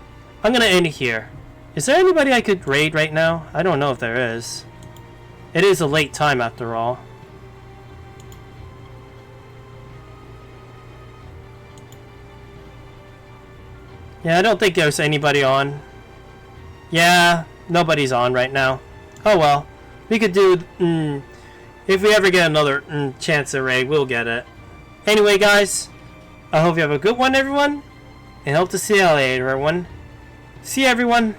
S1: I'm gonna end it here. Is there anybody I could raid right now? I don't know if there is. It is a late time after all. Yeah, I don't think there's anybody on. Yeah, nobody's on right now. Oh well. We could do... if we ever get another chance at raid, we'll get it. Anyway, guys, I hope you have a good one, everyone. And hope to see you later, everyone. See you, everyone.